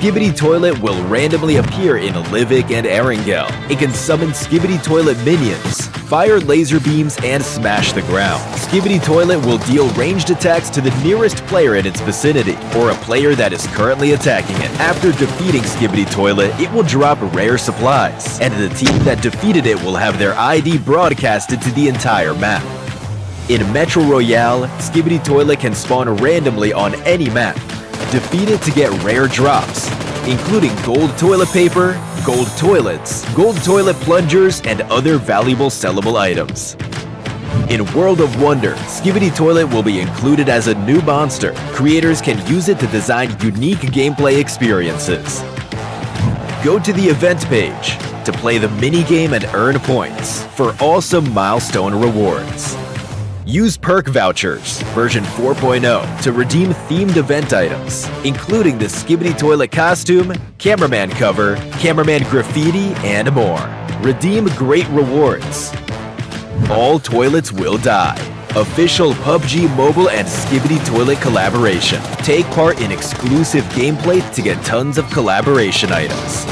Skibidi Toilet will randomly appear in Livik and Erangel. It can summon Skibidi Toilet minions, fire laser beams, and smash the ground. Skibidi Toilet will deal ranged attacks to the nearest player in its vicinity, or a player that is currently attacking it. After defeating Skibidi Toilet, it will drop rare supplies, and the team that defeated it will have their ID broadcasted to the entire map. In Metro Royale, Skibidi Toilet can spawn randomly on any map. Defeat it to get rare drops, including gold toilet paper, gold toilets, gold toilet plungers, and other valuable sellable items. In World of Wonder, Skibidi Toilet will be included as a new monster. Creators can use it to design unique gameplay experiences. Go to the event page to play the minigame and earn points for awesome milestone rewards. Use perk vouchers, version 4.0, to redeem themed event items, including the Skibidi Toilet costume, cameraman cover, cameraman graffiti, and more. Redeem great rewards. All toilets will die. Official PUBG Mobile and Skibidi Toilet collaboration. Take part in exclusive gameplay to get tons of collaboration items.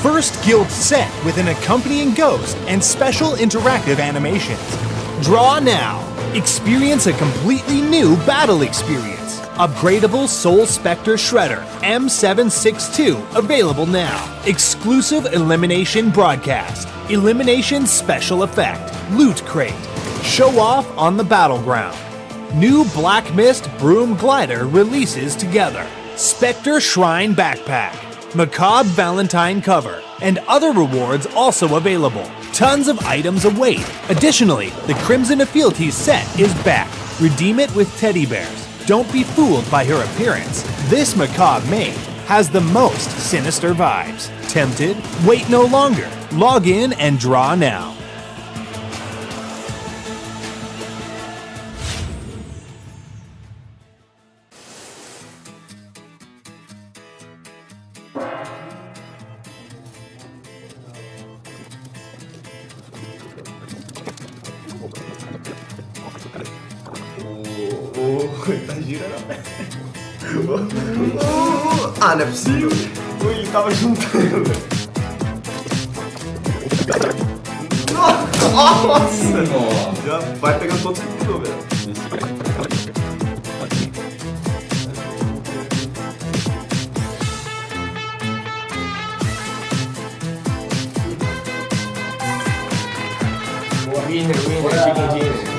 First guild set with an accompanying ghost and special interactive animations. Draw now. Experience a completely new battle experience. Upgradable Soul Spectre Shredder M762 available now. Exclusive elimination broadcast. Elimination special effect. Loot crate. Show off on the battleground. New Black Mist Broom Glider releases together. Spectre Shrine Backpack. Macabre Valentine cover, and other rewards also available. Tons of items await. Additionally, the Crimson of Fealties set is back. Redeem it with teddy bears. Don't be fooled by her appearance. This macabre maid has the most sinister vibes. Tempted? Wait no longer. Log in and draw now. Tá girando. Ah, não é possível. Ele tava juntando. Nossa! Já vai pegando todos os que ficou, velho. Winner, chicken dinner.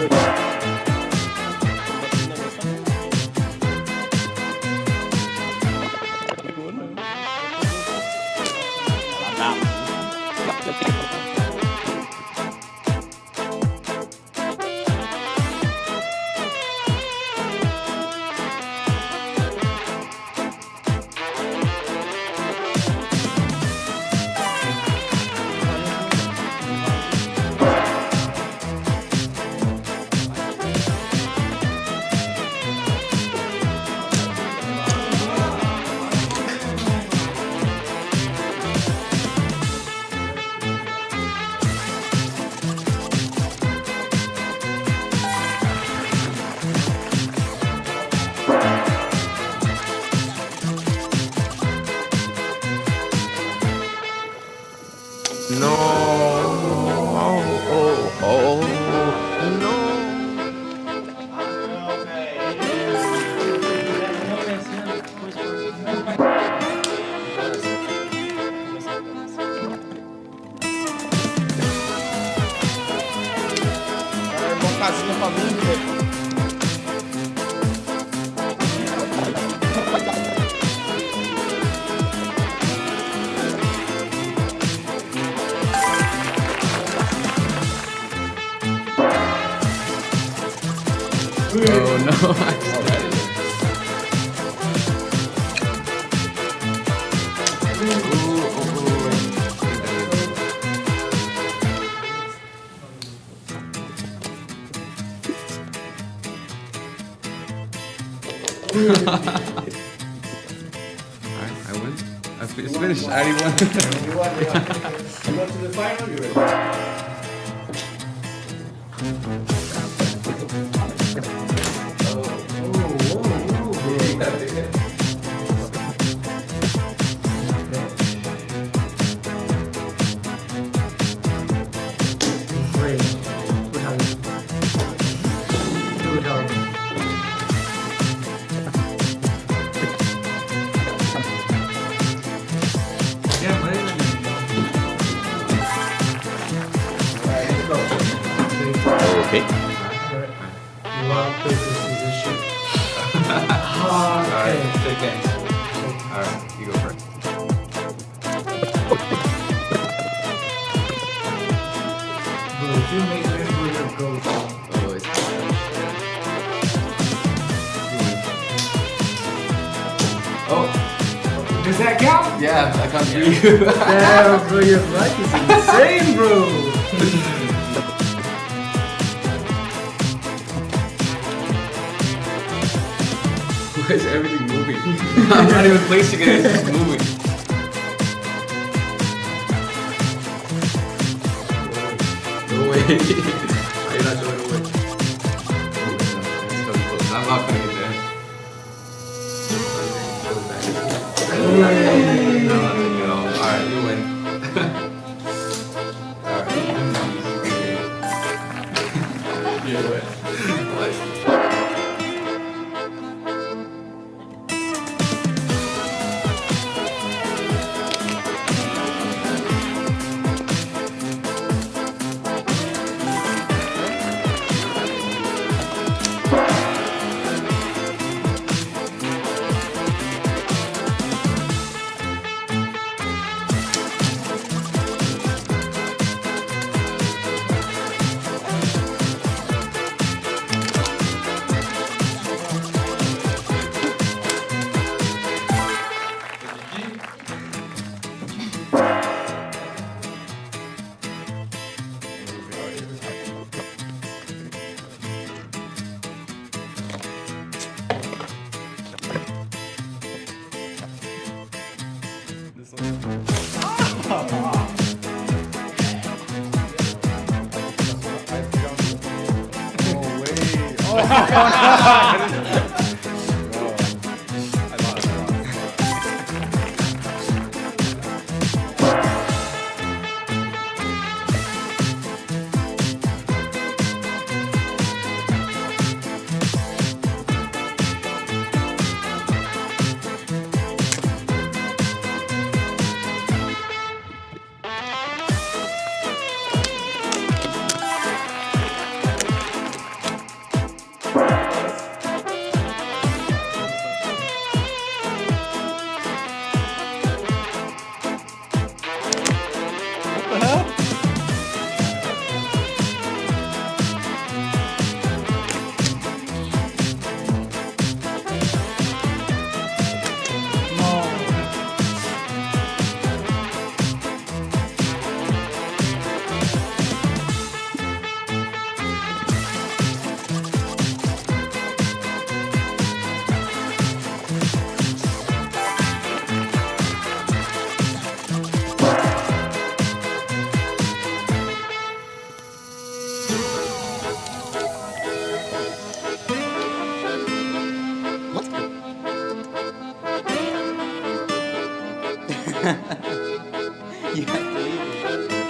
casinha pra mim, velho. Oh no. Alright, I win. It's finished. I already won. You won. You go to the final, you ready? Okay. Alright, shake hands. Alright, you go first. Oh, it's Oh, Does that count? yeah, I can't hear you. Damn, bro, your mic is insane, bro. Why is everything moving? I'm not even placing it, it's just moving. No way. Are you not showing the way? Oh, it's coming close. I'm not putting it there. No, alright, you win. Alright. You win. You have to leave it.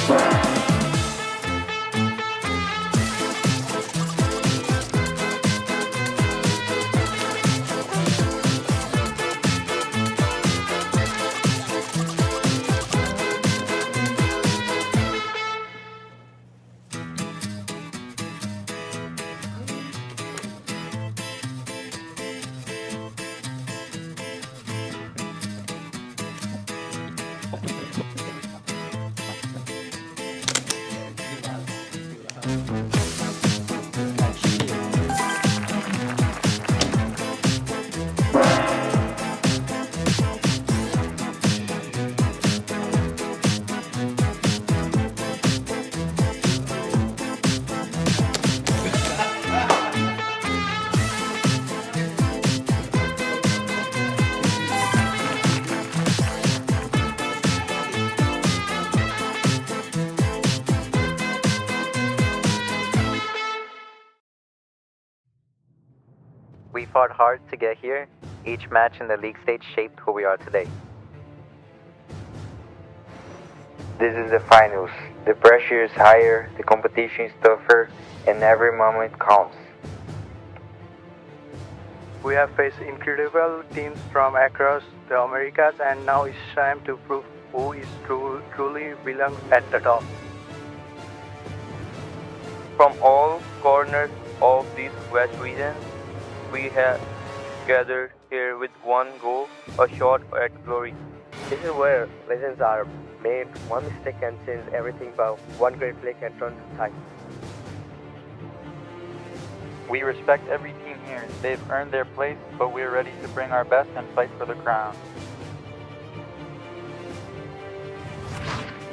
Alright. We fought hard to get here. Each match in the league stage shaped who we are today. This is the finals. The pressure is higher, the competition is tougher, and every moment counts. We have faced incredible teams from across the Americas, and now it's time to prove who is truly belongs at the top. From all corners of this West region, we have gathered here with one goal, a shot at glory. This is where legends are made. One mistake can change everything, but one great play can turn to time. We respect every team here. They've earned their place, but we're ready to bring our best and fight for the crown.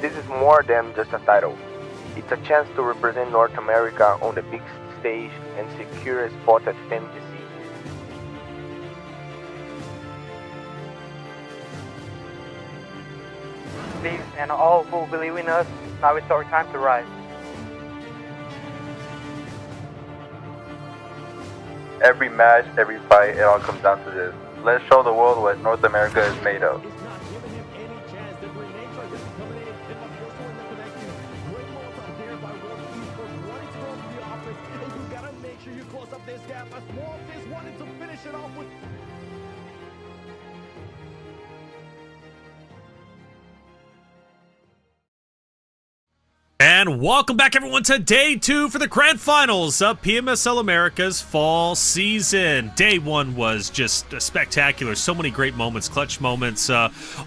This is more than just a title. It's a chance to represent North America on the big stage and secure a spot at PMGC. Please, and all who believe in us, now it's our time to rise. Every match, every fight, it all comes down to this. Let's show the world what North America is made of. And welcome back, everyone, to Day 2 for the Grand Finals of PMSL America's Fall Season. Day 1 was just spectacular. So many great moments, clutch moments.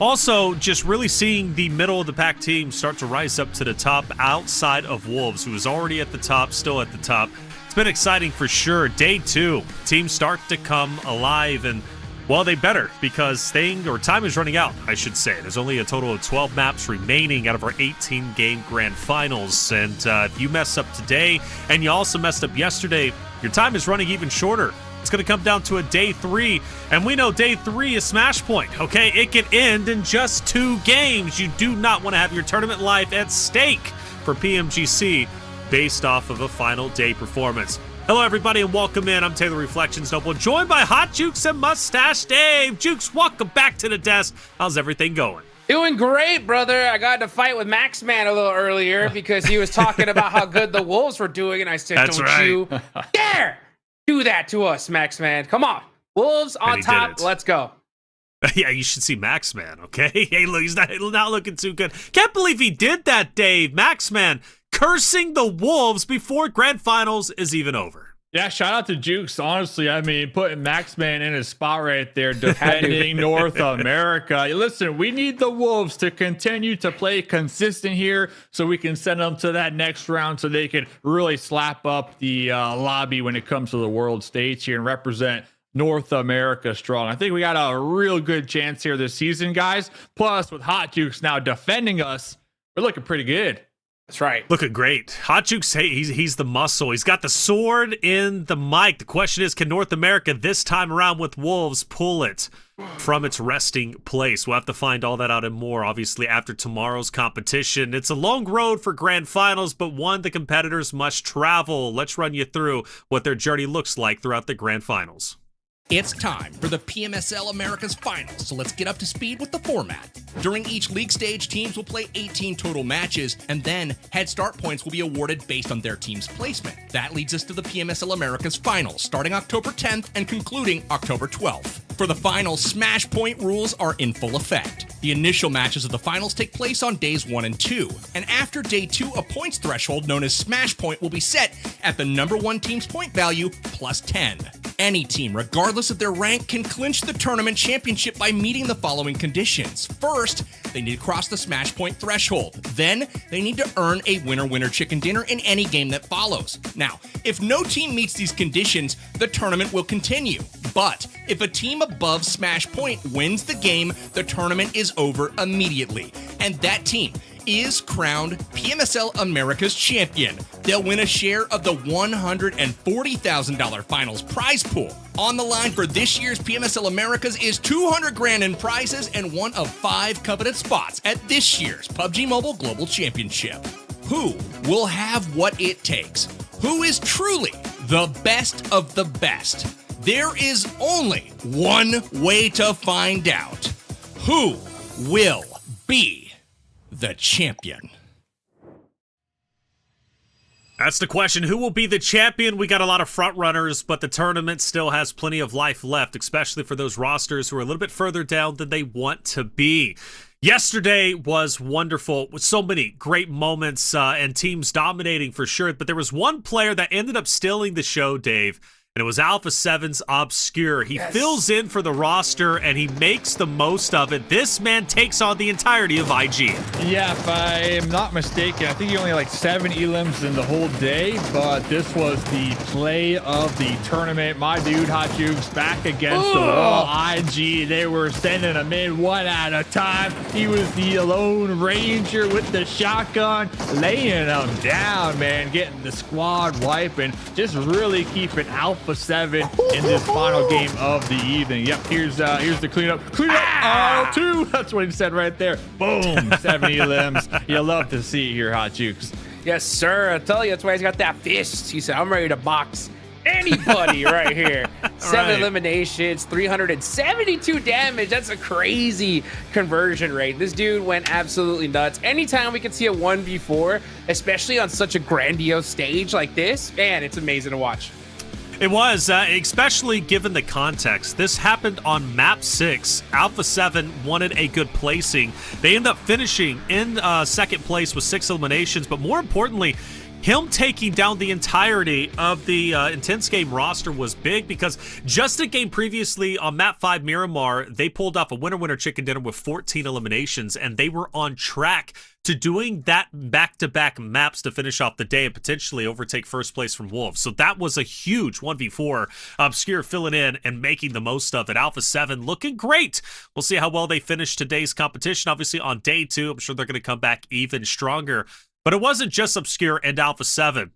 Also, just really seeing the middle-of-the-pack team start to rise up to the top outside of Wolves, who was already at the top, still at the top. It's been exciting for sure. Day 2, teams start to come alive, and well, they better, because time is running out, I should say. There's only a total of 12 maps remaining out of our 18-game Grand Finals. And if you mess up today, and you also messed up yesterday, your time is running even shorter. It's going to come down to a Day 3, and we know Day 3 is Smash Point, okay? It can end in just 2 games. You do not want to have your tournament life at stake for PMGC based off of a final day performance. Hello, everybody, and welcome in. I'm Taylor Reflections Noble, joined by Hot Jukes and Mustache Dave. Jukes, welcome back to the desk. How's everything going? Doing great, brother. I got to fight with Maxman a little earlier because he was talking about how good the Wolves were doing, and I said, That's don't right. you dare do that to us, Maxman. Come on. Wolves on top. Let's go. Yeah, you should see Maxman, okay? Hey, look, he's not looking too good. Can't believe he did that, Dave. Maxman cursing the Wolves before Grand Finals is even over. Yeah, shout out to Jukes. Honestly, I mean, putting Maxman in his spot right there, defending North America. Listen, we need the Wolves to continue to play consistent here so we can send them to that next round so they can really slap up the lobby when it comes to the world stage here and represent North America strong. I think we got a real good chance here this season, guys. Plus, with Hot Jukes now defending us, we're looking pretty good. That's right. Looking great. Hot Jukes, hey, he's the muscle. He's got the sword in the mic. The question is, can North America this time around with Wolves pull it from its resting place? We'll have to find all that out and more, obviously, after tomorrow's competition. It's a long road for Grand Finals, but one the competitors must travel. Let's run you through what their journey looks like throughout the Grand Finals. It's time for the PMSL America's Finals, so let's get up to speed with the format. During each league stage, teams will play 18 total matches, and then head start points will be awarded based on their team's placement. That leads us to the PMSL America's Finals, starting October 10th and concluding October 12th. For the finals, Smash Point rules are in full effect. The initial matches of the finals take place on days 1 and 2, and after day 2, a points threshold known as Smash Point will be set at the number 1 team's point value plus 10. Any team, regardless of their rank, can clinch the tournament championship by meeting the following conditions. First, they need to cross the Smash Point threshold. Then, they need to earn a winner-winner chicken dinner in any game that follows. Now, if no team meets these conditions, the tournament will continue. But if a team above Smash Point wins the game, the tournament is over immediately. And that team is crowned PMSL America's champion. They'll win a share of the $140,000 finals prize pool. On the line for this year's PMSL Americas is $200,000 in prizes and one of 5 coveted spots at this year's PUBG Mobile Global Championship. Who will have what it takes? Who is truly the best of the best? there is only one way to find out who will be the champion. That's the question. Who will be the champion? We got a lot of front runners, but the tournament still has plenty of life left, especially for those rosters who are a little bit further down than they want to be. Yesterday was wonderful with so many great moments and teams dominating for sure, but there was one player that ended up stealing the show, Dave, and it was Alpha 7's Obscure. He fills in for the roster, and he makes the most of it. This man takes on the entirety of IG. Yeah, if I am not mistaken, I think he only had like 7 elims in the whole day, but this was the play of the tournament. My dude, Hot Jukes, back against the wall. IG, they were sending him in one at a time. He was the Lone Ranger with the shotgun, laying them down, man, getting the squad wipe and just really keeping Alpha 7 in this final game of the evening. Yep, here's the cleanup. Cleanup 2. That's what he said right there. Boom, 70 limbs. You love to see it here, Hot Jukes. Yes, sir. I tell you, that's why he's got that fist. He said, I'm ready to box anybody right here. 7 eliminations, 372 damage. That's a crazy conversion rate. This dude went absolutely nuts. Anytime we can see a 1v4, especially on such a grandiose stage like this, man, it's amazing to watch. It was, especially given the context. This happened on map 6. Alpha 7 wanted a good placing. They end up finishing in second place with 6 eliminations, but more importantly, him taking down the entirety of the Intense Game roster was big because just a game previously on map 5 Miramar, they pulled off a winner-winner chicken dinner with 14 eliminations, and they were on track to doing that back-to-back maps to finish off the day and potentially overtake first place from Wolves. So that was a huge 1v4. Obscure filling in and making the most of it. Alpha 7 looking great. We'll see how well they finish today's competition. Obviously on day 2, I'm sure they're going to come back even stronger. But it wasn't just Obscure and Alpha 7.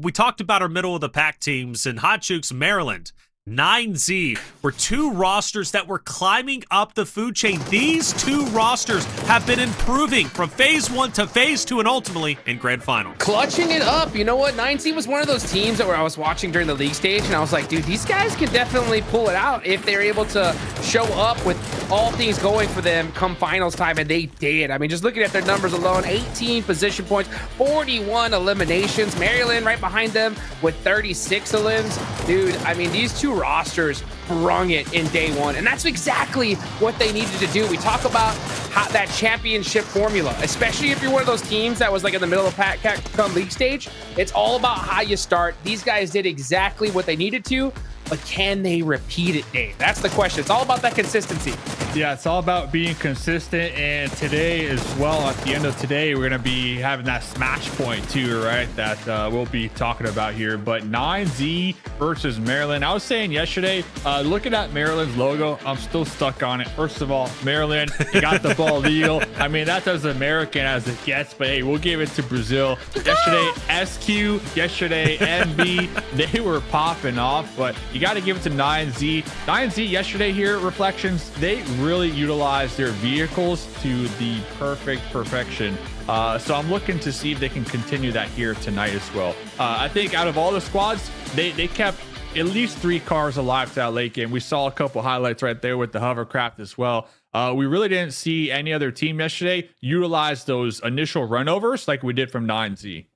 We talked about our middle of the pack teams, and Hot Jukes, Maryland, 9Z were 2 rosters that were climbing up the food chain. These 2 rosters have been improving from phase 1 to phase 2 and ultimately in grand final. Clutching it up. You know what? 9Z was one of those teams that I was watching during the league stage, and I was like, dude, these guys can definitely pull it out if they're able to show up with all things going for them come finals time, and they did. I mean, just looking at their numbers alone, 18 position points, 41 eliminations. Maryland right behind them with 36 elims. Dude, I mean, these 2 rosters brung it in day 1, and that's exactly what they needed to do. We talk about how that championship formula, especially if you're one of those teams that was like in the middle of pack come league stage. It's all about how you start. These guys did exactly what they needed to, but can they repeat it, Dave? That's the question. It's all about that consistency. Yeah, it's all about being consistent, and today as well, at the end of today, we're going to be having that smash point too, right, that we'll be talking about here. But 9Z versus Maryland. I was saying yesterday, looking at Maryland's logo, I'm still stuck on it. First of all, Maryland, you got the ball eagle. I mean, that's as American as it gets, but hey, we'll give it to Brazil. Yesterday, SQ, yesterday, MB, they were popping off, but you got to give it to 9Z. 9Z yesterday here, Reflections, they really utilized their vehicles to the perfection. So I'm looking to see if they can continue that here tonight as well. I think out of all the squads, they kept at least 3 cars alive to that late game. We saw a couple highlights right there with the hovercraft as well. We really didn't see any other team yesterday utilize those initial runovers like we did from 9Z.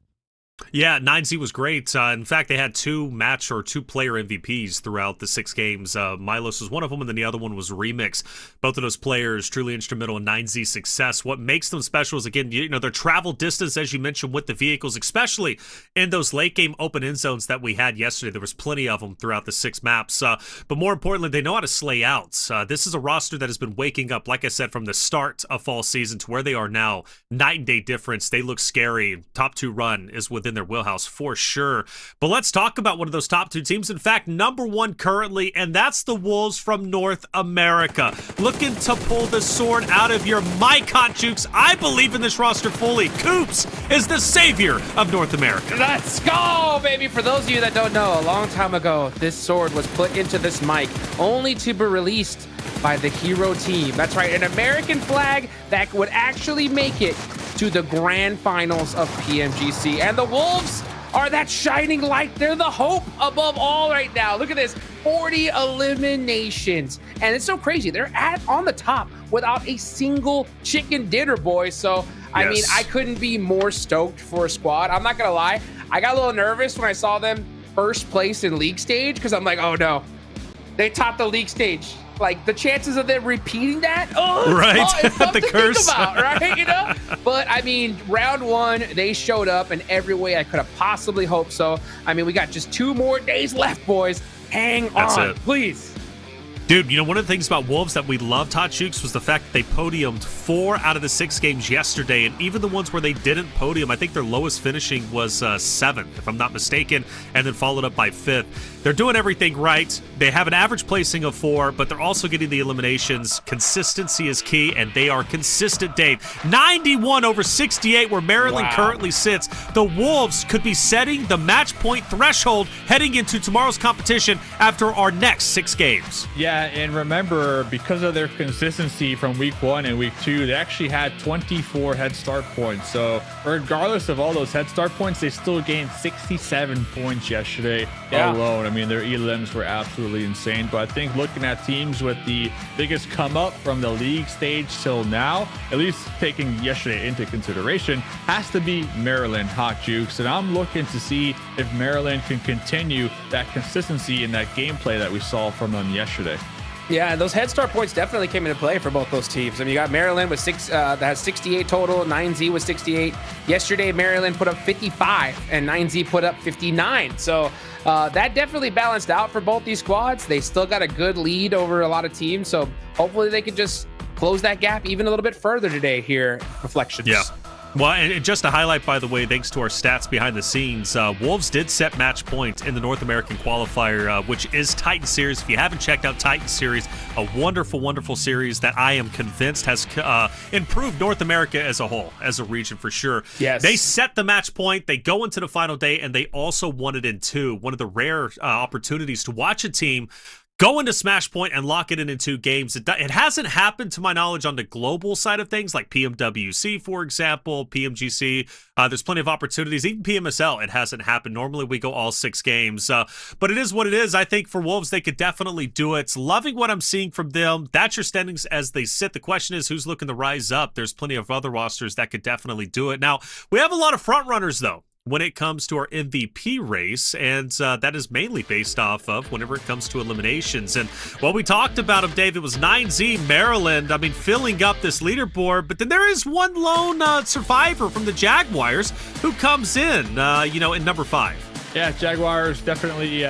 Yeah, 9Z was great. In fact, they had 2 player MVPs throughout the 6 games. Milos was one of them, and then the other one was Remix. Both of those players truly instrumental in 9Z's success. What makes them special is, again, their travel distance, as you mentioned, with the vehicles, especially in those late game open end zones that we had yesterday. There was plenty of them throughout the 6 maps. But more importantly, they know how to slay out. This is a roster that has been waking up, like I said, from the start of fall season to where they are now. Night and day difference. They look scary. Top 2 run is within their wheelhouse for sure. But let's talk about one of those top 2 teams. In fact, number 1 currently, and that's the Wolves from North America. Looking to pull the sword out of your mic, Hot Jukes. I believe in this roster fully. Coops is the savior of North America. Let's go, baby. For those of you that don't know, a long time ago, this sword was put into this mic only to be released by the hero team. That's right, an American flag that would actually make it to the grand finals of PMGC. And the Wolves are that shining light. They're the hope above all right now. Look at this, 40 eliminations. And it's so crazy. They're on the top without a single chicken dinner, boys. So, I mean, I couldn't be more stoked for a squad. I'm not going to lie. I got a little nervous when I saw them first place in league stage because I'm like, oh no, they topped the league stage. Like the chances of them repeating that, it's something to think about, right? You know. But I mean, round one, they showed up in every way I could have possibly hoped. So I mean, we got just 2 more days left, boys. Hang on, please. Dude, you know, one of the things about Wolves that we loved, Hot Jukes, was the fact that they podiumed 4 out of the 6 games yesterday, and even the ones where they didn't podium, I think their lowest finishing was 7th, if I'm not mistaken, and then followed up by 5th. They're doing everything right. They have an average placing of 4, but they're also getting the eliminations. Consistency is key, and they are consistent, Dave. 91 over 68, where Maryland currently sits. The Wolves could be setting the match point threshold heading into tomorrow's competition after our next 6 games. Yeah, and remember, because of their consistency from week 1 and week 2, they actually had 24 head start points. So regardless of all those head start points, they still gained 67 points yesterday alone. I mean, their elims were absolutely insane. But I think looking at teams with the biggest come up from the league stage till now, at least taking yesterday into consideration, has to be Maryland, Hot Jukes. And I'm looking to see if Maryland can continue that consistency in that gameplay that we saw from them yesterday. Yeah, those head start points definitely came into play for both those teams. I mean, you got Maryland with that has 68 total, 9Z was 68. Yesterday, Maryland put up 55, and 9Z put up 59. So that definitely balanced out for both these squads. They still got a good lead over a lot of teams, so hopefully they can just close that gap even a little bit further today here. Reflections. Yeah. Well, and just to highlight, by the way, thanks to our stats behind the scenes, Wolves did set match point in the North American qualifier, which is Titan Series. If you haven't checked out Titan Series, a wonderful, wonderful series that I am convinced has improved North America as a whole, as a region for sure. Yes. They set the match point, they go into the final day, and they also won it in 2. One of the rare opportunities to watch a team go into Smash Point and lock it in 2 games. It hasn't happened, to my knowledge, on the global side of things, like PMWC, for example, PMGC. There's plenty of opportunities. Even PMSL, it hasn't happened. Normally, we go all 6 games. But it is what it is. I think for Wolves, they could definitely do it. Loving what I'm seeing from them. That's your standings as they sit. The question is, who's looking to rise up? There's plenty of other rosters that could definitely do it. Now, we have a lot of front runners, though, when it comes to our MVP race, and that is mainly based off of whenever it comes to eliminations. And what we talked about of Dave, it was 9Z Maryland, I mean, filling up this leaderboard, but then there is one lone survivor from the Jaguars who comes in, in number 5. Yeah, Jaguars definitely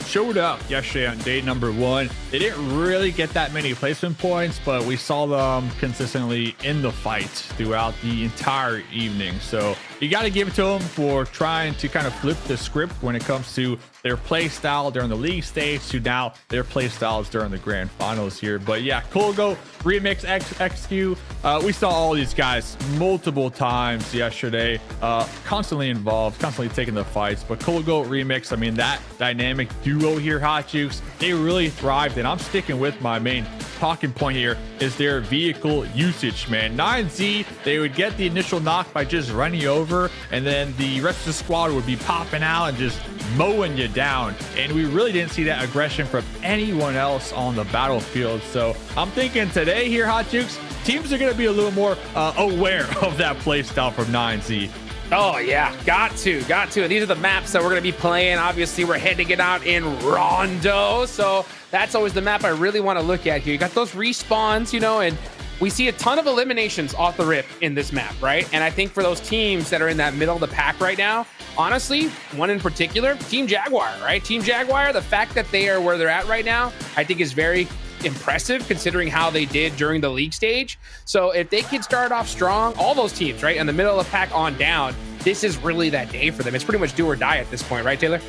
showed up yesterday on day number 1. They didn't really get that many placement points, but we saw them consistently in the fight throughout the entire evening. So you got to give it to them for trying to kind of flip the script when it comes to their play style during the league stage to now their play styles during the grand finals here. But yeah, Kolgo, Remix, XQ, we saw all these guys multiple times yesterday, constantly involved, constantly taking the fights. But Kolgo, Remix, I mean, that dynamic duo here, Hot Jukes, they really thrived. And I'm sticking with my main talking point here is their vehicle usage, man. 9Z, they would get the initial knock by just running over, and then the rest of the squad would be popping out and just mowing you down. And we really didn't see that aggression from anyone else on the battlefield. So I'm thinking today here, Hot Jukes, teams are going to be a little more aware of that play style from 9Z. Oh, yeah. Got to. And these are the maps that we're going to be playing. Obviously, we're heading it out in Rondo. So that's always the map I really want to look at here. You got those respawns, and we see a ton of eliminations off the rip in this map, right? And I think for those teams that are in that middle of the pack right now, honestly, one in particular, Team Jaguar, right? Team Jaguar, the fact that they are where they're at right now, I think is very impressive considering how they did during the league stage. So if they can start off strong, all those teams, right, in the middle of the pack on down, this is really that day for them. It's pretty much do or die at this point, right, Taylor?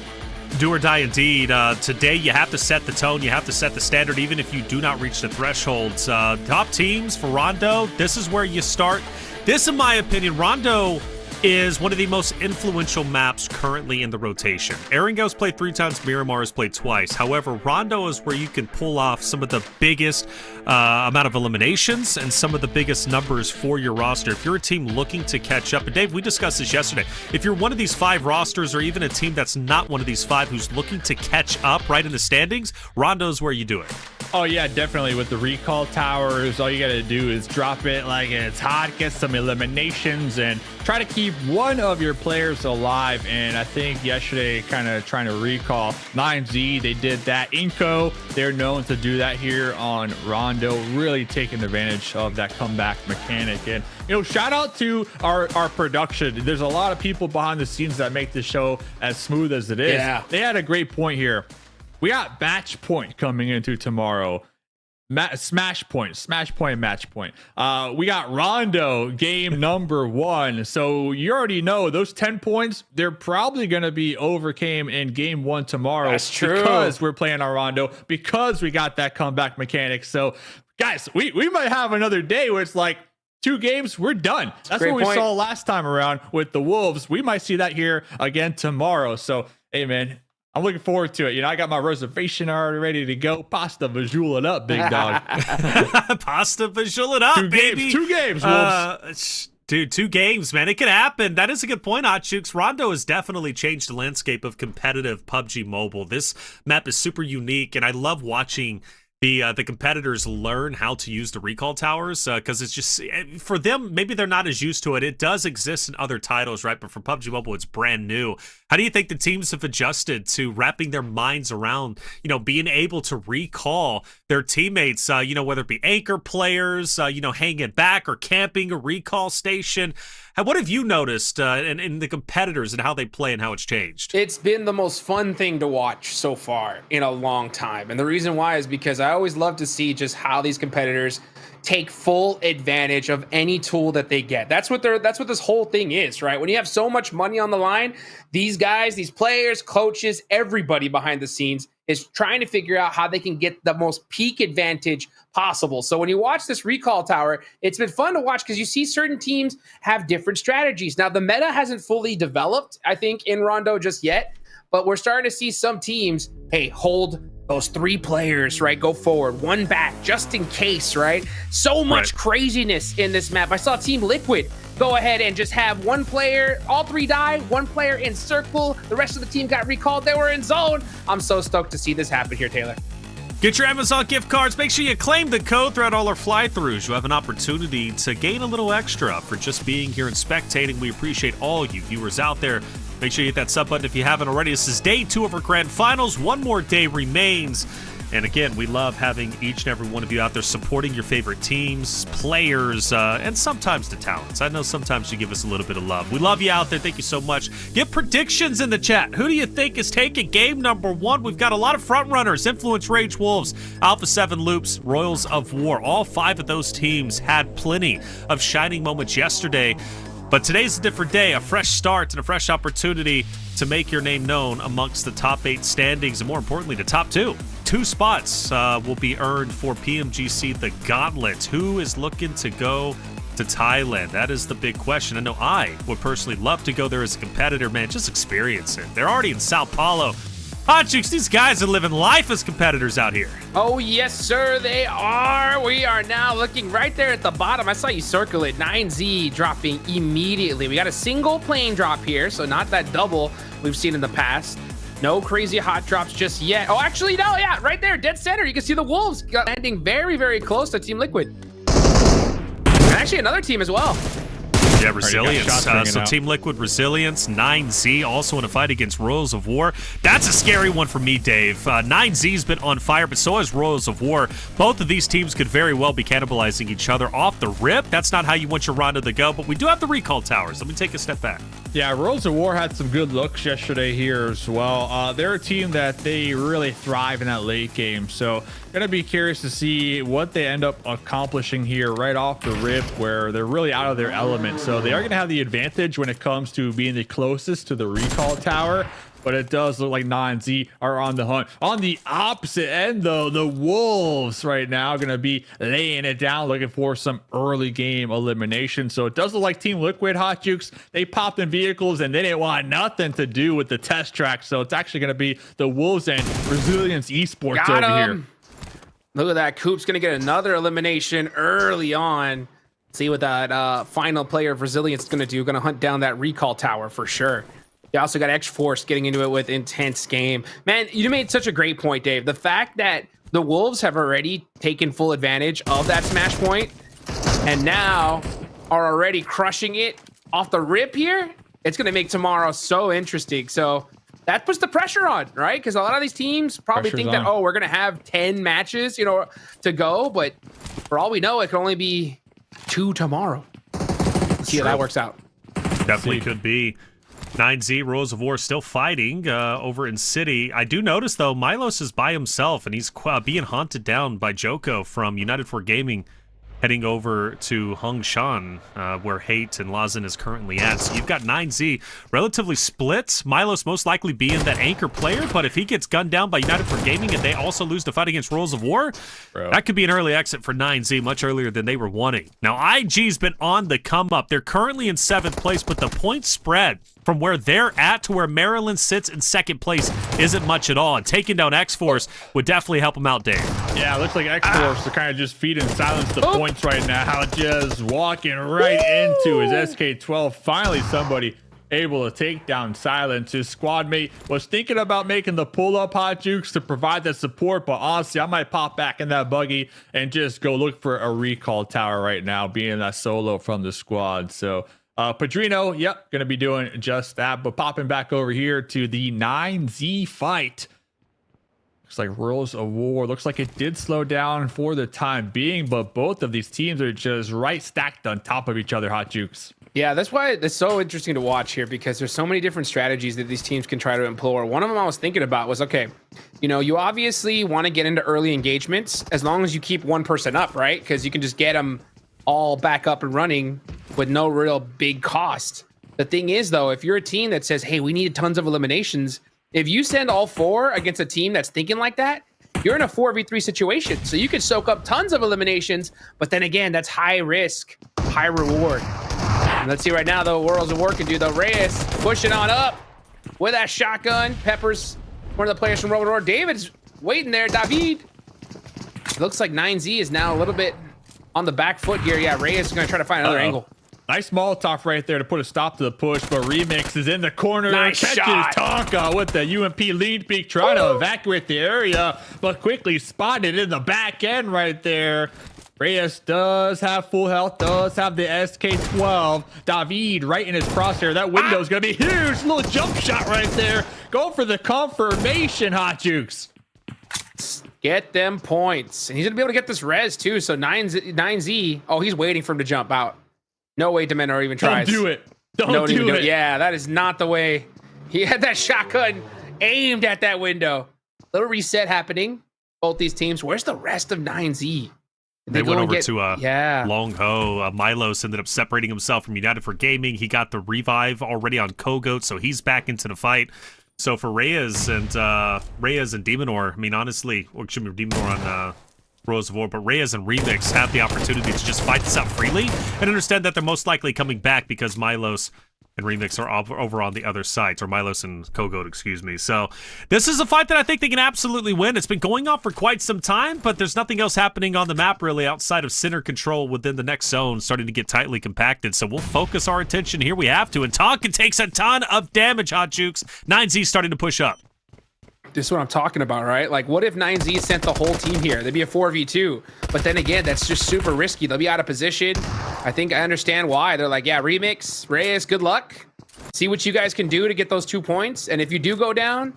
Do or die indeed. Today, you have to set the tone. You have to set the standard, even if you do not reach the thresholds. Top teams for Rondo, this is where you start. This, in my opinion, Rondo, is one of the most influential maps currently in the rotation. Erengel's played 3 times, Miramar's played twice. However, Rondo is where you can pull off some of the biggest amount of eliminations and some of the biggest numbers for your roster. If you're a team looking to catch up, and Dave, we discussed this yesterday, if you're one of these 5 rosters or even a team that's not one of these 5 who's looking to catch up right in the standings, Rondo's where you do it. Oh yeah, definitely. With the recall towers, all you gotta do is drop it like it's hot, get some eliminations, and try to keep one of your players alive. And I think yesterday, kind of trying to recall 9Z, they did that. iNCO, they're known to do that here on Rondo, really taking advantage of that comeback mechanic. And shout out to our production. There's a lot of people behind the scenes that make this show as smooth as it is. Yeah. They had a great point here. We got match point coming into tomorrow. Smash point, match point. We got Rondo game number 1. So you already know those 10 points, they're probably going to be overcame in game 1 tomorrow. That's true. Because we're playing on Rondo, because we got that comeback mechanic. So guys, we might have another day where it's like 2 games, we're done. That's what we saw last time around with the Wolves. We might see that here again tomorrow. So, hey man, I'm looking forward to it. I got my reservation already ready to go. Pasta visual it up, big dog. Pasta visual it up, baby. 2 games, Wolves. Dude, 2 games, man. It could happen. That is a good point, Otchukes. Rondo has definitely changed the landscape of competitive PUBG Mobile. This map is super unique, and I love watching the competitors learn how to use the recall towers, because it's just, for them, maybe they're not as used to it. It does exist in other titles, right? But for PUBG Mobile, it's brand new. How do you think the teams have adjusted to wrapping their minds around, being able to recall their teammates, whether it be anchor players, hanging back or camping a recall station? What have you noticed in the competitors and how they play and how it's changed? It's been the most fun thing to watch so far in a long time. And the reason why is because I always love to see just how these competitors take full advantage of any tool that they get. That's what this whole thing is, right? When you have so much money on the line, these guys, these players, coaches, everybody behind the scenes is trying to figure out how they can get the most peak advantage possible. So when you watch this recall tower, it's been fun to watch because you see certain teams have different strategies. Now, the meta hasn't fully developed, I think, in Rondo just yet, but we're starting to see some teams, hey, hold those 3 players, right? Go forward, 1 back, just in case, right? So much craziness in this map. I saw Team Liquid go ahead and just have 1 player, all 3 die, 1 player in circle. The rest of the team got recalled. They were in zone. I'm so stoked to see this happen here, Taylor. Get your Amazon gift cards. Make sure you claim the code throughout all our fly-throughs. You have an opportunity to gain a little extra for just being here and spectating. We appreciate all you viewers out there. Make sure you hit that sub button if you haven't already. This is day 2 of our grand finals. 1 more day remains. And again, we love having each and every one of you out there supporting your favorite teams, players, and sometimes the talents. I know sometimes you give us a little bit of love. We love you out there. Thank you so much. Get predictions in the chat. Who do you think is taking game number 1? We've got a lot of front runners. Influence Rage Wolves, Alpha 7 Loops, Royals of War. All 5 of those teams had plenty of shining moments yesterday. But today's a different day, a fresh start and a fresh opportunity to make your name known amongst the top 8 standings, and more importantly, the top 2. 2 spots will be earned for PMGC The Gauntlet. Who is looking to go to Thailand? That is the big question. I know I would personally love to go there as a competitor, man. Just experience it. They're already in Sao Paulo. Chooks, these guys are living life as competitors out here. Oh, yes, sir, they are. We are now looking right there at the bottom. I saw you circle it. 9Z dropping immediately. We got a single plane drop here, so not that double we've seen in the past. No crazy hot drops just yet. Oh, actually, no, yeah, right there, dead center. You can see the Wolves landing very, very close to Team Liquid. And actually, another team as well. Yeah, Resilience. So Team Liquid, Resilience, 9Z also in a fight against Royals of War. That's a scary one for me, Dave. 9Z's been on fire, but so has Royals of War. Both of these teams could very well be cannibalizing each other off the rip. That's not how you want your Rondo to go, but we do have the recall towers. Let me take a step back. Yeah, Royals of War had some good looks yesterday here as well. They're a team that they really thrive in that late game, so gonna be curious to see what they end up accomplishing here right off the rip, where they're really out of their element. So they are gonna have the advantage when it comes to being the closest to the recall tower. but it does look like 9Z are on the hunt. On the opposite end, though, the Wolves right now going to be laying it down, looking for some early game elimination. So it does look like Team Liquid, Hot Jukes, they popped in vehicles and they didn't want nothing to do with the test track. So it's actually going to be the Wolves and Resilience Esports over here. Look at that. Coop's going to get another elimination early on. See what that final player of Resilience is going to do. Going to hunt down that recall tower for sure. You also got Xforce getting into it with intense game. Man, you made such a great point, Dave. The fact that the Wolves have already taken full advantage of that smash point and now are already crushing it off the rip here, it's going to make tomorrow so interesting. So that puts the pressure on, right? Because a lot of these teams probably think that, oh, we're going to have 10 matches, you know, to go. But for all we know, it could only be 2 tomorrow. Let's see how that works out. Definitely could be. 9Z, Rules of War still fighting over in City. I do notice, though, Milos is by himself, and he's being haunted down by Joko from United for Gaming, heading over to Hongshan, where Hate and Lazan is currently at. So you've got 9Z relatively split. Milos most likely being that anchor player, but if he gets gunned down by United for Gaming and they also lose the fight against Rules of War, that could be an early exit for 9Z, much earlier than they were wanting. Now, IG's been on the come-up. They're currently in 7th place, but the point spread from where they're at to where Maryland sits in 2nd place isn't much at all. And taking down Xforce would definitely help them out, Dave. Yeah, it looks like Xforce are kind of just feeding silence the points right now. Just walking right into his SK-12. Finally, somebody able to take down Silence. His squad mate was thinking about making the pull-up, Hot Jukes, to provide that support, but honestly, I might pop back in that buggy and just go look for a recall tower right now, being that solo from the squad. So Padrino, yep, gonna be doing just that. But popping back over here to the 9Z fight. Looks like Rules of War. Looks like it did slow down for the time being, but both of these teams are just right stacked on top of each other, Hot Jukes. Yeah, that's why it's so interesting to watch here, because there's so many different strategies that these teams can try to employ. One of them I was thinking about was, okay, you know, you obviously want to get into early engagements as long as you keep one person up, right? Because you can just get them all back up and running with no real big cost. The thing is, though, if you're a team that says, hey, we need tons of eliminations, if you send all 4 against a team that's thinking like that, you're in a 4v3 situation. So you could soak up tons of eliminations, but then again, that's high risk, high reward. And let's see right now, though, Worlds of War can do, though. Reyes pushing on up with that shotgun. Peppers, one of the players from World of War. David's waiting there. David. It looks like 9Z is now a little bit on the back foot here. Yeah, Reyes is going to try to find another angle. Nice Molotov right there to put a stop to the push, but Remix is in the corner. Nice catches shot. Tonka with the UMP lead peak, trying to evacuate the area, but quickly spotted in the back end right there. Reyes does have full health, does have the SK-12. David right in his crosshair. That window is going to be huge. Little jump shot right there. Go for the confirmation, Hot Jukes. Get them points. And he's going to be able to get this res, too. So 9Z. Oh, he's waiting for him to jump out. No way Dementor even tries. Don't do it. Don't do it. Yeah, that is not the way. He had that shotgun aimed at that window. Little reset happening. Both these teams. Where's the rest of 9Z? They went over to Long Ho. Milos ended up separating himself from United for Gaming. He got the revive already on Kogoat, so he's back into the fight. So for Reyes and Demonor, I mean, honestly, or excuse me, Demonor on Rose of War, but Reyes and Remix have the opportunity to just fight this out freely and understand that they're most likely coming back because Milos and Remix are over on the other sides, or Milos and Kogoat, excuse me. So this is a fight that I think they can absolutely win. It's been going on for quite some time, but there's nothing else happening on the map really outside of center control within the next zone starting to get tightly compacted. So we'll focus our attention here. We have to. And Tonka takes a ton of damage, Hot Jukes. 9Z starting to push up. This is what I'm talking about, right? Like, what if 9Z sent the whole team here? They'd be a 4v2. But then again, that's just super risky. They'll be out of position. I think I understand why. They're like, yeah, Remix, Reyes, good luck. See what you guys can do to get those 2 points. And if you do go down,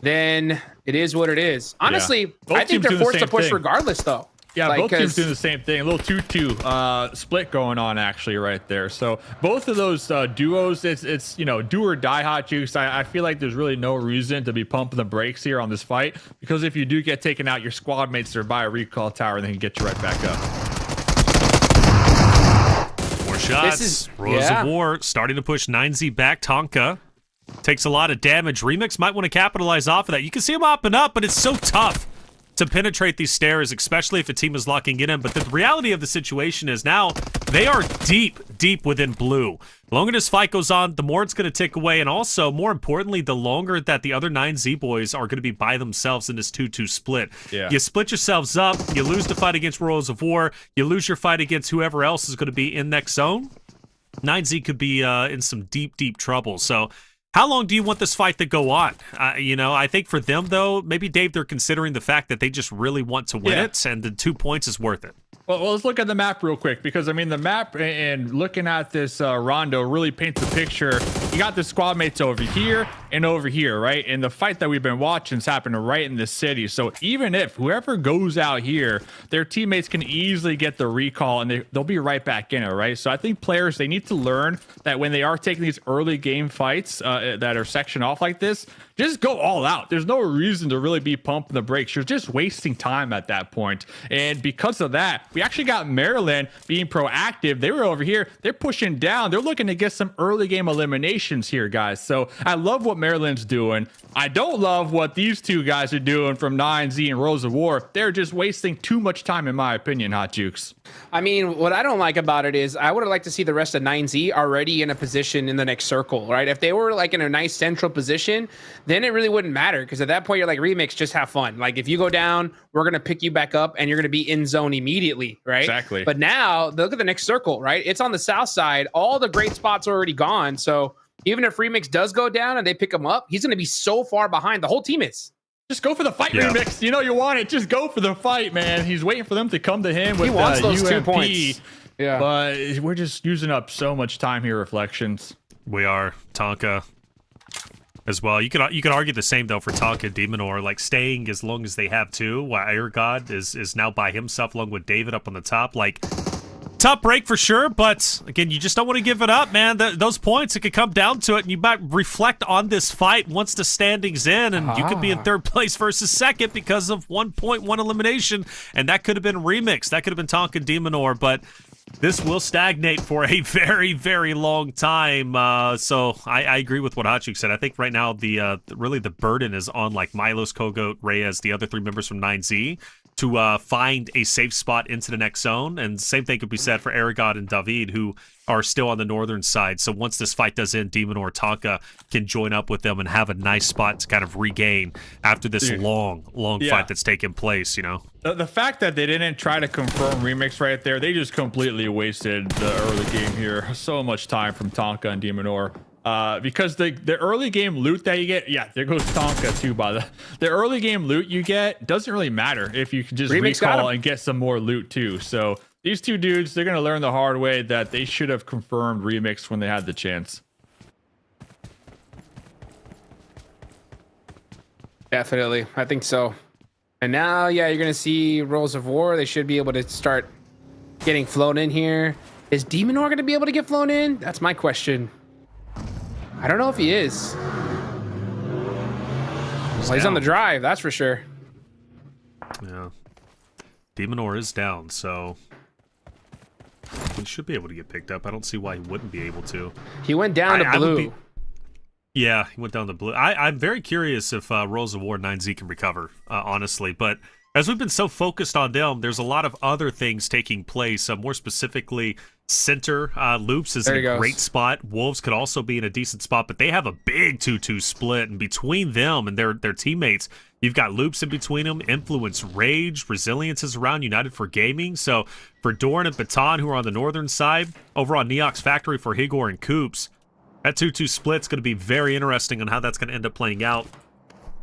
then it is what it is. Honestly, I think they're forced to push regardless, though. Yeah, both teams doing the same thing. A little 2-2 split going on actually right there. So both of those duos, it's you know, do or die, Hot Jukes. I feel like there's really no reason to be pumping the brakes here on this fight, because if you do get taken out, your squad mates are by a recall tower and they can get you right back up. More shots. Rose of War starting to push 9Z back. Tonka Takes a lot of damage. Remix might want to capitalize off of that. You can see him hopping up, but it's so tough to penetrate these stairs, especially if a team is locking it in. But the reality of the situation is now they are deep within blue. The longer this fight goes on, the more it's going to tick away. And also, more importantly, the longer that the other 9Z boys are going to be by themselves in this 2-2 split. Yeah. You split yourselves up. You lose the fight against Royals of War. You lose your fight against whoever else is going to be in next zone. 9Z could be in some deep trouble. So how long do you want this fight to go on? You know, I think for them, though, maybe, Dave, they're considering the fact that they just really want to win it, and the 2 points is worth it. Well, let's look at the map real quick, because, I mean, the map and looking at this rondo really paints the picture. You got the squad mates over here and over here, right? And the fight that we've been watching is happening right in the city. So even if whoever goes out here, their teammates can easily get the recall, and they'll be right back in it, right? So I think players, they need to learn that when they are taking these early game fights that are sectioned off like this, just go all out. There's no reason to really be pumping the brakes. You're just wasting time at that point. And because of that, we actually got Maryland being proactive. They were over here. They're pushing down. They're looking to get some early game eliminations here, guys. So I love what Maryland's doing. I don't love what these two guys are doing from 9Z and Rose of War. They're just wasting too much time, in my opinion, Hot Jukes. I mean, what I don't like about it is I would have liked to see the rest of 9Z already in a position in the next circle, right? If they were like in a nice central position, then it really wouldn't matter, because at that point you're like, Remix, just have fun. Like, if you go down, we're going to pick you back up and you're going to be in zone immediately, right? Exactly. But now look at the next circle, right? It's on the south side. All the great spots are already gone. So even if Remix does go down and they pick him up, he's going to be so far behind. The whole team is. Just go for the fight, Remix. You know you want it. Just go for the fight, man. He's waiting for them to come to him with he wants those UMP, 2 points. Yeah. But we're just using up so much time here, Reflections. We are. Tonka as well. You could argue the same, though, for Tonka and Demonor, like staying as long as they have to, while Air God is now by himself along with David up on the top. Like, tough break for sure, but again, you just don't want to give it up, man. Those points, it could come down to it, and you might reflect on this fight once the standings in, and you could be in third place versus second because of 1.1 elimination, and that could have been Remix. That could have been Tonka Demonor, but this will stagnate for a very long time. So I agree with what Hachuk said. I think right now really the burden is on like Milos, Kogoat, Reyes, the other 3 members from 9Z, to find a safe spot into the next zone. And same thing could be said for Aragod and David, who are still on the northern side. So once this fight does end, Demon or Tonka can join up with them and have a nice spot to kind of regain after this long fight that's taken place, you know? The fact that they didn't try to confirm Remix right there, they just completely wasted the early game here. So much time from Tonka and Demonor. Because the early game loot that you get, there goes Tonka too, by the early game loot you get doesn't really matter if you can just recall and get some more loot too. So these two dudes, they're going to learn the hard way that they should have confirmed Remix when they had the chance. Definitely. I think so. And now, you're going to see Rolls of War. They should be able to start getting flown in here. Is Demonor going to be able to get flown in? That's my question. I don't know if he is. Well, he's on the drive, that's for sure. Yeah. Demonor is down, so he should be able to get picked up. I don't see why he wouldn't be able to. He went down to blue. Yeah, he went down to blue. I'm very curious if Rolls of War 9Z can recover, honestly. But as we've been so focused on them, there's a lot of other things taking place. More specifically, center Loops is in a great spot. Wolves could also be in a decent spot, but they have a big 2-2 split. And between them and their teammates, you've got Loops in between them, Influence, Rage, Resilience is around, United for Gaming. So for Dorn and Baton, who are on the northern side, over on Neox Factory for Higor and Coops, that 2-2 split's going to be very interesting on how that's going to end up playing out.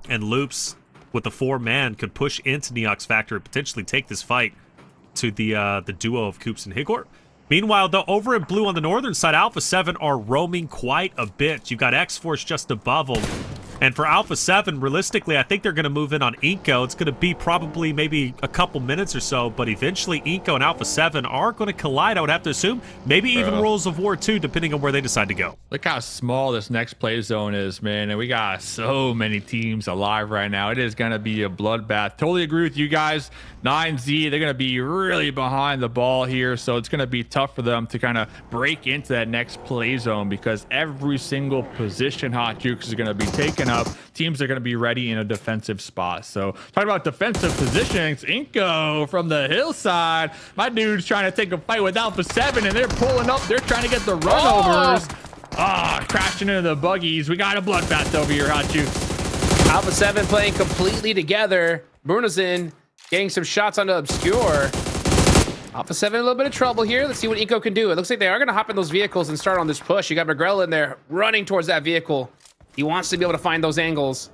And Loops, with the 4-man, could push into Neox Factory, potentially take this fight to the duo of Coops and Higor. Meanwhile, though, over in blue on the northern side, Alpha 7 are roaming quite a bit. You've got Xforce just above them. And for Alpha 7, realistically, I think they're going to move in on iNCO. It's going to be probably maybe a couple minutes or so, but eventually iNCO and Alpha 7 are going to collide, I would have to assume. Maybe even Rules of War 2, depending on where they decide to go. Look how small this next play zone is, man. And we got so many teams alive right now. It is going to be a bloodbath. Totally agree with you guys. 9Z, they're going to be really behind the ball here, so it's going to be tough for them to kind of break into that next play zone because every single position Hot Jukes is going to be taken up. Teams are going to be ready in a defensive spot. So talking about defensive positionings, iNCO from the hillside. My dude's trying to take a fight with Alpha 7, and they're pulling up. They're trying to get the runovers. Crashing into the buggies. We got a bloodbath over here, Hot Jukes. Alpha 7 playing completely together. Bruno's in, getting some shots onto Obscure. Alpha 7 in a little bit of trouble here. Let's see what iNCO can do. It looks like they are going to hop in those vehicles and start on this push. You got Magrell in there running towards that vehicle. He wants to be able to find those angles.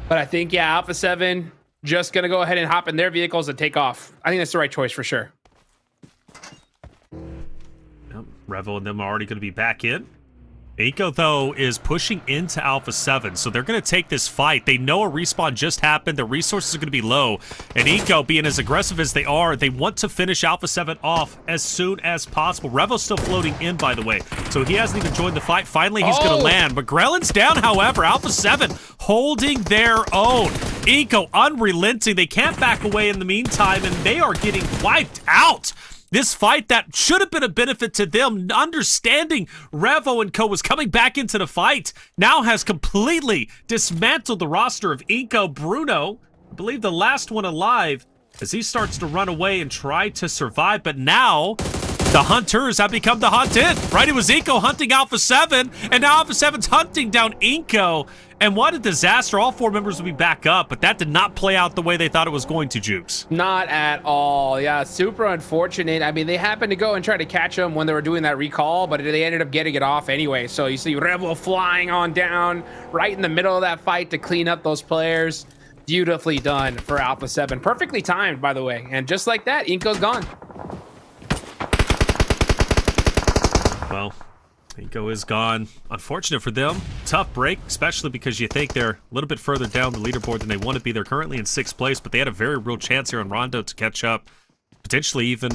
But I think, yeah, Alpha 7 just going to go ahead and hop in their vehicles and take off. I think that's the right choice for sure. Yep, Revel and them are already going to be back in. iNCO, though, is pushing into Alpha 7, so they're going to take this fight. They know a respawn just happened. The resources are going to be low. And iNCO, being as aggressive as they are, they want to finish Alpha 7 off as soon as possible. Revel's still floating in, by the way, so he hasn't even joined the fight. Finally, he's going to land. But Grellin's down, however. Alpha 7 holding their own. iNCO unrelenting. They can't back away in the meantime, and they are getting wiped out. This fight that should have been a benefit to them, understanding Revo and Co was coming back into the fight, now has completely dismantled the roster of iNCO. Bruno, I believe the last one alive, as he starts to run away and try to survive, but now the hunters have become the hunted, right? It was iNCO hunting Alpha 7, and now Alpha 7's hunting down iNCO. And what a disaster. All four members will be back up, but that did not play out the way they thought it was going to, Jukes. Not at all. Yeah, super unfortunate. I mean, they happened to go and try to catch them when they were doing that recall, but they ended up getting it off anyway. So you see Rebel flying on down right in the middle of that fight to clean up those players. Beautifully done for Alpha 7. Perfectly timed, by the way. And just like that, iNCO's gone. Well, iNCO is gone. Unfortunate for them. Tough break, especially because you think they're a little bit further down the leaderboard than they want to be. They're currently in 6th place, but they had a very real chance here on Rondo to catch up. Potentially even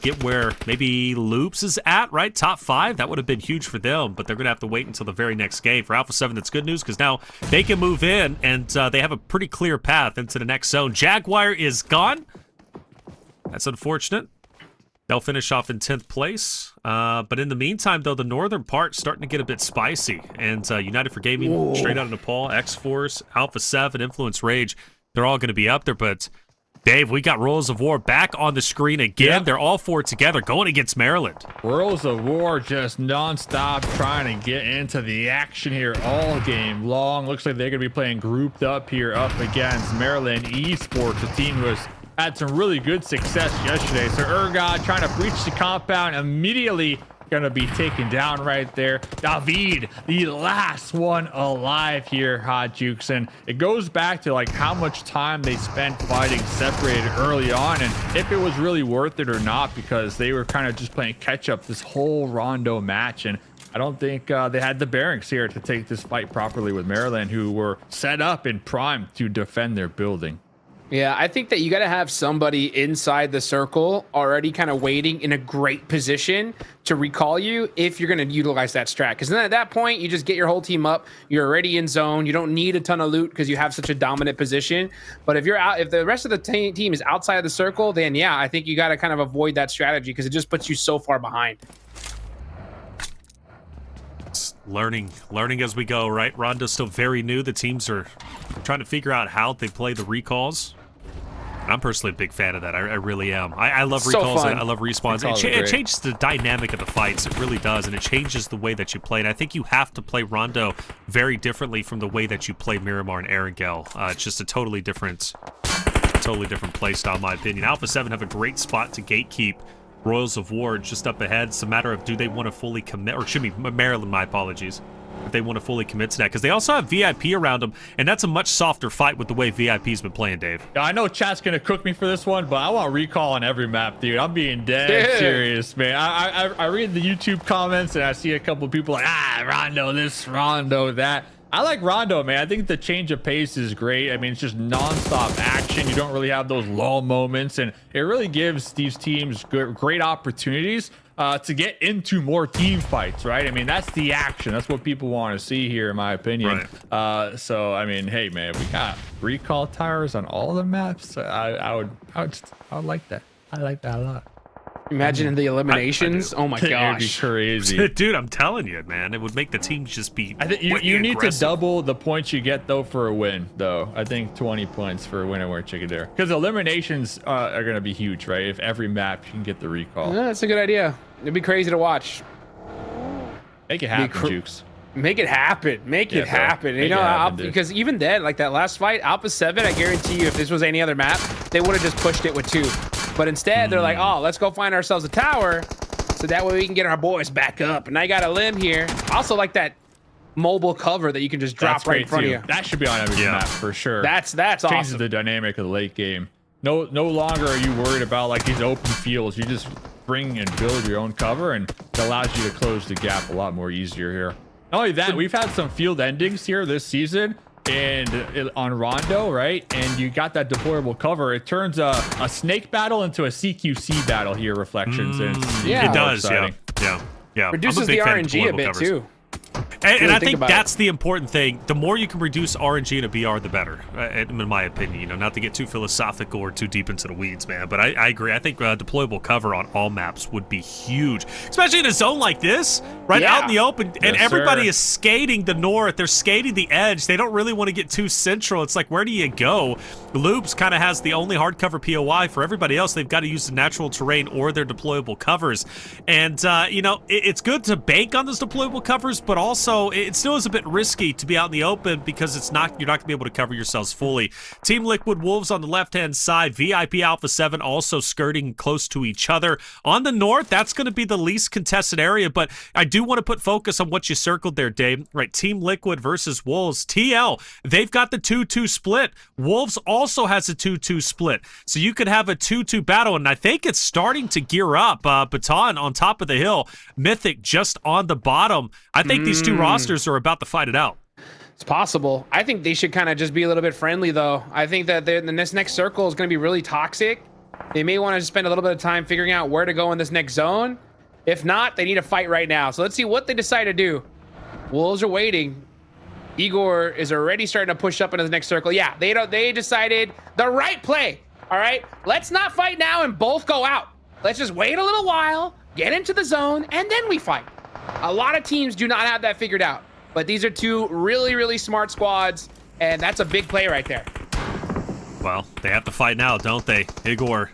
get where maybe Loops is at, right? Top 5. That would have been huge for them, but they're going to have to wait until the very next game. For Alpha 7, that's good news because now they can move in, and they have a pretty clear path into the next zone. Jaguar is gone. That's unfortunate. They'll finish off in 10th place. But in the meantime, though, the northern part's starting to get a bit spicy. And United for Gaming, straight out of Nepal, Xforce, Alpha 7, Influence Rage, they're all going to be up there. But, Dave, we got Royals of War back on the screen again. Yep. They're all four together going against Maryland. Royals of War just nonstop trying to get into the action here all game long. Looks like they're going to be playing grouped up here up against Maryland Esports, a team who has had some really good success yesterday. So Ergod trying to breach the compound, immediately going to be taken down right there. David, the last one alive here, Hot Jukes. And it goes back to like how much time they spent fighting separated early on and if it was really worth it or not, because they were kind of just playing catch up this whole Rondo match. And I don't think they had the bearings here to take this fight properly with Maryland, who were set up and primed to defend their building. Yeah, I think that you got to have somebody inside the circle already kind of waiting in a great position to recall you if you're going to utilize that strat. Because then at that point, you just get your whole team up. You're already in zone. You don't need a ton of loot because you have such a dominant position. But if you're out, if the rest of the team is outside of the circle, then yeah, I think you got to kind of avoid that strategy because it just puts you so far behind. Learning as we go, right? Rondo's still very new. The teams are trying to figure out how they play the recalls. I'm personally a big fan of that. I really am. I love recalls. I love respawns. It changes the dynamic of the fights. It really does, and it changes the way that you play. And I think you have to play Rondo very differently from the way that you play Miramar and Erangel. It's just a totally different play style, in my opinion. Alpha 7 have a great spot to gatekeep Royals of War just up ahead. It's a matter of do they want to fully commit, or excuse me, Maryland, my apologies. If they want to fully commit to that, because they also have VIP around them, and that's a much softer fight with the way VIP's been playing, Dave. Yeah, I know chat's gonna cook me for this one, but I want recall on every map, dude. I'm being dead serious, man. I read the YouTube comments and I see a couple of people like, Rondo this, Rondo that. I like Rondo, man. I think the change of pace is great. I mean, it's just nonstop action. You don't really have those lull moments, and it really gives these teams great opportunities to get into more team fights, right? I mean, that's the action. That's what people want to see here, in my opinion. Right. So, I mean, hey, man, we got recall towers on all the maps. I would like that. I like that a lot. Imagine the eliminations. Oh my gosh, it'd be crazy, dude. I'm telling you, man, it would make the teams just be. I think you need to double the points you get though for a win, though. I think 20 points for a win and we're chicken there, because eliminations are gonna be huge, right? If every map you can get the recall. Yeah, that's a good idea. It'd be crazy to watch. Make it happen, Jukes. Make it happen. Make it happen. You know, because even then, like that last fight, Alpha 7, I guarantee you, if this was any other map, they would have just pushed it with 2. But instead, they're like, oh, let's go find ourselves a tower so that way we can get our boys back up. And I got a limb here. I also like that mobile cover that you can just drop right in front of you. That should be on every map for sure. That's awesome. Changes the dynamic of the late game. No longer are you worried about like these open fields. You just bring and build your own cover, and it allows you to close the gap a lot more easier here. Not only that, we've had some field endings here this season and on Rondo, right? And you got that deployable cover. It turns a snake battle into a CQC battle here, Reflections. And it does, yeah. Reduces the RNG a bit too. And I think that's the important thing. The more you can reduce RNG in a BR, the better, in my opinion. You know, not to get too philosophical or too deep into the weeds, man. But I agree. I think deployable cover on all maps would be huge, especially in a zone like this, right out in the open. And everybody is skating the north. They're skating the edge. They don't really want to get too central. It's like, where do you go? Loops kind of has the only hardcover POI. For everybody else, they've got to use the natural terrain or their deployable covers. And, you know, it's good to bank on those deployable covers, but also it still is a bit risky to be out in the open because you're not going to be able to cover yourselves fully. Team Liquid Wolves on the left-hand side, VIP Alpha 7 also skirting close to each other. On the north, that's going to be the least contested area, but I do want to put focus on what you circled there, Dave. Right, Team Liquid versus Wolves. TL, they've got the 2-2 split. Wolves also has a 2-2 split. So you could have a 2-2 battle, and I think it's starting to gear up. Baton on top of the hill, Mythic just on the bottom. I think these two rosters are about to fight it out. It's possible. I think they should kind of just be a little bit friendly, though. I think that the next circle is going to be really toxic. They may want to spend a little bit of time figuring out where to go in this next zone. If not, they need to fight right now. So let's see what they decide to do. Wolves are waiting. Igor is already starting to push up into the next circle. Yeah, they decided the right play. All right, let's not fight now and both go out. Let's just wait a little while, get into the zone, and then we fight. A lot of teams do not have that figured out, but these are two really, really smart squads, and that's a big play right there. Well, they have to fight now, don't they? Igor,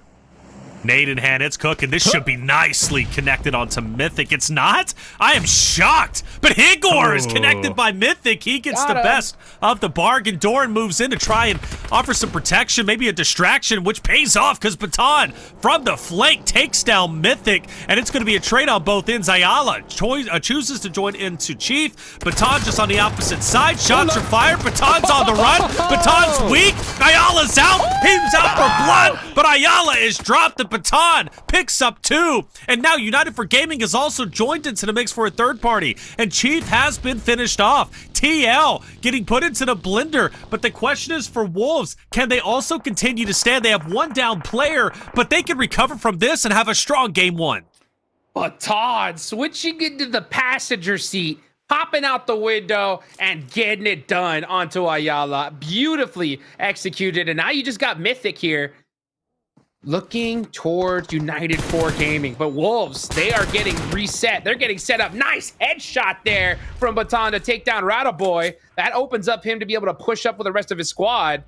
nade in hand, it's cooking. This should be nicely connected onto Mythic. It's not? I am shocked. But Igor is connected by Mythic. He gets the best of the bargain. Doran moves in to try and offer some protection, maybe a distraction, which pays off because Baton from the flank takes down Mythic, and it's going to be a trade on both ends. Ayala chooses to join into Chief. Baton just on the opposite side. Shots are fired. Baton's on the run. Baton's weak. Ayala's out. He's out for blood, but Ayala is dropped. The Baton picks up 2, and now United for Gaming has also joined into the mix for a third party, and Chief has been finished off. TL getting put into the blender, but the question is for Wolves, can they also continue to stand? They have one down player, but they can recover from this and have a strong game 1. Baton switching into the passenger seat, popping out the window and getting it done onto Ayala. Beautifully executed, and now you just got Mythic here looking towards United 4 Gaming. But Wolves, they are getting reset. They're getting set up. Nice headshot there from Baton to take down Radaboy. That opens up him to be able to push up with the rest of his squad.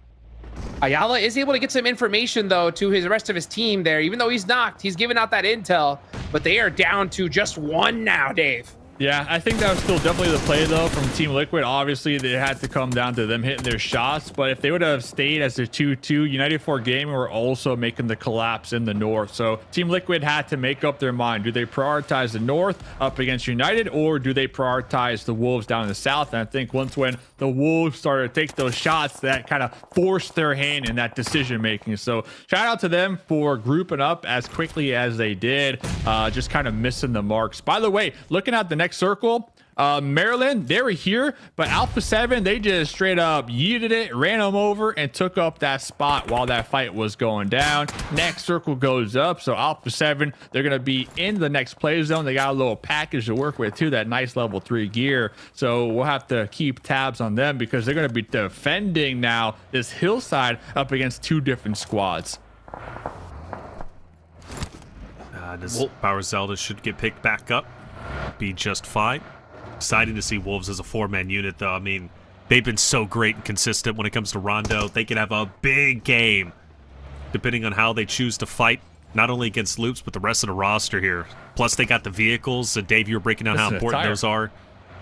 Ayala is able to get some information, though, to his rest of his team there. Even though he's knocked, he's giving out that intel. But they are down to just 1 now, Dave. Yeah, I think that was still definitely the play, though, from Team Liquid. Obviously, they had to come down to them hitting their shots, but if they would have stayed as a 2-2, United 4 Gaming were also making the collapse in the north. So Team Liquid had to make up their mind. Do they prioritize the north up against United, or do they prioritize the Wolves down in the south? And I think once when the Wolves started to take those shots, that kind of forced their hand in that decision making. So shout out to them for grouping up as quickly as they did, just kind of missing the marks. By the way, looking at the next circle, Maryland, they were here, but Alpha 7, they just straight up yeeted it, ran them over, and took up that spot while that fight was going down. Next circle goes up, so Alpha 7, they're going to be in the next play zone. They got a little package to work with too, that nice level 3 gear. So we'll have to keep tabs on them because they're going to be defending now this hillside up against 2 different squads. This Power Zelda should get picked back up, be just fine. Exciting to see Wolves as a 4-man unit, though. I mean, they've been so great and consistent when it comes to Rondo. They could have a big game, depending on how they choose to fight, not only against Loops, but the rest of the roster here. Plus, they got the vehicles. Dave, you were breaking down how important those are.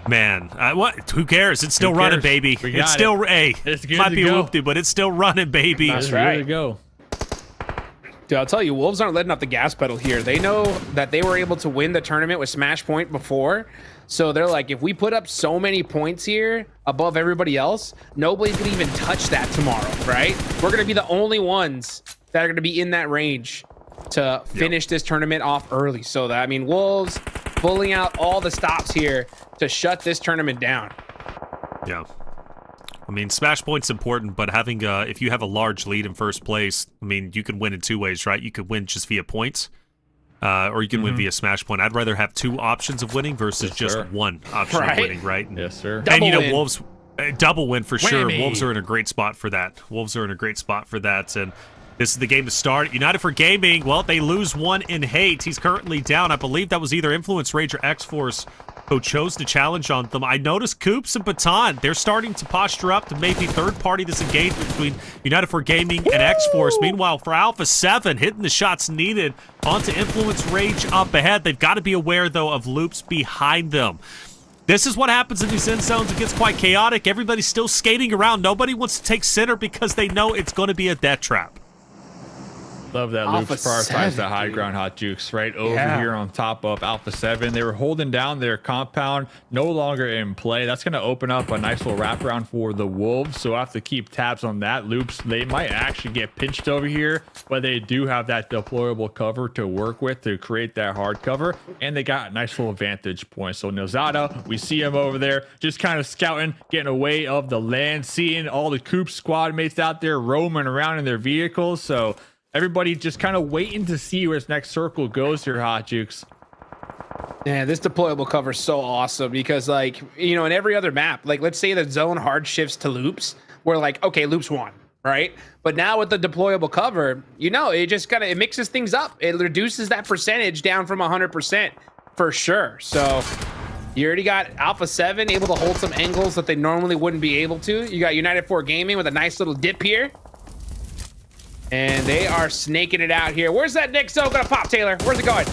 Man, what? Who cares? It's still running, baby. It's still, hey, it might be whoopty, but it's still running, baby. That's right. There you go. Dude, I'll tell you, Wolves aren't letting off the gas pedal here. They know that they were able to win the tournament with Smash Point before. So they're like, if we put up so many points here above everybody else, nobody's going to even touch that tomorrow, right? We're going to be the only ones that are going to be in that range to finish this tournament off early. So that, I mean, Wolves pulling out all the stops here to shut this tournament down. Yeah. I mean, Smash Point's important, but having if you have a large lead in first place, I mean, you can win in 2 ways, right? You could win just via points, or you can win via Smash Point. I'd rather have 2 options of winning versus just 1 option of winning, right? Yes, sir. And you know, Wolves, double win for sure. Wolves are in a great spot for that. And this is the game to start. United for Gaming, well, they lose 1 in hate. He's currently down. I believe that was either Influence Rage or Xforce who chose to challenge on them. I noticed Coops and Baton, they're starting to posture up to maybe third party this engagement between United for Gaming and Xforce. Meanwhile, for Alpha 7, hitting the shots needed onto Influence Rage up ahead. They've got to be aware, though, of Loops behind them. This is what happens in these end zones. It gets quite chaotic. Everybody's still skating around. Nobody wants to take center because they know it's going to be a death trap. Love that Loops prioritized the high ground, Hot Jukes, right over here on top of Alpha 7. They were holding down their compound, no longer in play. That's going to open up a nice little wraparound for the Wolves, so I have to keep tabs on that. Loops, they might actually get pinched over here, but they do have that deployable cover to work with to create that hard cover, and they got a nice little vantage point. So Nozada, we see him over there, just kind of scouting, getting away of the land, seeing all the Coop squad mates out there roaming around in their vehicles, so everybody just kind of waiting to see where this next circle goes here, Hot Jukes. Yeah, this deployable cover is so awesome because, like, you know, in every other map, like, let's say the zone hard shifts to Loops, we're like, okay, Loops won, right? But now with the deployable cover, you know, it just kind of, it mixes things up. It reduces that percentage down from 100% for sure. So you already got Alpha 7 able to hold some angles that they normally wouldn't be able to. You got United 4 Gaming with a nice little dip here. And they are snaking it out here. Where's that Nick So gonna pop, Taylor? Where's it going?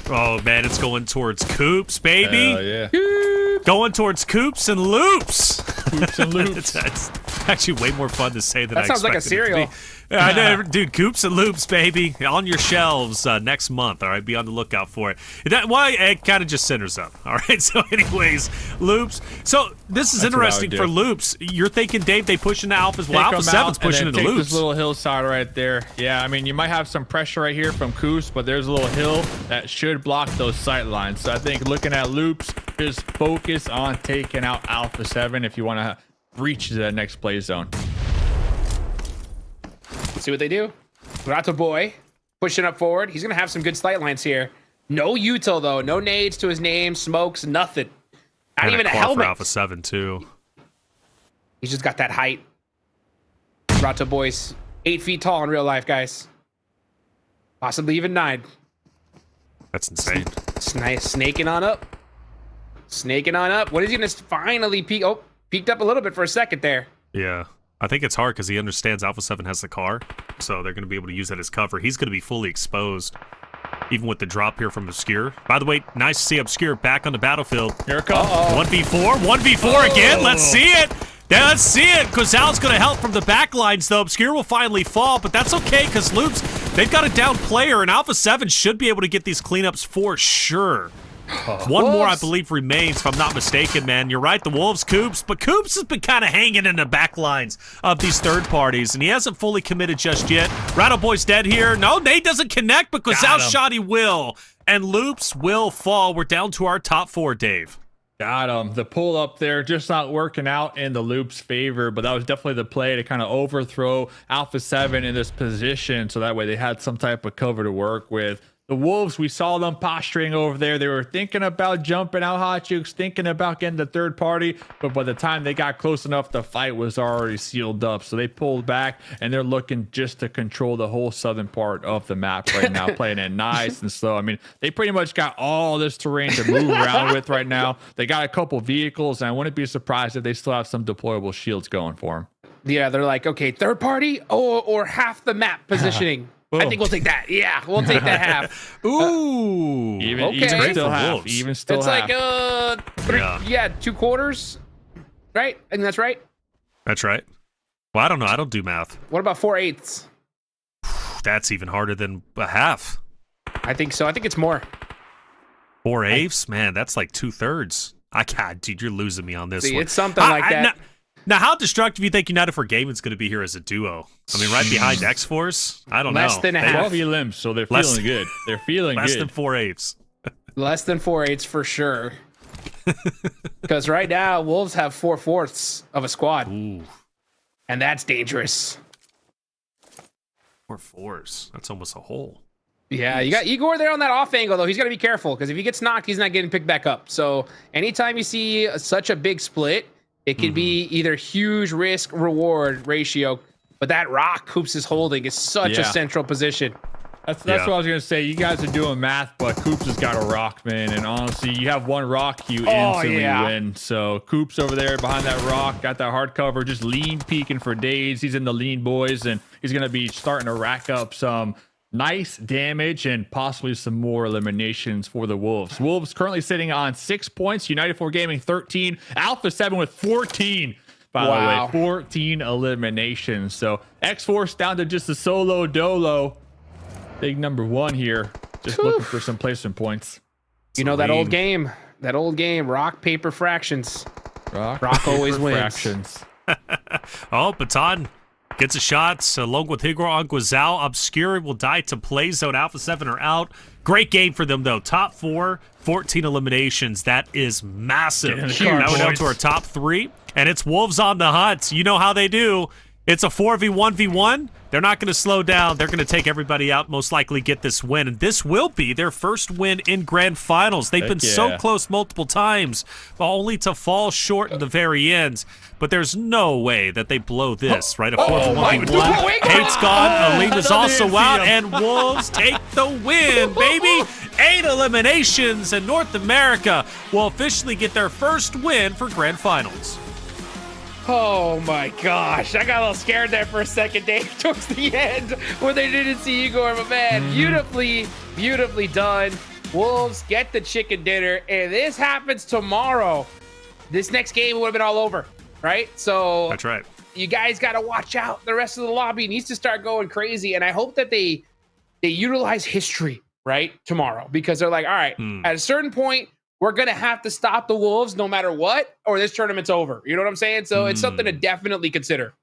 Oh, man, it's going towards Coops, baby. Yeah. Going towards Coops and Loops. Coops and Loops. That's actually way more fun to say than I expected. That sounds like a cereal. Yeah, I know, dude. Coops and Loops, baby, on your shelves next month. All right, be on the lookout for it. It kind of just centers up. All right. So, anyways, Loops. So this is interesting for Loops. You're thinking, Dave, they push into Alphas. Well, Alpha 7's pushing into Loops. This little hillside right there. Yeah, I mean, you might have some pressure right here from Coops, but there's a little hill that should block those sight lines. So I think looking at Loops, just focus on taking out Alpha 7 if you want to reach the next play zone. Let's see what they do. Outta boy pushing up forward. He's gonna have some good sight lines here. No util though. No nades to his name. Smokes. Nothing. Not even a helmet. For Alpha 7 too. He's just got that height. Outta boy's 8 feet tall in real life, guys. Possibly even 9. That's insane. Snaking on up. Snaking on up. What is he gonna finally peek? Oh, peeked up a little bit for a second there. Yeah. I think it's hard because he understands Alpha 7 has the car, so they're going to be able to use that as cover. He's going to be fully exposed, even with the drop here from Obscure. By the way, nice to see Obscure back on the battlefield. Here it comes. 1v4 again. Let's see it. Yeah, let's see it. Gazal's going to help from the back lines, though. Obscure will finally fall, but that's okay because Loops, they've got a down player, and Alpha 7 should be able to get these cleanups for sure. One more, I believe, remains, if I'm not mistaken, man. You're right, the Wolves, Coops, but Coops has been kind of hanging in the back lines of these third parties, and he hasn't fully committed just yet. Rattle Boy's dead here. No, Nate doesn't connect, but Gazal shot he will, and Loops will fall. We're down to our top 4, Dave. Got him. The pull up there just not working out in the Loop's favor, but that was definitely the play to kind of overthrow Alpha 7 in this position, so that way they had some type of cover to work with. The Wolves, we saw them posturing over there. They were thinking about jumping out Hot Jukes, thinking about getting the third party, but by the time they got close enough, the fight was already sealed up. So they pulled back, and they're looking just to control the whole southern part of the map right now, playing it nice and slow. I mean, they pretty much got all this terrain to move around with right now. They got a couple vehicles, and I wouldn't be surprised if they still have some deployable shields going for them. Yeah, they're like, okay, third party or half the map positioning. I think we'll take that. Yeah, we'll take that half. Ooh. Even still half. Even still it's half. Like three, yeah, 2 quarters. Right? I think that's right. That's right. Well, I don't know. I don't do math. What about 4/8? That's even harder than a half. I think so. I think it's more. 4/8? Man, that's like 2/3. I can't, dude, you're losing me on this one. It's something like that. Now, how destructive do you think United for Gaming is going to be here as a duo? I mean, right behind Xforce? I don't know. Less than a half. 12 limbs, so they're feeling good. They're feeling less good. Less than 4/8. Less than 4/8 for sure. Because right now, Wolves have 4/4 of a squad. Ooh. And that's dangerous. 4/4. That's almost a whole. Yeah, you got Igor there on that off angle, though. He's got to be careful, because if he gets knocked, he's not getting picked back up. So anytime you see such a big split, it could be either huge risk-reward ratio, but that rock Coops is holding is such a central position. That's what I was going to say. You guys are doing math, but Coops has got a rock, man. And honestly, you have one rock, you instantly win. So Coops over there behind that rock, got that hard cover, just lean peeking for days. He's in the lean boys, and he's going to be starting to rack up some nice damage and possibly some more eliminations for the Wolves. Wolves currently sitting on 6 points. United for Gaming 13. Alpha 7 with 14. By the way, 14 eliminations. So Xforce down to just a solo dolo. Big number 1 here. Just looking for some placement points. You know that old game. That old game. Rock, paper, fractions. Rock always wins. Fractions. Oh, Baton gets a shot along with Higor on Guazal. Obscure will die to play zone. Alpha 7 are out. Great game for them, though. Top 4, 14 eliminations. That is massive. Now we're down to our top 3, and it's Wolves on the hunt. You know how they do. It's a 4v1v1. They're not going to slow down. They're going to take everybody out, most likely get this win. And this will be their first win in grand finals. They've been so close multiple times, only to fall short in the very end. But there's no way that they blow this, right? A 4v1v1. Hate's gone. Alina's also out. And Wolves take the win, baby. 8 eliminations, and North America will officially get their first win for grand finals. Oh my gosh, I got a little scared there for a second, Dave, towards the end when they didn't see Igor, but man, beautifully done. Wolves get the chicken dinner, and this happens tomorrow. This next game would have been all over, right? So that's right. You guys got to watch out. The rest of the lobby needs to start going crazy, and I hope that they utilize history, right, tomorrow, because they're like, all right, at a certain point, we're going to have to stop the Wolves no matter what, or this tournament's over. You know what I'm saying? So it's something to definitely consider.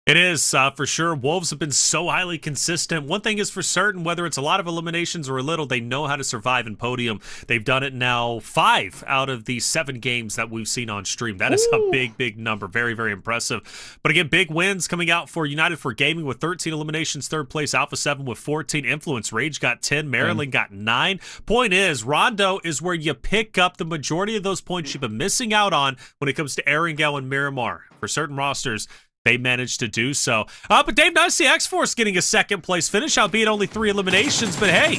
It is, for sure. Wolves have been so highly consistent. One thing is for certain, whether it's a lot of eliminations or a little, they know how to survive in Podium. They've done it now 5 out of the 7 games that we've seen on stream. That is a big number. Very, very impressive. But again, big wins coming out for United for Gaming with 13 eliminations. 3rd place, Alpha 7 with 14. Influence Rage got 10. Maryland got 9. Point is, Rondo is where you pick up the majority of those points you've been missing out on when it comes to Erringel and Miramar. For certain rosters, they managed to do so. But Dave, nice to see Xforce getting a 2nd place finish, albeit only 3 eliminations. But hey,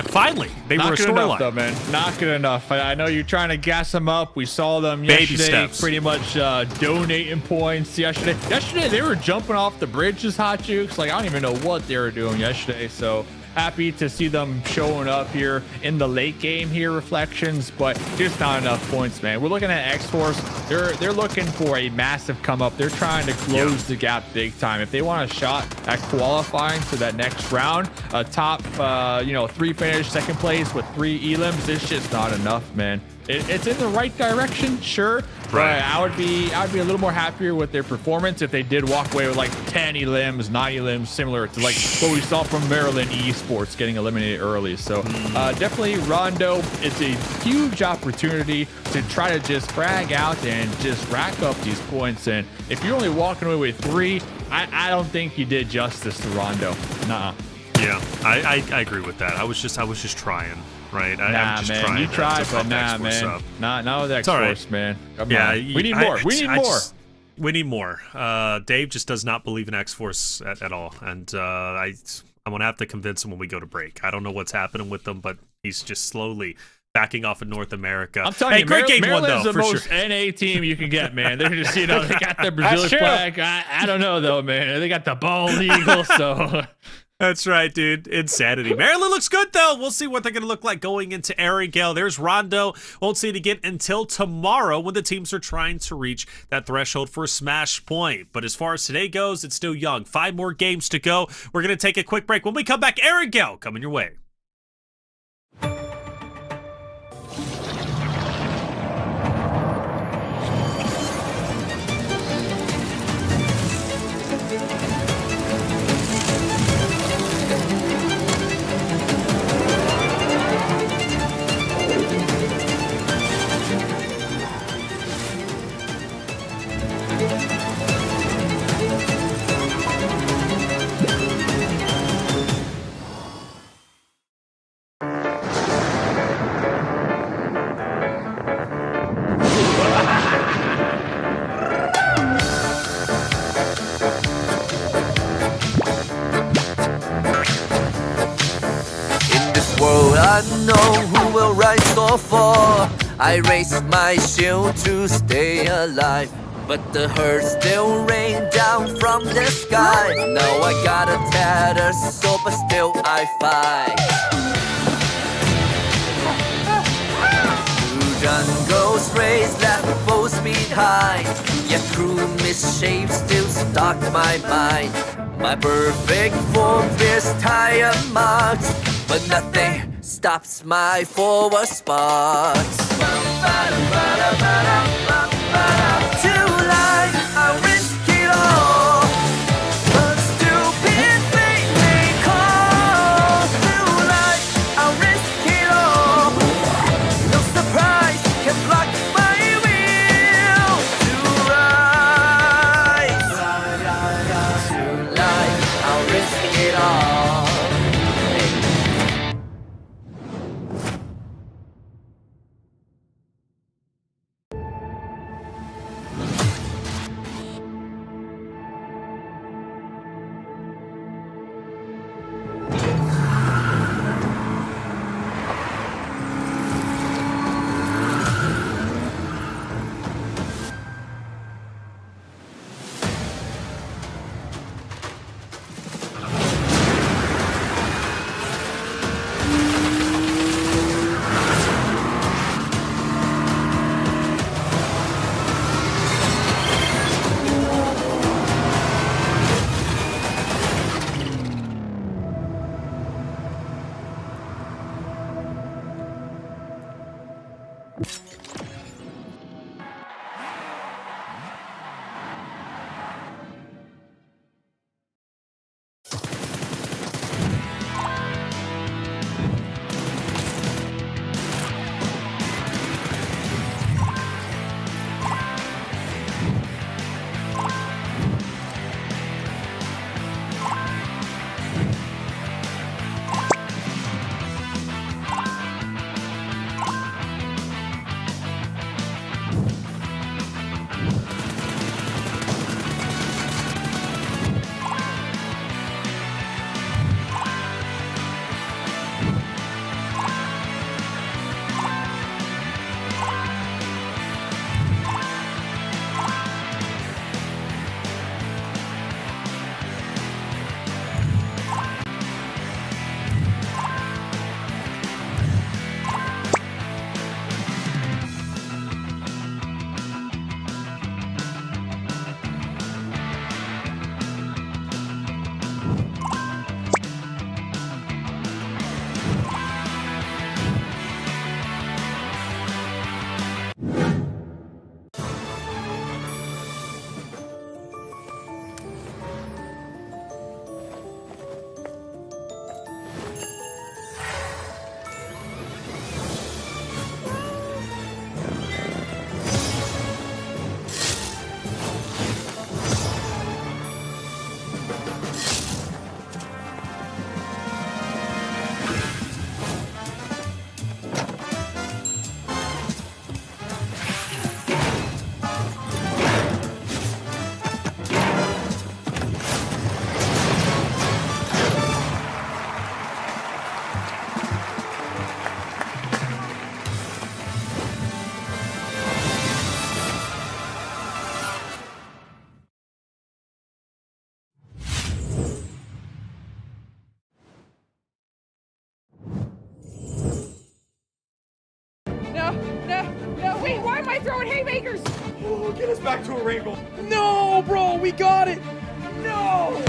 finally, they were a storyline. Though, man. Not good enough. I know you're trying to gas them up. We saw them yesterday pretty much donating points yesterday. Yesterday, they were jumping off the bridges, Hot Jukes. Like, I don't even know what they were doing yesterday. So happy to see them showing up here in the late game here, Reflections, but just not enough points, man. We're looking at Xforce. They're looking for a massive come up. They're trying to close the gap big time. If they want a shot at qualifying to that next round, a top 3 finish, 2nd place with 3 elims, it's just not enough, man. it's in the right direction, sure. Right. But I would be a little more happier with their performance if they did walk away with like 10 elims, 9 elims, similar to like what we saw from Maryland Esports getting eliminated early. So definitely Rondo, it's a huge opportunity to try to just frag out and just rack up these points. And if you're only walking away with 3, I don't think you did justice to Rondo. Nuh-uh. Yeah, I agree with that. I was just trying. Right, I'm just man, trying you tried, but nah, Xforce man, up. not with Xforce, right. man. Come Yeah, on. We need more. We need more. Dave just does not believe in Xforce at all, and I'm gonna have to convince him when we go to break. I don't know what's happening with them, but he's just slowly backing off of North America. I'm telling you, great game one Maryland's though, the for most sure. NA team you can get, man. They're just, they got the Brazilian flag. I don't know though, man. They got the bald eagle, so. That's right, dude. Insanity. Maryland looks good, though. We'll see what they're going to look like going into Erringale. There's Rondo. Won't see it again until tomorrow when the teams are trying to reach that threshold for a smash point. But as far as today goes, it's still young. 5 more games to go. We're going to take a quick break. When we come back, Erringale coming your way. I know who will rise or fall. I raise my shield to stay alive, but the hurt still rain down from the sky. Now I got a tattered soul, but still I fight. Through jungles raised, left foes behind. Yet through misshapes still stalk my mind. My perfect form fears tire marks, but nothing stops my forward sparks. Tonight I risk it all, but stupid fate may call. Tonight I risk it all. No surprise can block my will to rise. Tonight I'll risk it all. rainbow. Get us back to a rainbow. No, bro, we got it. No.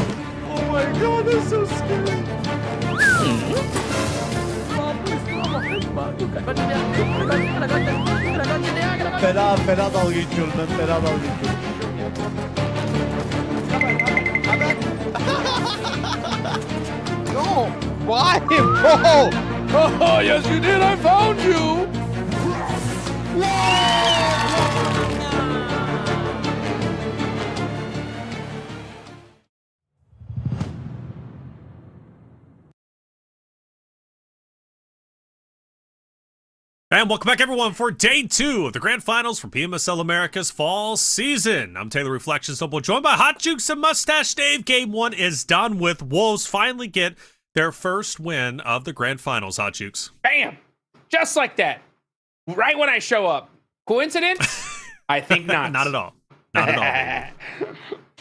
Oh my god, that's so scary. Fena dalga geçiyorum ben. Fena dalga geçiyorum. No. Why, bro? Oh, yes, you did. I found you. And welcome back, everyone, for day 2 of the Grand Finals for PMSL America's fall season. I'm Taylor Reflections Noble, joined by Hot Jukes and Mustache Dave. Game 1 is done with Wolves finally get their first win of the Grand Finals. Hot Jukes. Bam! Just like that. Right when I show up. Coincidence? I think not. Not at all. Not at all.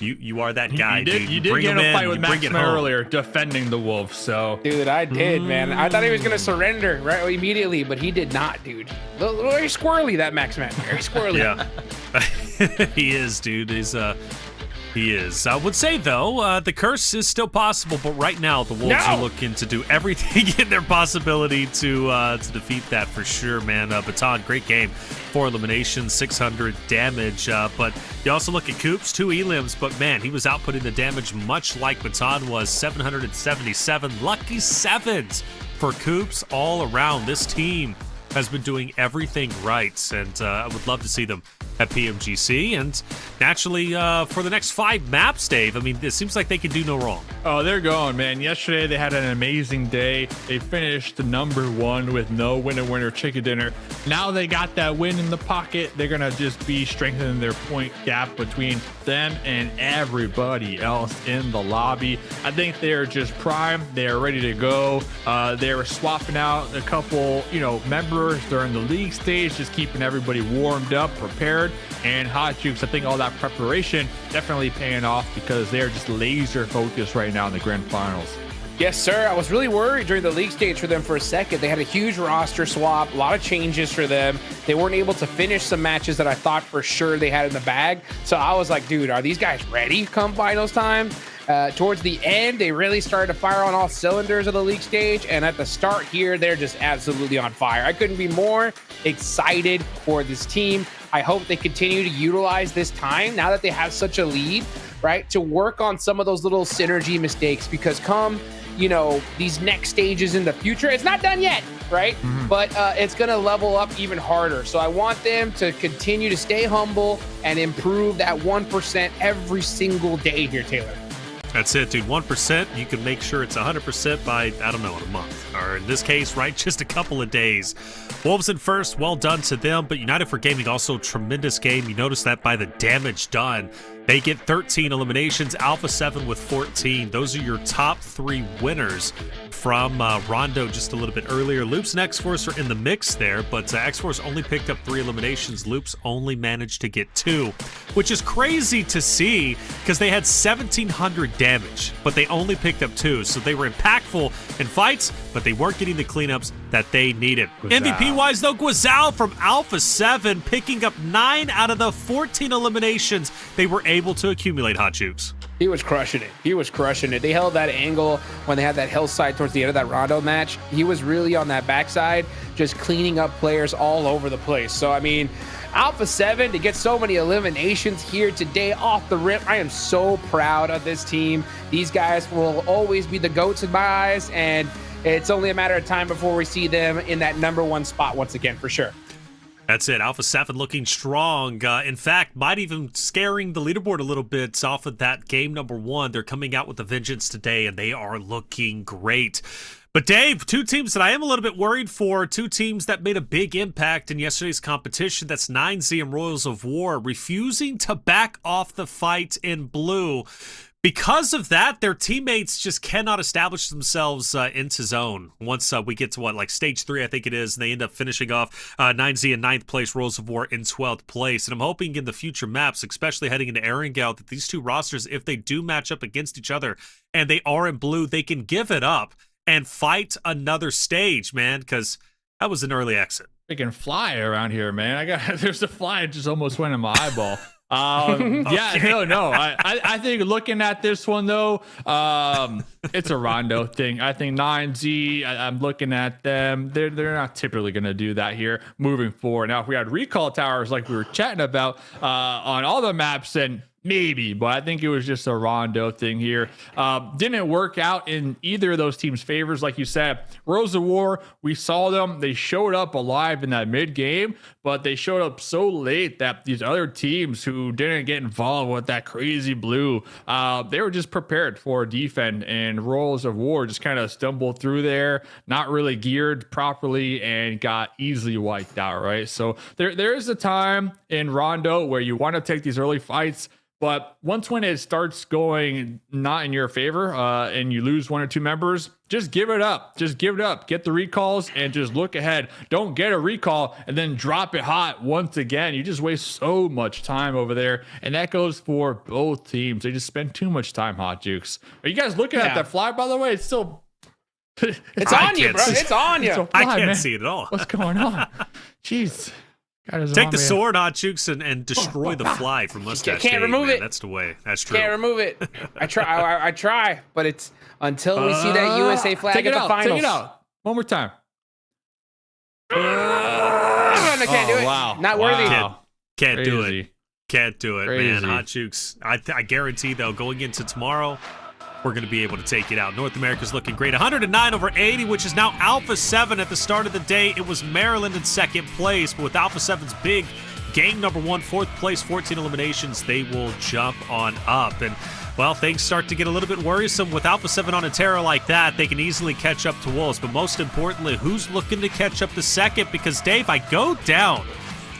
You are that guy, dude. You did get in a fight with Maxman earlier, defending the Wolves, so... Dude, I did, man. I thought he was going to surrender right immediately, but he did not, dude. Very squirrely, that Maxman. Very squirrely. Yeah. He is, dude. He is. I would say, though, the curse is still possible, but right now the Wolves are looking to do everything in their possibility to defeat that for sure, man. Baton, great game. 4 eliminations, 600 damage, but you also look at Coops, 2 elims, but man, he was outputting the damage much like Baton was, 777. Lucky 7s for Coops all around. This team has been doing everything right, and I would love to see them at PMGC, and naturally for the next 5 maps, Dave, I mean, it seems like they can do no wrong. Oh, they're going, man. Yesterday they had an amazing day. They finished number 1 with no winner chicken dinner. Now they got that win in the pocket. They're gonna just be strengthening their point gap between them and everybody else in the lobby. I think they're just primed. They're ready to go. They were swapping out a couple, members during the league stage, just keeping everybody warmed up, prepared. And Hot Jukes, I think all that preparation definitely paying off because they're just laser focused right now in the grand finals. Yes, sir. I was really worried during the league stage for them for a second. They had a huge roster swap, a lot of changes for them. They weren't able to finish some matches that I thought for sure they had in the bag. So I was like, dude, are these guys ready come finals time? Towards the end, they really started to fire on all cylinders of the league stage. And at the start here, they're just absolutely on fire. I couldn't be more excited for this team. I hope they continue to utilize this time now that they have such a lead, right, to work on some of those little synergy mistakes, because come, these next stages in the future, it's not done yet, right? But it's going to level up even harder. So I want them to continue to stay humble and improve that 1% every single day here, Taylor. That's it, dude. 1%, you can make sure it's 100% by, I don't know, in a month. Or in this case, right, just a couple of days. Wolves in first, well done to them. But United for Gaming, also rounded game. You notice that by the damage done. They get 13 eliminations, Alpha 7 with 14. Those are your top 3 winners from Rondo just a little bit earlier. Loops and Xforce are in the mix there, but Xforce only picked up 3 eliminations. Loops only managed to get 2, which is crazy to see because they had 1,700 damage, but they only picked up 2. So they were impactful in fights, but they weren't getting the cleanups that they needed. MVP-wise, though, Guizal from Alpha 7 picking up 9 out of the 14 eliminations they were able to accumulate, Hot Jukes. He was crushing it. He was crushing it. They held that angle when they had that hillside towards the end of that Rondo match. He was really on that backside, just cleaning up players all over the place. So, I mean, Alpha 7 to get so many eliminations here today off the rip. I am so proud of this team. These guys will always be the GOATs in my eyes, and it's only a matter of time before we see them in that number 1 spot once again, for sure. That's it. Alpha 7 looking strong. In fact, might even scaring the leaderboard a little bit off of that game number 1. They're coming out with a vengeance today, and they are looking great. But Dave, 2 teams that I am a little bit worried for, 2 teams that made a big impact in yesterday's competition. That's 9Z and Royals of War refusing to back off the fight in blue. Because of that, their teammates just cannot establish themselves into zone. Once we get to like stage 3, I think it is, and they end up finishing off 9Z in 9th place, Royals of War in 12th place. And I'm hoping in the future maps, especially heading into Erangel, that these 2 rosters, if they do match up against each other and they are in blue, they can give it up and fight another stage, man, because that was an early exit. freaking fly around here, man. There's a fly that just almost went in my eyeball. Yeah, no. I think looking at this one though, it's a Rondo thing. I think 9Z, I'm looking at them. They're not typically going to do that here moving forward. Now, if we had recall towers like we were chatting about on all the maps, then maybe, but I think it was just a Rondo thing here. Didn't work out in either of those teams' favors. Like you said, Rose of War, we saw them. They showed up alive in that mid game, but they showed up so late that these other teams who didn't get involved with that crazy blue, they were just prepared for defend, and Rose of War just kind of stumbled through there, not really geared properly, and got easily wiped out, right? So there is a time in Rondo where you want to take these early fights, but once when it starts going not in your favor and you lose one or two members, just give it up. Just give it up. Get the recalls and just look ahead. Don't get a recall and then drop it hot once again. You just waste so much time over there. And that goes for both teams. They just spend too much time, Hot Jukes. Are you guys looking at that fly, by the way? It's still... It's on you, bro. It's on you. I can't see it at all. What's going on? Jeez. Take the sword, Hot Jukes, and destroy the fly from Mustache. Can't remove it. That's the way. That's true. Can't remove it. I try, but it's until we see that USA flag at the finals. Take it out. One more time. No, can't do it. Wow. Not worthy. Can't do it. Can't do it, Crazy. man. Hot Jukes. I guarantee, though, going into tomorrow, we're going to be able to take it out. North America's looking great. 109 over 80, which is now Alpha 7. At the start of the day, it was Maryland in second place. But with Alpha 7's big game number 1, fourth place, 14 eliminations, they will jump on up. And, well, things start to get a little bit worrisome. With Alpha 7 on a tear like that, they can easily catch up to Wolves. But most importantly, who's looking to catch up to second? Because, Dave, I go down.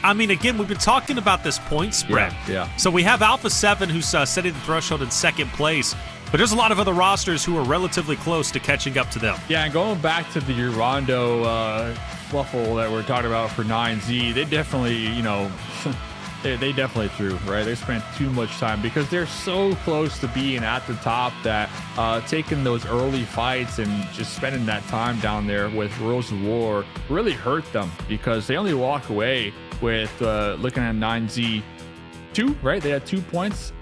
I mean, again, we've been talking about this point spread. Yeah. So we have Alpha 7 who's setting the threshold in second place. But there's a lot of other rosters who are relatively close to catching up to them. Yeah, and going back to the Rondo fluffle that we're talking about for 9Z, they definitely, they definitely threw, right? They spent too much time because they're so close to being at the top that taking those early fights and just spending that time down there with Rose of War really hurt them because they only walk away with looking at 9Z 2, right? They had 2 points.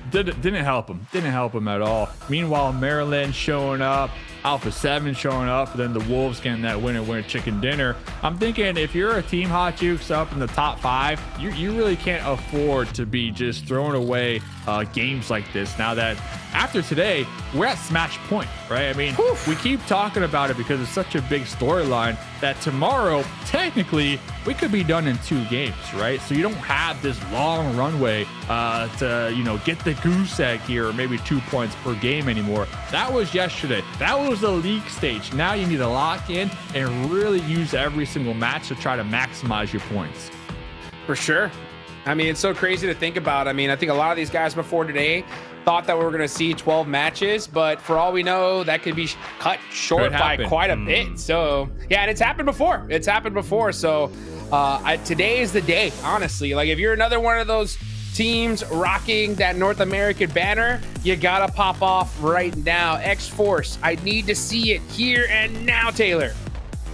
Didn't help them at all. Meanwhile, Maryland showing up, Alpha 7 showing up, then the Wolves getting that winner chicken dinner. I'm thinking if you're a team, Hot Jukes, up in the top 5, you really can't afford to be just throwing away games like this. Now that after today, we're at Smash Point, right? I mean, we keep talking about it because it's such a big storyline that tomorrow, technically, we could be done in 2 games, right? So you don't have this long runway to, get the goose egg here, or maybe 2 points per game anymore. That was yesterday. That was the league stage. Now you need to lock in and really use every single match to try to maximize your points. For sure. I mean, it's so crazy to think about. I mean, I think a lot of these guys before today thought that we were going to see 12 matches, but for all we know, that could be cut short by quite a bit. So, yeah, and it's happened before. So, today is the day, honestly. Like, if you're another one of those teams rocking that North American banner, you got to pop off right now. Xforce, I need to see it here and now, Taylor.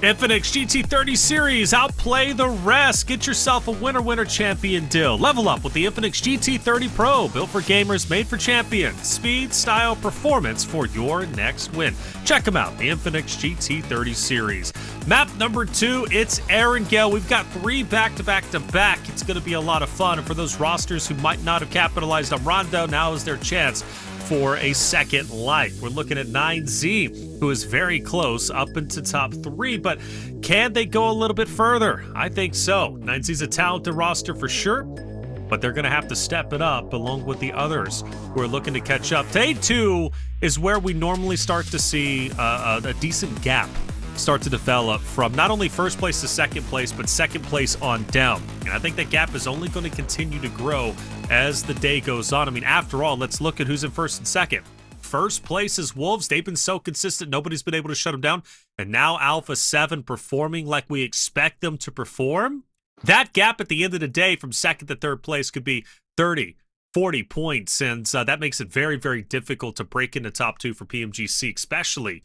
Infinix GT30 Series, outplay the rest. Get yourself a winner champion deal. Level up with the Infinix GT30 Pro, built for gamers, made for champions. Speed, style, performance for your next win. Check them out, the Infinix GT30 Series. Map number 2, it's Erangel. We've got 3 back-to-back-to-back. It's going to be a lot of fun. And for those rosters who might not have capitalized on Rondo, now is their chance for a second life. We're looking at 9Z, who is very close up into top 3, but can they go a little bit further? I think so. 9Z's a talented roster for sure, but they're going to have to step it up along with the others who are looking to catch up. Day 2 is where we normally start to see a decent gap start to develop from not only first place to second place, but second place on down. And I think that gap is only going to continue to grow as the day goes on. I mean, after all, let's look at who's in first and second. First place is Wolves. They've been so consistent. Nobody's been able to shut them down. And now Alpha 7 performing like we expect them to perform. That gap at the end of the day from second to third place could be 30, 40 points. And that makes it very, very difficult to break into top 2 for PMGC, especially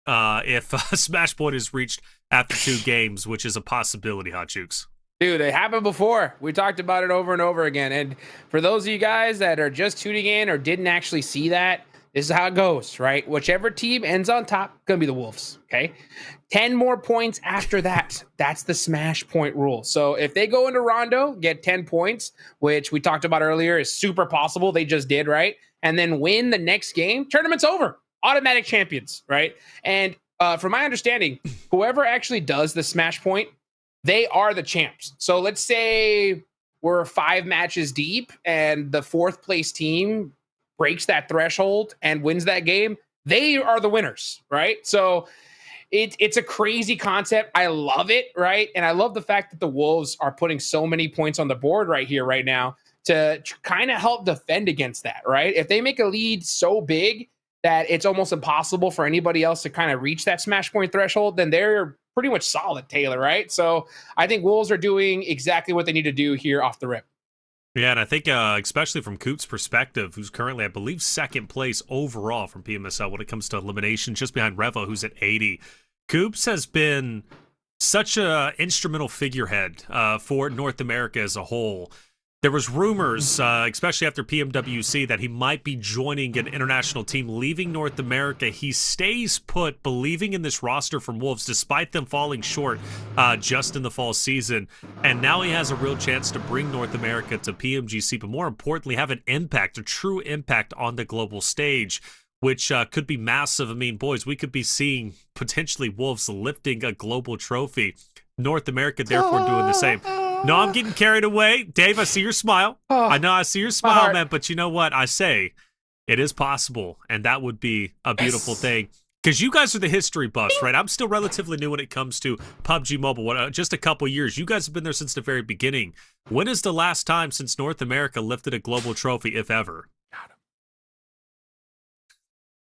if Smash Point is reached after 2 games, which is a possibility, Hot Jukes. Dude, it happened before. We talked about it over and over again. And for those of you guys that are just tuning in or didn't actually see that, this is how it goes, right? Whichever team ends on top, gonna be the Wolves, okay? 10 more points after that. That's the Smash Point rule. So if they go into Rondo, get 10 points, which we talked about earlier is super possible. They just did, right? And then win the next game, tournament's over. Automatic champions, right? And from my understanding, whoever actually does the Smash Point, they are the champs. So let's say we're 5 matches deep and the 4th place team breaks that threshold and wins that game, they are the winners, right? So it's a crazy concept. I love it, right? And I love the fact that the Wolves are putting so many points on the board right here, right now, to kind of help defend against that, right? If they make a lead so big that it's almost impossible for anybody else to kind of reach that Smash Point threshold, then they're pretty much solid, Taylor, right? So I think Wolves are doing exactly what they need to do here off the rip. Yeah, and I think especially from Coop's perspective, who's currently, I believe, 2nd place overall from PMSL when it comes to elimination, just behind Revo, who's at 80. Coops has been such a instrumental figurehead for North America as a whole. There was rumors, especially after PMWC, that he might be joining an international team, leaving North America. He stays put, believing in this roster from Wolves, despite them falling short just in the fall season. And now he has a real chance to bring North America to PMGC, but more importantly, have an impact, a true impact on the global stage, which could be massive. I mean, boys, we could be seeing potentially Wolves lifting a global trophy. North America, therefore, doing the same. No, I'm getting carried away. Dave, I see your smile. I know I see your smile, man, but you know what? I say it is possible, and that would be a beautiful thing. Because you guys are the history buffs, right? I'm still relatively new when it comes to PUBG Mobile. Just a couple years. You guys have been there since the very beginning. When is the last time since North America lifted a global trophy, if ever?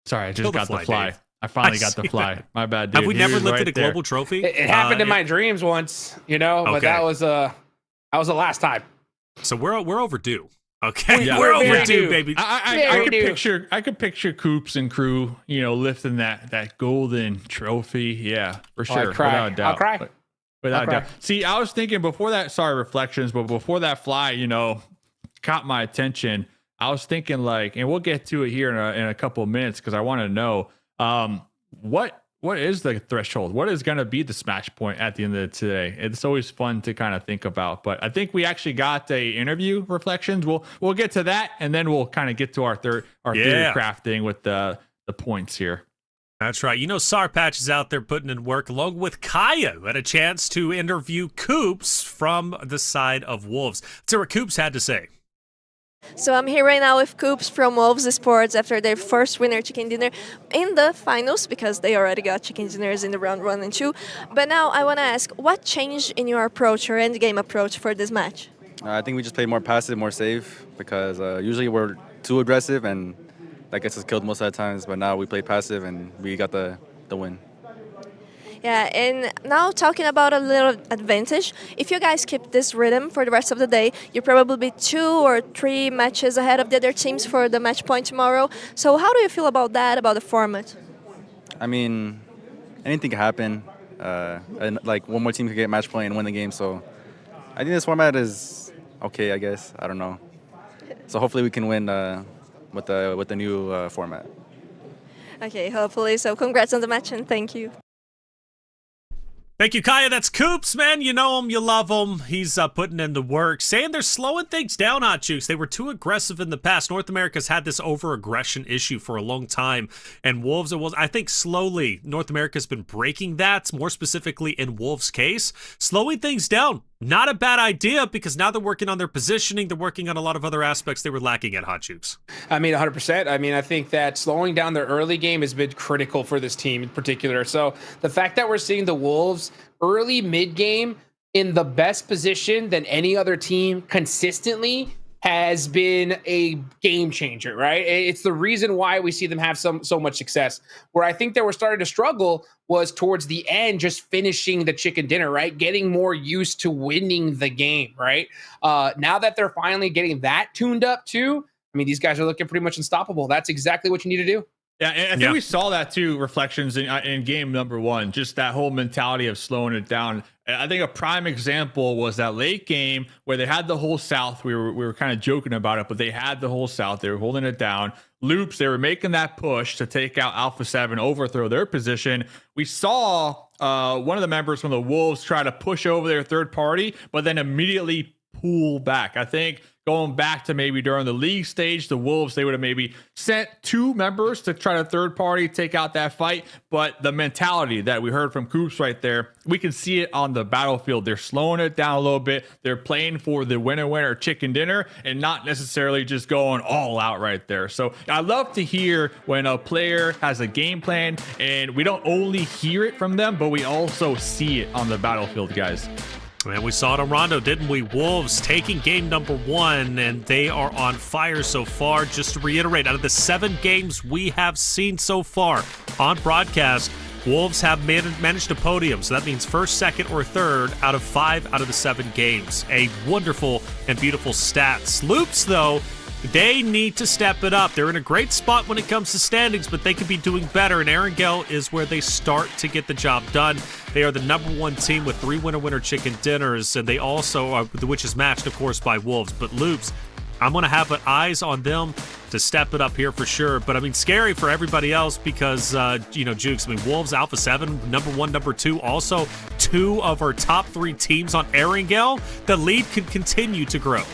Sorry, I just got the fly. Dave. I finally got the fly. My bad, dude. Have we never lifted a global trophy? It happened in my dreams once, you know, but that was the last time. So we're overdue. Okay, yeah. We're overdue, baby. I could picture Coops and crew, you know, lifting that golden trophy. Yeah, for sure. Without a doubt. I'll cry. Without a doubt. See, I was thinking before that. Sorry, reflections, but before that fly, you know, caught my attention. I was thinking like, and we'll get to it here in a couple of minutes because I want to know what is the threshold? What is going to be the Smash Point at the end of today? It's always fun to kind of think about, but I think we actually got a interview reflections. We'll get to that, and then we'll kind of get to our theory crafting with the points here. That's right. You know, Sarpatch is out there putting in work along with Kaya, who had a chance to interview Coops from the side of Wolves. Let's hear what Coops had to say. So I'm here right now with Coops from Wolves Esports after their first winner chicken dinner in the finals, because they already got chicken dinners in the round 1 and 2. But now I want to ask, what changed in your approach, your end game approach for this match? I think we just played more passive, more safe, because usually we're too aggressive and that gets us killed most of the times. But now we played passive and we got the win. Yeah, and now talking about a little advantage, if you guys keep this rhythm for the rest of the day, you'll probably be 2 or 3 matches ahead of the other teams for the match point tomorrow. So how do you feel about that, about the format? I mean, anything can happen. And like one more team could get match point and win the game. So I think this format is okay, I guess. I don't know. So hopefully we can win with the new format. Okay, hopefully. So congrats on the match and thank you. Thank you, Kaya. That's Coops, man. You know him, you love him. He's putting in the work. Saying they're slowing things down, Hot Jukes. They were too aggressive in the past. North America's had this over-aggression issue for a long time. And Wolves, I think slowly, North America's been breaking that, more specifically in Wolves' case. Slowing things down. Not a bad idea, because now they're working on their positioning. They're working on a lot of other aspects they were lacking at Hot Jukes. I mean, 100%. I mean, I think that slowing down their early game has been critical for this team in particular. So the fact that we're seeing the Wolves early mid-game in the best position than any other team consistently has been a game changer, right? It's the reason why we see them have so much success. Where I think they were starting to struggle was towards the end, just finishing the chicken dinner, right? Getting more used to winning the game, right? Now that they're finally getting that tuned up too, I mean, these guys are looking pretty much unstoppable. That's exactly what you need to do. Yeah, and I think we saw that too, reflections in game number 1, just that whole mentality of slowing it down. I think a prime example was that late game where they had the whole South. We were kind of joking about it, but they had the whole South. They were holding it down. Loops, they were making that push to take out Alpha 7, overthrow their position. We saw one of the members from the Wolves try to push over their third party, but then immediately pull back. I think going back to maybe during the league stage, the Wolves, they would have maybe sent 2 members to try to third party take out that fight. But the mentality that we heard from Coops right there, we can see it on the battlefield. They're slowing it down a little bit. They're playing for the winner chicken dinner and not necessarily just going all out right there. So I love to hear when a player has a game plan and we don't only hear it from them, but we also see it on the battlefield, guys. And we saw it on Rondo, didn't we? Wolves taking game number 1, and they are on fire so far. Just to reiterate, out of the 7 games we have seen so far on broadcast, Wolves have managed a podium. So that means first, second, or third out of 5 out of the 7 games. A wonderful and beautiful stats. Loops, though, they need to step it up. They're in a great spot when it comes to standings, but they could be doing better, and Erangel is where they start to get the job done. They are the number 1 team with 3 winner chicken dinners, and they also are, which is matched, of course, by Wolves. But Loops, I'm going to have eyes on them to step it up here for sure. But, I mean, scary for everybody else because, Jukes, I mean, Wolves, Alpha 7, number 1, number 2, also 2 of our top 3 teams on Erangel. The lead could continue to grow.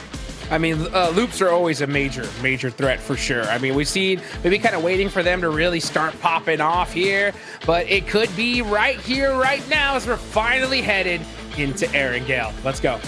I mean, Loops are always a major threat for sure. I mean, we've seen maybe kind of waiting for them to really start popping off here, but it could be right here, right now, as we're finally headed into Erangel. Let's go.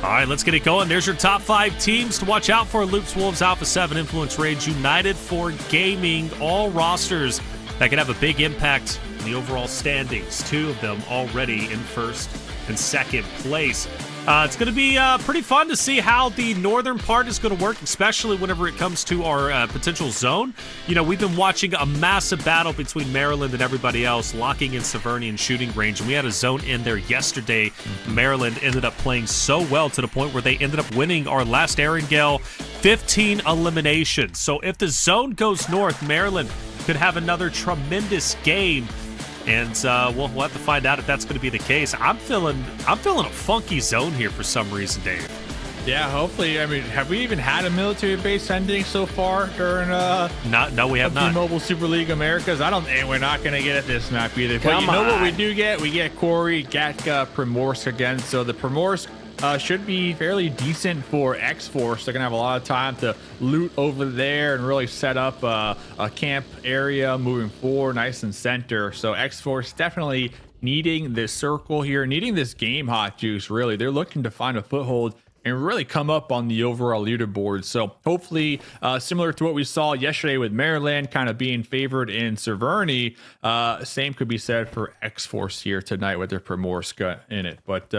All right, let's get it going. There's your top 5 teams to watch out for. Loops, Wolves, Alpha 7, Influence, Rage, United for Gaming. All rosters that can have a big impact in the overall standings. 2 of them already in first and second place. It's going to be pretty fun to see how the northern part is going to work, especially whenever it comes to our potential zone. You know, we've been watching a massive battle between Maryland and everybody else, locking in Severny shooting range, and we had a zone in there yesterday. Maryland ended up playing so well to the point where they ended up winning our last Erangel 15 eliminations. So if the zone goes north, Maryland could have another tremendous game. And we'll have to find out if that's going to be the case. I'm feeling a funky zone here for some reason, Dave. Yeah, hopefully. I mean, have we even had a military base ending so far during No, we have not. Mobile Super League Americas? And we're not going to get at this map either. But you know what we do get? We get Corey, Gatka, Primorsk again. So the Primorsk should be fairly decent for Xforce. They're going to have a lot of time to loot over there and really set up a camp area moving forward, nice and center. So Xforce definitely needing this circle here, needing this game hot juice, really. They're looking to find a foothold and really come up on the overall leaderboard. So hopefully, similar to what we saw yesterday with Maryland kind of being favored in Severny, same could be said for Xforce here tonight with their Primorsk in it. But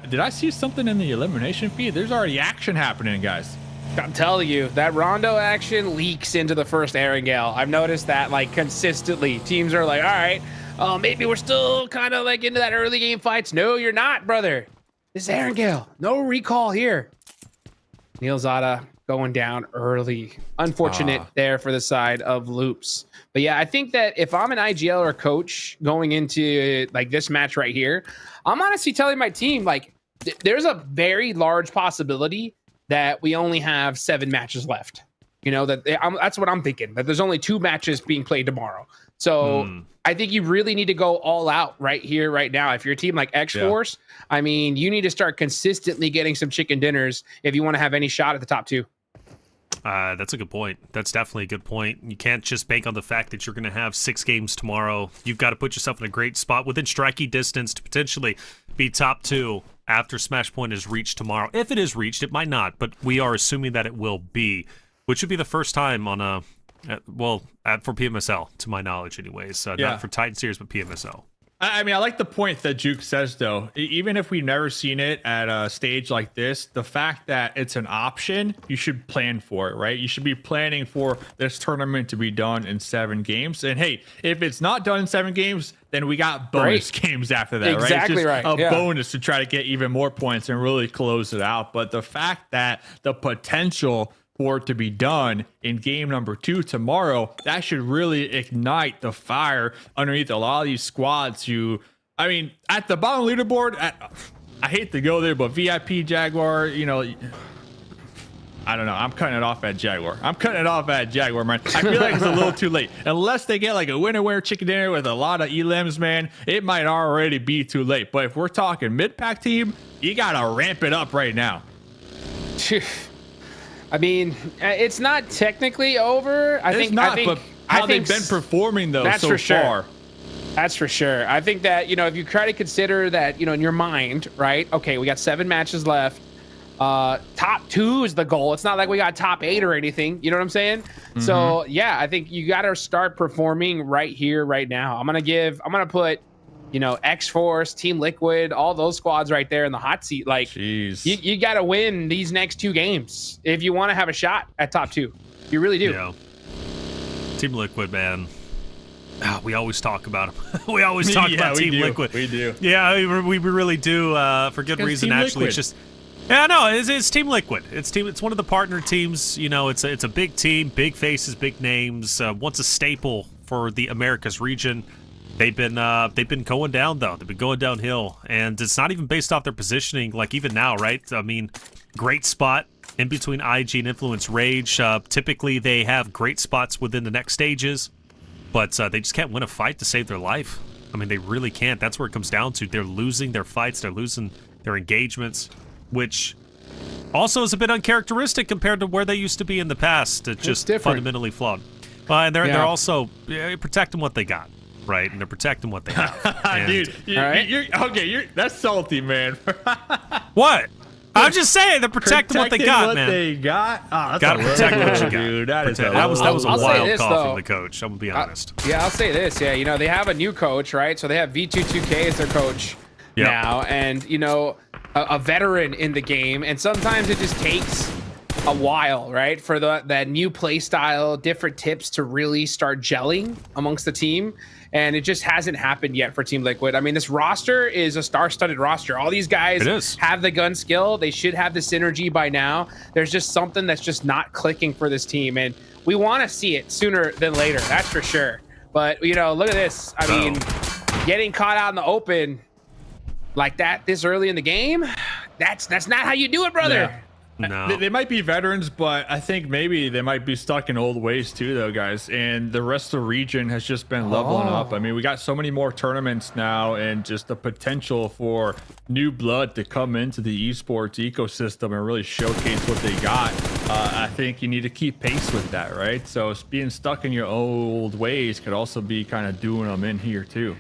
did I see something in the elimination feed? There's already action happening, guys. I'm telling you, that Rondo action leaks into the first Erangel. I've noticed that like consistently. Teams are like, all right, maybe we're still kind of like into that early game fights. No, you're not, brother. This is Erangel. No recall here. Niels Outta going down early. Unfortunate there for the side of Loops. But yeah, I think that if I'm an IGL or a coach going into like this match right here, I'm honestly telling my team, like, there's a very large possibility that we only have 7 matches left. You know, that's what I'm thinking, that there's only 2 matches being played tomorrow. So I think you really need to go all out right here, right now. If you're a team like Xforce, I mean, you need to start consistently getting some chicken dinners if you want to have any shot at the top 2. That's a good point. That's definitely a good point. You can't just bank on the fact that you're going to have 6 games tomorrow. You've got to put yourself in a great spot within striking distance to potentially be top 2 after Smash Point is reached tomorrow. If it is reached, it might not, but we are assuming that it will be, which would be the first time on for PMSL, to my knowledge anyways. Not for Titan Series, but PMSL. I mean, I like the point that Juke says, though. Even if we've never seen it at a stage like this, the fact that it's an option, you should plan for it, right? You should be planning for this tournament to be done in 7 games. And hey, if it's not done in 7 games, then we got bonus games after that, right? Exactly right. A bonus to try to get even more points and really close it out. But the fact that the potential for it to be done in game number 2 tomorrow. That should really ignite the fire underneath a lot of these squads who, I mean, at the bottom leaderboard, I hate to go there, but VIP Jaguar, you know, I don't know. I'm cutting it off at Jaguar. I'm cutting it off at Jaguar, man. I feel like it's a little too late. Unless they get like a winner chicken dinner with a lot of elims, man, it might already be too late. But if we're talking mid-pack team, you got to ramp it up right now. I mean, it's not technically over. I think but how they've been performing, though, that's so for sure. far. That's for sure. I think that, you know, if you try to consider that, you know, in your mind, right? Okay, we got 7 matches left. Top 2 is the goal. It's not like we got top 8 or anything. You know what I'm saying? Mm-hmm. So yeah, I think you got to start performing right here, right now. I'm gonna put, you know, Xforce, Team Liquid, all those squads right there in the hot seat. Like, you got to win these next 2 games if you want to have a shot at top 2. You really do. Yeah. Team Liquid, man. We always talk about them. We always talk about Team Liquid. We do. Yeah, we really do, for good reason. Actually, it's just. Yeah, no, it's Team Liquid. It's one of the partner teams. You know, it's a big team, big faces, big names. Once a staple for the Americas region. They've been going down though. They've been going downhill, and it's not even based off their positioning. Like even now, right? I mean, great spot in between IG and Influence Rage. Typically, they have great spots within the next stages, but they just can't win a fight to save their life. I mean, they really can't. That's where it comes down to. They're losing their fights. They're losing their engagements, which also is a bit uncharacteristic compared to where they used to be in the past. It's just fundamentally flawed. And they're also protecting what they got, right? And they're protecting what they have. Dude, you're that's salty, man. What? I'm just saying they're protecting what they got, man. They got. Oh, got to protect what you got, dude. That was a wild call from the coach. I'm gonna be honest. Yeah, I'll say this. Yeah, you know, they have a new coach, right? So they have V22K as their coach now, and you know, a veteran in the game, and sometimes it just takes a while, right, for that new play style, different tips to really start gelling amongst the team. And it just hasn't happened yet for Team Liquid. I mean, this roster is a star-studded roster. All these guys have the gun skill. They should have the synergy by now. There's just something that's just not clicking for this team. And we want to see it sooner than later. That's for sure. But, you know, look at this. I mean, getting caught out in the open like that this early in the game, that's not how you do it, brother. Yeah. No. They might be veterans, but I think maybe they might be stuck in old ways too, though, guys. And the rest of the region has just been leveling up. I mean, we got so many more tournaments now, and just the potential for new blood to come into the esports ecosystem and really showcase what they got. I think you need to keep pace with that, right? So being stuck in your old ways could also be kind of doing them in here too.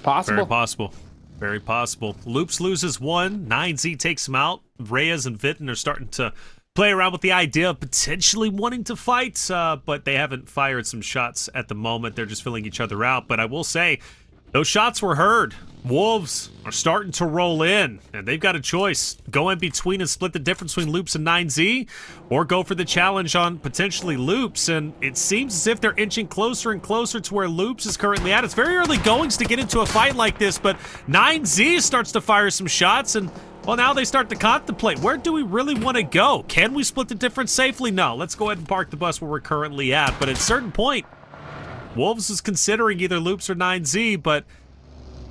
Possible. Very possible. Very possible. Loops loses 1. 9Z takes him out. Reyes and Vitten are starting to play around with the idea of potentially wanting to fight, but they haven't fired some shots at the moment. They're just filling each other out. But I will say, those shots were heard. Wolves are starting to roll in, and they've got a choice. Go in between and split the difference between Loops and 9Z, or go for the challenge on potentially Loops. And it seems as if they're inching closer and closer to where Loops is currently at. It's very early goings to get into a fight like this, but 9Z starts to fire some shots, and well, now they start to contemplate, where do we really want to go? Can we split the difference safely? No, let's go ahead and park the bus where we're currently at. But at a certain point, Wolves is considering either Loops or 9Z, but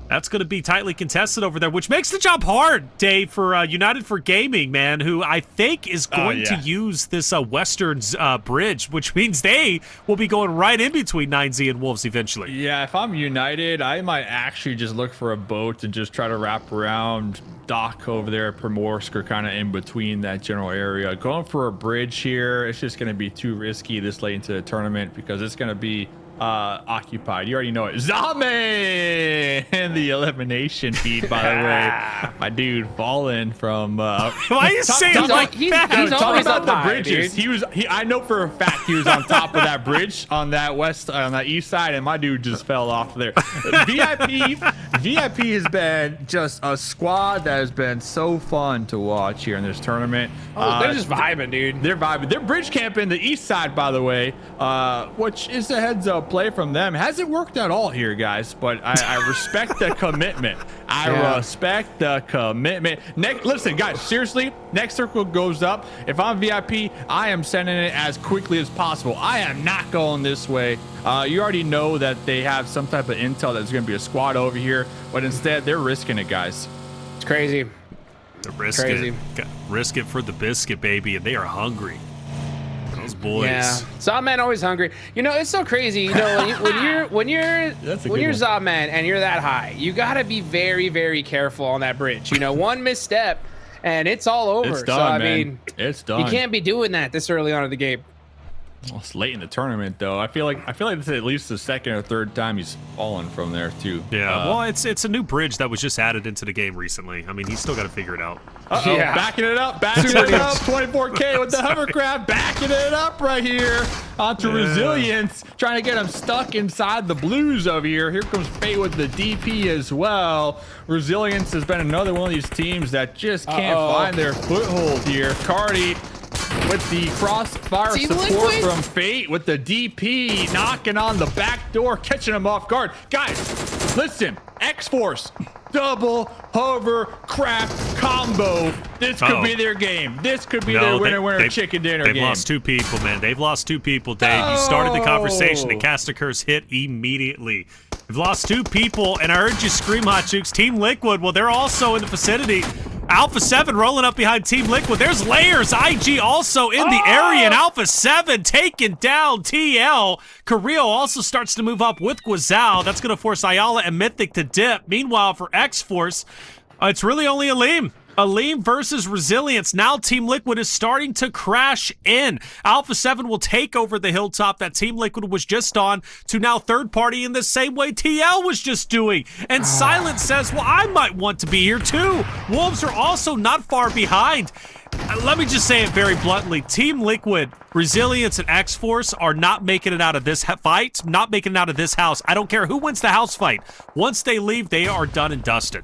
that's going to be tightly contested over there, which makes the job hard, Dave, for United for Gaming, man, who I think is going to use this Western bridge, which means they will be going right in between 9Z and Wolves eventually. Yeah, if I'm United, I might actually just look for a boat and just try to wrap around dock over there at Primorsk, or kind of in between that general area. Going for a bridge here, it's just going to be too risky this late into the tournament, because it's going to be occupied. You already know it. Zombie in the elimination feed, by the way. My dude falling from why are you saying like that? He's talking about the bridges. Dude. I know for a fact he was on top of that bridge on that east side, and my dude just fell off there. VIP has been just a squad that has been so fun to watch here in this tournament. They're just vibing, dude. They're vibing. They're bridge camping the east side, by the way, which is a heads up play from them. Hasn't worked at all here, guys, but I respect the commitment. I respect the commitment. Listen, guys, seriously, Next circle goes up. If I'm VIP, I am sending it as quickly as possible. I am not going this way. You already know that they have some type of intel that's going to be a squad over here, but instead they're risking it, guys. It's crazy. Risk it for the biscuit, baby, and they are hungry. Those boys. Yeah, Zobman always hungry. You know, it's so crazy. You know, when you're Zobman and you're that high, you gotta be very, very careful on that bridge. You know, one misstep and it's all over. It's done, so I man. mean, It's done. You can't be doing that this early on in the game. Well, it's late in the tournament, though. I feel like this is at least the second or third time he's fallen from there too. Yeah, well, it's a new bridge that was just added into the game recently. I mean, he's still got to figure it out. Uh-oh, backing it up, 24K with the hovercraft, backing it up right here onto Resilience, trying to get him stuck inside the blues over here. Here comes Fate with the DP as well. Resilience has been another one of these teams that just can't find their foothold here. Cardi with the crossfire support from Fate with the DP knocking on the back door, catching him off guard. Guys, listen, Xforce, double hovercraft combo. This could be their game. This could be their winner chicken dinner game. They've lost 2 people, man. They've lost 2 people, Dave. You started the conversation and cast a curse hit immediately. They've lost 2 people, and I heard you scream, Hot Jukes. Team Liquid, well, they're also in the vicinity. Alpha 7 rolling up behind Team Liquid. There's Layers. IG also in the area, and Alpha 7 taking down TL. Carrillo also starts to move up with Guizao. That's going to force Ayala and Mythic to dip. Meanwhile, for Xforce, it's really only Aleem. Aleem versus Resilience. Now Team Liquid is starting to crash in. Alpha 7 will take over the hilltop that Team Liquid was just on to now third party in the same way TL was just doing. And Silent says, well, I might want to be here too. Wolves are also not far behind. Let me just say it very bluntly. Team Liquid, Resilience, and Xforce are not making it out of this fight, not making it out of this house. I don't care who wins the house fight. Once they leave, they are done and dusted.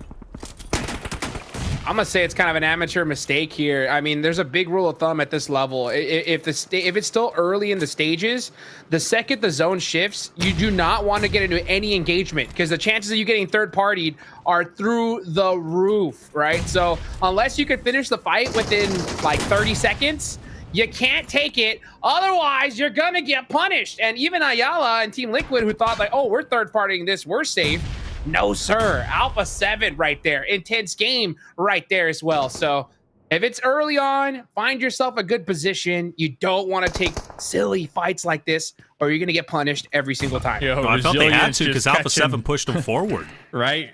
I'm gonna say it's kind of an amateur mistake here. I mean, there's a big rule of thumb at this level. If it's still early in the stages, the second the zone shifts, you do not want to get into any engagement because the chances of you getting third partied are through the roof, right? So unless you can finish the fight within like 30 seconds, you can't take it. Otherwise, you're gonna get punished. And even Ayala and Team Liquid, who thought like, oh, we're third partying this, we're safe. No, sir. Alpha 7 right there. Intense game right there as well. So if it's early on, find yourself a good position. You don't want to take silly fights like this or you're going to get punished every single time. Yo, I felt they had to because Alpha 7 pushed them forward. Right.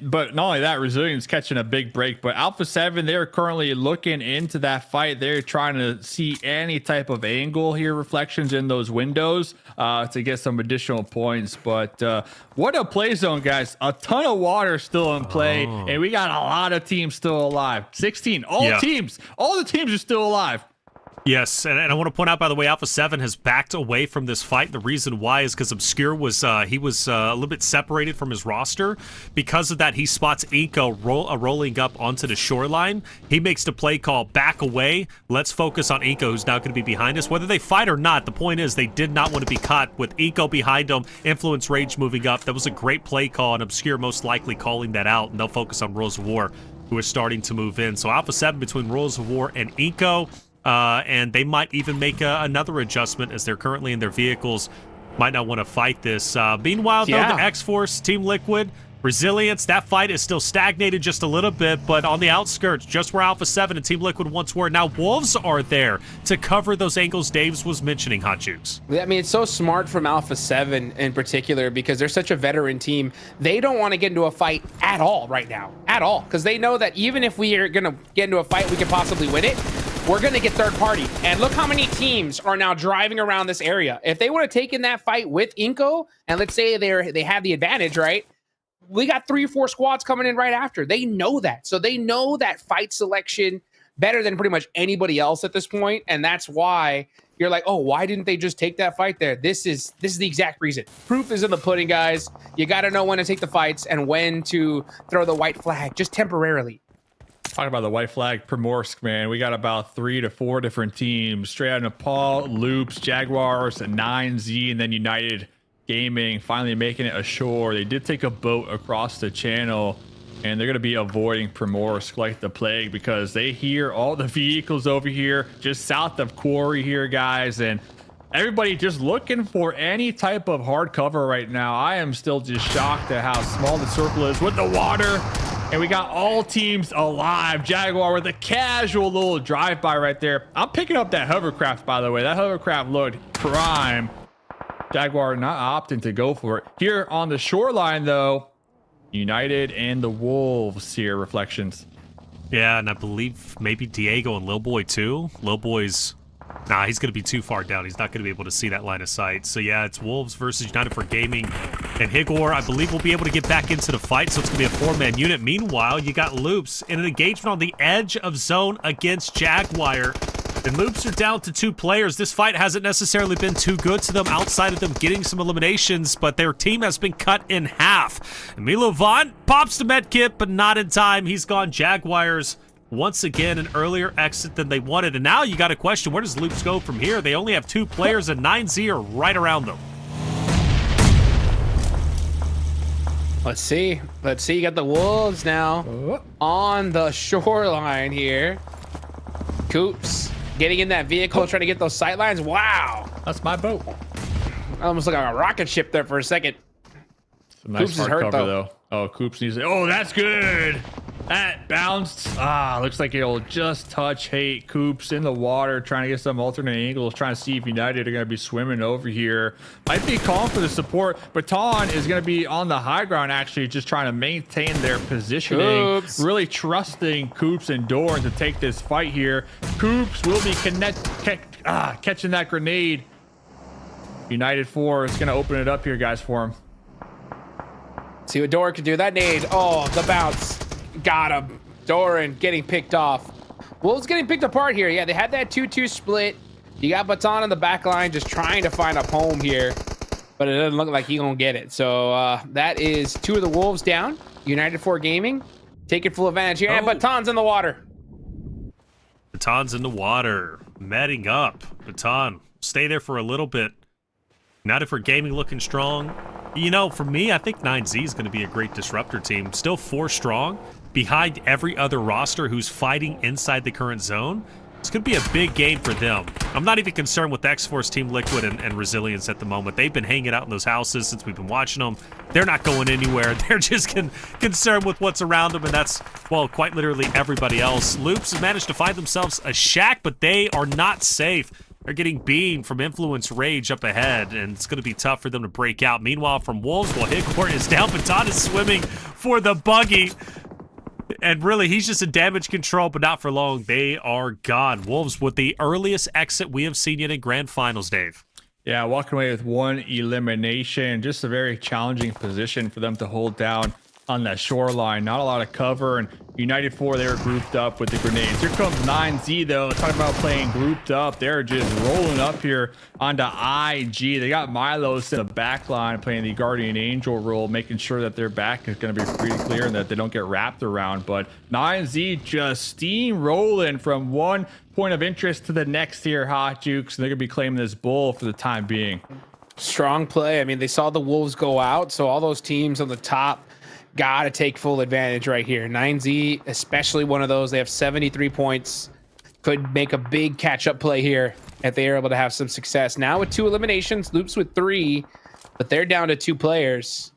But not only that, Resilience catching a big break. But Alpha 7, they're currently looking into that fight. They're trying to see any type of angle here, reflections in those windows to get some additional points. But what a play zone, guys. A ton of water still in play. And we got a lot of teams still alive. 16. All the teams are still alive. Yes, and I want to point out, by the way, Alpha 7 has backed away from this fight. The reason why is because Obscure was a little bit separated from his roster. Because of that, he spots iNCO rolling up onto the shoreline. He makes the play call, back away. Let's focus on iNCO, who's now going to be behind us. Whether they fight or not, the point is they did not want to be caught with iNCO behind them, Influence Rage moving up. That was a great play call, and Obscure most likely calling that out, and they'll focus on Rules of War, who are starting to move in. So Alpha 7 between Rules of War and iNCO. And they might even make another adjustment as they're currently in their vehicles. Might not want to fight this. Meanwhile, though, the Xforce, Team Liquid, Resilience, that fight is still stagnated just a little bit, but on the outskirts, just where Alpha 7 and Team Liquid once were. Now Wolves are there to cover those angles Daves was mentioning, Hot Jukes. I mean, it's so smart from Alpha 7 in particular because they're such a veteran team. They don't want to get into a fight at all right now. At all. Because they know that even if we are going to get into a fight, we can possibly win it. We're going to get third party. And look how many teams are now driving around this area. If they would have taken that fight with iNCO, and let's say they have the advantage, right? We got 3 or 4 squads coming in right after. They know that. So they know that fight selection better than pretty much anybody else at this point. And that's why you're like, oh, why didn't they just take that fight there? This is the exact reason. Proof is in the pudding, guys. You got to know when to take the fights and when to throw the white flag, just temporarily. Talking about the white flag, Primorsk, man. We got about 3 to 4 different teams. Straight out of Nepal, Loops, Jaguars, 9Z, and then United Gaming finally making it ashore. They did take a boat across the channel. and they're going to be avoiding Primorsk like the plague because they hear all the vehicles over here just south of Quarry here, guys, and everybody just looking for any type of hard cover right now. I am still just shocked at how small the circle is with the water, and we got all teams alive. Jaguar with a casual little drive-by right there. I'm picking up that hovercraft, by the way. That hovercraft looked prime. Jaguar not opting to go for it. Here on the shoreline, though, United and the Wolves here, Reflections. Yeah, and I believe maybe Diego and Lil Boy too. Lil Boy's... Nah, he's going to be too far down. He's not going to be able to see that line of sight. So yeah, it's Wolves versus United for Gaming. And Jaguar, I believe, will be able to get back into the fight, so it's going to be a 4-man unit. Meanwhile, you got Loops in an engagement on the edge of zone against Jaguar. And Loops are down to 2 players. This fight hasn't necessarily been too good to them outside of them getting some eliminations, but their team has been cut in half. And Milo Vaughn pops the med kit, but not in time. He's gone. Jaguars, once again, an earlier exit than they wanted. And now you got a question, where does Loops go from here? They only have 2 players, and 9Z are right around them. Let's see. You got the Wolves now on the shoreline here. Coops getting in that vehicle, trying to get those sight lines. Wow. That's my boat. Almost like a rocket ship there for a second. Some nice hard cover, though. Oh, Coops needs it. Oh, that's good. That bounced. Looks like it'll just touch Coops in the water, trying to get some alternate angles, trying to see if United are going to be swimming over here. Might be calling for the support. Baton is going to be on the high ground, actually, just trying to maintain their positioning. Coops. Really trusting Coops and Doran to take this fight here. Coops will be catching that grenade. United 4 is going to open it up here, guys, for him. See what Doran can do. That nade. Oh, the bounce. Got him. Doran getting picked off. Wolves getting picked apart here. Yeah, they had that 2-2 split. You got Baton on the back line just trying to find a home here, but it doesn't look like he's gonna get it. So that is 2 of the Wolves down. United 4 Gaming taking full advantage here. And Baton's in the water. Baton's in the water. Matting up. Baton, stay there for a little bit. United for Gaming looking strong. You know, for me, I think 9Z is going to be a great disruptor team. Still 4 strong, behind every other roster who's fighting inside the current zone. It's going to be a big game for them. I'm not even concerned with Xforce, Team Liquid, and Resilience at the moment. They've been hanging out in those houses since we've been watching them. They're not going anywhere. They're just concerned with what's around them, and that's, well, quite literally everybody else. Loops have managed to find themselves a shack, but they are not safe. They're getting beamed from Influence Rage up ahead, and it's going to be tough for them to break out. Meanwhile, from Wolves, while Higcourt is down, Baton is swimming for the buggy. And really, he's just in damage control, but not for long. They are gone. Wolves with the earliest exit we have seen yet in Grand Finals, Dave. Yeah, walking away with 1 elimination. Just a very challenging position for them to hold down on that shoreline. Not a lot of cover, and United 4, they were grouped up with the grenades. Here comes 9Z, though. Talking about playing grouped up. They're just rolling up here onto IG. They got Milos in the back line playing the Guardian Angel role, making sure that their back is going to be pretty clear and that they don't get wrapped around. But 9Z just steamrolling from one point of interest to the next here, Hot Jukes. And they're going to be claiming this bull for the time being. Strong play. I mean, they saw the Wolves go out, so all those teams on the top got to take full advantage right here. 9Z, especially one of those. They have 73 points. Could make a big catch-up play here if they are able to have some success. Now with 2 eliminations, Loops with 3, but they're down to 2 players.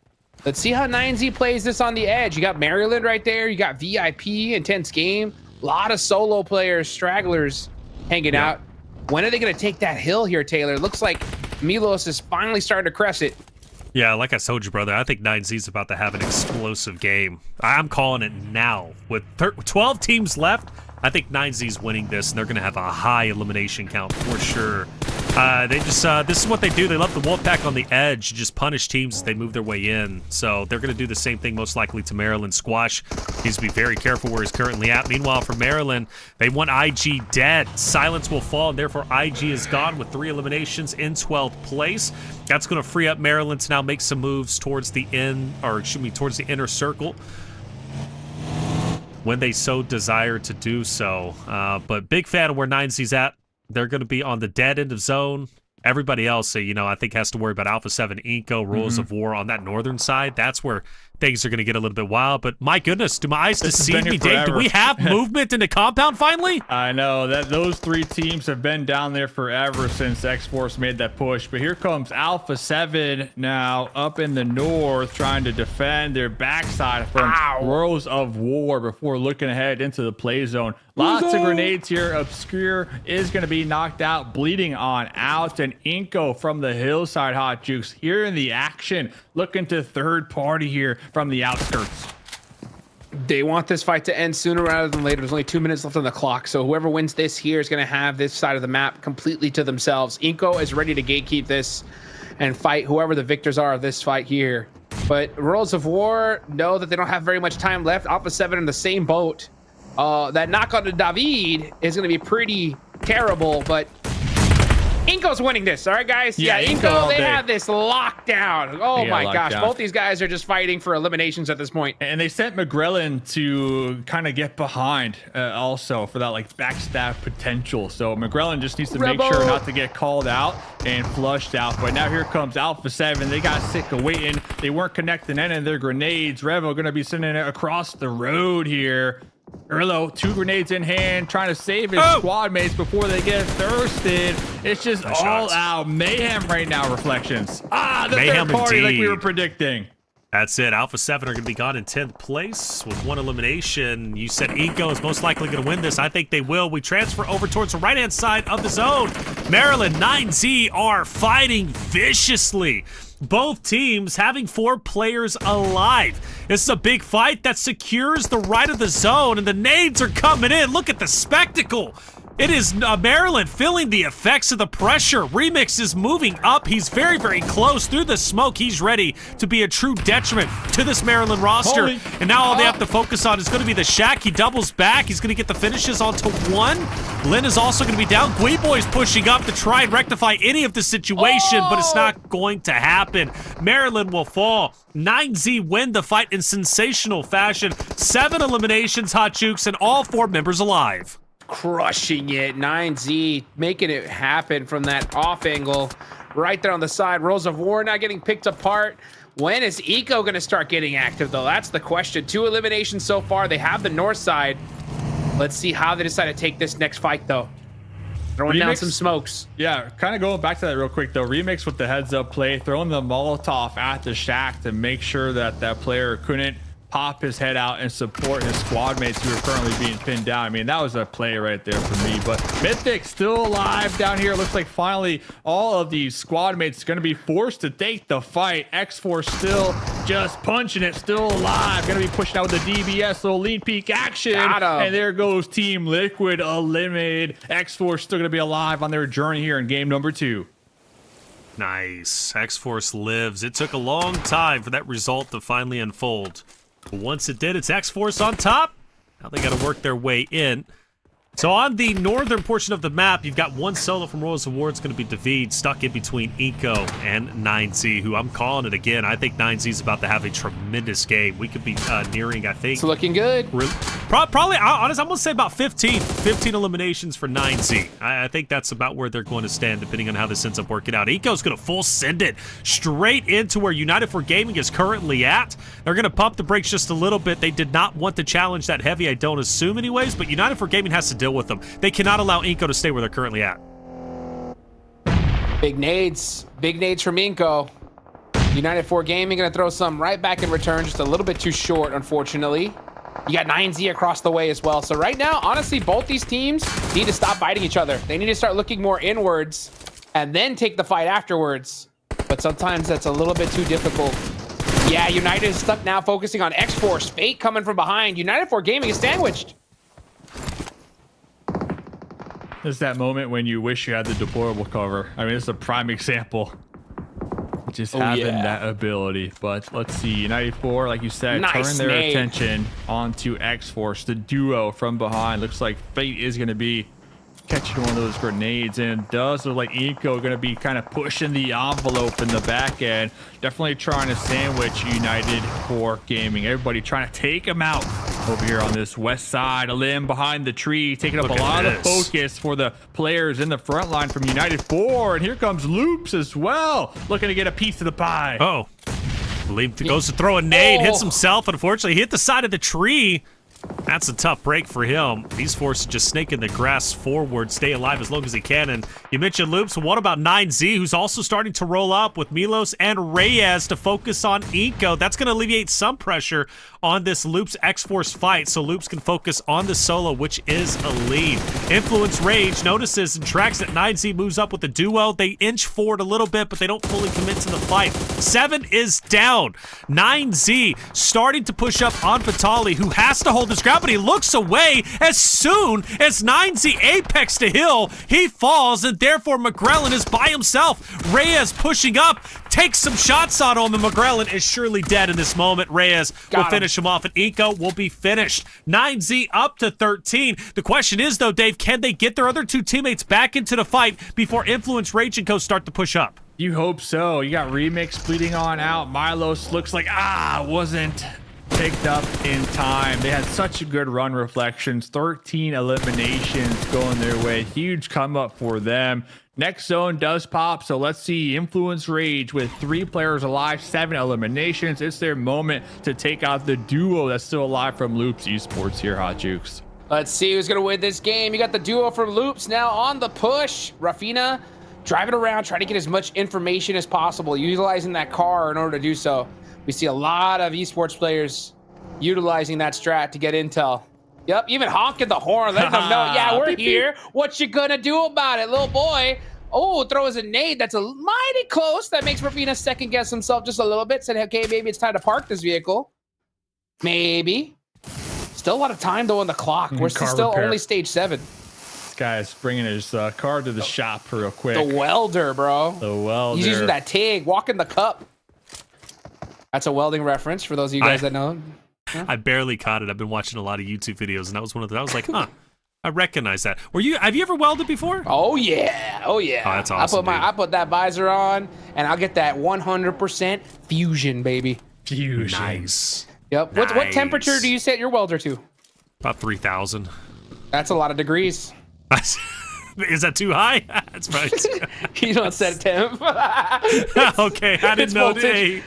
Let's see how 9Z plays this on the edge. You got Maryland right there. You got VIP, intense game. A lot of solo players, stragglers hanging out. When are they going to take that hill here, Taylor? Looks like Milos is finally starting to crest it. Yeah, like I told you, brother, I think 9Z is about to have an explosive game. I'm calling it now. With 12 teams left, I think 9Z's winning this, and they're going to have a high elimination count for sure. This is what they do. They love the Wolfpack on the edge, just punish teams as they move their way in. So they're going to do the same thing most likely to Maryland. Squash needs to be very careful where he's currently at. Meanwhile, for Maryland, they want IG dead. Silence will fall, and therefore IG is gone with 3 eliminations in 12th place. That's going to free up Maryland to now make some moves towards the towards the inner circle when they so desire to do so. But big fan of where 9Z's at. They're going to be on the dead end of zone. Everybody else, I think has to worry about Alpha 7, iNCO, Rules of War on that northern side. That's where things are going to get a little bit wild. But my goodness, do my eyes deceive me, Dave? Do forever. we have movement in the compound finally? I know that those 3 teams have been down there forever since Xforce made that push. But here comes Alpha 7 now up in the north, trying to defend their backside from Royals of War before looking ahead into the play zone. Lots of grenades here. Obscure is going to be knocked out, bleeding on out. And iNCO from the hillside, Hot Jukes here in the action, looking to third party here from the outskirts. They want this fight to end sooner rather than later. There's only 2 minutes left on the clock, so whoever wins this here is going to have this side of the map completely to themselves. iNCO is ready to gatekeep this and fight whoever the victors are of this fight here. But Royals of War know that they don't have very much time left. Alpha 7 in the same boat. That knock on to David is going to be pretty terrible, but iNCO's winning this. All right, guys? Yeah, iNCO, they have this locked down. Oh my gosh. Both these guys are just fighting for eliminations at this point. And they sent McGrellin to kind of get behind also for that like backstab potential. So McGrellin just needs to make sure not to get called out and flushed out. But now here comes Alpha 7. They got sick of waiting. They weren't connecting any of their grenades. Revo going to be sending it across the road here. Erlo, 2 grenades in hand, trying to save his squad mates before they get thirsted. It's just all out mayhem right now, Reflections. The Mayhem third party indeed. like we were predicting. That's it. Alpha 7 are going to be gone in 10th place with 1 elimination. You said iNCO is most likely going to win this. I think they will. We transfer over towards the right-hand side of the zone. Maryland 9Z are fighting viciously. Both teams having 4 players alive. This is a big fight that secures the right of the zone, and the nades are coming in. Look at the spectacle. It is Maryland feeling the effects of the pressure. Remix is moving up. He's very, very close through the smoke. He's ready to be a true detriment to this Maryland roster. And now all they have to focus on is going to be the Shaq. He doubles back. He's going to get the finishes onto 1. Lynn is also going to be down. Gui Boy's pushing up to try and rectify any of the situation, but it's not going to happen. Maryland will fall. 9Z win the fight in sensational fashion. 7 eliminations, Hot Jukes, and all 4 members alive. Crushing it. 9Z making it happen from that off angle right there on the side. Royals of War not getting picked apart. When is iNCO going to start getting active, though? That's the question. 2 eliminations so far. They have the north side. Let's see how they decide to take this next fight, though. Throwing down some smokes. Yeah, kind of going back to that real quick, though. Remix with the heads-up play, throwing the Molotov at the Shack to make sure that that player couldn't pop his head out and support his squad mates who are currently being pinned down. I mean, that was a play right there for me. But Mythic still alive down here. Looks like finally all of these squad mates are going to be forced to take the fight. Xforce still just punching it, still alive. Going to be pushing out with the DBS, little lean peek action. And there goes Team Liquid eliminated. Xforce still going to be alive on their journey here in game number 2. Nice. Xforce lives. It took a long time for that result to finally unfold. But once it did, it's Xforce on top. Now they got to work their way in. So on the northern portion of the map, you've got 1 solo from Royals of War. It's going to be David stuck in between iNCO and 9Z, who I'm calling it again. I think 9Z is about to have a tremendous game. We could be nearing, I think. It's looking good. Probably, honestly, I'm going to say about 15 eliminations for 9Z. I think that's about where they're going to stand, depending on how this ends up working out. iNCO's going to full send it straight into where United for Gaming is currently at. They're going to pump the brakes just a little bit. They did not want to challenge that heavy, I don't assume anyways, but United for Gaming has to deal with them. They cannot allow iNCO to stay where they're currently at. Big nades from iNCO. United 4 Gaming gonna throw some right back in return, just a little bit too short, unfortunately. You got 9Z across the way as well. So right now, honestly, both these teams need to stop fighting each other. They need to start looking more inwards and then take the fight afterwards. But sometimes that's a little bit too difficult. Yeah, United is stuck now focusing on Xforce. Fate coming from behind. United 4 Gaming is sandwiched. There's that moment when you wish you had the deployable cover. I mean, it's a prime example. Just having that ability. But let's see, United 4, like you said, turn their attention onto Xforce. The duo from behind. Looks like Fate is going to be catching one of those grenades, and it does look like iNCO going to be kind of pushing the envelope in the back end. Definitely trying to sandwich United 4 Gaming. Everybody trying to take them out over here on this west side. A limb behind the tree, taking up a lot of focus for the players in the front line from United 4. And here comes Loops as well, looking to get a piece of the pie. Lee goes to throw a nade, hits himself. Unfortunately, he hit the side of the tree. That's a tough break for him. Esports just snaking the grass forward, stay alive as long as he can. And you mentioned Loops. What about 9Z, who's also starting to roll up with Milos and Reyes to focus on iNCO? That's going to alleviate some pressure on this Loops Xforce fight, so Loops can focus on the solo, which is a lead. Influence Rage notices and tracks that 9Z moves up with the duo. They inch forward a little bit, but they don't fully commit to the fight. 7 is down. 9Z starting to push up on Vitali, who has to hold his ground, but he looks away as soon as 9Z apex to Hill. He falls, and therefore McGrellin is by himself. Reyes pushing up, takes some shots on him, and McGrellin is surely dead in this moment. Reyes will finish him off, and iNCO will be finished. 9Z up to 13. The question is, though, Dave, can they get their other two teammates back into the fight before Influence, Rage, and Co start to push up? You hope so. You got Remix bleeding on out. Milos looks like, wasn't picked up in time. They had such a good run reflections. 13 eliminations going their way. Huge come up for them. Next zone does pop, so let's see Influence Rage with 3 players alive, 7 eliminations. It's their moment to take out the duo that's still alive from Loops Esports here, Hot Jukes. Let's see who's going to win this game. You got the duo from Loops now on the push. Rafina driving around, trying to get as much information as possible, utilizing that car in order to do so. We see a lot of esports players utilizing that strat to get intel. Yep, even honking the horn, letting them know, yeah, we're here. What you gonna do about it, little boy? Oh, throws a nade. That's a mighty close. That makes Rafina second guess himself just a little bit. Said, okay, maybe it's time to park this vehicle. Maybe. Still a lot of time, though, on the clock. We're still only stage 7. This guy's bringing his car to the shop real quick. The welder, bro. The welder. He's using that TIG, walking the cup. That's a welding reference for those of you guys that know. Yeah. I barely caught it. I've been watching a lot of YouTube videos, and that was one of them. I was like, huh, I recognize that. Have you ever welded before? Oh yeah. Oh yeah. Oh, that's awesome. I put that visor on, and I'll get that 100% fusion, baby. Fusion. Nice. Yep. Nice. What temperature do you set your welder to? About 3,000. That's a lot of degrees. Is that too high? That's right. You don't set temp. Okay, I didn't know. Hey,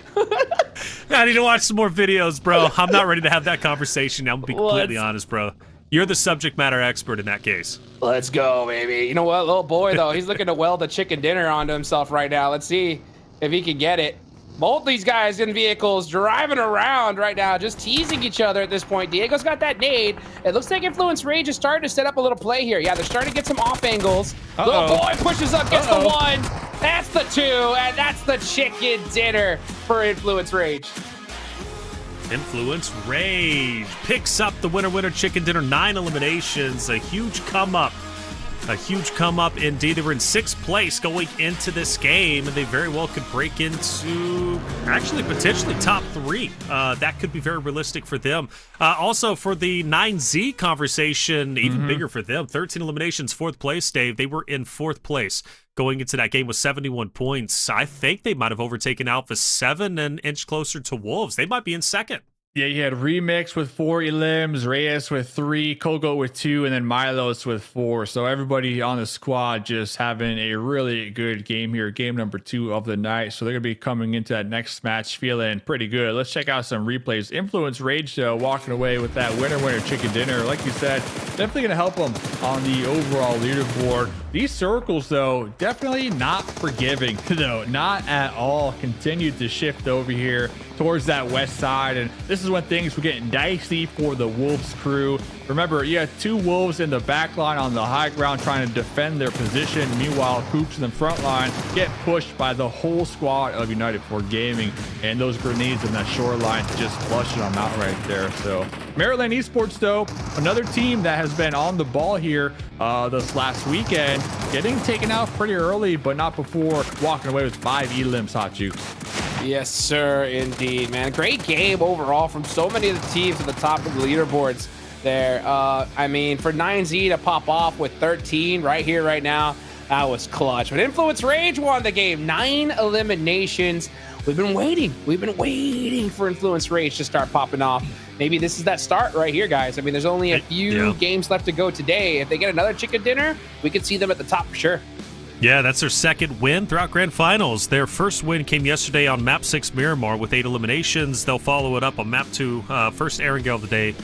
I need to watch some more videos, bro. I'm not ready to have that conversation. I'm gonna be completely honest, bro. You're the subject matter expert in that case. Let's go, baby. You know what, little boy, though, he's looking to weld a chicken dinner onto himself right now. Let's see if he can get it. Both these guys in vehicles driving around right now, just teasing each other at this point. Diego's got that nade. It looks like Influence Rage is starting to set up a little play here. Yeah, they're starting to get some off angles. Little boy pushes up, gets the 1. That's the 2, and that's the chicken dinner for Influence Rage. Influence Rage picks up the winner chicken dinner. 9 eliminations, a huge come up. A huge come up indeed. They were in 6th place going into this game, and they very well could break into actually potentially top 3. That could be very realistic for them. Also for the 9Z conversation, even bigger for them. 13 eliminations, 4th place, Dave. They were in 4th place going into that game with 71 points. I think they might have overtaken Alpha 7 and inched closer to Wolves. They might be in 2nd. Yeah, you had Remix with 4 elims, Reyes with 3, Kogo with 2, and then Milos with 4. So everybody on the squad just having a really good game here, game number 2 of the night. So they're going to be coming into that next match feeling pretty good. Let's check out some replays. Influence Rage, though, walking away with that winner chicken dinner. Like you said, definitely going to help them on the overall leaderboard. These circles, though, definitely not forgiving, though. Not at all. Continued to shift over here towards that west side, and this is when things were getting dicey for the Wolves crew. Remember, you had 2 Wolves in the back line on the high ground trying to defend their position. Meanwhile, Hoops in the front line get pushed by the whole squad of United 4 Gaming, and those grenades in that shoreline just flushing them out right there. So Maryland Esports, though, another team that has been on the ball here this last weekend, getting taken out pretty early, but not before walking away with 5 elims, Hot Jukes. Yes, sir, indeed, man. Great game overall from so many of the teams at the top of the leaderboards there. I mean, for 9Z to pop off with 13 right here, right now, that was clutch. But Influence Rage won the game. 9 eliminations. We've been waiting. We've been waiting for Influence Rage to start popping off. Maybe this is that start right here, guys. I mean, there's only a few games left to go today. If they get another chicken dinner, we could see them at the top for sure. Yeah, that's their second win throughout Grand Finals. Their first win came yesterday on Map 6 Miramar with 8 eliminations. They'll follow it up on Map 2, first Erangel of the day,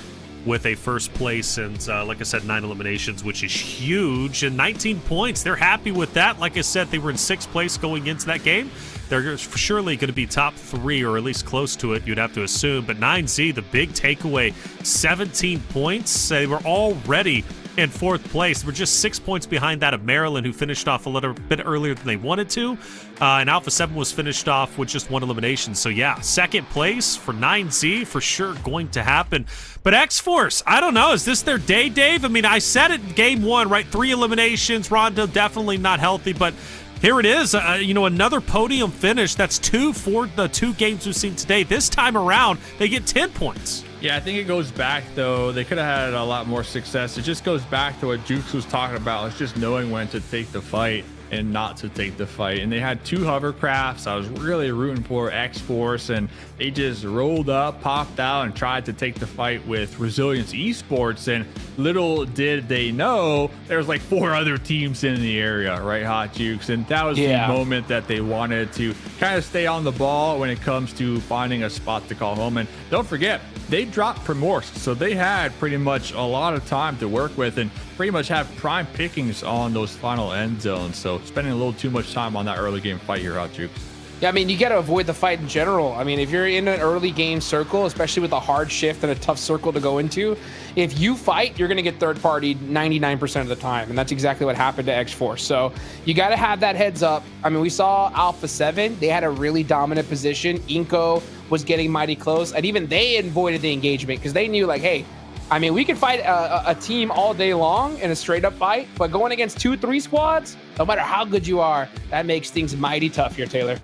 with a first place and, like I said, 9 eliminations, which is huge, and 19 points. They're happy with that. Like I said, they were in 6th place going into that game. They're surely going to be top 3 or at least close to it, you'd have to assume. But 9Z, the big takeaway, 17 points. They were already in 4th place. We're just 6 points behind that of Maryland, who finished off a little bit earlier than they wanted to. And Alpha 7 was finished off with just 1 elimination. So yeah, 2nd place for 9Z for sure going to happen. But Xforce, I don't know. Is this their day, Dave? I mean, I said it in game 1, right? 3 eliminations. Rondo definitely not healthy, but here it is. Another podium finish. That's 2 for the 2 games we've seen today. This time around, they get 10 points. Yeah, I think it goes back, though. They could have had a lot more success. It just goes back to what Jukes was talking about. It's just knowing when to take the fight and not to take the fight. And they had 2 hovercrafts. I was really rooting for Xforce, and they just rolled up, popped out, and tried to take the fight with Resilience Esports. And little did they know, there was like 4 other teams in the area, right, Hot Jukes? And that was the moment that they wanted to kind of stay on the ball when it comes to finding a spot to call home. And don't forget, they dropped Primorsk, so they had pretty much a lot of time to work with and pretty much have prime pickings on those final end zones. So spending a little too much time on that early game fight here, Hot Jukes. Yeah, I mean, you got to avoid the fight in general. I mean, if you're in an early game circle, especially with a hard shift and a tough circle to go into, if you fight, you're going to get third party 99% of the time. And that's exactly what happened to Xforce. So you got to have that heads up. I mean, we saw Alpha 7. They had a really dominant position. iNCO was getting mighty close. And even they avoided the engagement because they knew, like, hey, I mean, we can fight a team all day long in a straight up fight, but going against 2-3 squads, no matter how good you are, that makes things mighty tough here, Taylor.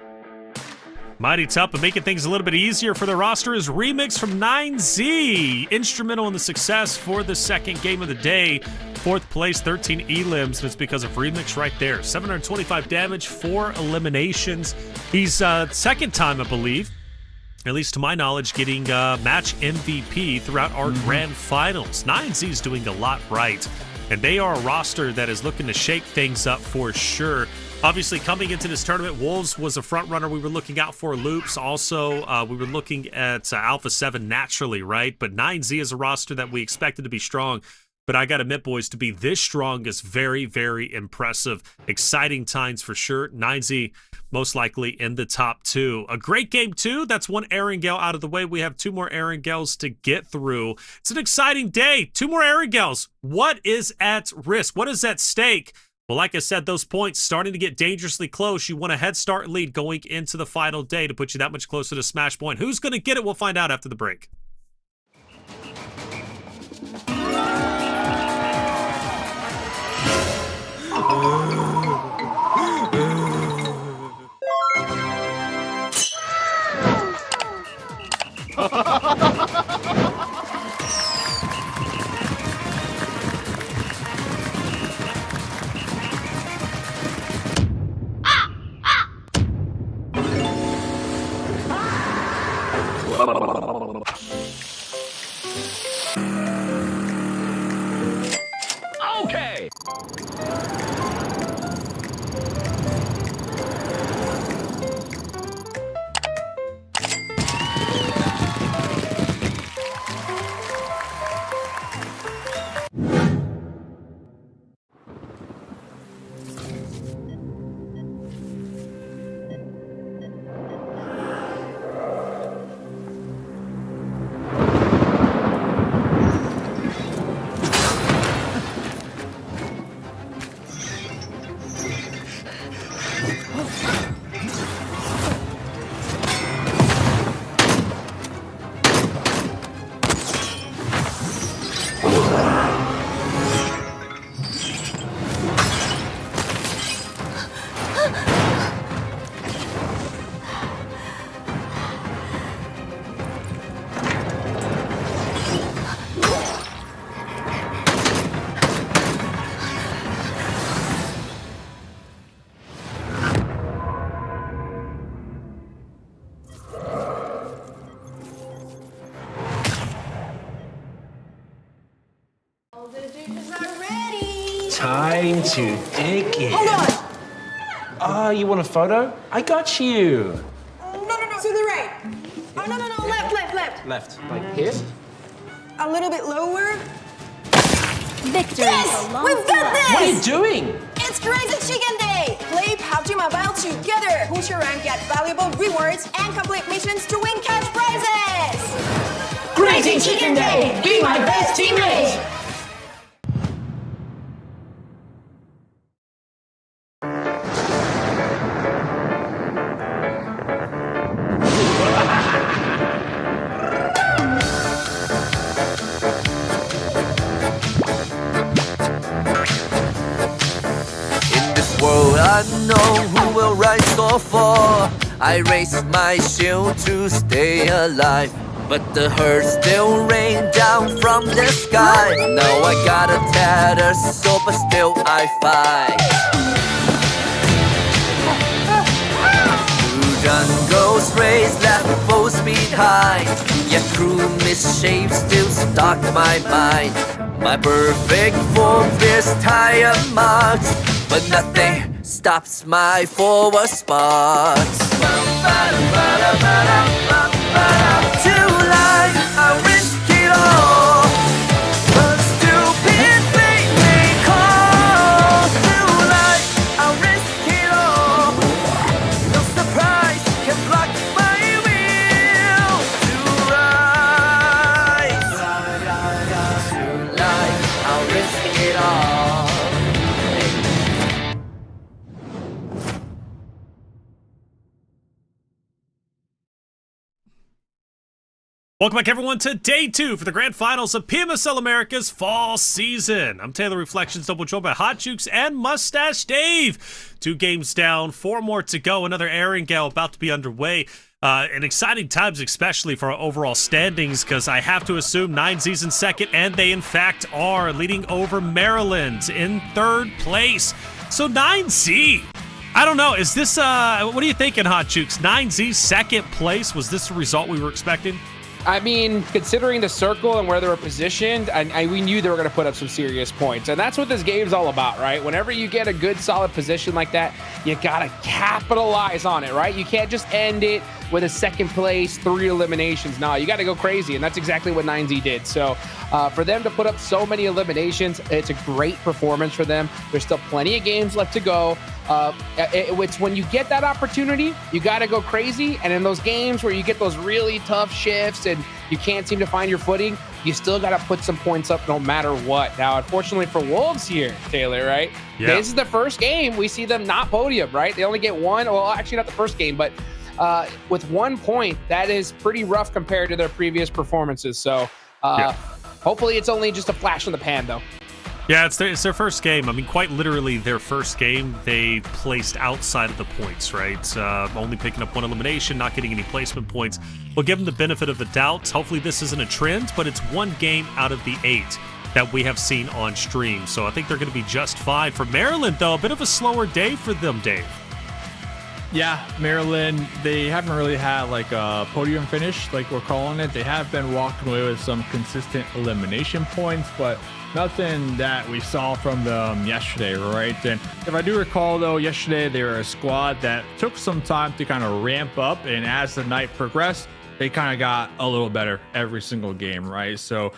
Mighty tough, but making things a little bit easier for the roster is Remix from 9Z. Instrumental in the success for the second game of the day. 4th place, 13 elims, and it's because of Remix right there. 725 damage, 4 eliminations. He's second time, I believe, at least to my knowledge, getting match MVP throughout our grand finals. 9Z's doing a lot right, and they are a roster that is looking to shake things up for sure. Obviously, coming into this tournament, Wolves was a front runner we were looking out for. Loops also, we were looking at Alpha 7 naturally, right? But 9Z is a roster that we expected to be strong. But I got to admit, boys, to be this strong is very, very impressive. Exciting times for sure. 9Z most likely in the top 2. A great game, too. That's 1 Erangel out of the way. We have 2 more Erangels to get through. It's an exciting day. 2 more Erangels. What is at risk? What is at stake? Well, like I said, those points starting to get dangerously close. You want a head start lead going into the final day to put you that much closer to Smash Point. Who's going to get it? We'll find out after the break. Okay. Time to dig in. Hold on! Oh, you want a photo? I got you. No, to the right. Oh, no, left. Left, like here? A little bit lower. Victory. Yes! We've got this! What are you doing? It's Crazy Chicken Day! Play PUBG Mobile together! Push your rank, get valuable rewards, and complete missions to win cash prizes! Crazy Chicken Day! Be my best teammate! World unknown, who will rise or fall? I raise my shield to stay alive, but the hurt still rain down from the sky. Now I got a tattered soul, but still I fight. Through jungles race, left full speed high. Yet cruel misshapes still stalk my mind. My perfect form fears tire marks, but nothing stops my forward sparks. To life, I risk it all. A stupid fate may call. To life, I risk it all. No surprise can block my will to rise. To life, I'll risk it all. Welcome back, everyone, to day 2 for the grand finals of PMSL America's fall season. I'm Taylor Reflections, double joined by Hot Jukes and Mustache Dave. 2 games down, 4 more to go. Another Erangel about to be underway. And exciting times, especially for our overall standings, because I have to assume 9Z's in second, and they in fact are, leading over Maryland in 3rd place. So 9Z, I don't know, is this, what are you thinking, Hot Jukes? 9Z second place, was this the result we were expecting? I mean, considering the circle and where they were positioned, we knew they were going to put up some serious points. And that's what this game's all about, right? Whenever you get a good, solid position like that, you got to capitalize on it, right? You can't just end it with a 2nd place, 3 eliminations. No, you got to go crazy. And that's exactly what 9Z did. So for them to put up so many eliminations, it's a great performance for them. There's still plenty of games left to go. It's when you get that opportunity, you got to go crazy. And in those games where you get those really tough shifts and you can't seem to find your footing, you still got to put some points up no matter what. Now, unfortunately for Wolves here, Taylor, right? Yeah. This is the first game we see them not podium, right? They only get 1. Well, actually not the first game, but with 1 point, that is pretty rough compared to their previous performances. So hopefully it's only just a flash in the pan, though. Yeah, it's their first game. I mean, quite literally their first game, they placed outside of the points, right? Only picking up 1 elimination, not getting any placement points. We'll give them the benefit of the doubt. Hopefully this isn't a trend, but it's 1 game out of the 8 that we have seen on stream. So I think they're going to be just fine. For Maryland, though, a bit of a slower day for them, Dave. Yeah, Maryland, they haven't really had like a podium finish, like we're calling it. They have been walking away with some consistent elimination points, but nothing that we saw from them yesterday, right? And if I do recall, though, yesterday they were a squad that took some time to kind of ramp up, and as the night progressed, they kind of got a little better every single game, right? So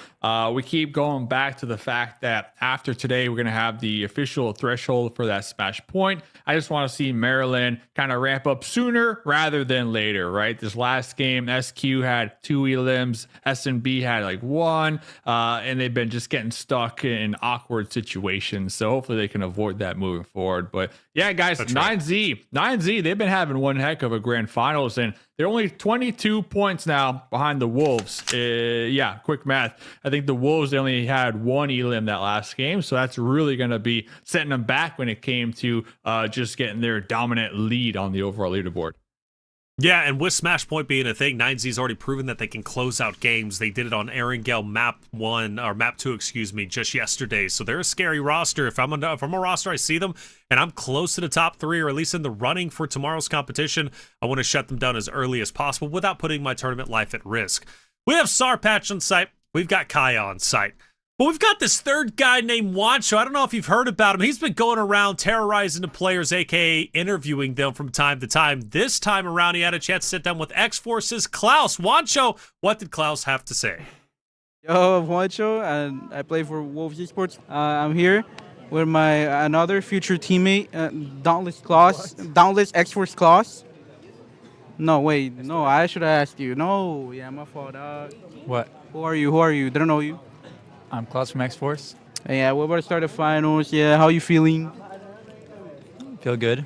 we keep going back to the fact that after today, we're going to have the official threshold for that smash point. I just want to see Maryland kind of ramp up sooner rather than later, right? This last game, SQ had 2 elims, SNB had like 1, and they've been just getting stuck in awkward situations. So hopefully they can avoid that moving forward. But yeah, guys, 9Z, they've been having one heck of a grand finals, and they're only 22 points now behind the Wolves. Yeah, quick math. I think the Wolves, they only had 1 elim that last game, so that's really going to be setting them back when it came to just getting their dominant lead on the overall leaderboard. Yeah, and with Smash Point being a thing, 9Z's already proven that they can close out games. They did it on Erangel Map 2, just yesterday. So they're a scary roster. If I'm a roster, I see them, and I'm close to the top 3, or at least in the running for tomorrow's competition, I want to shut them down as early as possible without putting my tournament life at risk. We have Sarpatch on site. We've got Kaya on site. But we've got this third guy named Wancho. I don't know if you've heard about him. He's been going around terrorizing the players, aka interviewing them from time to time. This time around, he had a chance to sit down with Xforce's Klaus. Wancho, what did Klaus have to say? Yo, I'm Juancho, and I play for Wolves Esports. I'm here with my another future teammate, Dauntless Xforce Klaus. No, wait, no, I should have asked you. No, yeah, my fault. What? Who are you? Who are you? Didn't know you. I'm Klaus from Xforce. Yeah, we're about to start the finals. Yeah, how you feeling? Feel good.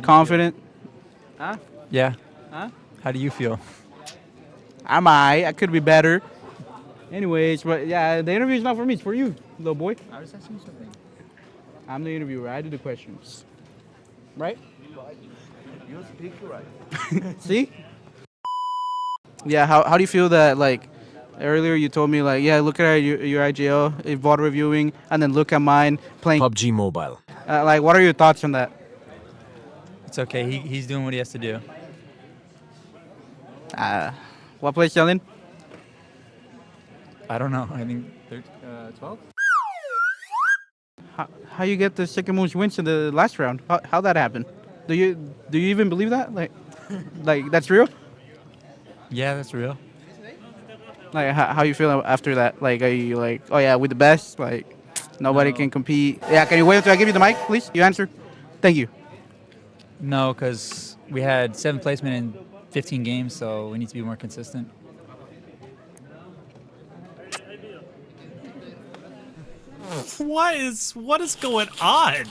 Confident? Huh? Yeah. Huh? How do you feel? I'm alright. I could be better. Anyways, but yeah, the interview is not for me. It's for you, little boy. I was asking you something. I'm the interviewer. I do the questions. Right? You speak right. See? Yeah, how do you feel that, like, earlier you told me, like, yeah, look at your IGL, VOD reviewing, and then look at mine playing PUBG Mobile. Like, what are your thoughts on that? It's okay. He's doing what he has to do. What place y'all in? I don't know. I think 12? How you get the second most wins in the last round? How that happened? Do you even believe that? Like, like that's real? Yeah, that's real. Like, how you feel after that? Like, are you like, oh yeah, we're the best? Like, nobody can compete. Yeah, can you wait until I give you the mic, please? You answer. Thank you. No, because we had 7th placement in 15 games, so we need to be more consistent. What is going on?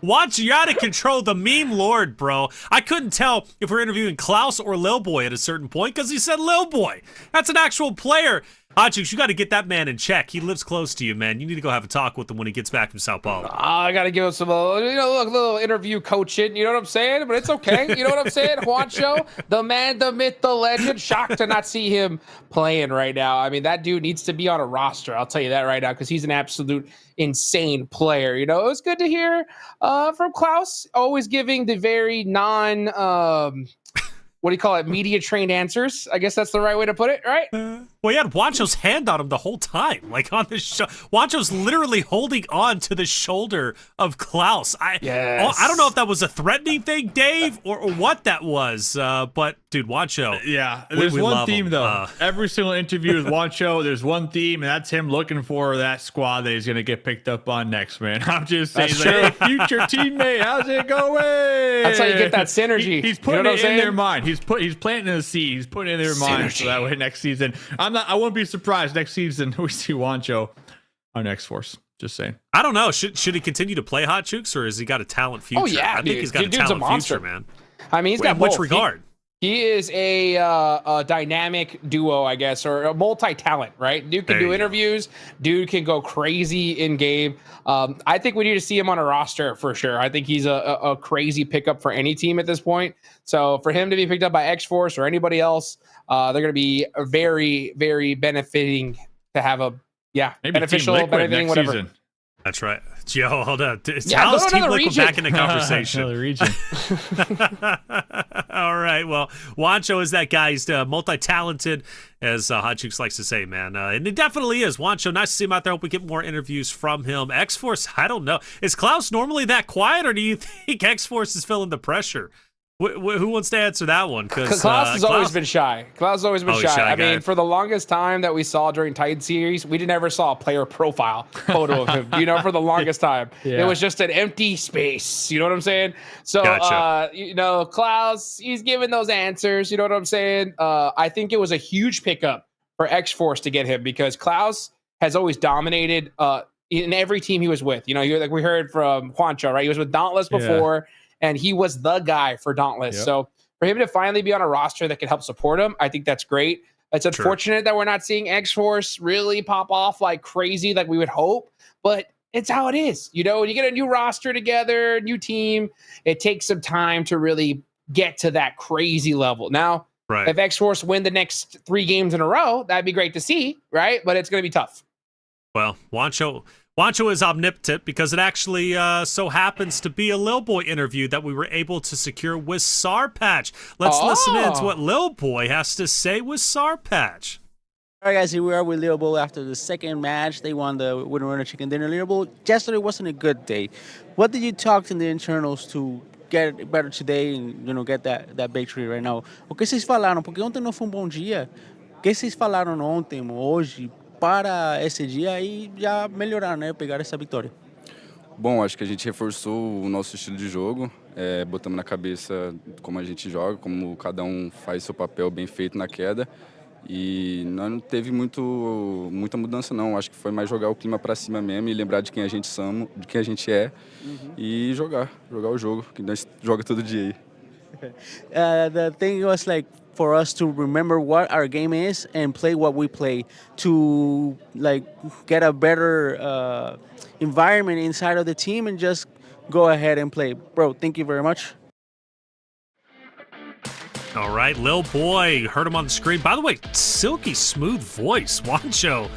Watch, you're out of control. The meme lord, bro. I couldn't tell if we're interviewing Klaus or Lil Boy at a certain point because he said Lil Boy. That's an actual player. Hotchicks, you got to get that man in check. He lives close to you, man. You need to go have a talk with him when he gets back from Sao Paulo. I got to give him some, little interview coaching. You know what I'm saying? But it's okay. You know what I'm saying? Juancho, the man, the myth, the legend. Shocked to not see him playing right now. I mean, that dude needs to be on a roster. I'll tell you that right now because he's an absolute insane player. You know, it was good to hear from Klaus, always giving the very what do you call it? Media trained answers. I guess that's the right way to put it, right? Well, he had Wancho's hand on him the whole time, like on the show. Wancho's literally holding on to the shoulder of Klaus. I don't know if that was a threatening thing, Dave, or what that was. But dude, Wancho. Yeah, there's we one love theme him. though. Every single interview with Wancho, there's one theme, and that's him looking for that squad that he's gonna get picked up on next, man. I'm just saying, he's like, hey, future teammate, how's it going? That's how you get that synergy. He's putting you know it in their mind. He's planting the seed. He's putting it in their mind so that way next season. I won't be surprised next season we see Wancho on Xforce. Just saying. I don't know. Should he continue to play Hot Chooks, or has he got a talent future? Oh yeah, I think he's got a talent future, man. I mean, he's got in which both. regard? He is a dynamic duo, I guess, or a multi-talent, right? Dude can do interviews. Dude can go crazy in game. I think we need to see him on a roster for sure. I think he's a crazy pickup for any team at this point. So for him to be picked up by Xforce or anybody else, they're going to be very, very benefiting to have a beneficial, benefiting, whatever. Season. That's right. Yo, hold up. Yeah, How's Team another Liquid region. back in the conversation? Another region. All right. Well, Wancho is that guy. He's multi-talented, as Hot Chooks likes to say, man. And it definitely is. Wancho, nice to see him out there. Hope we get more interviews from him. Xforce, I don't know. Is Klaus normally that quiet, or do you think Xforce is feeling the pressure? Who wants to answer that one? Klaus has always been shy. Klaus has always been shy. I mean, for the longest time that we saw during Titan series, we never saw a player profile photo of him. You know, for the longest time, it was just an empty space. You know what I'm saying? So, you know, Klaus, he's giving those answers. You know what I'm saying? I think it was a huge pickup for Xforce to get him because Klaus has always dominated in every team he was with. You know, like we heard from Juancho, right? He was with Dauntless before. And he was the guy for Dauntless. Yep. So for him to finally be on a roster that can help support him, I think that's great. It's unfortunate that we're not seeing Xforce really pop off like crazy like we would hope, but it's how it is. You know, when you get a new roster together, new team, it takes some time to really get to that crazy level. Now, if Xforce win the next 3 games in a row, that'd be great to see, right? But it's going to be tough. Well, Wancho is omnipotent because it actually so happens to be a Lil Boy interview that we were able to secure with Sarpatch. Let's listen in to what Lil Boy has to say with Sarpatch. All right, guys, here we are with Little Bull after the second match. They won the winner chicken dinner. Little Bull, yesterday wasn't a good day. What did you talk to the internals to get better today and, get that victory right now? O que vocês falaram? Porque ontem não foi um bom dia. O que vocês falaram ontem, hoje, para esse dia e já melhorar, né? Pegar essa vitória. Bom, acho que a gente reforçou o nosso estilo de jogo, botamos na cabeça como a gente joga, como cada um faz seu papel bem feito na queda. E não teve muita mudança não, acho que foi mais jogar o clima para cima mesmo e lembrar de quem a gente somos, de quem a gente é e jogar o jogo, que nós joga todo dia aí. The thing was like for us to remember what our game is and play what we play to like get a better environment inside of the team and just go ahead and play. Bro, thank you very much. All right, Lil Boy, heard him on the screen. By the way, silky smooth voice, Wancho.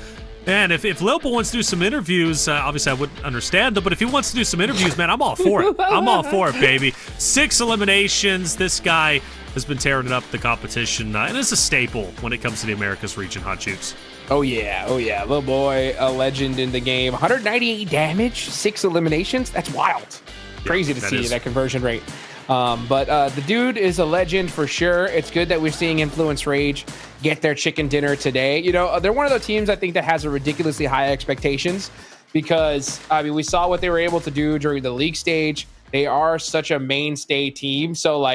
Man, if Lil Boy wants to do some interviews, obviously I wouldn't understand them, but if he wants to do some interviews, man, I'm all for it. I'm all for it, baby. 6 eliminations. This guy has been tearing it up the competition, and it's a staple when it comes to the Americas region, Hot Chooks. Oh yeah. Lil Boy, a legend in the game. 198 damage, 6 eliminations. That's wild. Crazy to see that conversion rate. But the dude is a legend for sure. It's good that we're seeing Influence Rage get their chicken dinner today. They're one of the teams I think that has a ridiculously high expectations because, we saw what they were able to do during the league stage. They are such a mainstay team. So,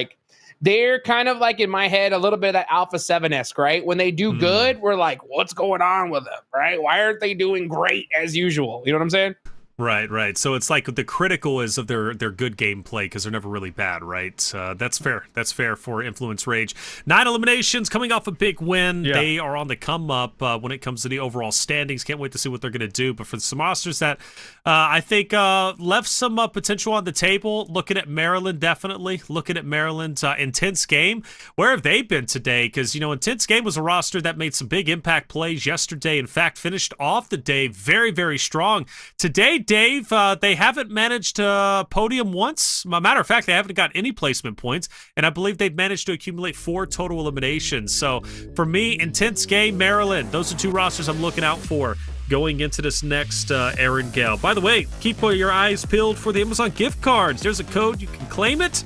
they're kind of like, in my head, a little bit of that Alpha 7-esque, right? When they do good, we're like, what's going on with them, right? Why aren't they doing great as usual? You know what I'm saying? Right. So it's like the critical is of their good gameplay because they're never really bad, right? That's fair. That's fair for Influence Rage. 9 eliminations coming off a big win. Yeah. They are on the come up when it comes to the overall standings. Can't wait to see what they're going to do. But for some rosters that I think left some potential on the table, looking at Maryland, definitely. Looking at Maryland, Intense Game. Where have they been today? Because, Intense Game was a roster that made some big impact plays yesterday. In fact, finished off the day very, very strong. Today, Dave, they haven't managed to podium once. Matter of fact, they haven't got any placement points, and I believe they've managed to accumulate 4 total eliminations. So for me, Intense Game, Maryland, those are 2 rosters I'm looking out for going into this next Aaron Gale. By the way, keep your eyes peeled for the Amazon gift cards. There's a code, you can claim it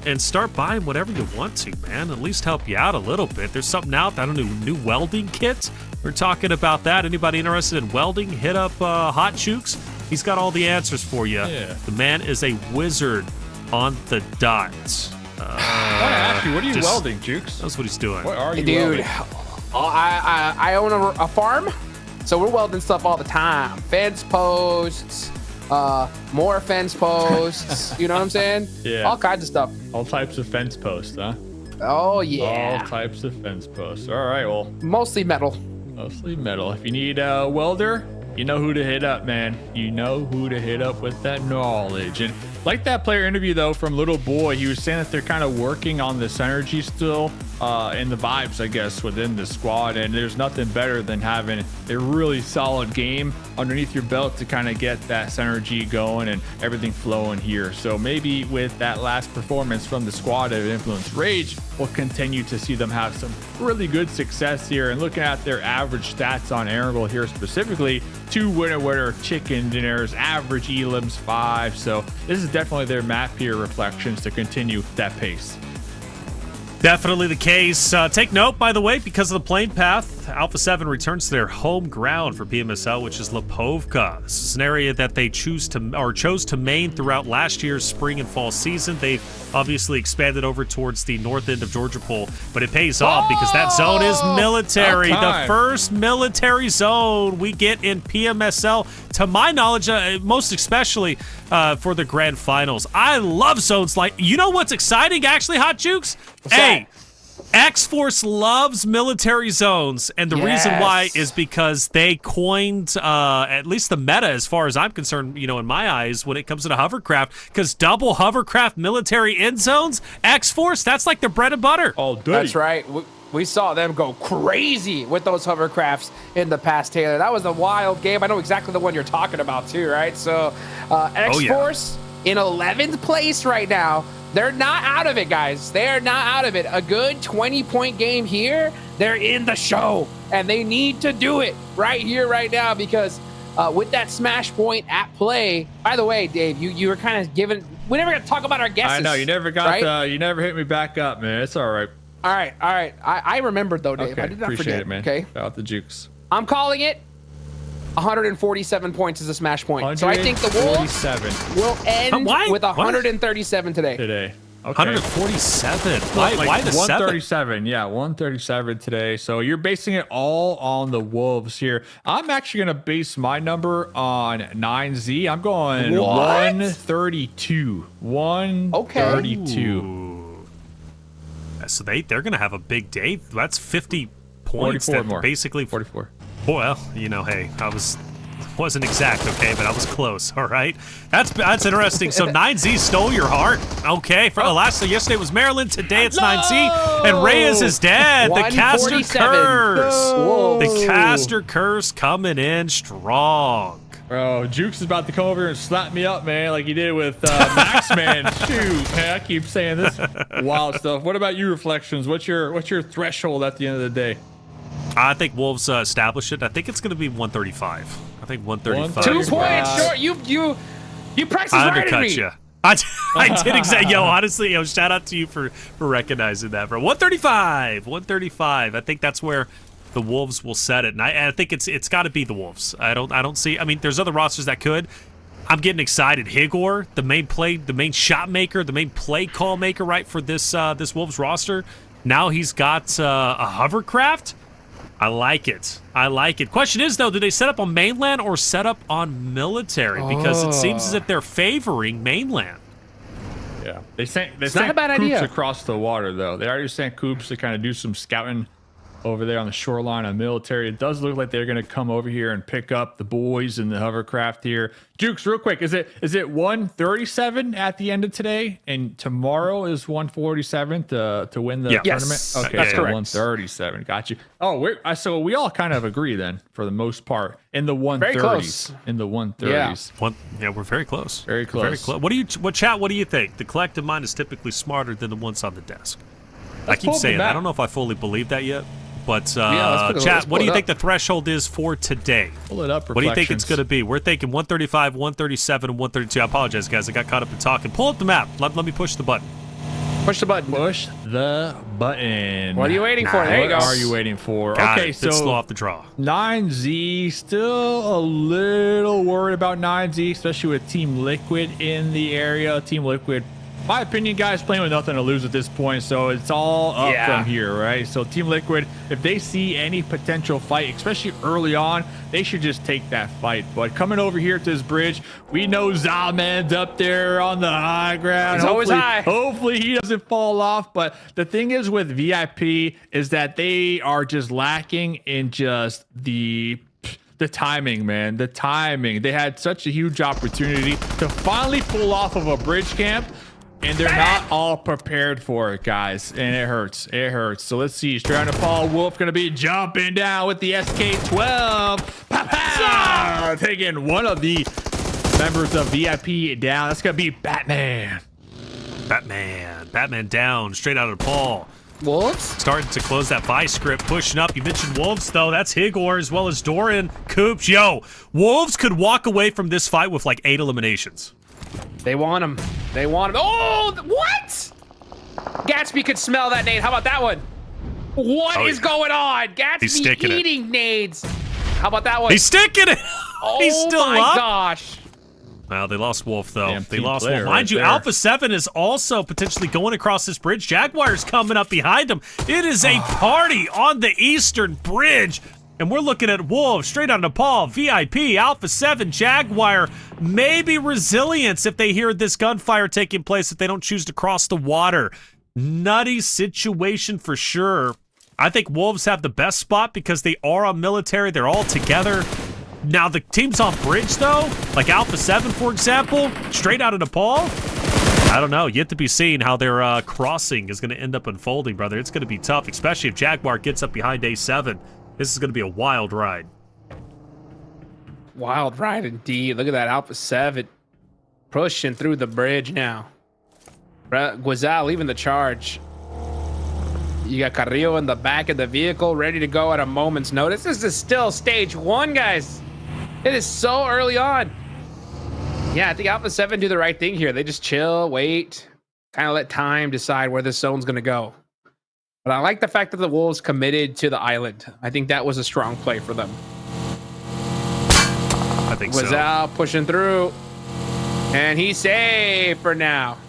and start buying whatever you want to, man. At least help you out a little bit. There's something out, I don't know, new welding kit. We're talking about that. Anybody interested in welding, hit up Hot Chooks. He's got all the answers for you. Yeah. The man is a wizard on the dot. Actually, what are you welding, Jukes? That's what he's doing. What are you welding? Dude, I own a farm, so we're welding stuff all the time. Fence posts, more fence posts. You know what I'm saying? Yeah. All kinds of stuff. All types of fence posts, huh? Oh, yeah. All types of fence posts. All right, well. Mostly metal. Mostly metal. If you need a welder, you know who to hit up, man. You know who to hit up with that knowledge. And like that player interview, though, from Little Boy, he was saying that they're kind of working on the synergy still and the vibes, I guess, within the squad. And there's nothing better than having a really solid game underneath your belt to kind of get that synergy going and everything flowing here. So maybe with that last performance from the squad of Influence Rage, we'll continue to see them have some really good success here. And looking at their average stats on Angle here specifically, 2 winner chicken dinners, average elims 5. So this is definitely their map here reflections to continue that pace. Definitely the case. Take note, by the way, because of the plane path, Alpha 7 returns to their home ground for PMSL, which is Lipovka. This is an area that they chose to main throughout last year's spring and fall season. They've obviously expanded over towards the north end of Georgia Pole, but it pays off because that zone is military. The first military zone we get in PMSL, to my knowledge, most especially for the grand finals. I love zones like, you know what's exciting actually, Hot Jukes? Hey, Xforce loves military zones, and the reason why is because they coined at least the meta, as far as I'm concerned, in my eyes, when it comes to the hovercraft, because double hovercraft military end zones, Xforce, that's like their bread and butter. Oh, dude. That's right. We saw them go crazy with those hovercrafts in the past, Taylor. That was a wild game. I know exactly the one you're talking about too, right? So Xforce in 11th place right now. They're not out of it, guys. They are not out of it. A good 20-point game here. They're in the show. and they need to do it right here, right now, because with that smash point at play. By the way, Dave, you were kind of giving. We never got to talk about our guesses. I know you never got right? you never hit me back up, man. It's all right. All right. I remembered though, Dave. Okay, I did not appreciate forget. it, man. Okay. About the jukes. I'm calling it 147 points as a smash point. So I think the Wolves will end with 137 today. Okay. 147. Why the 137? Yeah, 137 today. So you're basing it all on the Wolves here. I'm actually gonna base my number on 9Z. I'm going 132. 132. So they're gonna have a big day. That's 50 points. 44 that more. Basically 44. Well, hey, wasn't exact, okay, but I was close. All right, that's interesting. So 9Z stole your heart, okay? Yesterday was Maryland, today it's 9Z, and Reyes is dead. The caster curse, the caster curse coming in strong. Bro, Jukes is about to come over here and slap me up, man, like he did with Maxman. Shoot, man, I keep saying this wild stuff. What about you, Reflections? What's your threshold at the end of the day? I think Wolves establish it. I think it's going to be 135. I think 135. 2 points short. You practice I right undercut you. I did exactly. Yo, honestly, shout out to you for recognizing that, bro. 135. 135. I think that's where the Wolves will set it, and I think it's got to be the Wolves. I don't see. I mean, there's other rosters that could. I'm getting excited. Jaguar, the main shot maker, the main play call maker, right, for this Wolves roster. Now he's got a hovercraft. I like it. Question is, though, do they set up on mainland or set up on military? Because it seems as if they're favoring mainland. Yeah, they sent not a bad Coops idea. across the water, though. They already sent Coops to kind of do some scouting over there on the shoreline of military. It does look like they're going to come over here and pick up the boys in the hovercraft here. Jukes, real quick, is it 137 at the end of today, and tomorrow is 147 to win the tournament? Yes, okay, that's correct. 137. Got you. Oh, so we all kind of agree then, for the most part, in the 130s. Very close. In the 130s. Yeah, we're very close. Very close. Very close. What do you think? The collective mind is typically smarter than the ones on the desk. I keep saying that. I don't know if I fully believe that yet. But chat, what do you think the threshold is for today? Pull it up. What do you think it's going to be? We're thinking 135, 137, and 132. I apologize, guys. I got caught up in talking. Pull up the map. Let me push the button. Push the button. Push the button. What are you waiting for? There you go. What are you waiting for? Okay, so slow off the draw. 9Z, still a little worried about 9Z, especially with Team Liquid in the area. Team Liquid, my opinion, guys, playing with nothing to lose at this point, so it's all up from here, right? So Team Liquid, if they see any potential fight, especially early on, they should just take that fight. But coming over here to this bridge, we know Zalman's up there on the high ground. He's always high. Hopefully he doesn't fall off. But the thing is with VIP is that they are just lacking in just the timing, man. The timing. They had such a huge opportunity to finally pull off of a bridge camp, and they're not all prepared for it, guys. And it hurts. It hurts. So let's see. Straight on Nepal. Wolf going to be jumping down with the SK-12. Pow! Taking one of the members of VIP down. That's going to be Batman. Batman down. Straight out of Nepal. Wolves? Starting to close that buy script. Pushing up. You mentioned Wolves, though. That's Jaguar as well as Doran. Coops. Yo, Wolves could walk away from this fight with like 8 eliminations. They want him. They want him. Oh, what? Gatsby could smell that nade. How about that one? What is going on? Gatsby eating nades. How about that one? He's sticking it. He's still my up. Gosh. Well, they lost Wolf, though. Damn, they team lost player Wolf. Mind right you, there. Alpha 7 is also potentially going across this bridge. Jaguar's coming up behind him. It is a party on the Eastern Bridge. And we're looking at Wolves, straight out of Nepal, VIP, Alpha 7, Jaguar, maybe Resilience if they hear this gunfire taking place, if they don't choose to cross the water. Nutty situation for sure. I think Wolves have the best spot because they are on military. They're all together. Now, the teams on bridge, though, like Alpha 7, for example, straight out of Nepal, I don't know. Yet to be seen how their crossing is going to end up unfolding, brother. It's going to be tough, especially if Jaguar gets up behind A7. This is going to be a wild ride. Wild ride indeed. Look at that Alpha 7 pushing through the bridge now. Guazal leaving the charge. You got Carrillo in the back of the vehicle, ready to go at a moment's notice. This is still stage 1, guys. It is so early on. Yeah, I think Alpha 7 do the right thing here. They just chill, wait, kind of let time decide where this zone's going to go. But I like the fact that the Wolves committed to the island. I think that was a strong play for them. I think so. Was out, pushing through. And he's safe for now.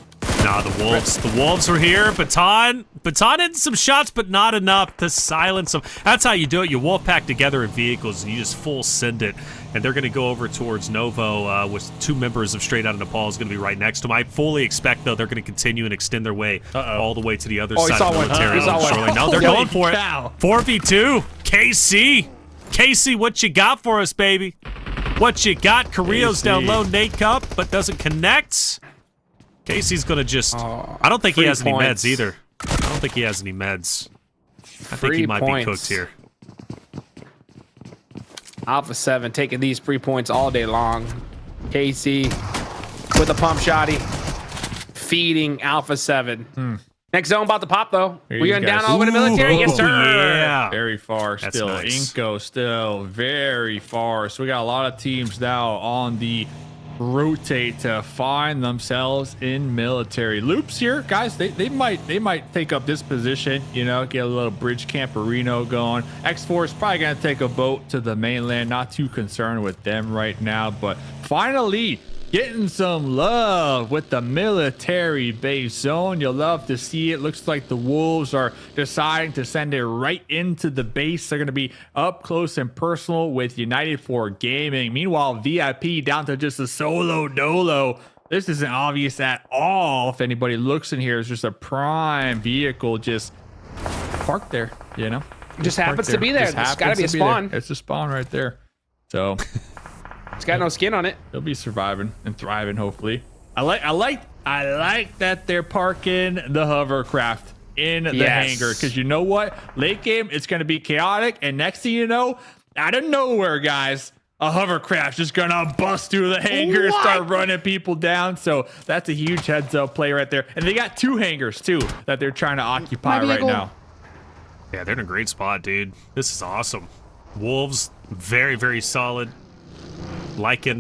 Nah, the Wolves were here. Baton hitting some shots, but not enough to silence them. That's how you do it. You wolf pack together in vehicles, and you just full send it. And they're going to go over towards Novo with 2 members of Straight Outta Nepal is going to be right next to them. I fully expect, though, they're going to continue and extend their way all the way to the other side of the military. No, they're going for it. 4v2. KC, what you got for us, baby? What you got? Carrillo's down low. Nate Cup, but doesn't connect. Casey's gonna just. I don't think he has any meds either. I don't think he has any meds. I think he might be cooked here. Alpha 7 taking these 3 points all day long. Casey with a pump shotty, feeding Alpha 7. Next zone about to pop though. We're going down all over the military. Yes, sir. Yeah. Very far That's still. nice. iNCO still very far. So we got a lot of teams now on the rotate to find themselves in military loops here, guys. They might take up this position, you know, get a little bridge camperino going. Xforce probably gonna take a boat to the mainland. Not too concerned with them right now, but finally getting some love with the military base zone. You'll love to see it. Looks like the Wolves are deciding to send it right into the base. They're going to be up close and personal with United 4 Gaming. Meanwhile, VIP down to just a solo dolo. This isn't obvious at all. If anybody looks in here, it's just a prime vehicle just parked there, you know? Just happens to be there. It's got to be a spawn. It's a spawn right there. So... It's got no skin on it. They'll be surviving and thriving, hopefully. I like that they're parking the hovercraft in the hangar, because you know what? Late game, it's going to be chaotic, and next thing you know, out of nowhere, guys, a hovercraft just going to bust through the hangar and start running people down. So that's a huge heads-up play right there. And they got 2 hangars, too, that they're trying to occupy right now. Yeah, they're in a great spot, dude. This is awesome. Wolves, very, very solid. Like in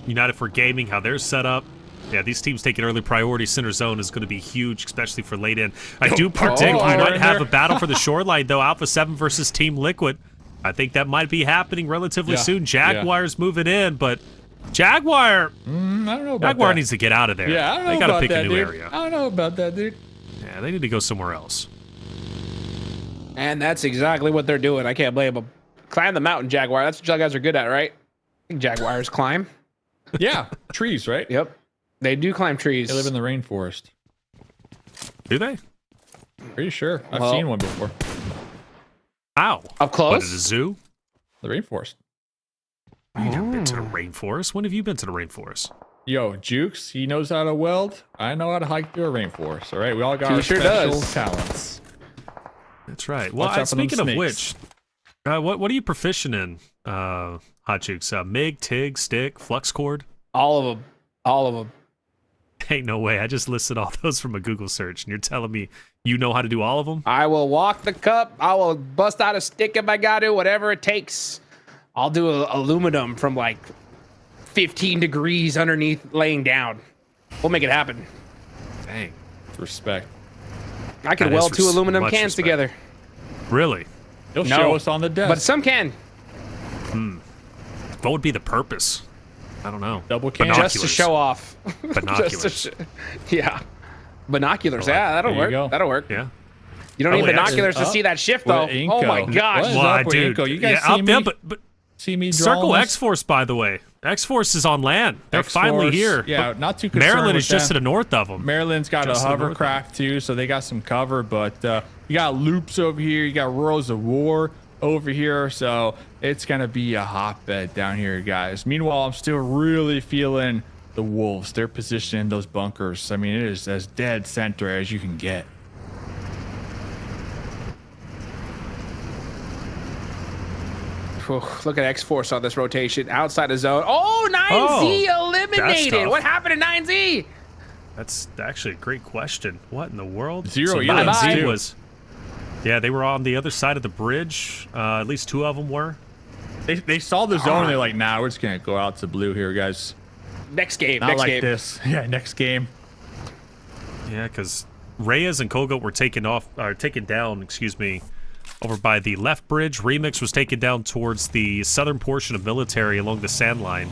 United for Gaming, how they're set up. Yeah, these teams taking early priority. Center zone is going to be huge, especially for late in. I do predict we might have a battle for the shoreline, though. Alpha 7 versus Team Liquid. I think that might be happening relatively soon. Jaguar's moving in, but Jaguar, I don't know about Jaguar that. needs to get out of there. Yeah, I don't know they got to about pick that, a new dude. area. I don't know about that, dude. Yeah, they need to go somewhere else. And that's exactly what they're doing. I can't blame them. Climb the mountain, Jaguar. That's what y'all guys are good at, right? Jaguars climb. Yeah, trees, right? Yep. They do climb trees. They live in the rainforest. Do they? Pretty sure. I've Well- seen one before. How? Up close? What, at a zoo? The rainforest. You've never been to the rainforest? When have you been to the rainforest? Yo, Jukes, he knows how to weld. I know how to hike through a rainforest, all right? We all got He our sure special does. talents. That's right. Well, Watch out for them speaking of snakes. which, what are you proficient in, Hot Jukes? MIG, TIG, stick, flux cord? All of them. All of them. Ain't no way. I just listed all those from a Google search, and you're telling me you know how to do all of them? I will walk the cup. I will bust out a stick if I got to, whatever it takes. I'll do aluminum from like 15 degrees underneath laying down. We'll make it happen. Dang. Respect. I could That is weld 2 aluminum much cans respect. together. Really? He'll No. show us on the desk. But some can. What would be the purpose? I don't know. Double can. Just to show off. Binoculars. Just to yeah. Binoculars. I like- Yeah, that'll There you work. go. That'll work. Yeah. You don't need wait, binoculars to actually- see that shift, though. With Oh my iNCO. gosh. What is Why, up with dude? iNCO? You guys yeah, see me? but See me Circle drawing X-Force, by the way. X-Force is on land. They're finally X-Force, here. Yeah, But not too concerned Maryland with is just to them. the north of them. Maryland's got Just a to the north of hovercraft too, so they got some cover. But you got loops over here. You got Royals of War over here, so it's gonna be a hotbed down here, guys. Meanwhile, I'm still really feeling the Wolves. They're positioned in those bunkers. I mean, it is as dead center as you can get. Whew, look at X-Force on this rotation. Outside the zone. Oh, 9Z eliminated. tough. What happened to 9Z? That's actually a great question. What in the world? Zero so Elims, 9Z too. was Yeah, they were on the other side of the bridge. At least 2 of them were. They saw the zone and they're like, nah, we're just gonna go out to blue here, guys. Next game. Not next like game. this. Yeah, next game. Yeah, because Reyes and Kogo were taken down, excuse me, over by the left bridge. Remix was taken down towards the southern portion of military along the sand line.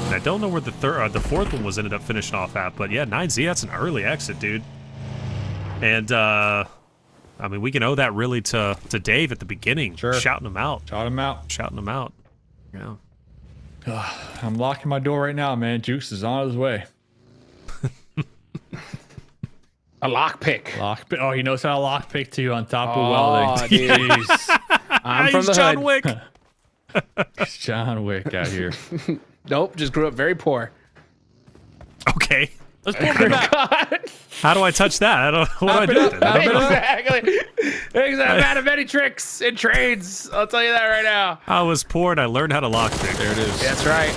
And I don't know where the fourth one was ended up finishing off at, but yeah, 9Z, that's an early exit, dude. And I mean, we can owe that really to Dave at the beginning, shouting him out. Shouting him out. Yeah. I'm locking my door right now, man. Juice is on his way. A lockpick. Oh, he knows how to lockpick too on top of welding. Dude. I'm from the John hood. Wick. It's John Wick out here. Nope, just grew up very poor. Okay. Let's pull it back. How do I touch that? What do I do? Exactly. I'm out of many tricks and trades. I'll tell you that right now. I was poor and I learned how to lockpick. There it is. That's right.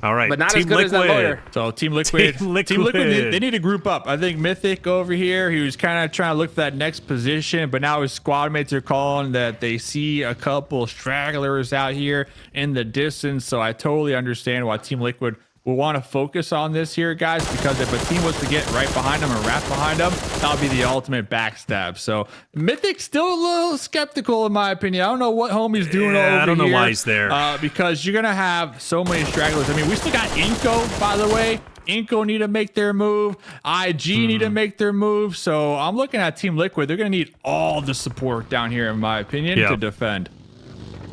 All right. But not Team as good as that Liquid. lawyer. So Team Liquid. Team Liquid, they need to group up. I think Mythic over here, he was kind of trying to look for that next position, but now his squad mates are calling that they see a couple stragglers out here in the distance. So I totally understand why Team Liquid will want to focus on this here, guys, because if a team was to get right behind them or wrap behind them, that would be the ultimate backstab. So Mythic's still a little skeptical, in my opinion. I don't know what homie's doing over here. I don't know why he's there. Because you're going to have so many stragglers. I mean, we still got iNCO, by the way. iNCO need to make their move. IG need to make their move. So I'm looking at Team Liquid. They're going to need all the support down here, in my opinion, to defend.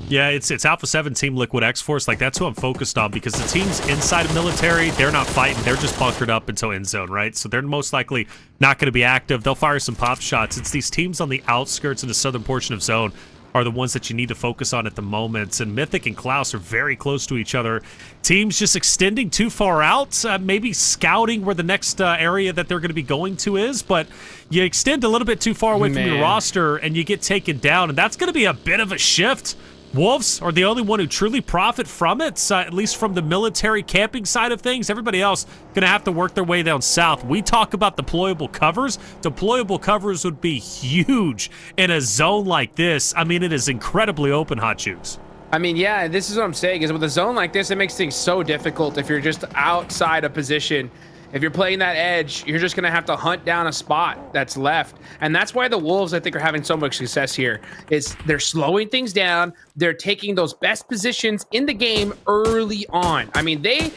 Yeah, it's Alpha 7 Team Liquid Xforce. Like, that's who I'm focused on because the teams inside of military, they're not fighting. They're just bunkered up until end zone, right? So they're most likely not going to be active. They'll fire some pop shots. It's these teams on the outskirts in the southern portion of zone are the ones that you need to focus on at the moment. And Mythic and Klaus are very close to each other. Teams just extending too far out, maybe scouting where the next area that they're going to be going to is, but you extend a little bit too far away from your roster and you get taken down, and that's going to be a bit of a shift. Wolves are the only one who truly profit from it, at least from the military camping side of things. Everybody else going to have to work their way down south. We talk about deployable covers. Deployable covers would be huge in a zone like this. I mean, it is incredibly open, Hot Juice. I mean, yeah, this is what I'm saying, is with a zone like this, it makes things so difficult if you're just outside a position. If you're playing that edge, you're just going to have to hunt down a spot that's left. And that's why the Wolves, I think, are having so much success here, is they're slowing things down. They're taking those best positions in the game early on. I mean, there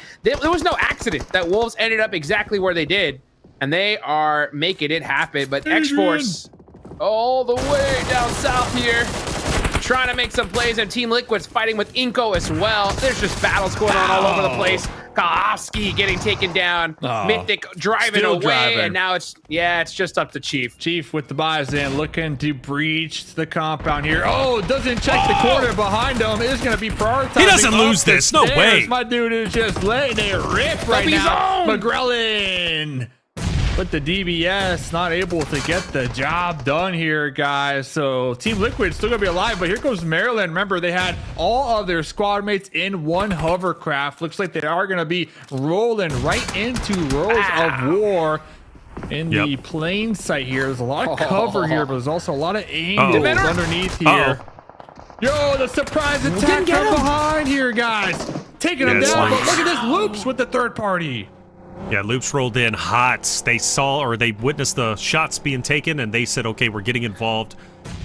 was no accident that Wolves ended up exactly where they did, and they are making it happen. But Xforce all the way down south here, trying to make some plays, and Team Liquid's fighting with iNCO as well. There's just battles going on all over the place. Kahovsky getting taken down. Mythic driving away, and now it's just up to Chief. Chief with the buys in, looking to breach the compound here. Oh, doesn't check the corner behind him. Is going to be prioritized. He doesn't lose this. No way. My dude is just letting it rip right now. McGrellin with the DBS, not able to get the job done here, guys. So Team Liquid still gonna be alive, but here goes Maryland. Remember, they had all of their squad mates in one hovercraft. Looks like they are gonna be rolling right into Rose of War in the plain sight here. There's a lot of cover here, but there's also a lot of angles underneath here. Yo, the surprise attack from behind here, guys. Taking them down, but look at this, Loops with the third party. Yeah, Loops rolled in hot. They saw, or they witnessed the shots being taken, and they said, okay, we're getting involved.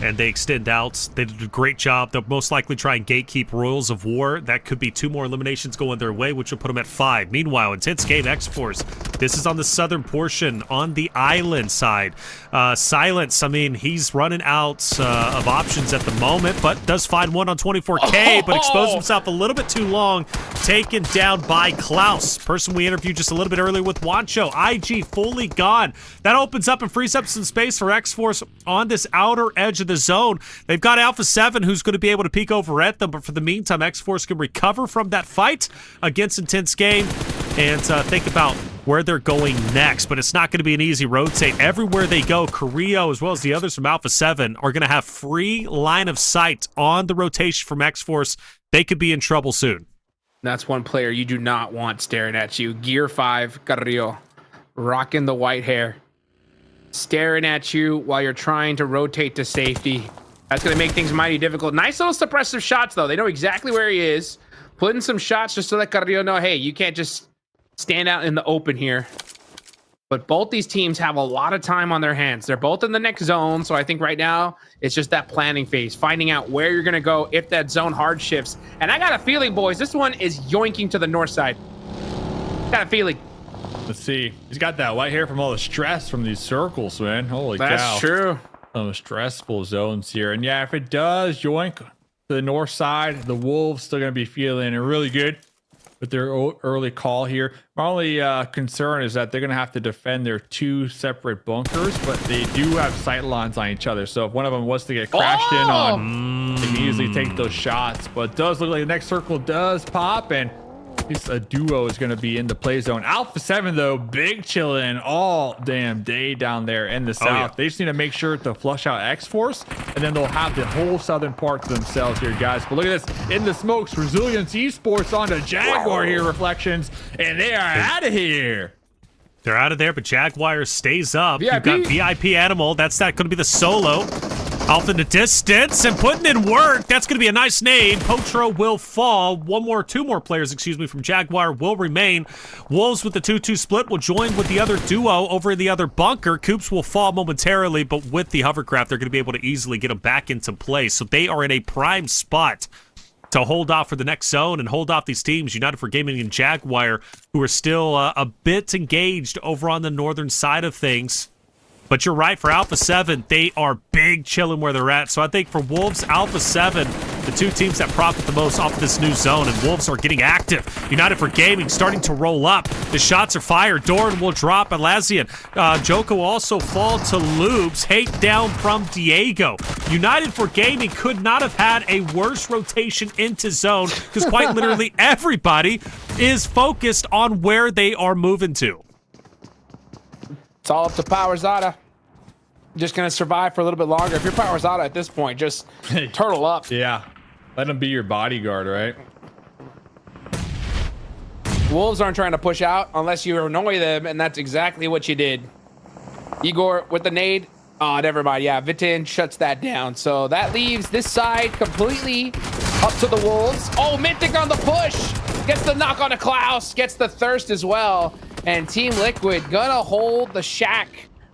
And they extend out. They did a great job. They'll most likely try and gatekeep Royals of War. That could be 2 more eliminations going their way, which will put them at 5. Meanwhile, intense game, Xforce. This is on the southern portion, on the island side. Silence, I mean, he's running out of options at the moment, but does find one on 24K, but exposed himself a little bit too long. Taken down by Klaus, person we interviewed just a little bit earlier with Wancho. IG fully gone. That opens up and frees up some space for Xforce on this outer edge of the zone. They've got Alpha 7 who's going to be able to peek over at them, but for the meantime, Xforce can recover from that fight against Intense Game and think about where they're going next. But it's not going to be an easy rotate. Everywhere they go, Carrillo as well as the others from Alpha 7 are going to have free line of sight on the rotation from Xforce. They could be in trouble soon. That's one player you do not want staring at you. Gear 5, Carrillo, rocking the white hair. staring at you while you're trying to rotate to safety. That's going to make things mighty difficult. Nice little suppressive shots, though. They know exactly where he is. Putting some shots just to let Carrillo know, hey, you can't just stand out in the open here. But both these teams have a lot of time on their hands. They're both in the next zone, so I think right now it's just that planning phase, finding out where you're going to go if that zone hard shifts. And I got a feeling, boys, this one is yoinking to the north side. Got a feeling. Let's see. He's got that white hair from all the stress from these circles, man. Holy cow. That's true. Some stressful zones here. And yeah, if it does yoink to the north side, the Wolves still going to be feeling really good with their early call here. My only concern is that they're going to have to defend their 2 separate bunkers, but they do have sight lines on each other. So if one of them was to get crashed in on, they can easily take those shots. But it does look like the next circle does pop, and a duo is going to be in the play zone. Alpha 7, though, big chilling all damn day down there in the south. Yeah. They just need to make sure to flush out Xforce, and then they'll have the whole southern part to themselves here, guys. But look at this. In the smokes, Resilience Esports on the Jaguar here, Reflections, and they are out of here. They're out of there, but Jaguar stays up. VIP. You've got VIP Animal. That's not going to be the solo. Off in the distance and putting in work. That's going to be a nice nade. Potro will fall. Two more players, from Jaguar will remain. Wolves with the 2-2 split will join with the other duo over in the other bunker. Coops will fall momentarily, but with the hovercraft, they're going to be able to easily get them back into play. So they are in a prime spot to hold off for the next zone and hold off these teams, United for Gaming and Jaguar, who are still a bit engaged over on the northern side of things. But you're right, for Alpha 7, they are big chilling where they're at. So I think for Wolves, Alpha 7, the 2 teams that profit the most off of this new zone, and Wolves are getting active. United for Gaming starting to roll up. The shots are fired. Doran will drop Alazian. Joko will also fall to Loops. Hate down from Diego. United for Gaming could not have had a worse rotation into zone because quite literally everybody is focused on where they are moving to. It's all up to Powerzada. Just going to survive for a little bit longer. If you're Powerzada at this point, just turtle up. Yeah. Let him be your bodyguard, right? Wolves aren't trying to push out unless you annoy them, and that's exactly what you did. Igor with the nade. Oh, never mind. Yeah, Vitin shuts that down. So that leaves this side completely up to the Wolves. Oh, Mythic on the push. Gets the knock on a Klaus. Gets the thirst as well. And Team Liquid gonna hold the shack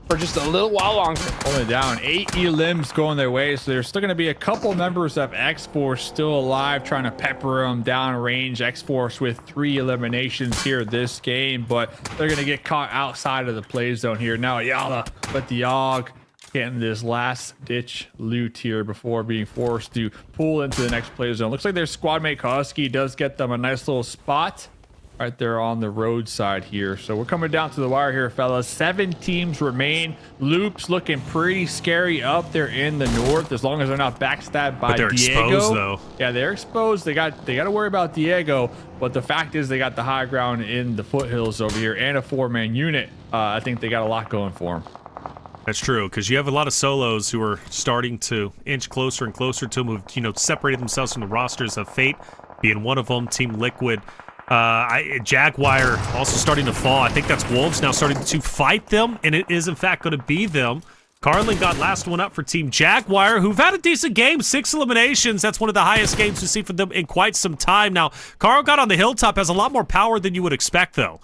for just a little while longer. Only down 8 elims going their way, so there's still going to be a couple members of Xforce still alive, trying to pepper them down range. Xforce with 3 eliminations here this game, but they're going to get caught outside of the play zone here. Now Ayala with the AUG getting this last ditch loot here before being forced to pull into the next play zone. Looks like their squad mate Koski does get them a nice little spot right there on the roadside here. So we're coming down to the wire here, fellas. 7 teams remain. Loops looking pretty scary up there in the north, as long as they're not backstabbed by Diego. Exposed, though. Yeah, they're exposed. They got to worry about Diego, but the fact is they got the high ground in the foothills over here and a 4-man unit. I think they got a lot going for them. That's true, because you have a lot of solos who are starting to inch closer and closer to them, who've separated themselves from the rosters of Fate, being one of them. Team Liquid. Jaguar also starting to fall. I think that's Wolves now starting to fight them, and it is in fact going to be them. Carlin got last one up for Team Jaguar, who've had a decent game, 6 eliminations. That's one of the highest games we've seen from them in quite some time. Now, Carl got on the hilltop, has a lot more power than you would expect, though.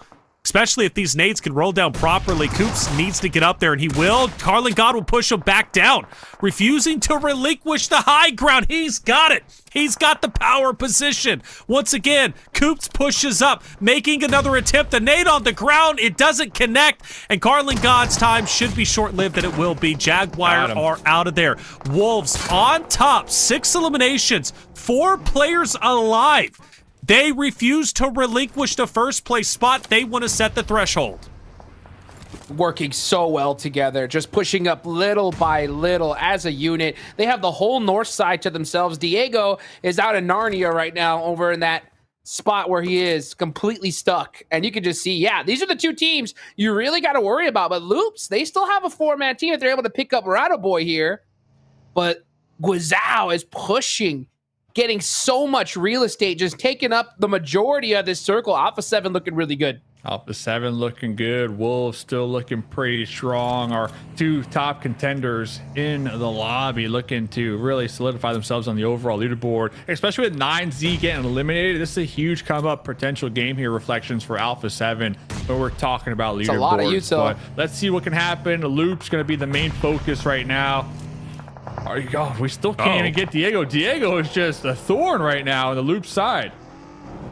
Especially if these nades can roll down properly. Coops needs to get up there, and he will. Carlin God will push him back down, refusing to relinquish the high ground. He's got it. He's got the power position. Once again, Coops pushes up, making another attempt. The nade on the ground, it doesn't connect, and Carlin God's time should be short-lived, and it will be. Jaguar are out of there. Wolves on top, 6 eliminations, 4 players alive. They refuse to relinquish the first place spot. They want to set the threshold. Working so well together, just pushing up little by little as a unit. They have the whole north side to themselves. Diego is out in Narnia right now over in that spot where he is completely stuck. And you can just see, yeah, these are the 2 teams you really got to worry about. But Loops, they still have a 4-man team if they're able to pick up Rado Boy here. But Guizao is pushing, getting so much real estate, just taking up the majority of this circle. Alpha 7 looking really good. Alpha 7 looking good. Wolves still looking pretty strong. Our two top contenders in the lobby looking to really solidify themselves on the overall leaderboard, especially with 9Z getting eliminated. This is a huge come up potential game here. Reflections for Alpha 7, but we're talking about leaderboards. It's a lot of util. But let's see what can happen. Loop's going to be the main focus right now. Oh, we still can't even get Diego. Diego is just a thorn right now on the Loop side.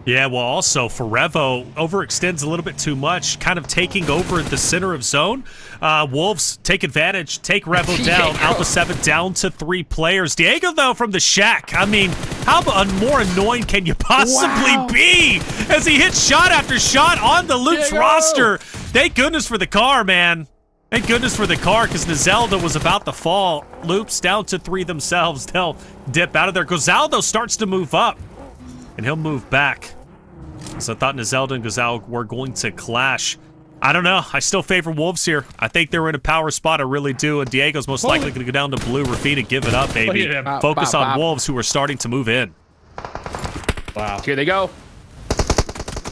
Yeah, well, also for Revo, overextends a little bit too much, kind of taking over the center of zone. Wolves take advantage, take Revo down. Alpha 7 down to 3 players. Diego, though, from the shack. I mean, how more annoying can you possibly be as he hits shot after shot on the Loop's roster? Thank goodness for the car, man. Thank goodness for the car, because Nizelda was about to fall. Loops down to 3 themselves. They'll dip out of there. Gozaldo starts to move up, and he'll move back. So I thought Nizelda and Gozal were going to clash. I don't know. I still favor Wolves here. I think they're in a power spot. I really do. And Diego's most likely going to go down to blue. Rafina, give it up, baby. Focus on Wolves, who are starting to move in. Wow. Here they go.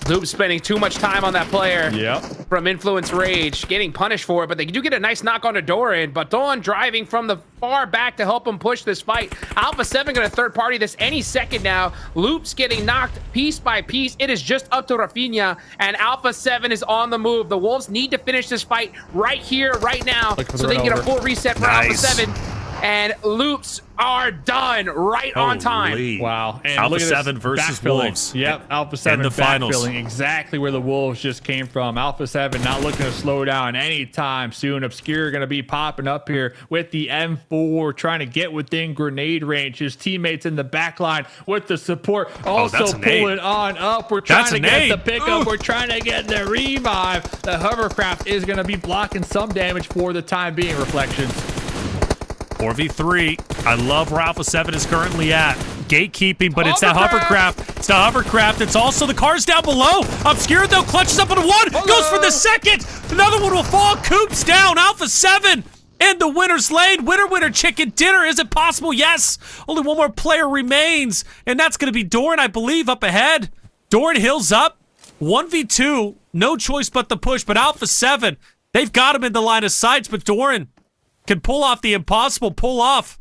Loop spending too much time on that player. Yep. From Influence Rage, getting punished for it, but they do get a nice knock on the Doran. But Dawn driving from the far back to help him push this fight. Alpha 7 going to third party this any second now. Loop's getting knocked piece by piece. It is just up to Rafinha, and Alpha 7 is on the move. The Wolves need to finish this fight right here, right now, so they can get a full reset for Alpha 7. And Loops are done right on time. Wow. And Alpha 7 versus Wolves. Yep, Alpha 7 in the finals. backfilling exactly where the Wolves just came from. Alpha 7 not looking to slow down anytime soon. Obscure going to be popping up here with the M4, trying to get within grenade range. His teammates in the back line with the support also pulling on up. We're trying to get the pickup. We're trying to get the revive. The hovercraft is going to be blocking some damage for the time being. Reflections. 4v3. I love where Alpha 7 is currently at. Gatekeeping, but it's that hovercraft. It's the hovercraft. It's also the cars down below. Obscure, though, clutches up on one. Goes for the second. Another one will fall. Coops down. Alpha 7 in the winner's lane. Winner, winner, chicken dinner. Is it possible? Yes. Only one more player remains, and that's going to be Doran, I believe, up ahead. Doran hills up. 1v2. No choice but the push, but Alpha 7, they've got him in the line of sights, but Doran can pull off the impossible, pull off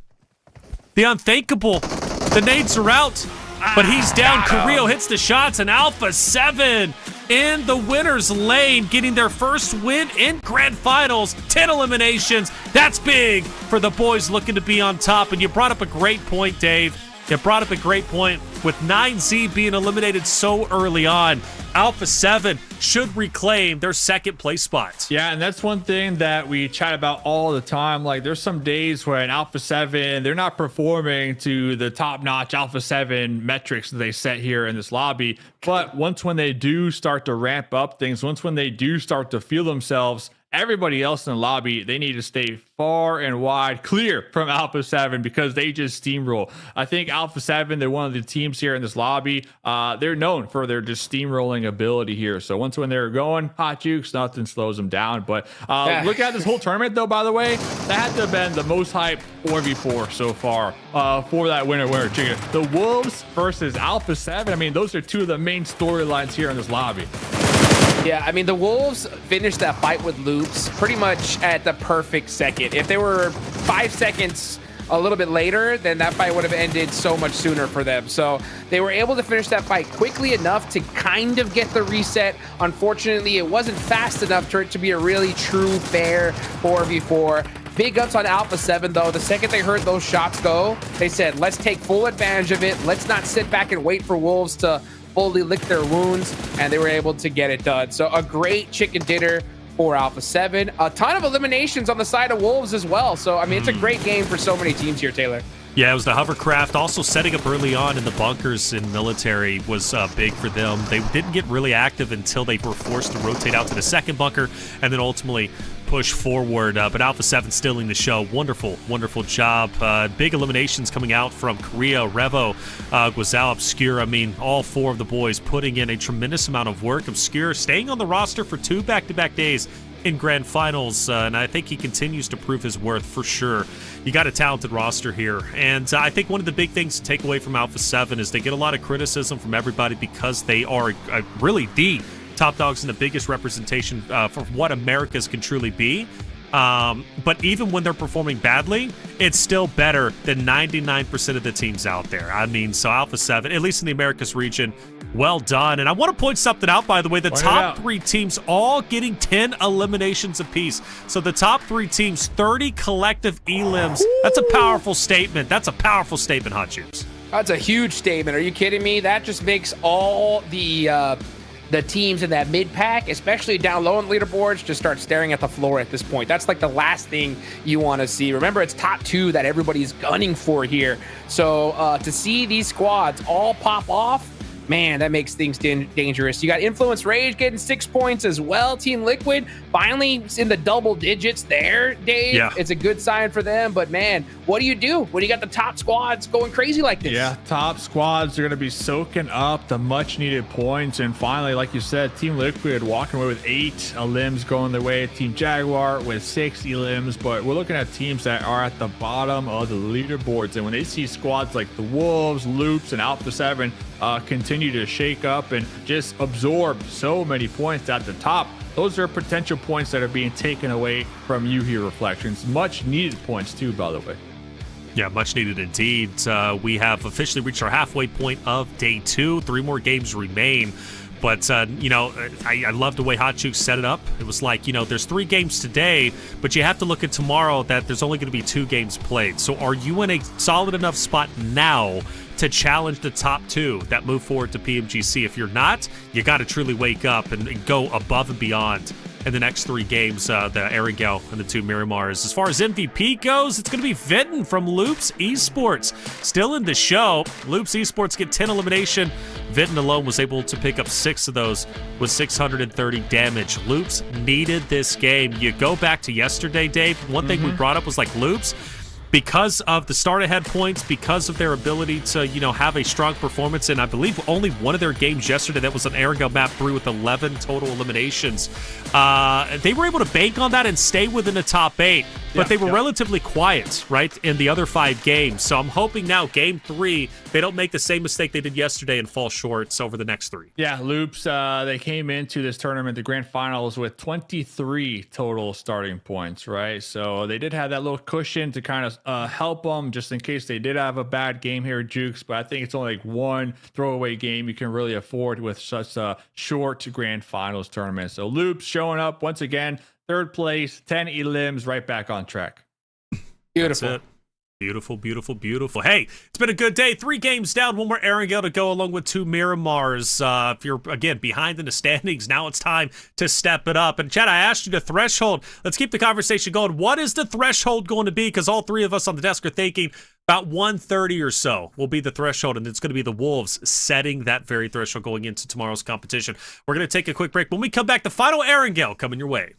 the unthinkable. The nades are out, but he's down. Carrillo hits the shots, and Alpha 7 in the winner's lane, getting their first win in Grand Finals. 10 eliminations. That's big for the boys looking to be on top. And you brought up a great point, Dave. You brought up a great point. With 9Z being eliminated so early on, Alpha 7 should reclaim their second place spots. Yeah, and that's one thing that we chat about all the time. Like, there's some days when Alpha 7, they're not performing to the top-notch Alpha 7 metrics that they set here in this lobby. But once when they do start to ramp up things, once when they do start to feel themselves, everybody else in the lobby, they need to stay far and wide clear from Alpha 7 because they just steamroll. I think Alpha 7, they're one of the teams here in this lobby. They're known for their just steamrolling ability here. So once when they're going, hot jukes, nothing slows them down. But look at this whole tournament, though, by the way, that had to have been the most hyped 4v4 so far for that winner chicken. The Wolves versus Alpha 7. I mean, those are two of the main storylines here in this lobby. Yeah, I mean, the Wolves finished that fight with Loops pretty much at the perfect second. If they were 5 seconds a little bit later, then that fight would have ended so much sooner for them. So they were able to finish that fight quickly enough to kind of get the reset. Unfortunately, it wasn't fast enough for it to be a really true, fair 4v4. Big ups on Alpha 7, though. The second they heard those shots go, they said, let's take full advantage of it. Let's not sit back and wait for Wolves to fully lick their wounds, and they were able to get it done. So a great chicken dinner for Alpha 7. A ton of eliminations on the side of Wolves as well. So, I mean, it's a great game for so many teams here, Taylor. Yeah, it was the hovercraft. Also setting up early on in the bunkers in military was big for them. They didn't get really active until they were forced to rotate out to the second bunker and then ultimately push forward. But Alpha 7 stealing the show. Wonderful, wonderful job. Big eliminations coming out from Korea, Revo, Guazao, Obscure. I mean, all 4 of the boys putting in a tremendous amount of work. Obscure staying on the roster for 2 back-to-back days in Grand Finals, and I think he continues to prove his worth for sure. You got a talented roster here, and I think one of the big things to take away from Alpha 7 is they get a lot of criticism from everybody because they are really the Top Dog's in the biggest representation for what Americas can truly be. But even when they're performing badly, it's still better than 99% of the teams out there. I mean, so Alpha 7, at least in the Americas region, well done. And I want to point something out, by the way. The top 3 teams all getting 10 eliminations apiece. So the top 3 teams, 30 collective elims. That's a powerful statement. That's a powerful statement, Hot Juice. That's a huge statement. Are you kidding me? That just makes all the teams in that mid pack, especially down low on the leaderboards, just start staring at the floor at this point. That's like the last thing you want to see. Remember, it's top 2 that everybody's gunning for here. So to see these squads all pop off, man, that makes things dangerous. You got Influence Rage getting 6 points as well. Team Liquid finally in the double digits there, Dave. Yeah. It's a good sign for them. But man, what do you do when you got the top squads going crazy like this? Yeah, top squads are going to be soaking up the much needed points. And finally, like you said, Team Liquid walking away with 8 elims going their way. Team Jaguar with 6 elims. But we're looking at teams that are at the bottom of the leaderboards. And when they see squads like the Wolves, Loops, and Alpha 7 continue to shake up and just absorb so many points at the top, those are potential points that are being taken away from you here, Reflections. Much needed points too, by the way. Yeah, much needed indeed. We have officially reached our halfway point of day 2. 3 more games remain. But, you know, I love the way Hot Juice set it up. It was like, you know, there's 3 games today, but you have to look at tomorrow that there's only going to be 2 games played. So are you in a solid enough spot now to challenge the top 2 that move forward to PMGC? If you're not, you got to truly wake up and go above and beyond in the next 3 games, the Erangel and the 2 Miramars. As far as MVP goes, it's going to be Vinton from Loops Esports. Still in the show. Loops Esports get 10 elimination. Vinton alone was able to pick up 6 of those with 630 damage. Loops needed this game. You go back to yesterday, Dave. One thing we brought up was like Loops, because of the start ahead points, because of their ability to, you know, have a strong performance, and I believe only one of their games yesterday that was an Erangel map 3 with 11 total eliminations. They were able to bank on that and stay within the top 8, but they were relatively quiet, right, in the other 5 games. So I'm hoping now game 3, they don't make the same mistake they did yesterday and fall short over the next 3. Yeah, Loops, they came into this tournament, the grand finals, with 23 total starting points, right? So they did have that little cushion to kind of help them just in case they did have a bad game here at Jukes, but I think it's only like one throwaway game you can really afford with such a short grand finals tournament. So Loops showing up once again, 3rd place, 10 elims, right back on track. Beautiful. Beautiful, beautiful, beautiful. Hey, it's been a good day. 3 games down, 1 more Erangel to go along with 2 Miramars. If you're, again, behind in the standings, now it's time to step it up. And Chad, I asked you the threshold. Let's keep the conversation going. What is the threshold going to be? Because all 3 of us on the desk are thinking about 130 or so will be the threshold, and it's going to be the Wolves setting that very threshold going into tomorrow's competition. We're going to take a quick break. When we come back, the final Erangel coming your way.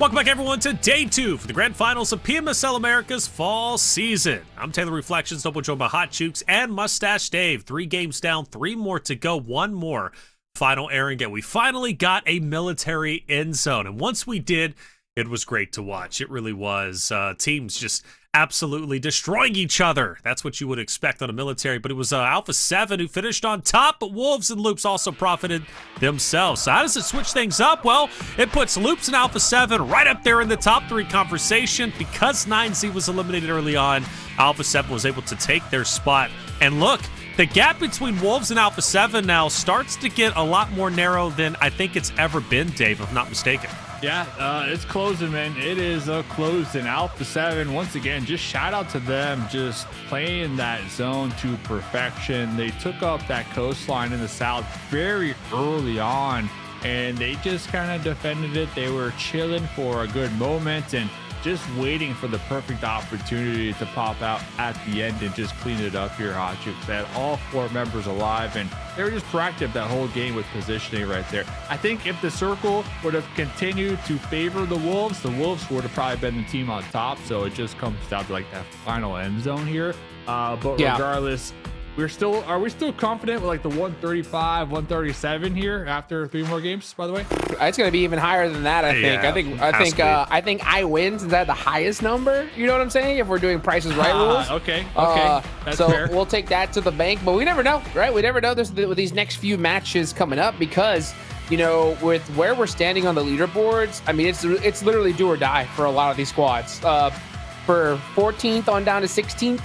Welcome back, everyone, to day 2 for the grand finals of PMSL America's fall season. I'm Taylor Reflections, double joined by Hot Chooks and Mustache Dave. 3 games down, 3 more to go, 1 more final airing. We finally got a military end zone, and once we did, it was great to watch. It really was. Teams just absolutely destroying each other. That's what you would expect on a military, but it was Alpha 7 who finished on top, but Wolves and Loops also profited themselves. So how does it switch things up? Well, it puts Loops and Alpha 7 right up there in the top 3 conversation. Because 9Z was eliminated early on, Alpha 7 was able to take their spot. And look, the gap between Wolves and Alpha 7 now starts to get a lot more narrow than I think it's ever been, Dave, if I'm not mistaken. Yeah, it's closing, man. It is closing. Alpha 7, once again, just shout out to them just playing that zone to perfection. They took up that coastline in the south very early on, and they just kind of defended it. They were chilling for a good moment and just waiting for the perfect opportunity to pop out at the end and just clean it up here. Hot Chooks had all 4 members alive, and they were just proactive that whole game with positioning right there. I think if the circle would have continued to favor the Wolves would have probably been the team on top. So it just comes down to like that final end zone here. But regardless, are we still confident with like the 135, 137 here after 3 more games, by the way? It's going to be even higher than that, I think. I think I wins is at the highest number. You know what I'm saying? If we're doing prices right rules. Okay. That's so fair. We'll take that to the bank, but we never know, right? We never know with these next few matches coming up because, you know, with where we're standing on the leaderboards, I mean, it's literally do or die for a lot of these squads. For 14th on down to 16th,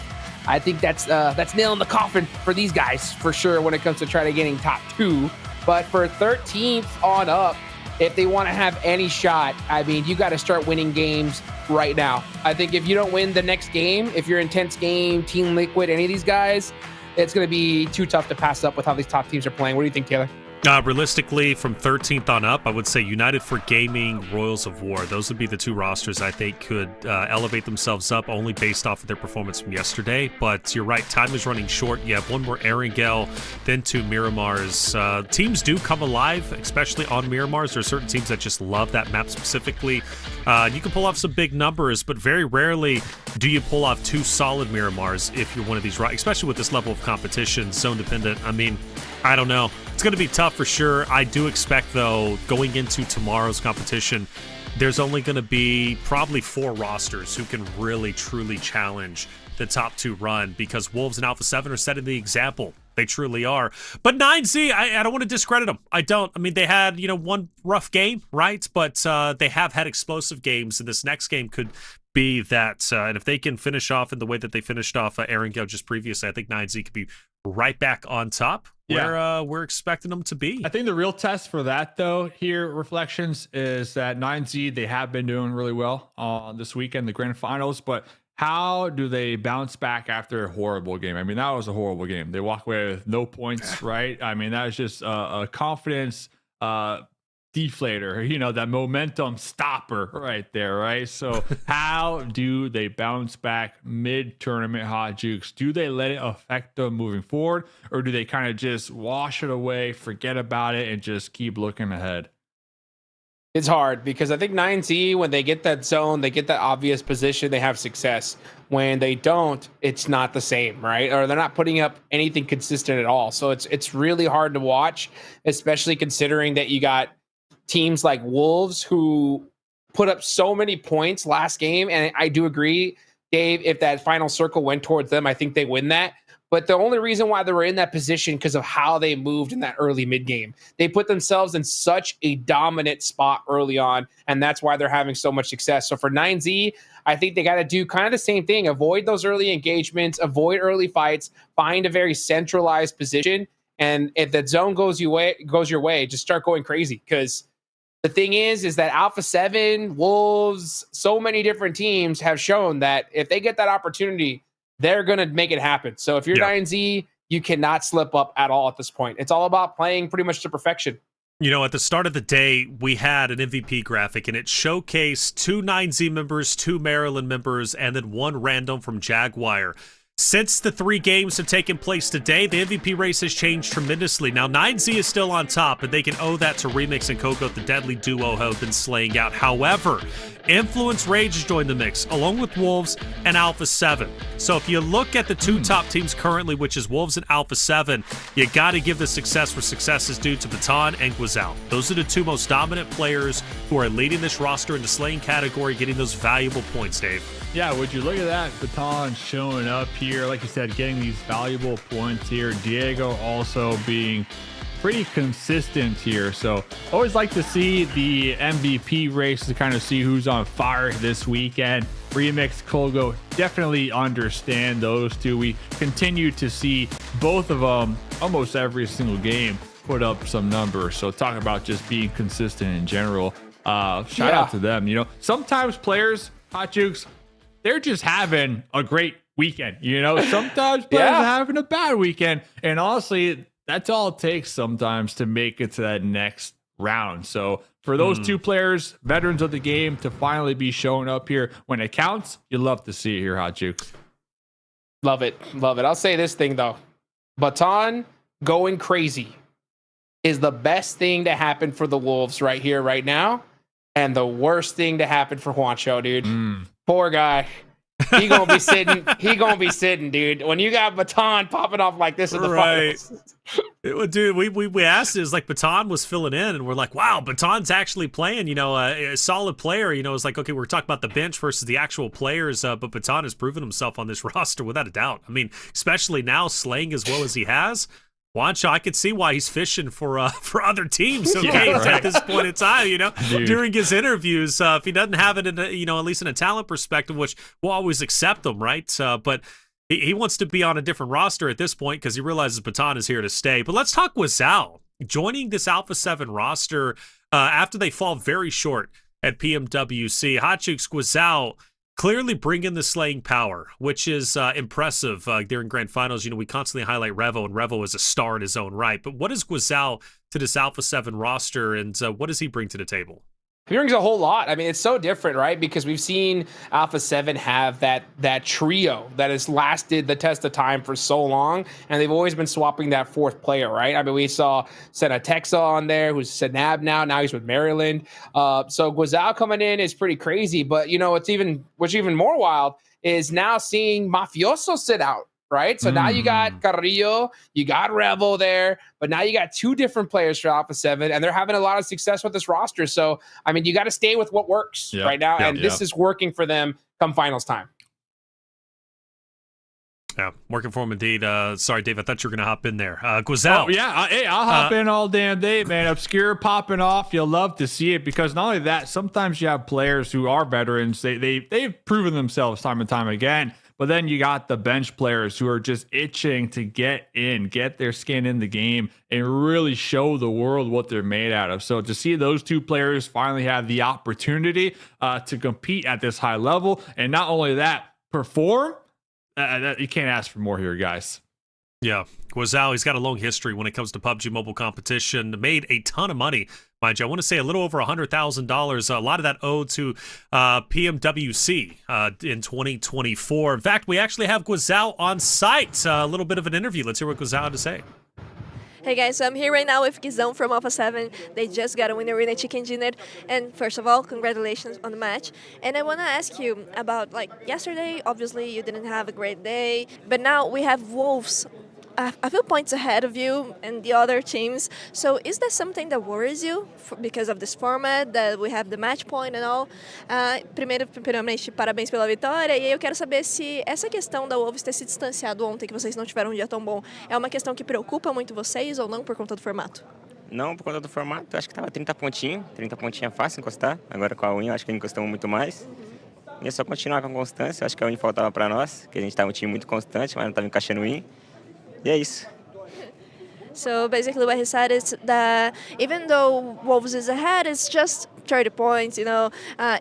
I think that's nail in the coffin for these guys for sure when it comes to trying to getting top 2. But for 13th on up, if they want to have any shot, I mean, you got to start winning games right now. I think if you don't win the next game, if you're Intense Game, Team Liquid, any of these guys, it's going to be too tough to pass up with how these top teams are playing. What do you think, Taylor? Realistically, from 13th on up, I would say United for Gaming, Royals of War. Those would be the 2 rosters I think could elevate themselves up only based off of their performance from yesterday. But you're right, time is running short. You have 1 more Erangel, then 2 Miramars. Teams do come alive, especially on Miramars. There are certain teams that just love that map specifically. You can pull off some big numbers, but very rarely do you pull off 2 solid Miramars if you're one of these, especially with this level of competition, zone dependent. I mean, I don't know. It's going to be tough for sure. I do expect, though, going into tomorrow's competition, there's only going to be probably 4 rosters who can really, truly challenge the top 2 run because Wolves and Alpha 7 are setting the example. They truly are. But 9Z, I don't want to discredit them. I don't. I mean, they had, 1 rough game, right? But they have had explosive games, and this next game could be that. And if they can finish off in the way that they finished off Erangel just previously, I think 9Z could be right back on top where we're expecting them to be. I think the real test for that, though, here, Reflections, is that 9Z, they have been doing really well this weekend, the grand finals, but how do they bounce back after a horrible game? I mean, that was a horrible game. They walk away with no points, right? I mean, that was just a confidence deflator, that momentum stopper right there, right? So how do they bounce back mid-tournament, Hot Jukes? Do they let it affect them moving forward, or do they kind of just wash it away, forget about it, and just keep looking ahead? It's hard because I think 9Z, when they get that zone, they get that obvious position, they have success. When they don't, it's not the same, right? Or they're not putting up anything consistent at all. So it's really hard to watch, especially considering that you got teams like Wolves who put up so many points last game. And I do agree, Dave, if that final circle went towards them, I think they win that. But the only reason why they were in that position because of how they moved in that early mid game. They put themselves in such a dominant spot early on, and that's why they're having so much success. So for 9Z, I think they got to do kind of the same thing. Avoid those early engagements, avoid early fights, find a very centralized position. And if that zone goes your way, just start going crazy. Because the thing is that Alpha 7, Wolves, so many different teams have shown that if they get that opportunity, they're going to make it happen. So if you're 9Z, you cannot slip up at all at this point. It's all about playing pretty much to perfection. At the start of the day, we had an MVP graphic, and it showcased 2 9Z members, 2 Maryland members, and then 1 random from Jaguar. Since the 3 games have taken place today, the MVP race has changed tremendously. Now, 9Z is still on top, and they can owe that to Remix and Kogo, the deadly duo who have been slaying out. However, Influence Rage has joined the mix, along with Wolves and Alpha 7. So if you look at the 2 top teams currently, which is Wolves and Alpha 7, you got to give the success where success is due to Baton and Guizao. Those are the 2 most dominant players who are leading this roster in the slaying category, getting those valuable points, Dave. Yeah, would you look at that? Baton showing up here, like you said, getting these valuable points here. Diego also being pretty consistent here. So always like to see the MVP race to kind of see who's on fire this weekend. Remix, Kogo, definitely understand those 2. We continue to see both of them almost every single game put up some numbers. So talking about just being consistent in general, shout out to them. You know, sometimes players, Hot Jukes, they're just having a great weekend. You know, sometimes players are having a bad weekend. And honestly, that's all it takes sometimes to make it to that next round. So for those 2 players, veterans of the game, to finally be showing up here when it counts, you love to see it here, Hot Jukes. Love it. Love it. I'll say this thing, though. Baton going crazy is the best thing to happen for the Wolves right here, right now. And the worst thing to happen for Juancho, dude. Poor guy. He gonna be sitting. He gonna be sitting, dude. When you got Baton popping off like this in the finals. Dude, we asked, is like Baton was filling in, and we're like, wow, Baton's actually playing, you know, a solid player. You know, it's like, okay, we're talking about the bench versus the actual players, but Baton has proven himself on this roster without a doubt. I mean, especially now slaying as well as he has. Juancho, I could see why he's fishing for other teams. Okay, at this point in time, you know, during his interviews, if he doesn't have it in, you know, at least in a talent perspective, which we'll always accept them, right? But he wants to be on a different roster at this point because he realizes Baton is here to stay. But let's talk Guizao joining this Alpha 7 roster after they fall very short at PMWC. Hot Jukes, Guizao clearly bringing the slaying power, which is impressive during grand finals. You know, we constantly highlight Revo, and Revo is a star in his own right. But what is Guizao to this Alpha 7 roster, and what does he bring to the table? He brings a whole lot. I mean, it's so different, right? Because we've seen Alpha 7 have that trio that has lasted the test of time for so long, and they've always been swapping that 4th player, right? I mean, we saw Senatexa on there, who's Senab now he's with Maryland. So Guizao coming in is pretty crazy, but you know, what's even more wild is now seeing Mafioso sit out. Right. So now you got Carrillo, you got Revo there, but now you got 2 different players for Alpha 7, and they're having a lot of success with this roster. So, I mean, you got to stay with what works right now. And this is working for them come finals time. Yeah, working for him indeed. Sorry, Dave, I thought you were going to hop in there. Guizao. Oh, yeah. Hey, I'll hop in all damn day, man. Obscure popping off. You'll love to see it because not only that, sometimes you have players who are veterans. They've proven themselves time and time again. But then you got the bench players who are just itching to get their skin in the game and really show the world what they're made out of. So to see those 2 players finally have the opportunity to compete at this high level, and not only that, perform, you can't ask for more here, guys. Yeah, Guizao, he's got a long history when it comes to PUBG Mobile competition. Made a ton of money, mind you. I want to say a little over $100,000. A lot of that owed to PMWC in 2024. In fact, we actually have Guizao on site. A little bit of an interview. Let's hear what Guizao had to say. Hey guys, so I'm here right now with Guizão from Alpha 7. They just got a winner in a chicken dinner. And first of all, congratulations on the match. And I want to ask you about, like, yesterday, obviously you didn't have a great day, but now we have Wolves a few points ahead of you and the other teams. So is that something that worries you because of this format, that we have the match point and all? Primeiramente, parabéns pela vitória. E aí eu quero saber se essa questão da Wolves ter se distanciado ontem, que vocês não tiveram um dia tão bom, é uma questão que preocupa muito vocês ou não por conta do formato? Não, por conta do formato, acho que tava 30 pontinhos é fácil encostar. Agora com a win, acho que encostamos muito mais. E é só continuar com a constância, acho que a win faltava para nós, que a gente tava um time muito constante, mas não tava encaixando win. E é isso. So basically what he said is that even though Wolves is ahead, it's just 30 points, you know,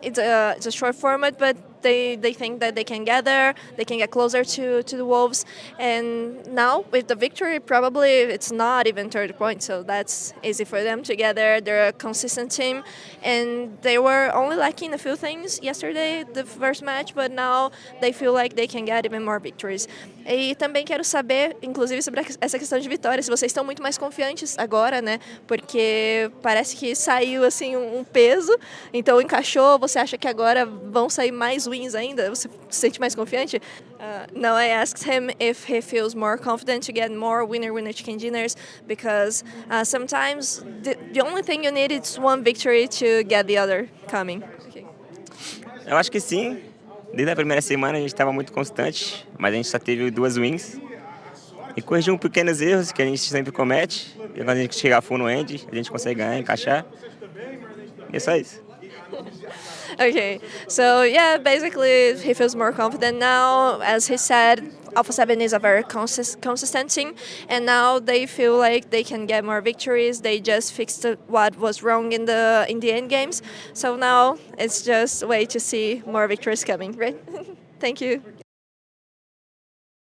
it's a short format, but they think that they can get there, they can get closer to the Wolves. And now with the victory, probably it's not even 30 points, so that's easy for them to get there. They're a consistent team, and they were only lacking a few things yesterday, the first match, but now they feel like they can get even more victories. E também quero saber, inclusive, sobre essa questão de vitória, se vocês estão muito mais confiantes agora, né? Porque parece que saiu assim um peso, então encaixou. Você acha que agora vão sair mais wins ainda? Você se sente mais confiante? Now I asked him if he feels more confident to get more winner chicken dinners, because sometimes the only thing you need is one victory to get the other coming. Okay. Eu acho que sim. Desde a primeira semana a gente estava muito constante, mas a gente só teve 2 wins. E corrigiu pequenos erros que a gente sempre comete. E quando a gente chegar full no end, a gente consegue ganhar, encaixar. E é só isso. Okay, so yeah, basically he feels more confident now. As he said, Alpha 7 is a very consistent team, and now they feel like they can get more victories. They just fixed what was wrong in the end games, so now it's just wait to see more victories coming, right? Thank you.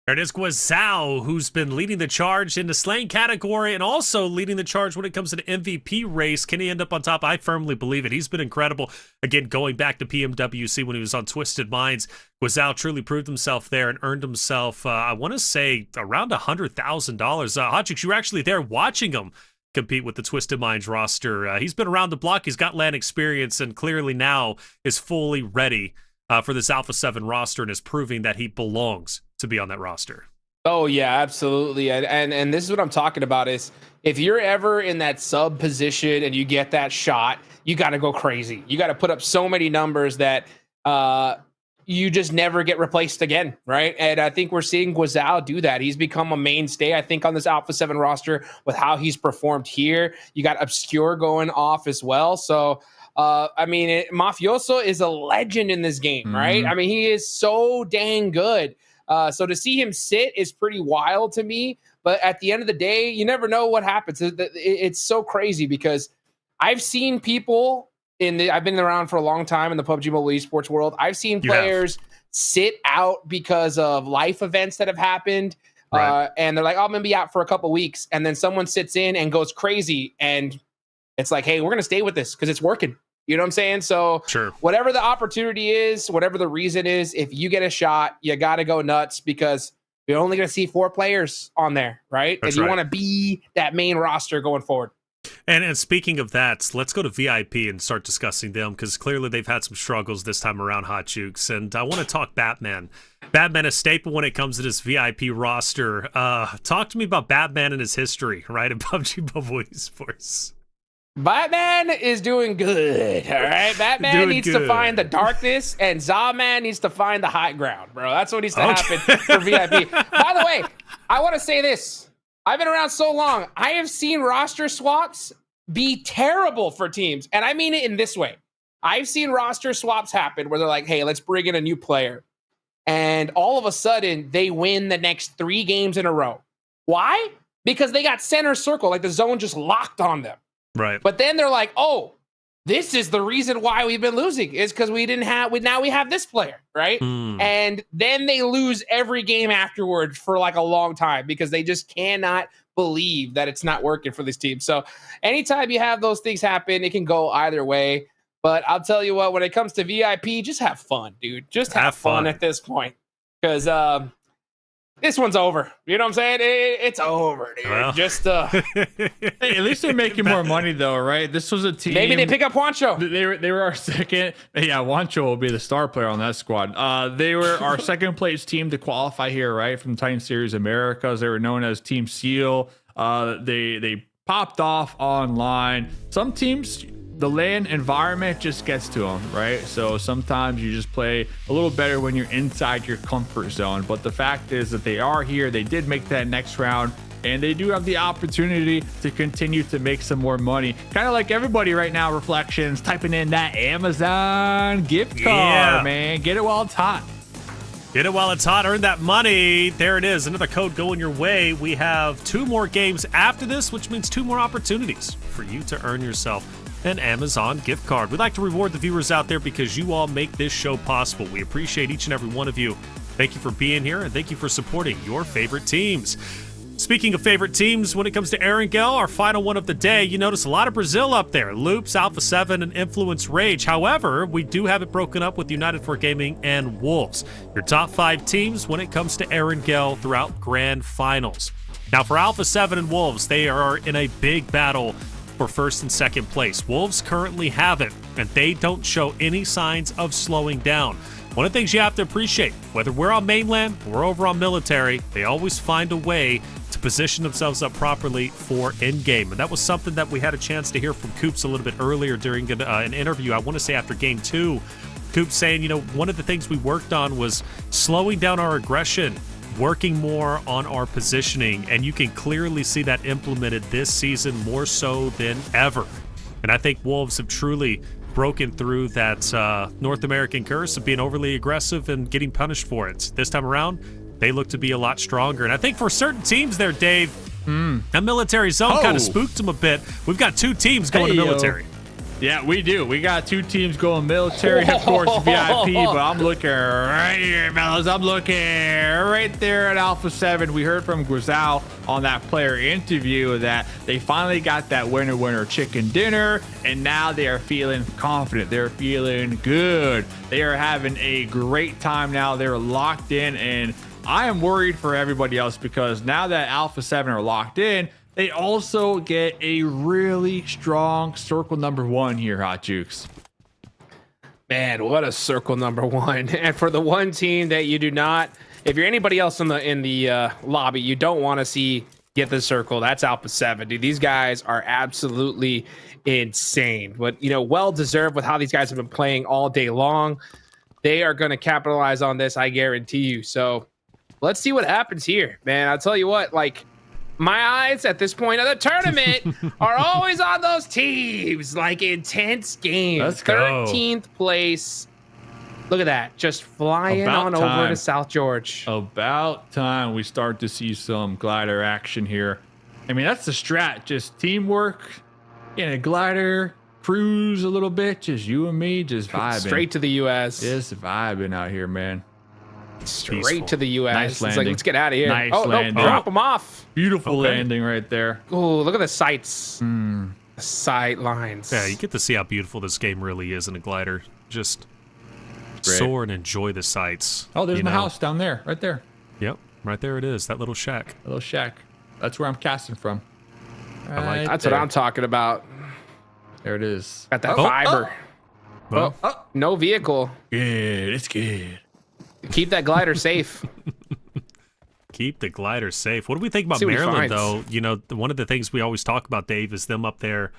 There it is, Guazao, who's been leading the charge in the slaying category and also leading the charge when it comes to the MVP race. Can he end up on top? I firmly believe it. He's been incredible. Again, going back to PMWC when he was on Twisted Minds, Guazao truly proved himself there and earned himself, I want to say, around $100,000. Hotchix, you were actually there watching him compete with the Twisted Minds roster. He's been around the block. He's got LAN experience and clearly now is fully ready for this Alpha 7 roster and is proving that he belongs to be on that roster. Oh yeah, absolutely. And this is what I'm talking about is if you're ever in that sub position and you get that shot, you got to go crazy. You got to put up so many numbers that you just never get replaced again, right? And I think we're seeing Guazao do that. He's become a mainstay, I think, on this Alpha 7 roster with how he's performed here. You got Obscure going off as well. So I mean, Mafioso is a legend in this game, right? I mean, he is so dang good. So to see him sit is pretty wild to me. But at the end of the day, you never know what happens. It's so crazy because I've seen people I've been around for a long time in the PUBG Mobile Esports world. I've seen players sit out because of life events that have happened. Right. And they're like, oh, I'm going to be out for a couple weeks. And then someone sits in and goes crazy. And it's like, hey, we're going to stay with this because it's working. You know what I'm saying? So whatever the opportunity is, whatever the reason is, if you get a shot, you got to go nuts because you're only going to see 4 players on there, right? That's and you want to be that main roster going forward. And speaking of that, let's go to VIP and start discussing them because clearly they've had some struggles this time around, Hot Jukes. And I want to talk Batman. Batman, a staple when it comes to this VIP roster. Talk to me about Batman and his history, right, in PUBG Mobile Esports. Batman is doing good, all right? Batman needs to find the darkness, and Zawman needs to find the high ground, bro. That's what needs to happen for VIP. By the way, I want to say this. I've been around so long. I have seen roster swaps be terrible for teams, and I mean it in this way. I've seen roster swaps happen where they're like, hey, let's bring in a new player, and all of a sudden, they win the next 3 games in a row. Why? Because they got center circle, like the zone just locked on them. Right. But then they're like, oh, this is the reason why we've been losing is because now we have this player, right? And then they lose every game afterwards for like a long time because they just cannot believe that it's not working for this team. So anytime you have those things happen, it can go either way. But I'll tell you what, when it comes to VIP, just have fun, dude. Just have fun at this point because this one's over. You know what I'm saying? It's over, dude. Well. Just Hey, at least they're making more money though, right? This was a team. Maybe they pick up Juancho. They were our second. Yeah, Juancho will be the star player on that squad. They were our second place team to qualify here, right? From Titan Series Americas. They were known as Team Seal. They popped off online. Some teams, the LAN environment just gets to them, right? So sometimes you just play a little better when you're inside your comfort zone. But the fact is that they are here. They did make that next round, and they do have the opportunity to continue to make some more money. Kind of like everybody right now, Reflections, typing in that Amazon gift card, man. Get it while it's hot. Get it while it's hot. Earn that money. There it is. Another code going your way. We have 2 more games after this, which means 2 more opportunities for you to earn yourself an Amazon gift card. We'd like to reward the viewers out there because you all make this show possible. We appreciate each and every one of you. Thank you for being here, and thank you for supporting your favorite teams. Speaking of favorite teams, when it comes to Erangel, our final one of the day, you notice a lot of Brazil up there. Loops, Alpha 7, and Influence Rage. However, we do have it broken up with United for Gaming and Wolves. Your top 5 teams when it comes to Erangel throughout Grand Finals. Now, for Alpha 7 and Wolves, they are in a big battle for first and second place. Wolves currently have it, and they don't show any signs of slowing down. One of the things you have to appreciate, whether we're on mainland or we're over on military, they always find a way to position themselves up properly for in-game. And that was something that we had a chance to hear from Coops a little bit earlier during an interview. I want to say after game 2, Coops saying, you know, one of the things we worked on was slowing down our aggression, working more on our positioning, and you can clearly see that implemented this season more so than ever. And I think Wolves have truly broken through that North American curse of being overly aggressive and getting punished for it. This time around, they look to be a lot stronger. And I think for certain teams there, Dave, that military zone kind of spooked them a bit. We've got 2 teams going to military. Yeah, we do. We got 2 teams going military, of course, VIP, but I'm looking right here, fellas. I'm looking right there at Alpha 7. We heard from Grizel on that player interview that they finally got that winner chicken dinner, and now they are feeling confident. They're feeling good. They are having a great time now. They're locked in, and I am worried for everybody else because now that Alpha 7 are locked in, they also get a really strong circle number 1 here, Hot Jukes. Man, what a circle number 1. And for the one team that you do not, if you're anybody else in the lobby, you don't want to see get the circle, that's Alpha 7. Dude, these guys are absolutely insane. But, you know, well deserved with how these guys have been playing all day long. They are going to capitalize on this, I guarantee you. So let's see what happens here, man. I'll tell you what, like, my eyes at this point of the tournament are always on those teams, like intense games. Let's go. 13th place. Look at that. Just flying over to South George. About time we start to see some glider action here. I mean, that's the strat. Just teamwork in a glider, cruise a little bit. Just you and me, just vibing. Straight to the U.S. Just vibing out here, man. Straight Peaceful. To the U.S. Nice It's landing. like, let's get out of here. Nice oh, landing. No, drop them off. Beautiful landing right there. Oh, look at the sights. The sight lines. Yeah, you get to see how beautiful this game really is in a glider. Just Great. soar and enjoy the sights. Oh, there's my house down there, right there. Yep, right there it is. That little shack. A little shack. That's where I'm casting from. Right That's there. what I'm talking about. There it is. Got that fiber. No vehicle. Good. It's good. Keep that glider safe. Keep the glider safe. What do we think about See what he Maryland, finds. though? You know, one of the things we always talk about, Dave, is them up there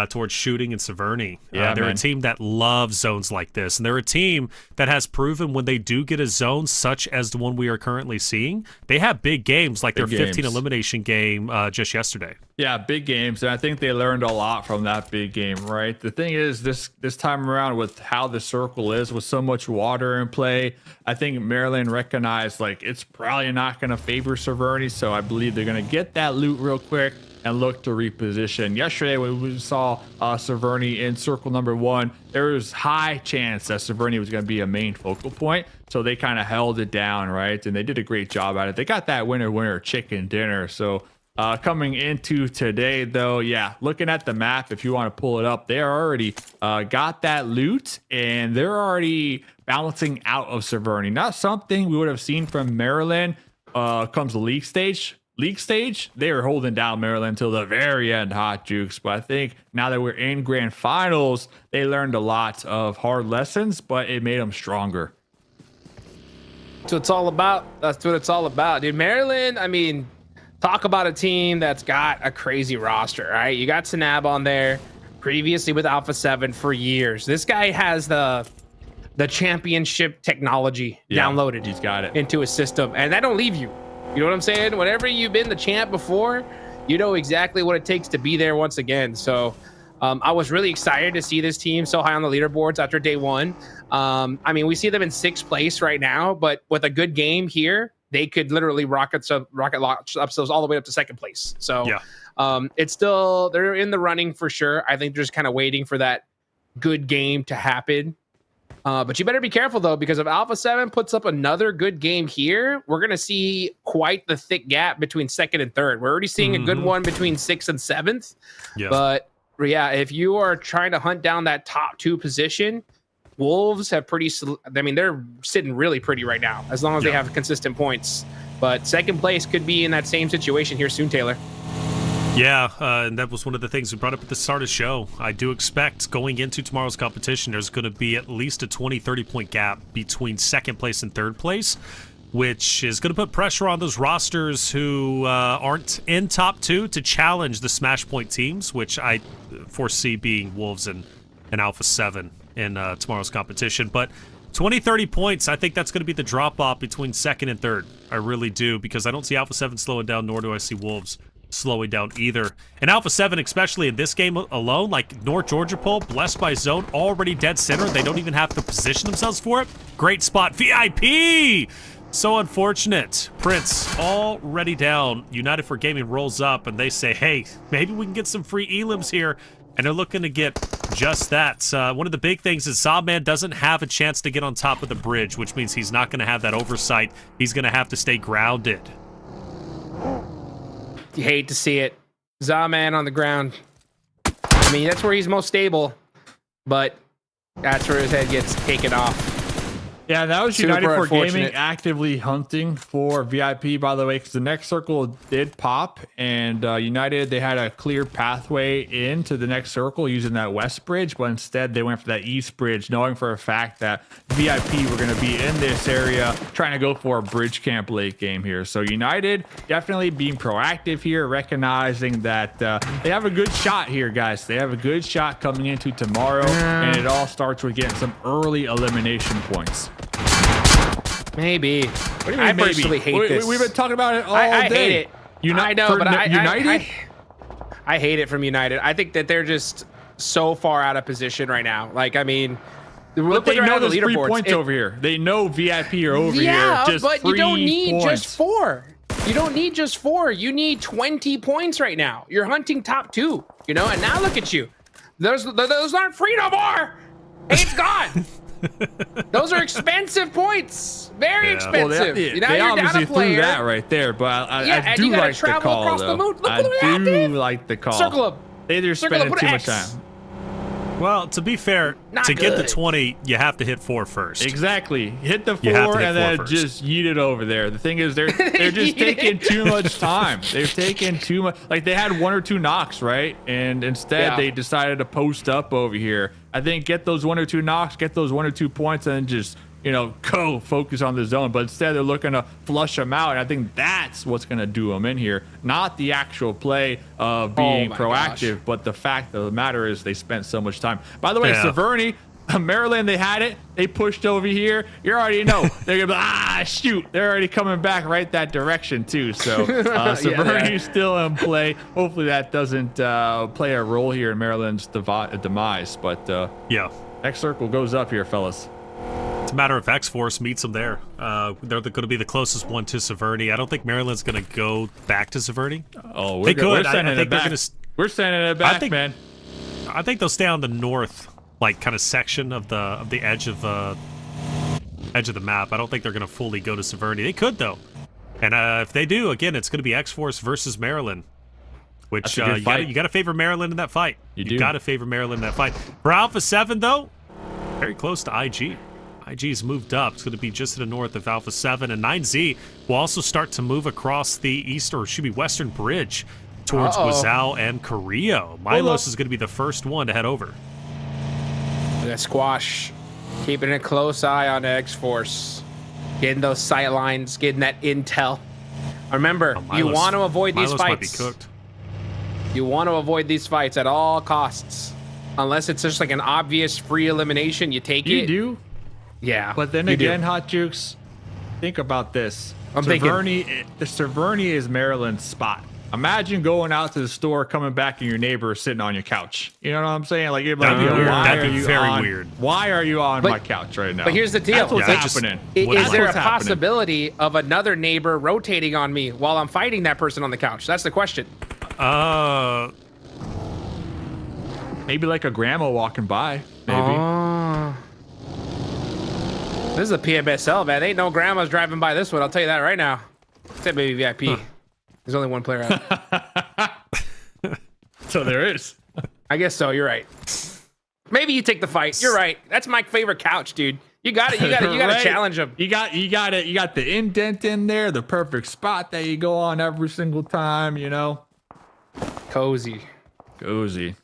towards shooting and Severny. Yeah, they're man. a team that loves zones like this, and they're a team that has proven when they do get a zone such as the one we are currently seeing, they have big games like Big their 15 games. elimination game just yesterday. Yeah, big games, and I think they learned a lot from that big game, right? The thing is, this time around with how the circle is, with so much water in play, I think Maryland recognized, like, it's probably not going to favor Severny, so I believe they're going to get that loot real quick and look to reposition. Yesterday, when we saw Severny in circle number 1, there was high chance that Severny was going to be a main focal point, so they kind of held it down, right? And they did a great job at it. They got that winner chicken dinner, so coming into today, though, yeah, looking at the map, if you want to pull it up, they already got that loot, and they're already balancing out of Severny. Not something we would have seen from Maryland comes the league stage. League stage, they were holding down Maryland until the very end, Hot Jukes. But I think now that we're in grand finals, they learned a lot of hard lessons, but it made them stronger. That's what it's all about. That's what it's all about, dude. Maryland, I mean, talk about a team that's got a crazy roster, right? You got Sanab on there previously with Alpha 7 for years. This guy has the championship technology downloaded. He's got it into his system, and that don't leave you. You know what I'm saying? Whenever you've been the champ before, you know exactly what it takes to be there once again. So I was really excited to see this team so high on the leaderboards after day one. I mean, we see them in 6th place right now, but with a good game here, they could literally rocket launch themselves all the way up to 2nd place. So it's still, they're in the running for sure. I think they're just kind of waiting for that good game to happen. But you better be careful though, because if Alpha 7 puts up another good game here, we're going to see quite the thick gap between 2nd and 3rd. We're already seeing a good one between 6th and 7th. But yeah, if you are trying to hunt down that top 2 position, Wolves have they're sitting really pretty right now, as long as they have consistent points. But 2nd place could be in that same situation here soon, Taylor. Yeah, and that was one of the things we brought up at the start of the show. I do expect going into tomorrow's competition, there's going to be at least a 20-30 point gap between 2nd place and 3rd place, which is going to put pressure on those rosters who aren't in top 2 to challenge the Smash Point teams, which I foresee being Wolves and Alpha 7 in tomorrow's competition. But 20-30 points, I think that's going to be the drop-off between 2nd and 3rd. I really do, because I don't see Alpha 7 slowing down, nor do I see Wolves slowing down either. And Alpha 7, especially in this game alone, like North Georgia Pole, blessed by zone, already dead center. They don't even have to position themselves for it. Great spot. VIP! So unfortunate. Prince already down. United for Gaming rolls up, and they say, hey, maybe we can get some free elims here. And they're looking to get just that. One of the big things is Zobman doesn't have a chance to get on top of the bridge, which means he's not going to have that oversight. He's going to have to stay grounded. You hate to see it. Zobman on the ground. I mean, that's where he's most stable, but that's where his head gets taken off. Yeah, that was United for Gaming actively hunting for VIP, by the way, because the next circle did pop, and United, they had a clear pathway into the next circle using that west bridge, but instead they went for that east bridge, knowing for a fact that VIP were going to be in this area, trying to go for a bridge camp late game here. So United definitely being proactive here, recognizing that they have a good shot here, guys. They have a good shot coming into tomorrow, and it all starts with getting some early elimination points. Maybe. What do you mean, I personally hate this. We've been talking about it all day. I hate it. I know, but United? I hate it from United. I think that they're just so far out of position right now. Like, I mean, but they know there's 3 points over here. They know VIP are over here. Yeah, just but you don't need points. just 4. You don't need just 4. You need 20 points right now. You're hunting top 2, you know? And now look at you. Those aren't free no more. It's gone. Those are expensive points. Very expensive. Well, they obviously threw that right there, but I do like the call, though. I do like the call. Circle up. They're spending too much time. Well, to be fair, get the 20, you have to hit 4 first. Exactly. Hit the 4 and then just yeet it over there. The thing is, they're just taking too much time. They're taking too much. Like, they had 1 or 2 knocks, right? And instead, they decided to post up over here. I think get those 1 or 2 knocks, get those 1 or 2 points, and just, you know, go focus on the zone. But instead, they're looking to flush them out. And I think that's what's going to do them in here. Not the actual play of being proactive, but the fact of the matter is they spent so much time. By the way, Severny, Maryland, they had it. They pushed over here. You already know. They're going to be, shoot. They're already coming back right that direction, too. So Severny's still in play. Hopefully that doesn't play a role here in Maryland's demise. But next circle goes up here, fellas. It's a matter of Xforce meets them there. They're going to be the closest one to Severny. I don't think Maryland's going to go back to Severny. Oh, they could. We're sending it back. We're sending it back, man. I think they'll stay on the north, like, kind of section of the edge of the map. I don't think they're going to fully go to Severny. They could, though. And if they do, again, it's going to be Xforce versus Maryland. Which you got to favor Maryland in that fight. You got to favor Maryland in that fight. For Alpha 7, though, very close to IG. IG's moved up. It's going to be just to the north of Alpha 7. And 9Z will also start to move across the east, or should be western bridge towards Guizhou and Carrillo. Milos is going to be the first one to head over. That Squash keeping a close eye on Xforce. Getting those sight lines, getting that intel. Remember, you want to avoid these fights. Might be cooked. You want to avoid these fights at all costs. Unless it's just like an obvious free elimination, you take it. You do? Yeah. But then again, Hot Jukes, think about this. The Severny is Maryland's spot. Imagine going out to the store, coming back, and your neighbor is sitting on your couch. You know what I'm saying? Like, you're like, That'd be weird. why That'd are be you very on? weird. Why are you on But- my couch right now? But here's the deal. That's what's Yeah, just- happening. Is Wouldn't there a What's happening. possibility of another neighbor rotating on me while I'm fighting that person on the couch? That's the question. Maybe like a grandma walking by. Maybe. Oh. This is a PMSL, man. Ain't no grandmas driving by this one. I'll tell you that right now. Except maybe VIP. There's only one player out. So there is. I guess so. You're right. Maybe you take the fight. You're right. That's my favorite couch, dude. You got it. You got to Right. challenge him. You got it. You got the indent in there, the perfect spot that you go on every single time, you know. Cozy. They're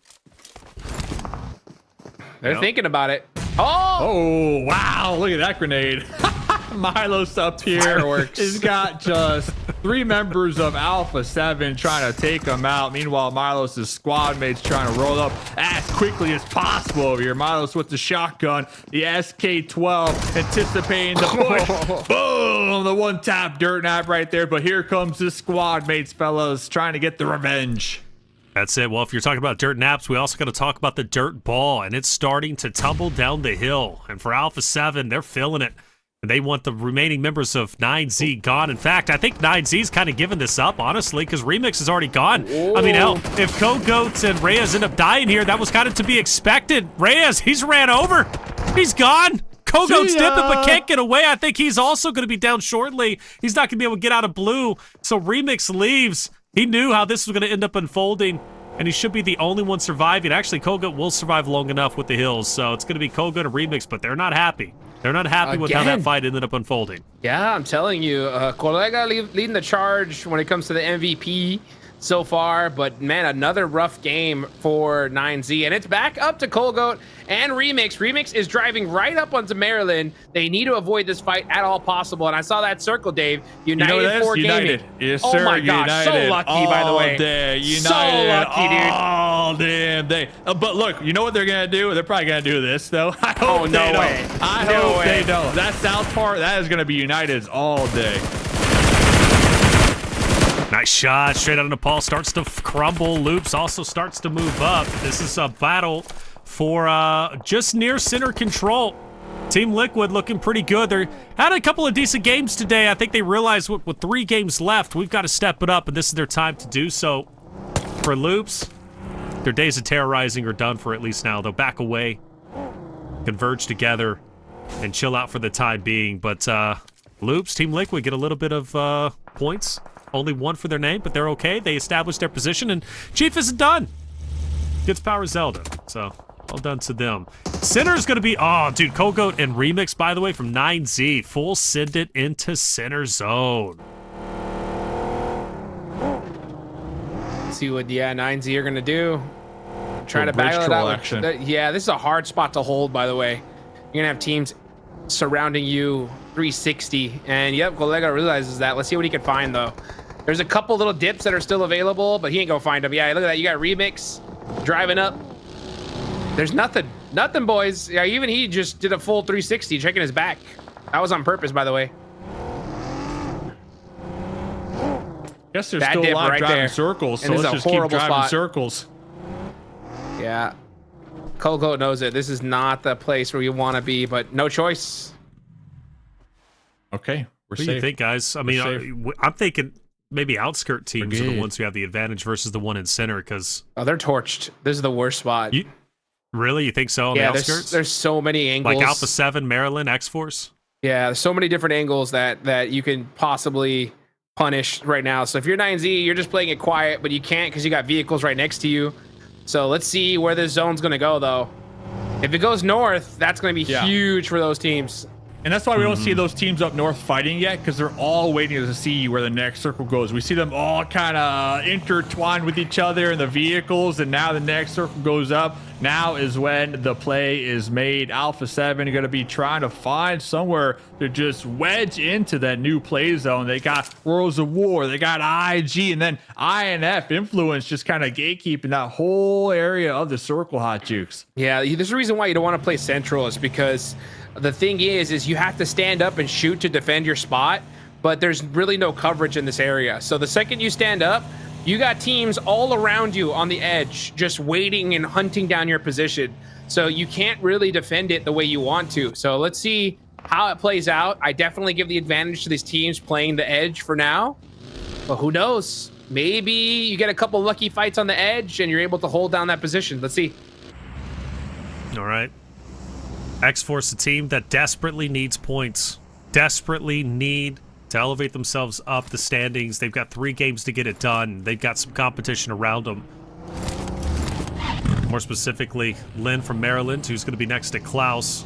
Yep. thinking about it. Oh! Oh, wow. Look at that grenade. Milos up here. Fireworks. He's got just 3 members of Alpha 7 trying to take him out. Meanwhile, Milos' squad mates trying to roll up as quickly as possible over here. Milos with the shotgun, the SK-12, anticipating the push. Boom! The one-tap dirt nap right there. But here comes his squad mates, fellas, trying to get the revenge. That's it. Well, if you're talking about dirt naps, we also got to talk about the dirt ball, and it's starting to tumble down the hill. And for Alpha 7, they're feeling it. And they want the remaining members of 9Z gone. In fact, I think 9Z's kind of given this up, honestly, because Remix is already gone. I mean, hell, if Kogoats and Reyes end up dying here, that was kind of to be expected. Reyes, he's ran over. He's gone. Kogoat's dipping, but can't get away. I think he's also going to be down shortly. He's not going to be able to get out of blue. So Remix leaves. He knew how this was going to end up unfolding, and he should be the only one surviving. Actually, Kogoat will survive long enough with the hills, so it's going to be Kogoat and Remix, but they're not happy. They're not happy with how that fight ended up unfolding. Yeah, I'm telling you, Colega leading the charge when it comes to the MVP so far, but man, another rough game for 9Z, and it's back up to Colgoat and Remix. Remix is driving right up onto Maryland. They need to avoid this fight at all possible, and I saw that circle, Dave. United 4 United. Gaming. Yes, oh sir. my gosh, so United lucky, by the way. All day. United so lucky, dude. all damn day. But look, you know what they're gonna do? They're probably gonna do this though. I hope no they way. don't. I No hope way. they don't. That south part, that is gonna be United's all day. Nice shot. Straight out of Nepal. Starts to crumble. Loops also starts to move up. This is a battle for just near center control. Team Liquid looking pretty good. They had a couple of decent games today. I think they realized with 3 games left, we've got to step it up, and this is their time to do so. For Loops, their days of terrorizing are done for at least now. They'll back away, converge together, and chill out for the time being. But Loops, Team Liquid get a little bit of points. Only 1 for their name, but they're okay. They established their position, and Chief isn't done. Gets Power Zelda, so well done to them. Center is going to be, oh, dude, Kogoat and Remix, by the way, from 9Z. Full send it into center zone. See what 9Z are gonna do. Trying to bridge battle it troll out. action. Yeah, this is a hard spot to hold, by the way. You're gonna have teams surrounding you 360, and yep, Colega realizes that. Let's see what he can find though. There's a couple little dips that are still available, but he ain't gonna find them. Yeah, look at that. You got Remix driving up. There's nothing, boys. Yeah, even he just did a full 360, checking his back. That was on purpose, by the way. Guess there's That still a dip lot right of driving there. circles, so And this let's is a just keep horrible driving spot. circles. Yeah, Colgo knows it. This is not the place where you want to be, but no choice. Okay, we're What do safe. you think, guys? I We're mean, safe. I'm thinking maybe outskirt teams are the good. ones who have the advantage versus the one in center, because... Oh, they're torched. This is the worst spot. Really? You think so on the Yeah, outskirts? there's so many angles. Like Alpha 7, Maryland, Xforce? Yeah, there's so many different angles that you can possibly punish right now. So if you're 9Z, you're just playing it quiet, but you can't because you got vehicles right next to you. So let's see where this zone's going to go, though. If it goes north, that's going to be huge for those teams. And that's why we don't see those teams up north fighting yet, because they're all waiting to see where the next circle goes. We see them all kind of intertwined with each other in the vehicles, and now the next circle goes up. Now is when the play is made. Alpha 7 are going to be trying to find somewhere to just wedge into that new play zone. They got Worlds of War, they got IG, and then INF Influence just kind of gatekeeping that whole area of the circle, Hot Jukes. Yeah, there's a reason why you don't want to play Central, is because the thing is you have to stand up and shoot to defend your spot, but there's really no coverage in this area. So the second you stand up, You got teams all around you on the edge, just waiting and hunting down your position. So you can't really defend it the way you want to. So let's see how it plays out. I definitely give the advantage to these teams playing the edge for now. But who knows? Maybe you get a couple lucky fights on the edge and you're able to hold down that position. Let's see. All right. Xforce, a team that desperately needs points. Desperately need to elevate themselves up the standings. They've got 3 games to get it done. They've got some competition around them. More specifically, Lynn from Maryland, who's going to be next to Klaus.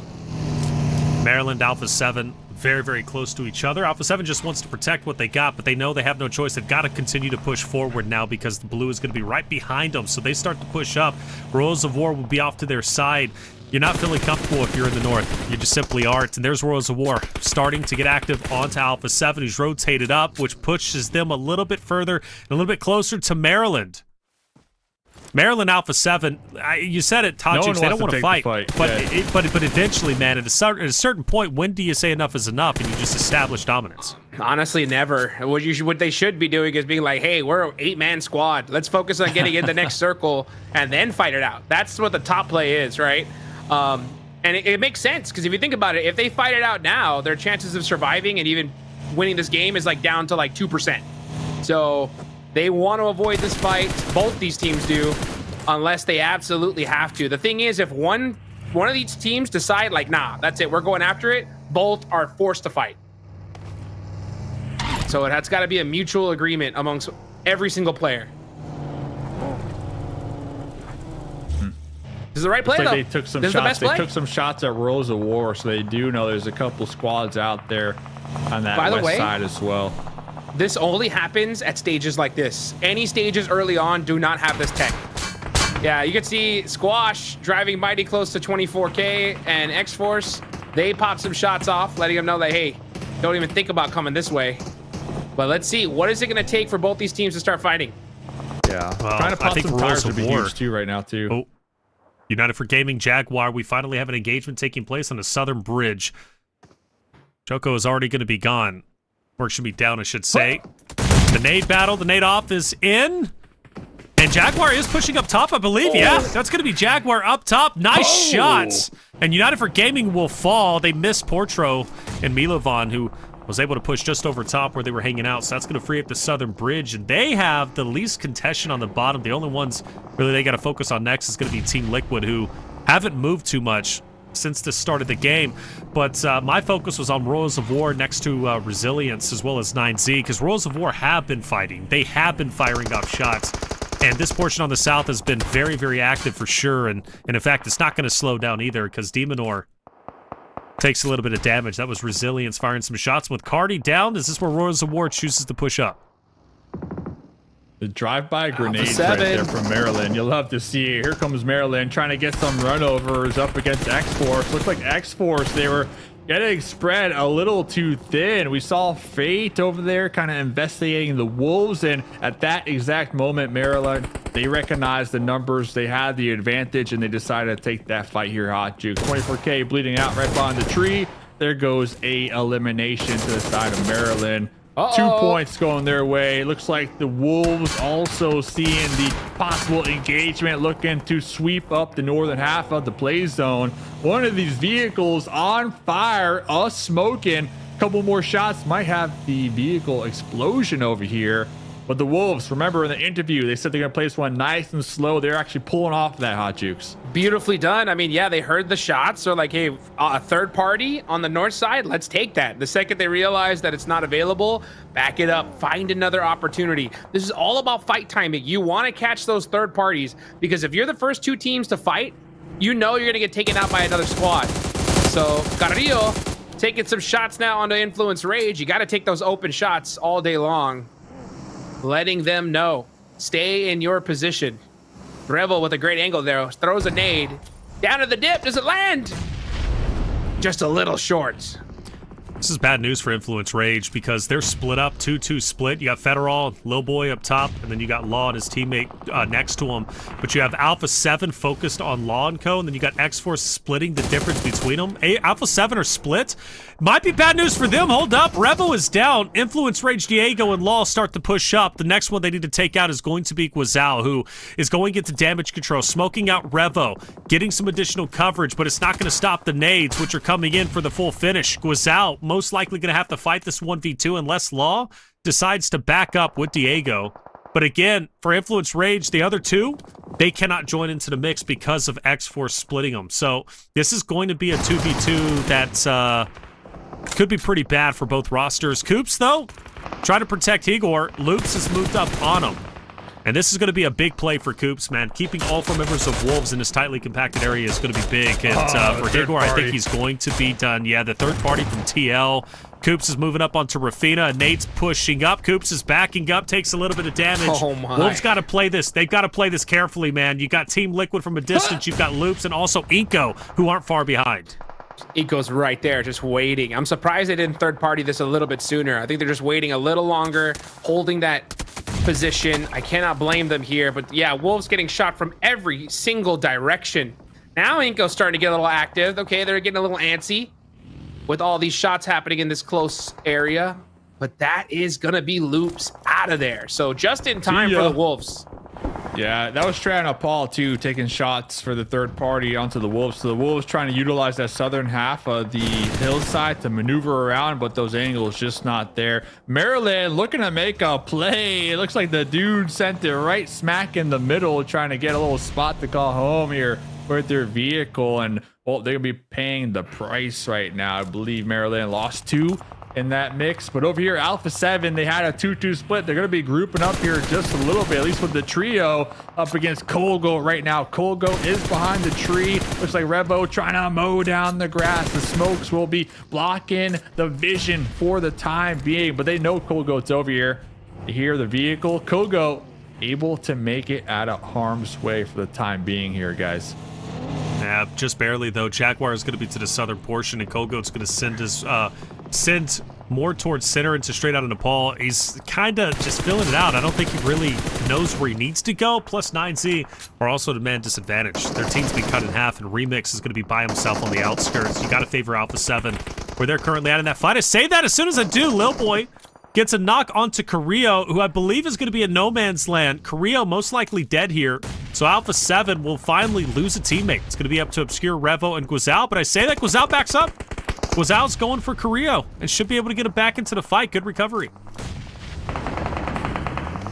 Maryland, Alpha 7, very, very close to each other. Alpha 7 just wants to protect what they got, but they know they have no choice. They've got to continue to push forward now because the blue is going to be right behind them. So they start to push up. Royals of War will be off to their side. You're not feeling comfortable if you're in the north. You just simply aren't. And there's Royals of War starting to get active onto Alpha 7, who's rotated up, which pushes them a little bit further and a little bit closer to Maryland. Maryland Alpha 7, you said it, Tajux, they don't want to fight. But eventually, man, at a certain point, when do you say enough is enough and you just establish dominance? Honestly, never. What they should be doing is being like, hey, we're an 8-man squad. Let's focus on getting in the next circle and then fight it out. That's what the top play is, right? And it makes sense because if you think about it, if they fight it out now, their chances of surviving and even winning this game is like down to like 2%. So they want to avoid this fight. Both these teams do, unless they absolutely have to. The thing is, if one of these teams decide like, nah, that's it, we're going after it, both are forced to fight. So it's got to be a mutual agreement amongst every single player. This is the right play, Looks though. like they took some This is the shots. best They play. took some shots at Royals of War, so they do know there's a couple squads out there on that By the west way, side as well. This only happens at stages like this. Any stages early on do not have this tech. Yeah, you can see Squash driving mighty close to 24K and Xforce. They pop some shots off, letting them know that, hey, don't even think about coming this way. But let's see, what is it going to take for both these teams to start fighting? Yeah, Well, trying to pop I think some Royals tires would be of War- huge too right now too. Oh, United for Gaming, Jaguar. We finally have an engagement taking place on the southern bridge. Choco is already going to be gone. Or should be down, I should say. The nade battle, the nade off is in. And Jaguar is pushing up top, I believe. Yeah, that's going to be Jaguar up top. Nice shots. And United for Gaming will fall. They missed Portro and Milovan, who was able to push just over top where they were hanging out. So that's going to free up the southern bridge. And they have the least contention on the bottom. The only ones really they got to focus on next is going to be Team Liquid, who haven't moved too much since the start of the game. But my focus was on Royals of War next to Resilience as well as 9Z, because Royals of War have been fighting. They have been firing off shots. And this portion on the south has been very, very active for sure. And in fact, it's not going to slow down either, because Demonor takes a little bit of damage. That was Resilience firing some shots with Cardi down. Is this where Royals of War chooses to push up? The drive-by grenades right there from Maryland. You'll love to see it. Here comes Maryland trying to get some runovers up against Xforce. Looks like Xforce, they were getting spread a little too thin. We saw Fate over there kind of investigating the Wolves, and at that exact moment, Maryland, they recognized the numbers. They had the advantage, and they decided to take that fight here, Hot Juke. 24K bleeding out right behind the tree. There goes a elimination to the side of Maryland. 2 points going their way. Looks like the Wolves also seeing the possible engagement, looking to sweep up the northern half of the play zone. One of these vehicles on fire, us smoking. A couple more shots might have the vehicle explosion over here. But the Wolves, remember in the interview, they said they're going to play this one nice and slow. They're actually pulling off that, Hot Jukes. Beautifully done. I mean, yeah, they heard the shots. So like, hey, a third party on the north side, let's take that. The second they realize that it's not available, back it up, find another opportunity. This is all about fight timing. You want to catch those third parties, because if you're the first two teams to fight, you know you're going to get taken out by another squad. So Carrillo taking some shots now onto Influence Rage. You got to take those open shots all day long. Letting them know, stay in your position. Revel with a great angle there, throws a nade. Down to the dip, does it land? Just a little short. This is bad news for Influence Rage because they're split up, 2-2 split. You got Federal, Lil Boy up top, and then you got Law and his teammate next to him. But you have Alpha 7 focused on Law and Co, and then you got Xforce splitting the difference between them. Alpha 7 are split. Might be bad news for them. Hold up. Revo is down. Influence Rage, Diego, and Law start to push up. The next one they need to take out is going to be Guazao, who is going into damage control, smoking out Revo, getting some additional coverage, but it's not going to stop the nades, which are coming in for the full finish. Guazao most likely going to have to fight this 1v2 unless Law decides to back up with Diego. But again, for Influence Rage, the other two, they cannot join into the mix because of Xforce splitting them. So this is going to be a 2v2 that could be pretty bad for both rosters. Coops, though, try to protect Igor. Loops has moved up on him. And this is going to be a big play for Coops, man. Keeping all four members of Wolves in this tightly compacted area is going to be big. And for Igor, I think he's going to be done. Yeah, the third party from TL. Coops is moving up onto Rafina. Nate's pushing up. Coops is backing up, takes a little bit of damage. Oh my. Wolves got to play this. They've got to play this carefully, man. You got Team Liquid from a distance. You've got Loops and also iNCO, who aren't far behind. iNCO's right there, just waiting. I'm surprised they didn't third party this a little bit sooner. I think they're just waiting a little longer, holding that position. I cannot blame them here, but yeah, Wolves getting shot from every single direction. Now iNCO's starting to get a little active. Okay, they're getting a little antsy with all these shots happening in this close area, but that is gonna be Loops out of there. So just in time for the Wolves. Yeah, that was Trey and Nepal too, taking shots for the third party onto the Wolves. So the Wolves trying to utilize that southern half of the hillside to maneuver around, but those angles just not there. Maryland looking to make a play. It looks like the dude sent it right smack in the middle, trying to get a little spot to call home here with their vehicle. And well, they're gonna be paying the price right now. I believe Maryland lost 2 in that mix, but over here Alpha 7, they had a 2-2 split. They're going to be grouping up here just a little bit, at least with the trio up against Colgo right now. Colgo is behind the tree. Looks like Revo trying to mow down the grass. The smokes will be blocking the vision for the time being, but they know Colgo's over here. They hear the vehicle. Colgo able to make it out of harm's way for the time being here, guys. Yeah, just barely though. Jaguar is going to be to the southern portion, and Kogo's going to send his send more towards center into straight out of Nepal. He's kind of just filling it out. I don't think he really knows where he needs to go. Plus 9Z are also at a man disadvantage. Their team's been cut in half, and Remix is going to be by himself on the outskirts. You got to favor Alpha 7 where they're currently at in that fight. I say that as soon as I do. Lil Boy gets a knock onto Carrillo, who I believe is going to be in no man's land. Carrillo most likely dead here. So Alpha 7 will finally lose a teammate. It's going to be up to Obscure, Revo, and Guazao. But I say that Guazao backs up. Guazao's going for Carrillo and should be able to get it back into the fight. Good recovery.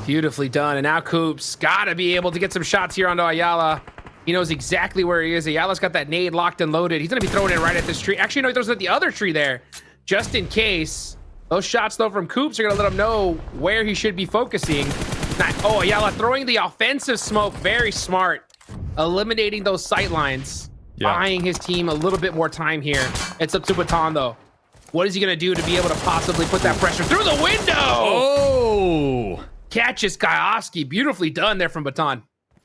Beautifully done. And now Coops got to be able to get some shots here onto Ayala. He knows exactly where he is. Ayala's got that nade locked and loaded. He's going to be throwing it right at this tree. Actually, no, he throws it at the other tree there, just in case. Those shots, though, from Coops are going to let him know where he should be focusing. Oh, Ayala throwing the offensive smoke. Very smart. Eliminating those sight lines. Yeah. Buying his team a little bit more time here. It's up to Baton, though. What is he going to do to be able to possibly put that pressure through the window? Oh! Catches Kioski. Beautifully done there from Baton.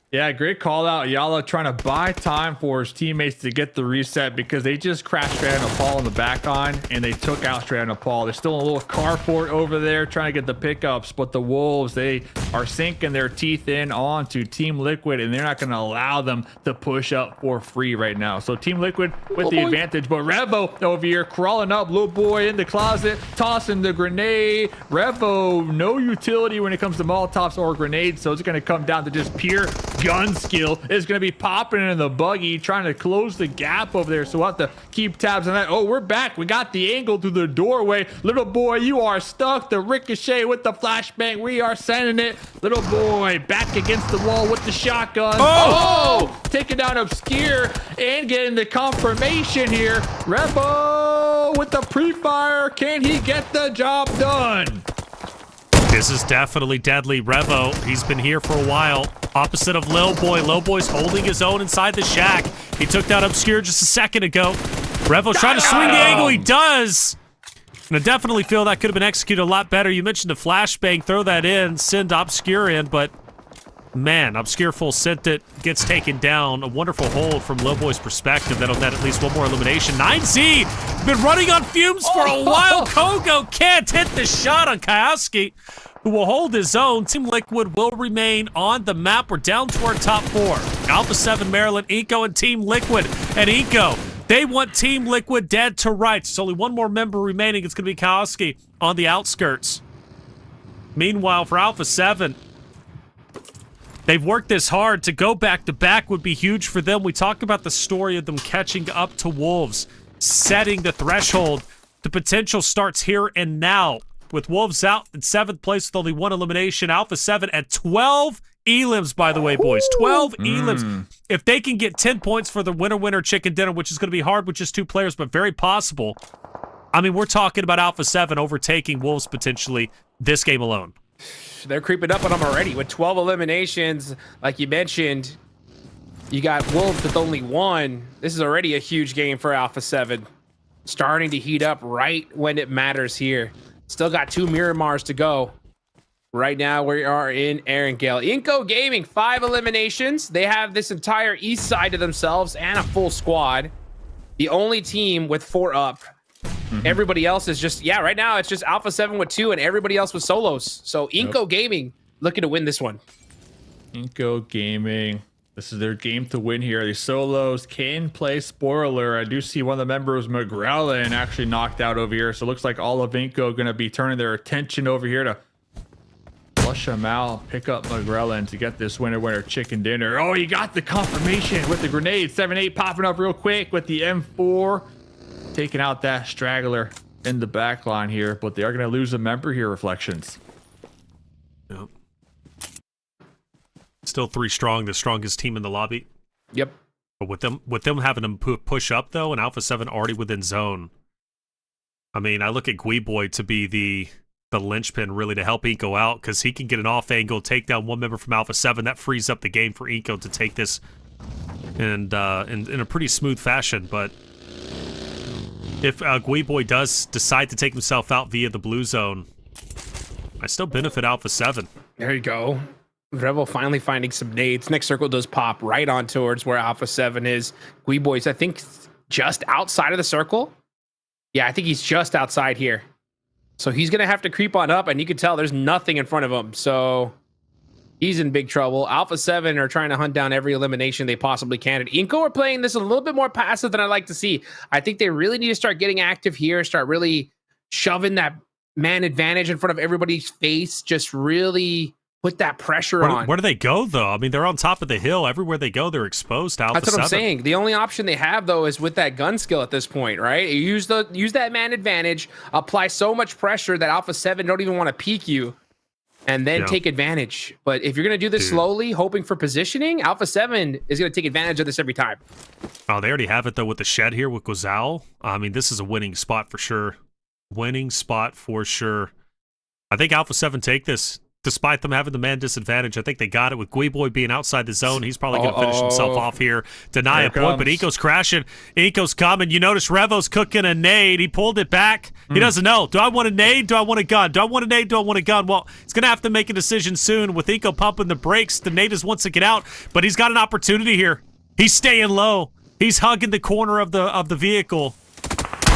Yeah, great call out. Yala trying to buy time for his teammates to get the reset because they just crashed Strand Nepal in the back on and they took out Strand Nepal. There's still a little car fort over there trying to get the pickups, but the Wolves, they are sinking their teeth in onto Team Liquid and they're not going to allow them to push up for free right now. So Team Liquid with the advantage, but Revo over here crawling up, little boy in the closet, tossing the grenade. Revo, no utility when it comes to Molotovs or grenades, so it's going to come down to just pure gun skill. Is going to be popping in the buggy, trying to close the gap over there, so we'll have to keep tabs on that. Oh, we're back. We got the angle through the doorway. Little boy, you are stuck. The ricochet with the flashbang. We are sending it. Little boy back against the wall with the shotgun. Oh! Taking down Obscure and getting the confirmation here. Revo with the pre-fire. Can he get the job done? This is definitely deadly. Revo, he's been here for a while. Opposite of Lil Boy. Lil Boy's holding his own inside the shack. He took down Obscure just a second ago. Revo's trying to swing the angle. He does. And I definitely feel that could have been executed a lot better. You mentioned the flashbang. Throw that in. Send Obscure in, but Man, Obscure Full sent it, gets taken down. A wonderful hold from Lowboy's perspective. That'll net at least one more elimination. 9Z been running on fumes for a while. Kogo can't hit the shot on Kowski, who will hold his own. Team Liquid will remain on the map. We're down to our top 4. Alpha 7, Maryland, iNCO, and Team Liquid. And iNCO, they want Team Liquid dead to rights. There's only one more member remaining. It's going to be Kowski on the outskirts. Meanwhile, for Alpha 7, they've worked this hard. To go back-to-back would be huge for them. We talked about the story of them catching up to Wolves, setting the threshold. The potential starts here and now. With Wolves out in 7th place with only 1 elimination. Alpha 7 at 12 elims, by the way, boys. 12 elims. If they can get 10 points for the winner-winner chicken dinner, which is going to be hard with just 2 players, but very possible. I mean, we're talking about Alpha 7 overtaking Wolves potentially this game alone. They're creeping up on them already with 12 eliminations. Like you mentioned, you got Wolves with only 1. This is already a huge game for Alpha 7. Starting to heat up right when it matters here. Still got 2 Miramars to go. Right now, we are in Erangel. iNCO Gaming, 5 eliminations. They have this entire east side to themselves and a full squad. The only team with 4 up. Everybody else is just, yeah, right now it's just Alpha 7 with 2 and everybody else with solos. So iNCO Gaming looking to win this one. iNCO Gaming. This is their game to win here. The solos can play spoiler. I do see one of the members, McGrellin, actually knocked out over here. So it looks like all of iNCO going to be turning their attention over here to flush them out, pick up McGrellin to get this winner chicken dinner. Oh, you got the confirmation with the grenade. 7-8 popping up real quick with the M4. Taking out that straggler in the back line here. But they are going to lose a member here, Reflections. Yep. Still 3 strong, the strongest team in the lobby. Yep. But with them having them push up though, and Alpha 7 already within zone. I mean, I look at Gweeboy to be the linchpin really to help iNCO out, because he can get an off angle, take down one member from Alpha 7. That frees up the game for iNCO to take this and in a pretty smooth fashion. But if Gweeboy does decide to take himself out via the blue zone, I still benefit Alpha 7. There you go. Revel finally finding some nades. Next circle does pop right on towards where Alpha 7 is. Gweeboy's, I think, just outside of the circle. Yeah, I think he's just outside here. So he's going to have to creep on up, and you can tell there's nothing in front of him. So he's in big trouble. Alpha 7 are trying to hunt down every elimination they possibly can. And iNCO are playing this a little bit more passive than I like to see. I think they really need to start getting active here, start really shoving that man advantage in front of everybody's face, just really put that pressure on. Where do they go, though? I mean, they're on top of the hill. Everywhere they go, they're exposed to Alpha 7. That's what I'm saying. The only option they have, though, is with that gun skill at this point, right? Use that man advantage, apply so much pressure that Alpha 7 don't even want to peek you, and then take advantage. But if you're going to do this slowly, hoping for positioning, Alpha 7 is going to take advantage of this every time. Oh, they already have it, though, with the shed here with Guazal. I mean, this is a winning spot for sure. Winning spot for sure. I think Alpha 7 take this. Despite them having the man disadvantage, I think they got it with Gweeboy being outside the zone. He's probably going to finish himself off here, deny a point, but iNCO's crashing. iNCO's coming. You notice Revo's cooking a nade. He pulled it back. He doesn't know. Do I want a nade? Do I want a gun? Do I want a nade? Do I want a gun? Well, he's going to have to make a decision soon with iNCO pumping the brakes. The nade is wants to get out, but he's got an opportunity here. He's staying low. He's hugging the corner of the vehicle.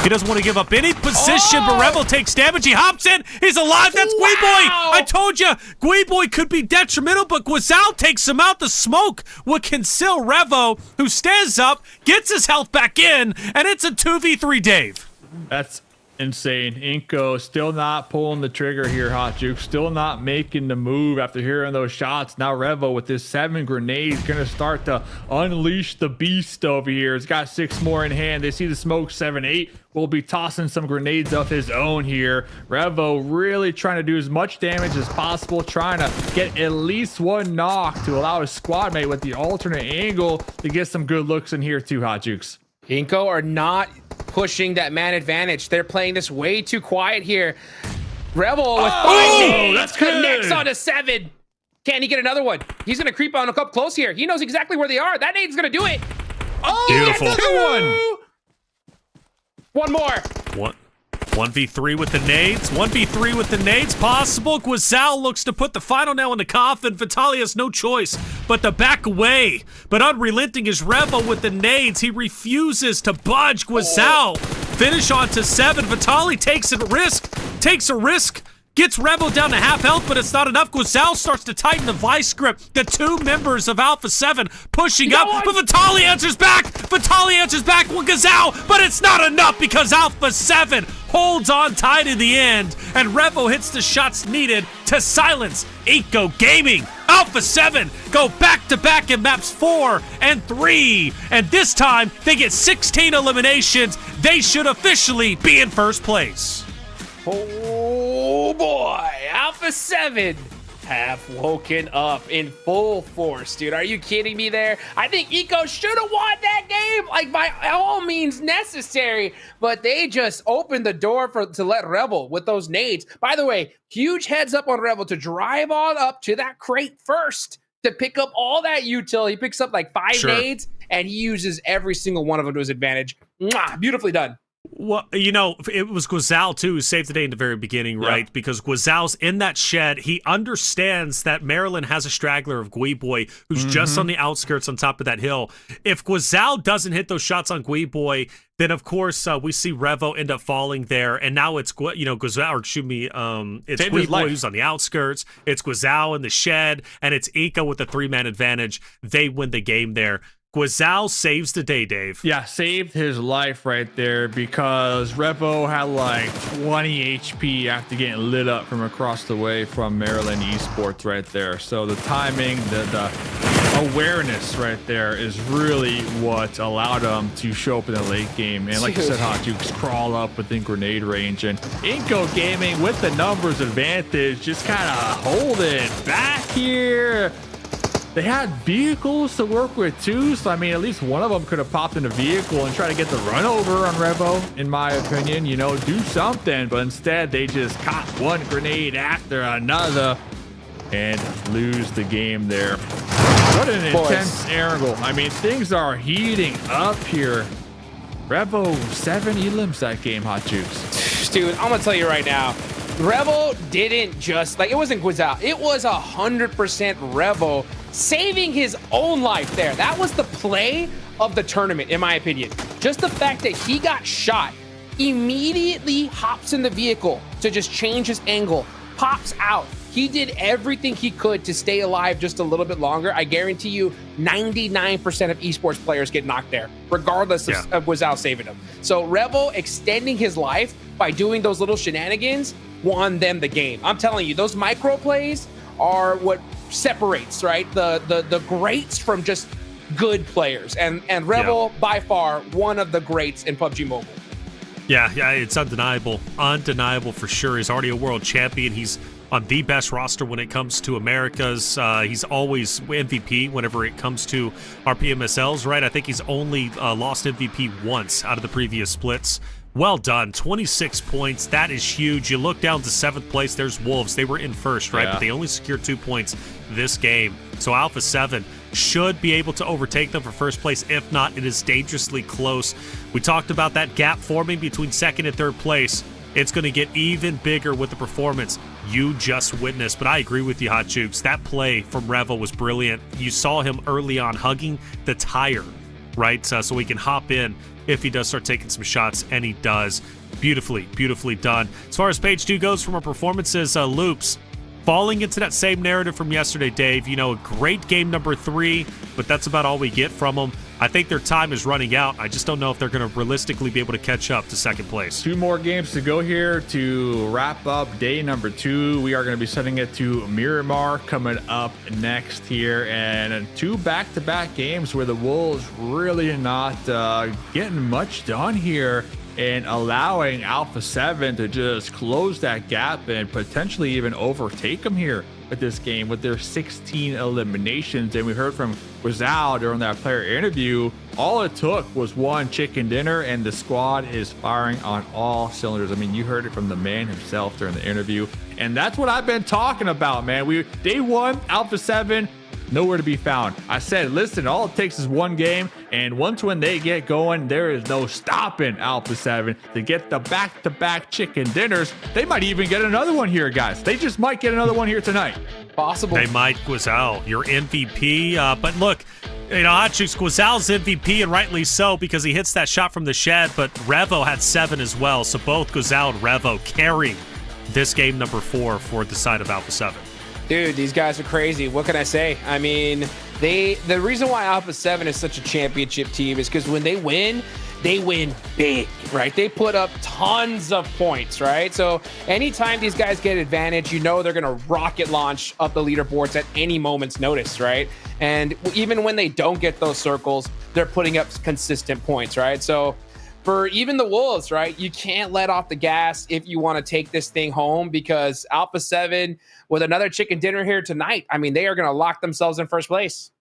He doesn't want to give up any position, but Revel takes damage. He hops in. He's alive. That's Gweeboy. I told you, Gweeboy could be detrimental, but Guazal takes him out. The smoke would conceal Revo, who stands up, gets his health back in, and it's a 2v3 Dave. That's insane. iNCO still not pulling the trigger here, Hot Juke. Still not making the move after hearing those shots. Now Revo with his 7 grenades going to start to unleash the beast over here. He's got 6 more in hand. They see the smoke. 7-8 will be tossing some grenades of his own here. Revo really trying to do as much damage as possible, trying to get at least 1 knock to allow his squad mate with the alternate angle to get some good looks in here too, Hot Jukes. iNCO are not pushing that man advantage. They're playing this way too quiet here. Revel with 5 nades connects on a 7. Can he get another one? He's going to creep on up close here. He knows exactly where they are. That nade's going to do it. Oh, beautiful. One more. What? 1v3 with the nades. 1v3 with the nades. Possible. Guizal looks to put the final nail in the coffin. Vitaly has no choice but to back away. But unrelenting is Revo with the nades. He refuses to budge. Guizal finish on to 7. Vitaly takes a risk. Gets Revo down to half health, but it's not enough. Guizal starts to tighten the vice grip. The 2 members of Alpha 7 pushing up, but Vitaly answers back. Vitaly answers back with Guizal, but it's not enough because Alpha 7 holds on tight in the end, and Revo hits the shots needed to silence iNCO Gaming. Alpha 7 go back-to-back in maps 4 and 3, and this time they get 16 eliminations. They should officially be in first place. Oh boy, Alpha 7 have woken up in full force, dude. Are you kidding me there? I think iNCO should have won that game, like by all means necessary, but they just opened the door to let Rebel with those nades. By the way, huge heads up on Rebel to drive on up to that crate first to pick up all that util. He picks up like 5 nades, and he uses every single one of them to his advantage. Mwah, beautifully done. Well, you know, it was Guizal, too, who saved the day in the very beginning, right? Yeah. Because Guizal's in that shed. He understands that Maryland has a straggler of Guiboy who's just on the outskirts on top of that hill. If Guizal doesn't hit those shots on Guiboy, then, of course, we see Revo end up falling there. And now it's, Guizal, or excuse me, it's Guiboy who's on the outskirts. It's Guizal in the shed, and it's iNCO with the 3-man advantage. They win the game there. Guizal saves the day, Dave. Yeah, saved his life right there because Revo had like 20 HP after getting lit up from across the way from Maryland Esports right there. So the timing, the awareness right there is really what allowed him to show up in the late game. And like I said, Hot Jukes crawl up within grenade range. And iNCO Gaming with the numbers advantage just kind of holding back here. They had vehicles to work with too, so I mean, at least one of them could have popped in a vehicle and tried to get the run over on Revo, in my opinion, you know, do something, but instead they just caught one grenade after another and lose the game there. What an intense angle. I mean, things are heating up here. Revo 7 elims that game, Hot Jukes. Dude, I'm gonna tell you right now, Revo didn't just, like, it wasn't Guizal, it was 100% Revo saving his own life there. That was the play of the tournament, in my opinion. Just the fact that he got shot, immediately hops in the vehicle to just change his angle, pops out. He did everything he could to stay alive just a little bit longer. I guarantee you 99% of esports players get knocked there, regardless of Guizal saving him. So Revo extending his life by doing those little shenanigans won them the game. I'm telling you, those micro plays are what separates, right, the greats from just good players, and Rebel by far one of the greats in PUBG Mobile. Yeah, it's undeniable for sure. He's already a world champion. He's on the best roster when it comes to Americas. He's always MVP whenever it comes to our PMSLs, right? I think he's only lost MVP once out of the previous splits. Well done. 26 points. That is huge. You look down to 7th place. There's Wolves. They were in first, right? But they only secured 2 points this game. So Alpha 7 should be able to overtake them for first place. If not, it is dangerously close. We talked about that gap forming between 2nd and 3rd place. It's going to get even bigger with the performance you just witnessed. But I agree with you, Hot Jukes. That play from Revo was brilliant. You saw him early on hugging the tire, right? So he can hop in if he does start taking some shots, and he does. Beautifully, beautifully done. As far as page 2 goes from our performances, Loops, falling into that same narrative from yesterday, Dave. You know, a great game number 3, but that's about all we get from them. I think their time is running out. I just don't know if they're going to realistically be able to catch up to 2nd place. 2 more games to go here to wrap up day number 2. We are going to be sending it to Miramar coming up next here, and 2 back-to-back games where the Wolves really not getting much done here and allowing Alpha 7 to just close that gap and potentially even overtake them here with this game with their 16 eliminations. And we heard from Guizal during that player interview, all it took was 1 chicken dinner and the squad is firing on all cylinders. I mean, you heard it from the man himself during the interview, and that's what I've been talking about, man. Day 1, Alpha 7, nowhere to be found. I said, listen, all it takes is 1 game. And once when they get going, there is no stopping Alpha 7 to get the back-to-back chicken dinners. They might even get another one here, guys. They just might get another one here tonight. Possible. They might. Guizal, your MVP. But look, you know, Hotchicks, Guizal's MVP, and rightly so, because he hits that shot from the shed, but Revo had 7 as well. So both Guizal and Revo carrying this game number 4 for the side of Alpha 7. Dude, these guys are crazy. What can I say? I mean, the reason why Alpha 7 is such a championship team is because when they win big, right? They put up tons of points, right? So anytime these guys get advantage, you know they're going to rocket launch up the leaderboards at any moment's notice, right? And even when they don't get those circles, they're putting up consistent points, right? So for even the Wolves, right, you can't let off the gas if you want to take this thing home, because Alpha 7 with another chicken dinner here tonight, I mean, they are going to lock themselves in first place.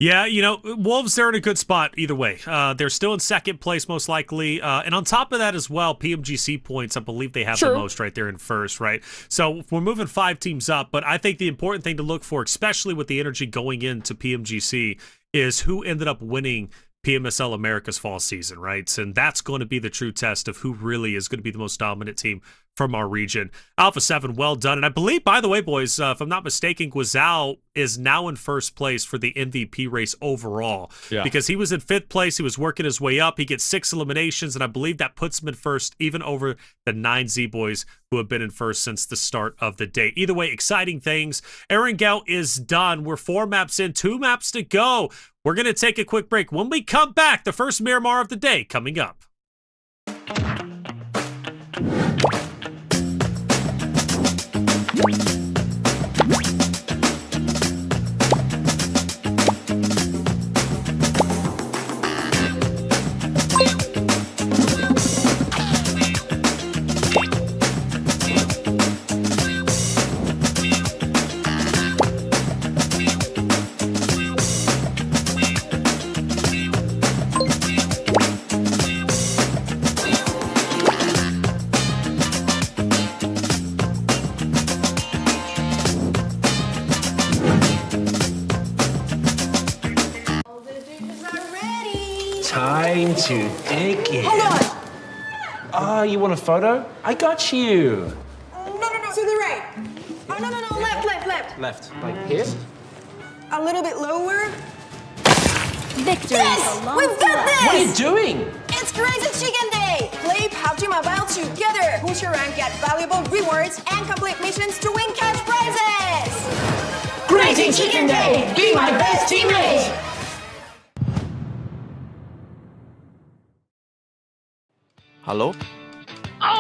Yeah, you know, Wolves, they're in a good spot either way. They're still in second place, most likely. And on top of that as well, PMGC points, I believe they have the most right there in first, right? So we're moving 5 teams up, but I think the important thing to look for, especially with the energy going into PMGC, is who ended up winning PMSL America's fall season, right? And that's going to be the true test of who really is going to be the most dominant team from our region. Alpha 7, well done. And I believe, by the way, boys, if I'm not mistaken, Guizal is now in first place for the MVP race overall. Yeah. Because he was in 5th place. He was working his way up. He gets 6 eliminations, and I believe that puts him in first, even over the 9 Z-Boys who have been in first since the start of the day. Either way, exciting things. Erangel is done. We're 4 maps in, 2 maps to go. We're going to take a quick break. When we come back, the first Miramar of the day coming up. Time to dig in. Hold on. Oh, you want a photo? I got you. No. To the right. Oh, no. Left. Left, like here? A little bit lower. Victory. Yes! We've got this! What are you doing? It's Crazy Chicken Day! Play PUBG Mobile together! Push your rank, get valuable rewards, and complete missions to win cash prizes! Crazy Chicken Day! Be my best teammate! Hello?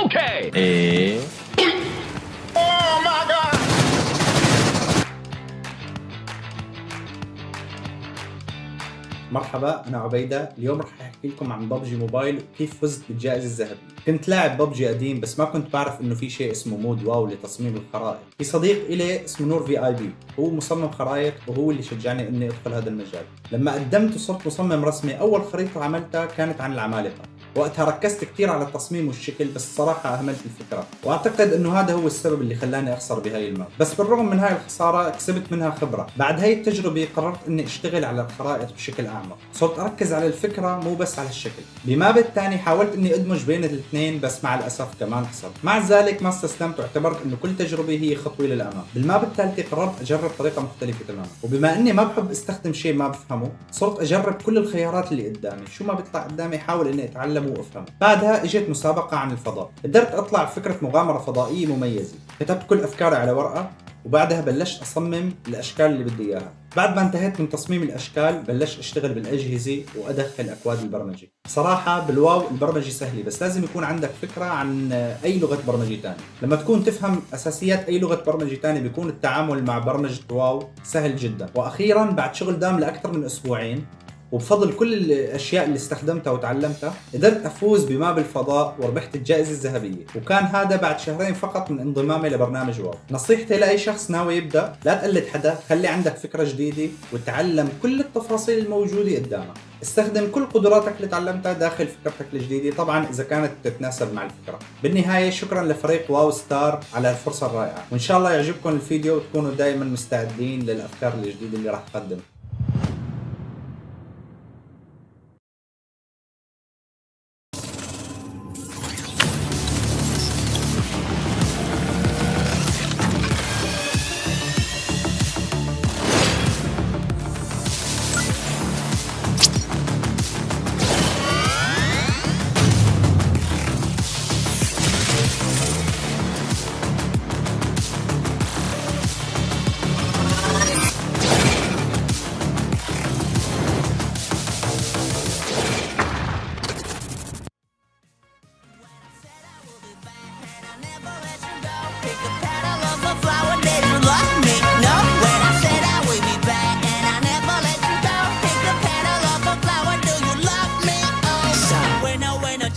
Okay! Oh my god! مرحبا، أنا عبيدة. اليوم رح أحكي لكم عن ببجي موبايل وكيف فزت بالجائزة الذهبية. كنت لاعب ببجي قديم بس ما كنت بعرف إنه في شيء اسمه مود واو لتصميم الخرائط. في صديق إلي اسمه نور VIP، هو مصمم خرائط وهو اللي شجعني إني أدخل هذا المجال. لما قدمت وصرت مصمم رسمي، أول خريطة عملتها كانت عن العمالقة. وقتها ركزت كتير على التصميم والشكل، بس الصراحة أهملت الفكرة، وأعتقد إنه هذا هو السبب اللي خلاني أخسر بهاي الماب. بس بالرغم من هاي الخسارة كسبت منها خبرة. بعد هاي التجربة قررت إني أشتغل على الخرائط بشكل أعمق. صرت أركز على الفكرة مو بس على الشكل. بماب الثاني حاولت إني أدمج بين الاثنين، بس مع الأسف كمان خسرت. مع ذلك ما استسلمت واعتبرت إنه كل تجربة هي خطوة للأمام. بالماب الثالثة قررت أجرب طريقة مختلفة تماما، وبما إني ما بحب استخدم شيء ما بفهمه، صرت أجرب كل الخيارات اللي قدامي. شو ما بيطلع قدامي حاول إني أتعلمه وأفهمه. بعدها اجت مسابقة عن الفضاء، قدرت اطلع بفكرة مغامرة فضائية مميزة. كتبت كل افكاري على ورقة، وبعدها بلشت اصمم الاشكال اللي بدي اياها. بعد ما انتهيت من تصميم الاشكال بلشت اشتغل بالاجهزة وادخل اكواد البرمجة. صراحة بالواو البرمجة سهلة، بس لازم يكون عندك فكرة عن اي لغة برمجة تانية. لما تكون تفهم اساسيات اي لغة برمجة تانية بيكون التعامل مع برمجة واو سهل جدا. واخيرا بعد شغل دام لاكثر من اسبوعين، وبفضل كل الاشياء اللي استخدمتها وتعلمتها، قدرت افوز بماب الفضاء وربحت الجائزة الذهبية. وكان هذا بعد شهرين فقط من انضمامي لبرنامج واو. نصيحتي لاي شخص ناوي يبدا، لا تقلد حدا، خلي عندك فكرة جديدة وتعلم كل التفاصيل الموجودة قدامك. استخدم كل قدراتك اللي تعلمتها داخل فكرتك الجديدة، طبعا اذا كانت تتناسب مع الفكرة. بالنهاية شكرا لفريق واو ستار على الفرصة الرائعة، وان شاء الله يعجبكم الفيديو وتكونوا دائما مستعدين للافكار الجديدة اللي راح اقدمها.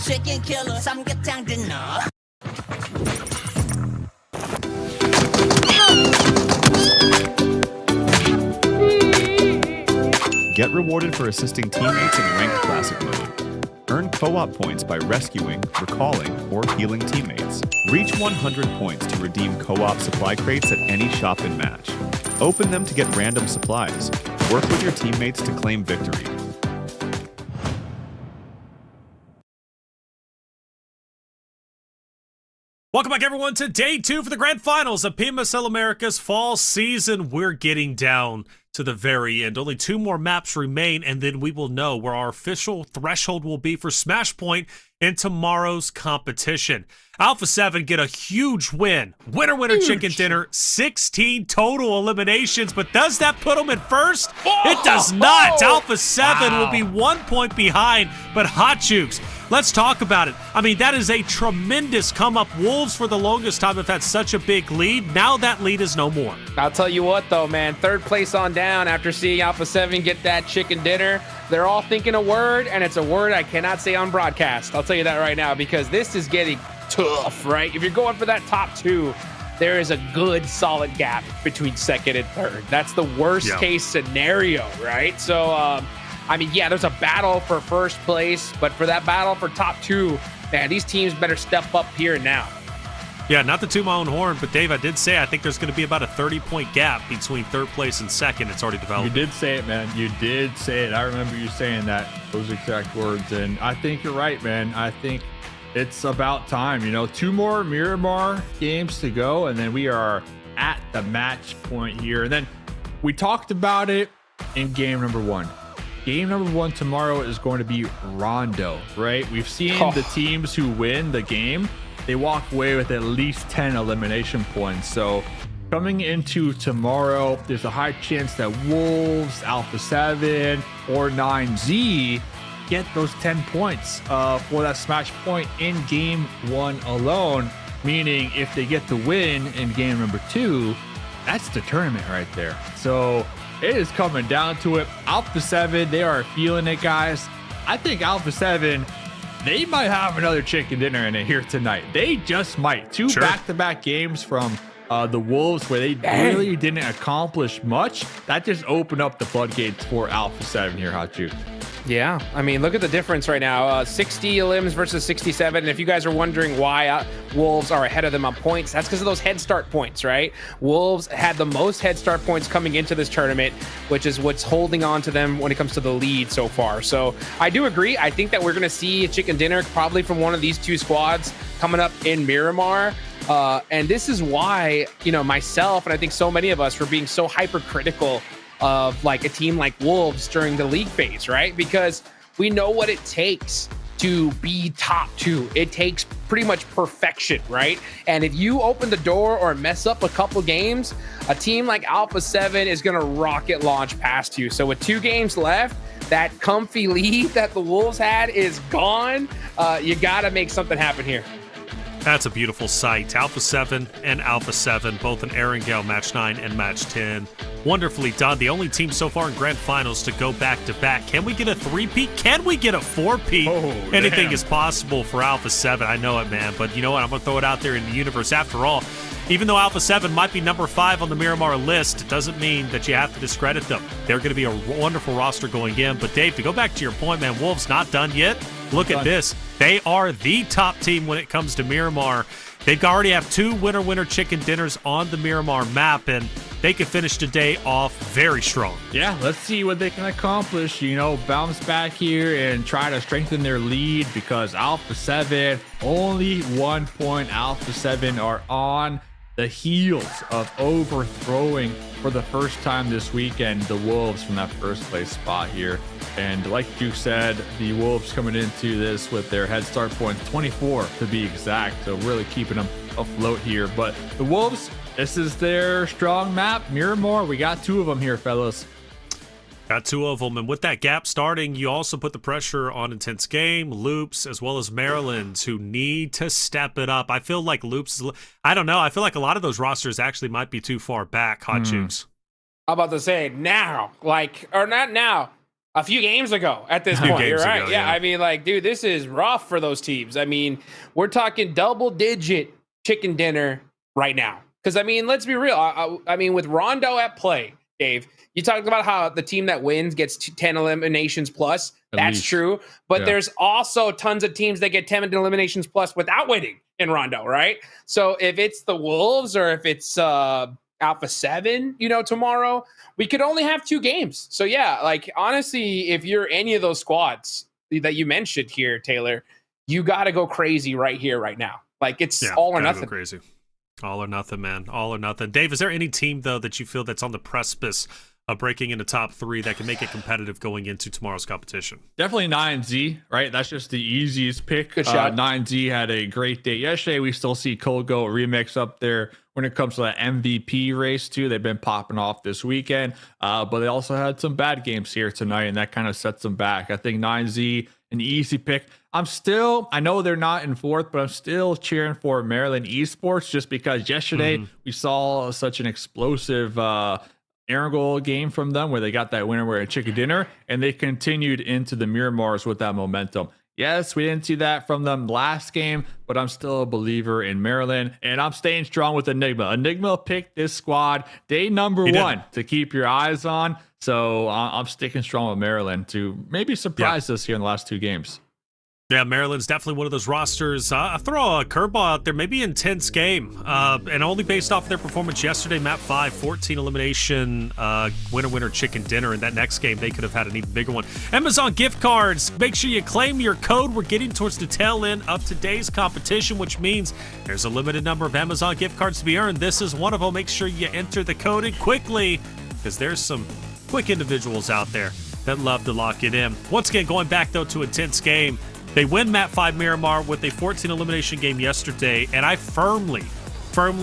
chicken killer, 삼계탕 dinner. Get rewarded for assisting teammates in ranked classic mode. Earn co-op points by rescuing, recalling, or healing teammates. Reach 100 points to redeem co-op supply crates at any shop and match. Open them to get random supplies. Work with your teammates to claim victory. Welcome back, everyone, to day 2 for the grand finals of PMSL America's fall season. We're getting down to the very end. Only 2 more maps remain, and then we will know where our official threshold will be for Smash Point in tomorrow's competition. Alpha 7 get a huge win. Winner, chicken dinner, 16 total eliminations, but does that put them in first? It does not. Alpha 7 will be 1 point behind, but Hot Jukes, let's talk about it. I mean, that is a tremendous come up. Wolves for the longest time have had such a big lead. Now that lead is no more. I'll tell you what, though, man. 3rd place on down after seeing Alpha 7 get that chicken dinner. They're all thinking a word, and it's a word I cannot say on broadcast. I'll tell you that right now, because this is getting tough, right? If you're going for that top 2, there is a good solid gap between 2nd and 3rd. That's the worst case scenario, right? So, I mean, yeah, there's a battle for 1st place, but for that battle for top 2, man, these teams better step up here and now. Yeah, not to toot my own horn, but Dave, I did say I think there's going to be about a 30-point gap between 3rd place and 2nd. It's already developed. You did say it, man. You did say it. I remember you saying that, those exact words, and I think you're right, man. I think it's about time. 2 more Miramar games to go, and then we are at the match point here. And then we talked about it in game number 1. Game number 1 tomorrow is going to be Rondo, right? We've seen the teams who win the game, they walk away with at least 10 elimination points. So coming into tomorrow, there's a high chance that Wolves, Alpha 7, or 9Z get those 10 points for that smash point in game 1 alone. Meaning if they get the win in game number 2, that's the tournament right there. So it is coming down to it. Alpha 7, they are feeling it, guys. I think Alpha 7, they might have another chicken dinner in it here tonight. They just might. 2 back-to-back games from the Wolves where they really didn't accomplish much. That just opened up the floodgates for Alpha 7 here, Hot Juice. Yeah, I mean, look at the difference right now. 60 elims versus 67. And if you guys are wondering why Wolves are ahead of them on points, that's because of those head start points, right? Wolves had the most head start points coming into this tournament, which is what's holding on to them when it comes to the lead so far. So I do agree. I think that we're going to see a chicken dinner probably from one of these 2 squads coming up in Miramar. And this is why, myself and I think so many of us were being so hypercritical of like a team like Wolves during the league phase, right? Because we know what it takes to be top 2. It takes pretty much perfection, right? And if you open the door or mess up a couple games, a team like Alpha 7 is going to rocket launch past you. So with 2 games left, that comfy lead that the Wolves had is gone. You got to make something happen here. That's a beautiful sight. Alpha 7 and Alpha 7, both in Erangel match 9 and match 10. Wonderfully done. The only team so far in grand finals to go back-to-back. Can we get a 3-peat? Can we get a 4-peat? Anything is possible for Alpha 7. I know it, man. But you know what? I'm going to throw it out there in the universe. After all, even though Alpha 7 might be number 5 on the Miramar list, it doesn't mean that you have to discredit them. They're going to be a wonderful roster going in. But Dave, to go back to your point, man, Wolves not done yet. Look at this. They are the top team when it comes to Miramar. They already have 2 winner chicken dinners on the Miramar map, and they could finish today off very strong. Yeah, let's see what they can accomplish. Bounce back here and try to strengthen their lead, because Alpha 7, only 1 point. Alpha 7 are on the heels of overthrowing for the first time this weekend the Wolves from that 1st place spot here. And like you said, the Wolves coming into this with their head start points, 24 to be exact. So really keeping them afloat here. But the Wolves, this is their strong map. Miramar, we got 2 of them here, fellas. Got 2 of them. And with that gap starting, you also put the pressure on Intense Game, Loops, as well as Maryland, who need to step it up. I feel like Loops, I don't know. I feel like a lot of those rosters actually might be too far back, Hot Jukes. I'm about to say now, or not now. A few games ago at this point. You're right. Yeah. I mean, like, dude, this is rough for those teams. I mean, we're talking double-digit chicken dinner right now. Because, I mean, let's be real. I mean, with Rondo at play, Dave, you talked about how the team that wins gets 10 eliminations plus. That's true. But there's also tons of teams that get 10 eliminations plus without winning in Rondo, right? So if it's the Wolves or if it's Alpha 7, tomorrow, we could only have 2 games. So, yeah, like, honestly, if you're any of those squads that you mentioned here, Taylor, you got to go crazy right here, right now. Like, it's all or nothing. Go crazy. All or nothing, man. All or nothing. Dave, is there any team, though, that you feel that's on the precipice of breaking into top 3 that can make it competitive going into tomorrow's competition? Definitely 9Z, right? That's just the easiest pick. Good shot. 9Z had a great day yesterday. We still see Kogo Remix up there when it comes to that MVP race, too. They've been popping off this weekend, but they also had some bad games here tonight, and that kind of sets them back. I think 9Z, an easy pick. I know they're not in 4th, but I'm still cheering for Maryland Esports just because yesterday we saw such an explosive Aaron goal game from them where they got that winner where a chicken dinner, and they continued into the Miramars with that momentum. Yes, we didn't see that from them last game, but I'm still a believer in Maryland, and I'm staying strong with Enigma. Enigma picked this squad day number 1 to keep your eyes on, so I'm sticking strong with Maryland to maybe surprise us here in the last 2 games. Yeah, Maryland's definitely one of those rosters. I throw a curveball out there, maybe intense game, and only based off their performance yesterday. Map 5, 14 elimination, winner chicken dinner. In that next game, they could have had an even bigger one. Amazon gift cards. Make sure you claim your code. We're getting towards the tail end of today's competition, which means there's a limited number of Amazon gift cards to be earned. This is one of them. Make sure you enter the code in quickly, because there's some quick individuals out there that love to lock it in. Once again, going back, though, to a intense game. They win Map 5 Miramar with a 14 elimination game yesterday, and I firmly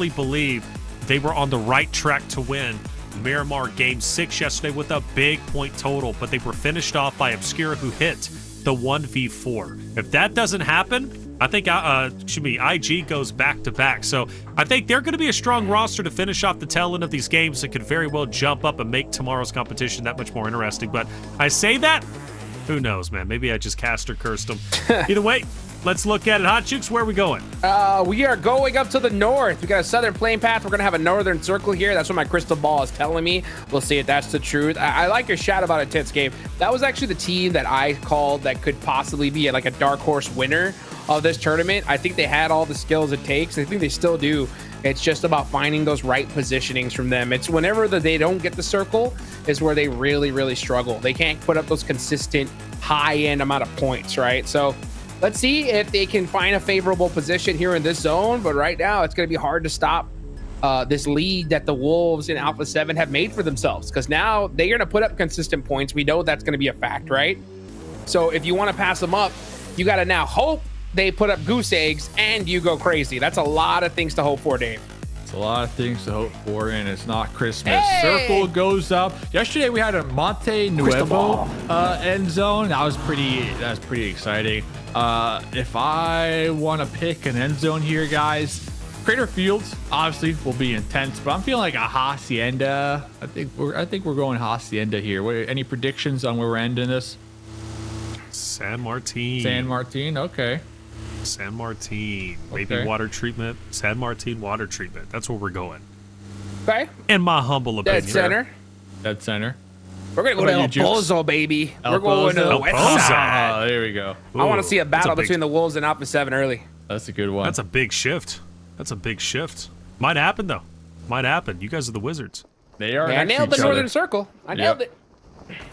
believe they were on the right track to win Miramar Game 6 yesterday with a big point total, but they were finished off by Obscura, who hit the 1v4. If that doesn't happen, I think IG goes back-to-back. So I think they're going to be a strong roster to finish off the tail end of these games that could very well jump up and make tomorrow's competition that much more interesting. But I say that, who knows, man? Maybe I just cast or cursed them. Either way, let's look at it. Hot Chooks, where are we going? We are going up to the north. We got a southern plane path. We're going to have a northern circle here. That's what my crystal ball is telling me. We'll see if that's the truth. I like your shout about a intense game. That was actually the team that I called that could possibly be like a dark horse winner of this tournament. I think they had all the skills it takes. I think they still do. It's just about finding those right positionings from them. It's whenever they don't get the circle is where they really struggle. They can't put up those consistent high-end amount of points, right? So let's see if they can find a favorable position here in this zone. But right now, it's going to be hard to stop this lead that the Wolves in Alpha 7 have made for themselves, because now they're going to put up consistent points. We know that's going to be a fact, right? So if you want to pass them up, you got to now hope they put up goose eggs and you go crazy. That's a lot of things to hope for, Dave. It's a lot of things to hope for, and it's not Christmas. Hey! Circle goes up. Yesterday we had a Monte Nuevo end zone. That was pretty exciting. If I want to pick an end zone here, guys, Crater Fields obviously will be intense, but I'm feeling like a Hacienda. I think we're going Hacienda here. Any predictions on where we're ending this? San Martin. San Martin, okay. San Martin. Maybe water treatment. San Martin water treatment. That's where we're going. Okay. In my humble opinion. Dead center. We're going to go to El Pozo, baby. We're going to the west side. Oh, there we go. I want to see a battle between the Wolves and Alpha 7 early. That's a good one. That's a big shift. Might happen, though. Might happen. You guys are the Wizards. They are. I nailed the northern circle. I nailed it.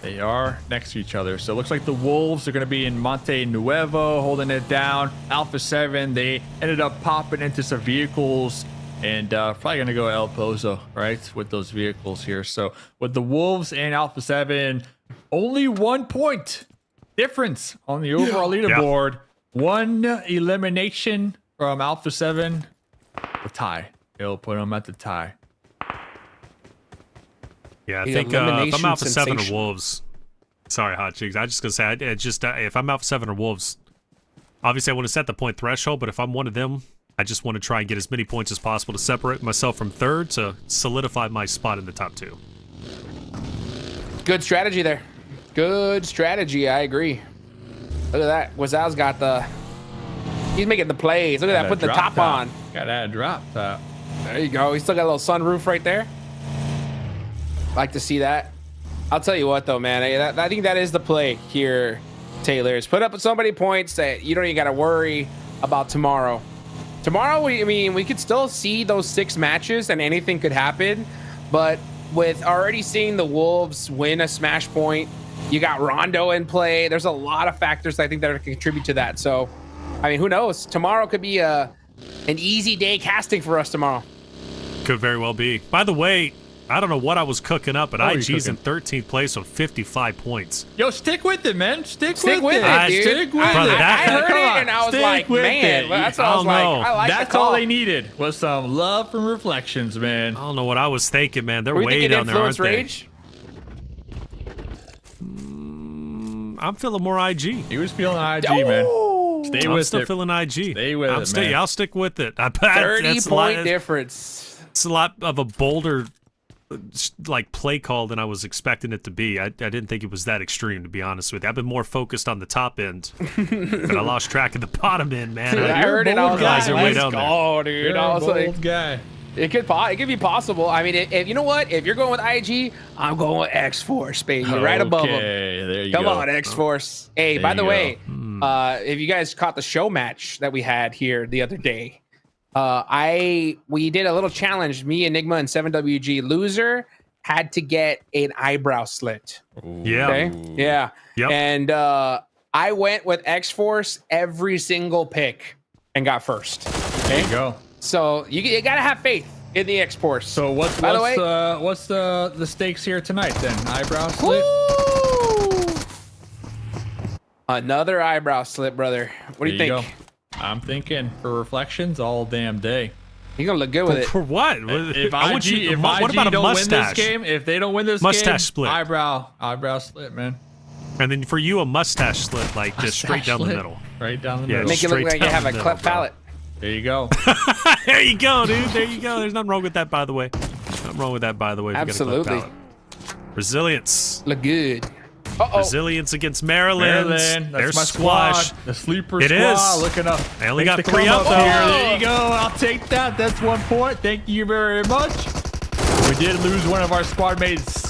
They are next to each other. So it looks like the Wolves are going to be in Monte Nuevo, holding it down. Alpha 7, they ended up popping into some vehicles and probably going to go El Pozo, right, with those vehicles here. So with the Wolves and Alpha 7, only 1 point difference on the overall leaderboard. One elimination from Alpha 7. A tie. They'll put them at the tie. Yeah, I think if I'm Alpha 7 or Wolves, sorry, Hot Cheeks, I just gonna say, if I'm Alpha 7 or Wolves, obviously I want to set the point threshold, but if I'm one of them, I just want to try and get as many points as possible to separate myself from third to solidify my spot in the top 2. Good strategy there. Good strategy. I agree. Look at that. Wazal's got the. He's making the plays. Look at that. Put the top on. Got that drop top. There you go. He's still got a little sunroof right there. Like to see that. I'll tell you what, though, man. I think that is the play here, Taylor. Is put up so many points that you don't even got to worry about tomorrow. Tomorrow, we could still see those 6 matches and anything could happen. But with already seeing the Wolves win a smash point, you got Rondo in play. There's a lot of factors I think that are going to contribute to that. So, I mean, who knows? Tomorrow could be an easy day casting for us tomorrow. Could very well be. By the way, I don't know what I was cooking up, but IG's in 13th place with 55 points. Yo, stick with it, man. Stick with it, dude. Stick with I it. heard it and I was like, man. That's what I was like. I like That's the call. all they needed was some love from Reflections, man. I don't know what I was thinking, man. They're Were you way thinking down there, aren't Influence they? Rage? I'm feeling more IG. He was feeling IG, man. Stay with I'm still it. feeling IG. Stay with it, man. I'll stick with it. 30-point difference. It's a lot of a bolder like play call than I was expecting it to be. I didn't think it was that extreme, to be honest with you. I've been more focused on the top end, but I lost track of the bottom end, man. Dude, I heard it. I was like, let's go, dude. You're I was a bold like, guy. It could be possible. I mean, if you know what? If you're going with IG, I'm going with Xforce, baby. Right above them. There you Come go. on, Xforce. Hey, There by you the go. way, if you guys caught the show match that we had here the other day, we did a little challenge. Me, Enigma, and 7WG. Loser had to get an eyebrow slit. Yeah. Okay? Yeah. Yep. And I went with Xforce every single pick and got first. Okay? There you go. So you gotta have faith in the Xforce. So what's the stakes here tonight then? Eyebrow slit? Woo! Another eyebrow slit, brother. What do you think? Go. I'm thinking for Reflections all damn day. You're gonna look good with it. For what? If what IG about a don't win mustache? this game, if they don't win this Mustache game, split. eyebrow slit, man. And then for you, a mustache slit, like just straight down the middle. Right down the Yeah, middle. Make it look straight like you down have the a middle, cleft bro. palate. There you go. There you go, dude. There you go. There's nothing wrong with that, by the way. Nothing wrong with that, by the way. if you got a cleft Absolutely. palate. Resilience. Look good. Uh-oh. Resilience against Maryland. Maryland, They're that's my squash. squad. The sleeper It squad. is. Looking up. They only Make got the 3 come up here. there. There you go. I'll take that. That's 1 point. Thank you very much. We did lose one of our squad mates.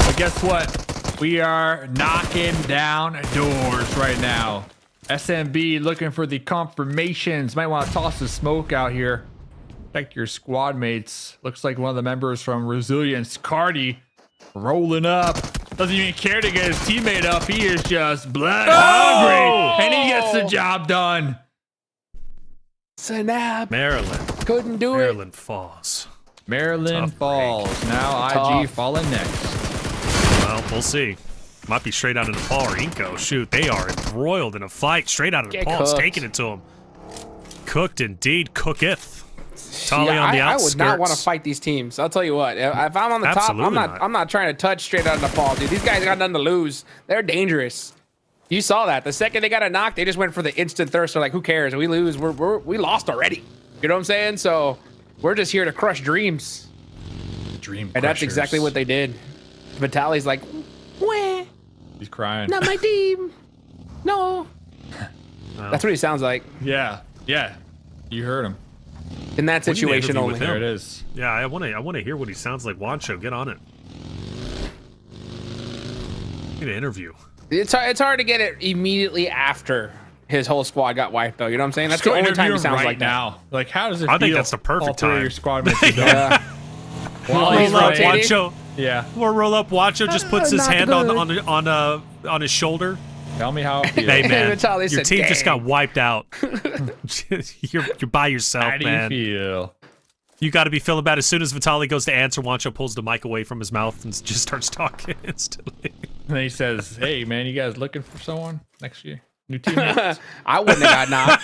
But guess what? We are knocking down doors right now. SMB looking for the confirmations. Might want to toss the smoke out here. Check your squad mates. Looks like one of the members from Resilience, Cardi, rolling up. Doesn't even care to get his teammate up. He is just blood hungry. And he gets the job done. Snap. Maryland. Couldn't do Maryland falls. Maryland Tough falls. Now Tough. IG falling next. Well, we'll see. Might be straight out of Nepal or iNCO. Shoot, they are embroiled in a fight. Straight out of Get Nepal. It's cooked. taking it to them. Cooked indeed. Cooketh. Tali Yeah, on the I outskirts. would not want to fight these teams. I'll tell you what. If I'm on the top, Absolutely not. I'm not trying to touch straight out of Nepal, dude. These guys got nothing to lose. They're dangerous. You saw that. The second they got a knock, they just went for the instant thirst. They're like, who cares? We lose. We lost already. You know what I'm saying? So we're just here to crush dreams. Dream And that's exactly what they did. Vitali's like, wah, He's crying. not my team. No. That's what he sounds like Yeah. Yeah. You heard him. in that We need to situation interview only. with him. There it is. Yeah, I want to hear what he sounds like. Wancho, get on it. Need an interview. It's hard to get it immediately after his whole squad got wiped, though. You know what I'm saying? That's Let's the go only time interview he him sounds right like that. now. Like, how does it I feel? think that's the perfect all three of time. your squad mates are done. Yeah. While Roll he's up, rotating. Wancho. Yeah. Or roll up. Wancho just puts his Not hand good. on his shoulder. Tell me how it feels. Hey man, Vitaly your said, team just "Dang." got wiped out. you're by yourself, How do you man. feel? You got to be feeling bad. As soon as Vitaly goes to answer, Wancho pulls the mic away from his mouth and just starts talking instantly. And then he says, hey, man, you guys looking for someone next year? New teammates? I wouldn't have got knocked.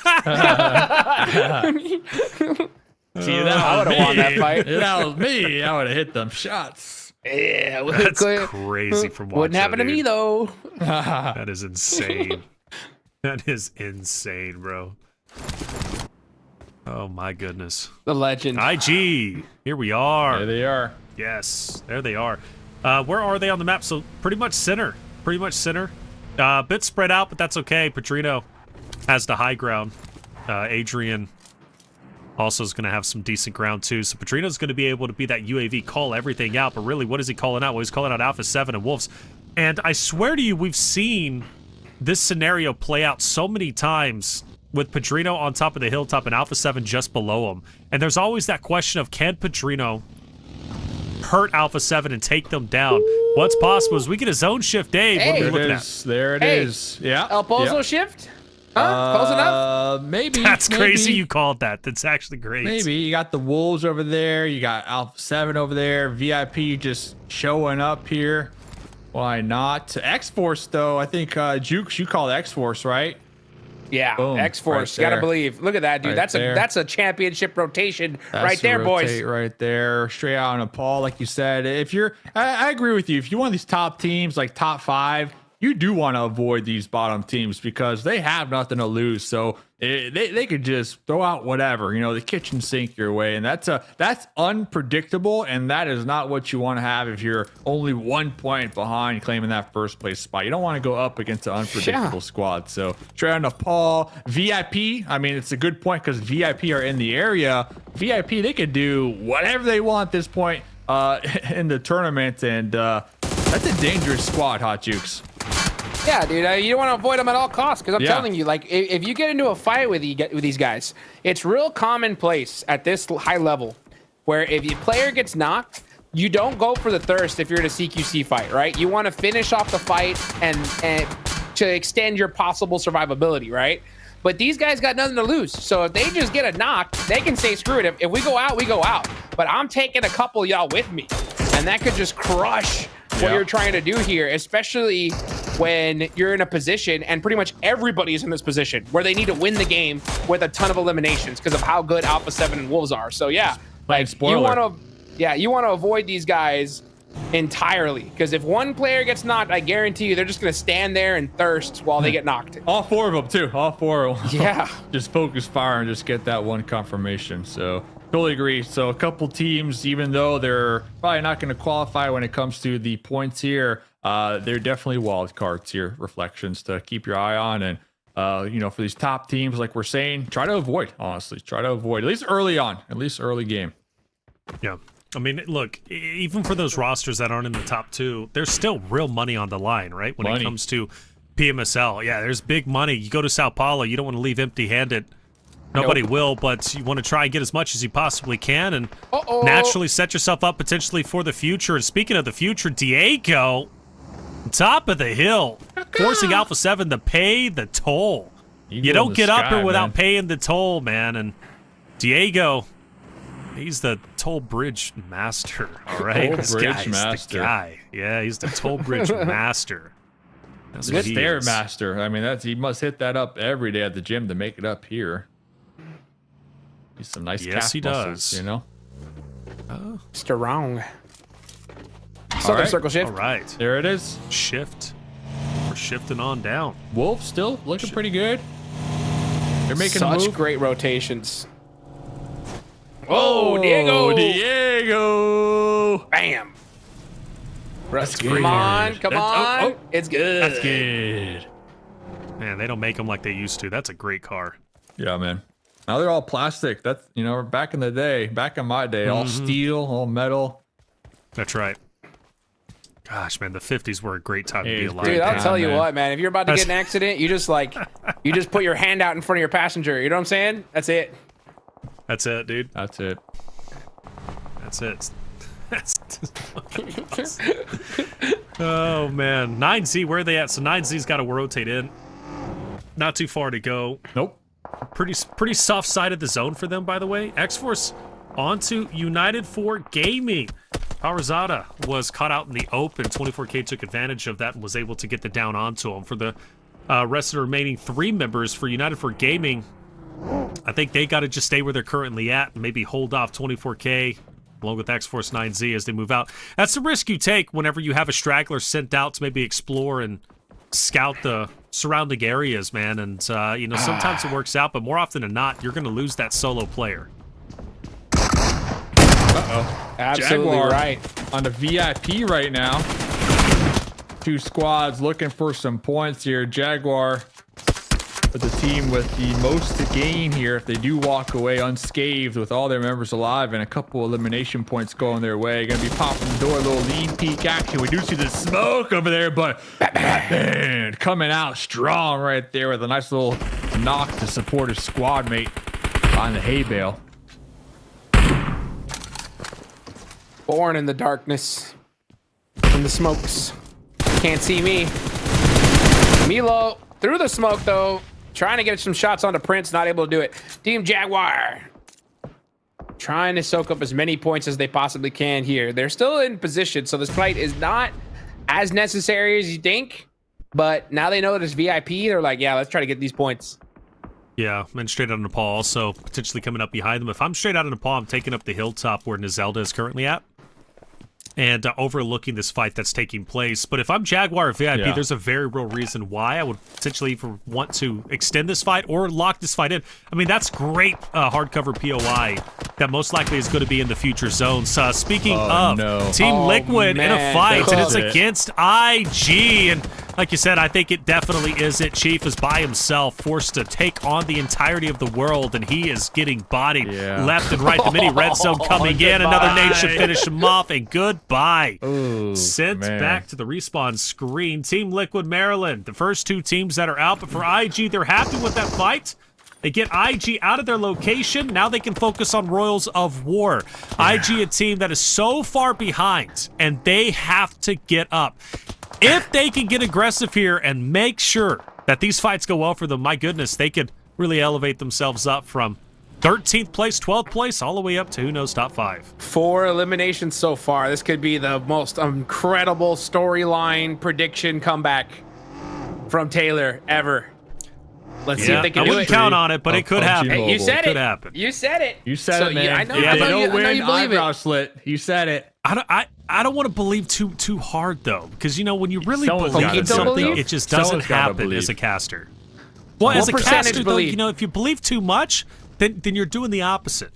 See, that I was would've won me. that fight. If that was me, I would have hit them shots. Yeah, That's crazy from Wancho, Wouldn't happen to me dude. though. That is insane. That is insane, bro. Oh my goodness. The legend. IG, here we are. There they are. Yes, there they are. Where are they on the map? So pretty much center. pretty much center. A bit spread out, but that's okay. Padrino has the high ground. Adrian also is going to have some decent ground too. So Padrino's going to be able to be that UAV, call everything out. But really, what is he calling out? Well, he's calling out Alpha 7 and Wolves. And I swear to you, we've seen this scenario play out so many times with Padrino on top of the hilltop and Alpha 7 just below him. And there's always that question of, can Padrino hurt Alpha 7 and take them down? What's possible is we get a zone shift, Dave. What are we looking at? There it is. Yeah. El Pozo shift? Huh? Close enough? Maybe. That's crazy you called that. That's actually great. Maybe. You got the Wolves over there. You got Alpha 7 over there. VIP just showing up here. Why not? Xforce, though. I think, Jukes, you called Xforce, right? Yeah, Boom, Xforce. right You gotta there. believe. Look at that, dude. Right That's a championship rotation That's right there, a boys. rotate right there, straight out of Nepal, like you said. If you're, I agree with you. If you're one of these top teams, like top 5, you do want to avoid these bottom teams because they have nothing to lose. So they could just throw out whatever, you know, the kitchen sink your way, and that's unpredictable, and that is not what you want to have if you're only 1 point behind claiming that first place spot. You don't want to go up against an unpredictable squad. So straight out of Nepal, VIP. I mean, it's a good point because VIP are in the area. VIP, they could do whatever they want at this point in the tournament, and that's a dangerous squad, Hot Jukes. Yeah, dude, you don't want to avoid them at all costs because I'm Yeah. telling you, like, if you get into a fight with these guys, it's real commonplace at this high level where if your player gets knocked, you don't go for the thirst if you're in a CQC fight, right? You want to finish off the fight and to extend your possible survivability, right? But these guys got nothing to lose. So if they just get a knock, they can say, screw it. If we go out, we go out. But I'm taking a couple of y'all with me. And that could just crush what you're trying to do here, especially when you're in a position, and pretty much everybody's in this position, where they need to win the game with a ton of eliminations because of how good Alpha 7 and Wolves are. So yeah, like you want to avoid these guys entirely, because if one player gets knocked, I guarantee you they're just going to stand there and thirst while they get knocked. All 4 of them too. All 4 of them. Yeah. Just focus fire and just get that one confirmation. So totally agree. So a couple teams, even though they're probably not going to qualify when it comes to the points here, they're definitely wild cards here, reflections to keep your eye on. And you know, for these top teams, like we're saying, try to avoid, honestly, try to avoid, at least early on, at least early game. Yeah. I mean, look, even for those rosters that aren't in the top 2, there's still real money on the line, right? When it comes to PMSL. Yeah, there's big money. You go to Sao Paulo, you don't want to leave empty-handed. Nobody will, but you want to try and get as much as you possibly can and naturally set yourself up potentially for the future. And speaking of the future, Diego, top of the hill, forcing Alpha 7 to pay the toll. You don't get up here without paying the toll, man. And Diego, he's the toll bridge master, all right? Toll bridge master. The guy. Yeah, he's the toll bridge master. That's what he Stair is. master. I mean, he must hit that up every day at the gym to make it up here. He's some nice calf he muscles, does. you know? Strong. Southern circle shift. All right. There it is. Shift. We're shifting on down. Wolf still looking pretty good. They're making a such move. great rotations. Oh, Diego! Diego! Bam! That's Come good. on, come on. It's good. That's good. Man, they don't make them like they used to. That's a great car. Yeah, man. Now they're all plastic. That's, you know, back in the day, back in my day, all steel, all metal. That's right. Gosh, man, the 50s were a great time to be alive. Dude, I'll tell you what, man. If you're about to get in an accident, you just put your hand out in front of your passenger. You know what I'm saying? That's it. That's it, dude. That's it. That's it. Oh, man. 9Z, where are they at? So 9Z's got to rotate in. Not too far to go. Nope. Pretty soft side of the zone for them, by the way. Xforce onto United 4 Gaming. Parazada was caught out in the open. 24K took advantage of that and was able to get the down onto him. For the rest of the remaining 3 members for United 4 Gaming, I think they got to just stay where they're currently at and maybe hold off 24K along with Xforce 9Z as they move out. That's the risk you take whenever you have a straggler sent out to maybe explore and scout the surrounding areas, man. And, you know, sometimes it works out, but more often than not, you're going to lose that solo player. Uh-oh. Absolutely Jaguar right. on the VIP right now. two squads looking for some points here. Jaguar with the team with the most to gain here if they do walk away unscathed with all their members alive and a couple elimination points going their way. Gonna be popping the door, a little lean peek action. We do see the smoke over there, but Batman coming out strong right there with a nice little knock to support his squad mate on the hay bale. Born in the darkness, in the smokes. Can't see me. Milo through the smoke though. Trying to get some shots onto Prince, not able to do it. Team Jaguar trying to soak up as many points as they possibly can here. They're still in position, so this fight is not as necessary as you think. But now they know that it's VIP. They're like, yeah, let's try to get these points. Yeah, and straight out of Nepal also potentially coming up behind them. If I'm straight out of Nepal, I'm taking up the hilltop where Nizelda is currently at. And overlooking this fight that's taking place. But if I'm Jaguar or VIP, there's a very real reason why I would potentially want to extend this fight or lock this fight in. I mean, that's great hardcover POI that most likely is going to be in the future zones. Speaking of, Team Liquid in a fight, and it's against IG. And like you said, I think it definitely is it. Chief is by himself, forced to take on the entirety of the world, and he is getting bodied left and right. The mini red zone coming in. Another nation finish him off, and goodbye. Sent back to the respawn screen. Team Liquid Maryland, the first two teams that are out, but for IG, they're happy with that fight. They get IG out of their location. Now they can focus on Royals of War. IG, a team that is so far behind, and they have to get up. If they can get aggressive here and make sure that these fights go well for them, my goodness, they could really elevate themselves up from 13th place, 12th place, all the way up to who knows, top 5. 4 eliminations so far. This could be the most incredible storyline prediction comeback from Taylor ever. Let's see if they can do it. I wouldn't count on it, but it could happen. Hey, you said it. Could happen. You said it. You said it, man. I know, Yeah, I know don't win. you believe Eyebrow it. slit. You said it. I don't want to believe too hard though, because you know when you really Someone's believe gotta in do it, something, though. it just Someone's doesn't gotta happen believe. as a caster. Well, as a caster, though, you know, if you believe too much, then you're doing the opposite.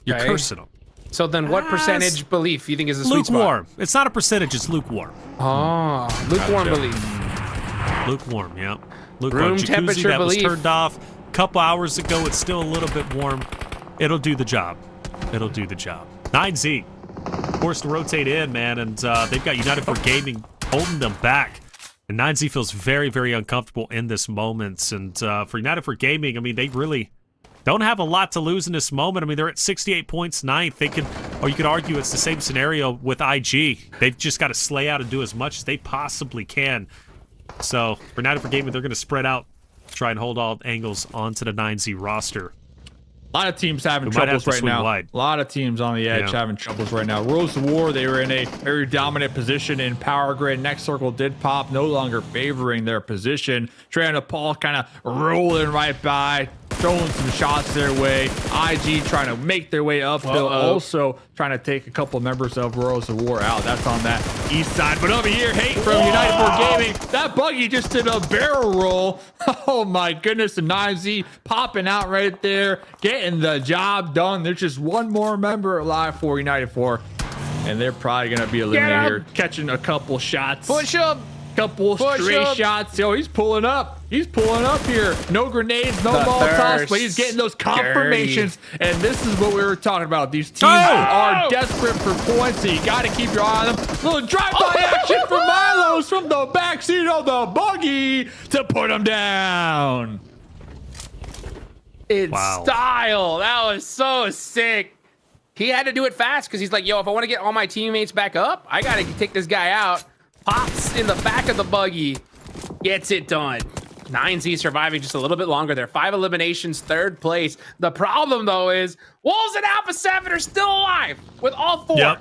You're Okay. cursing them. So then what percentage belief you think is a sweet spot? Lukewarm. It's not a percentage, it's lukewarm. Oh, lukewarm belief. Lukewarm, yeah. Lukewarm. Room Jacuzzi temperature that belief. was turned off a couple hours ago. It's still a little bit warm. It'll do the job. It'll do the job. 9Z. Forced to rotate in, man, and they've got United for Gaming holding them back. And 9Z feels very, very uncomfortable in this moment. And for United for Gaming, I mean, they really don't have a lot to lose in this moment. I mean, they're at 68 points, 9th. They could, or you could argue it's the same scenario with IG. They've just got to slay out and do as much as they possibly can. So for United for Gaming, they're going to spread out, try and hold all angles onto the 9Z roster. A lot of teams having We might troubles have to right swing now. wide. A lot of teams on the edge Yeah. having troubles right now. Rose of War, they were in a very dominant position in Power Grid. Next Circle did pop, no longer favoring their position. Trey and Nepal kind of rolling right by, throwing some shots their way. IG trying to make their way uphill, also trying to take a couple members of Rose of War out. That's on that east side. But over here, hate from United for Gaming. That buggy just did a barrel roll. Oh my goodness, the 9Z popping out right there, getting the job done. There's just one more member alive for United 4, and they're probably going to be eliminated here. Catching a couple shots. Push up. Couple stray shots. Yo, he's pulling up. He's pulling up here. No grenades, no Molotovs, but he's getting those confirmations. And this is what we were talking about. These teams are desperate for points, so you got to keep your eye on them. Little drive-by action from Milos from the backseat of the buggy to put him down. In style. That was so sick. He had to do it fast because he's like, yo, if I want to get all my teammates back up, I got to take this guy out. Pops in the back of the buggy. Gets it done. 9Z surviving just a little bit longer. They're 5 eliminations, 3rd place. The problem, though, is Wolves and Alpha 7 are still alive with all 4.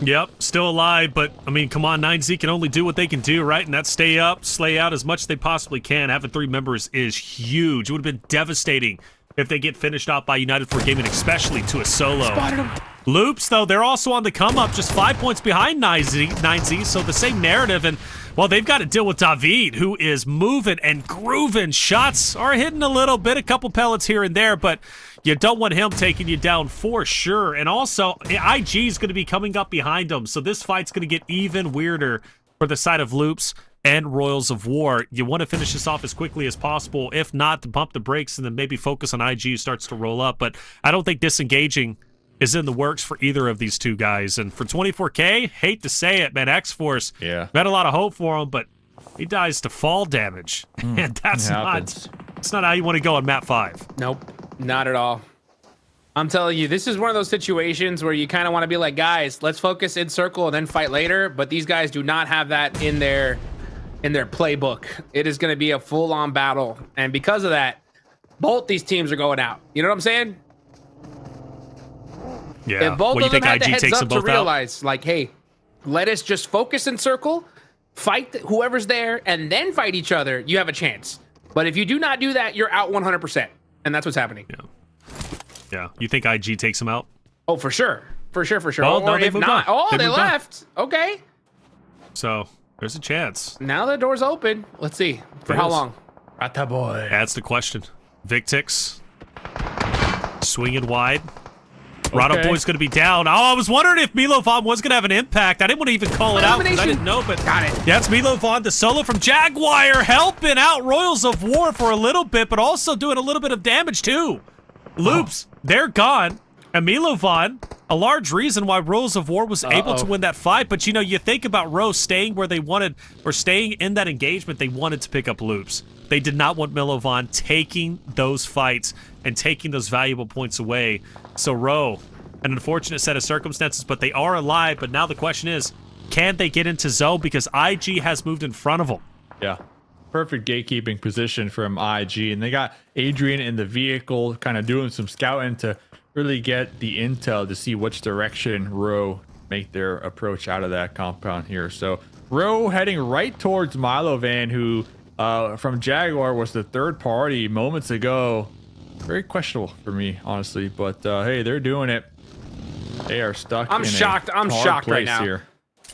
Yep, still alive, but, I mean, come on, 9Z can only do what they can do, right? And that's stay up, slay out as much as they possibly can. Having 3 members is huge. It would have been devastating if they get finished off by United for Gaming, especially to a solo. Spotted him. Loops, though, they're also on the come-up, just 5 points behind 9Z, so the same narrative, and, well, they've got to deal with David, who is moving and grooving. Shots are hitting a little bit, a couple pellets here and there, but you don't want him taking you down for sure. And also, IG is going to be coming up behind him, so this fight's going to get even weirder for for the side of Loops and Royals of War. You want to finish this off as quickly as possible. If not, to pump the brakes and then maybe focus on IG who starts to roll up. But I don't think disengaging is in the works for either of these two guys. And for 24K, hate to say it, man, Xforce, we had a lot of hope for him, but he dies to fall damage. And that's not how you want to go on map 5. Nope, not at all. I'm telling you, this is one of those situations where you kind of want to be like, guys, let's focus in circle and then fight later. But these guys do not have that in their playbook. It is going to be a full-on battle. And because of that, both these teams are going out. You know what I'm saying? Yeah. If both What, you of them think had the IG heads takes up them to both out? realize, like, hey, let us just focus in circle, fight whoever's there, and then fight each other, you have a chance. But if you do not do that, you're out 100%. And that's what's happening. Yeah. You think IG takes him out? Oh, for sure. For sure. Well, no, or they if moved not, on. they moved on. left. Okay. So there's a chance. Now the door's open. Let's see. For It how is. long? Atta boy. That's the question. Victix swinging wide. Rado Boy's going to be down. Oh, I was wondering if Milovan was going to have an impact. I didn't want to even call it out because I didn't know, but got it. Yeah, it's Milovan, the solo from Jaguar, helping out Royals of War for a little bit, but also doing a little bit of damage too. Loops, they're gone. And Milovan, a large reason why Royals of War was able to win that fight. But, you know, you think about Rose staying where they wanted, or staying in that engagement, they wanted to pick up Loops. They did not want Milovan taking those fights and taking those valuable points away. So, Ro, an unfortunate set of circumstances, but they are alive. But now the question is, can they get into zone? Because IG has moved in front of them. Yeah. Perfect gatekeeping position from IG. And they got Adrian in the vehicle kind of doing some scouting to really get the intel to see which direction Ro make their approach out of that compound here. So Ro heading right towards Milovan, who from Jaguar was the third party moments ago. Very questionable for me, honestly. But hey, they're doing it. They are stuck. I'm shocked. I'm shocked right now. Here.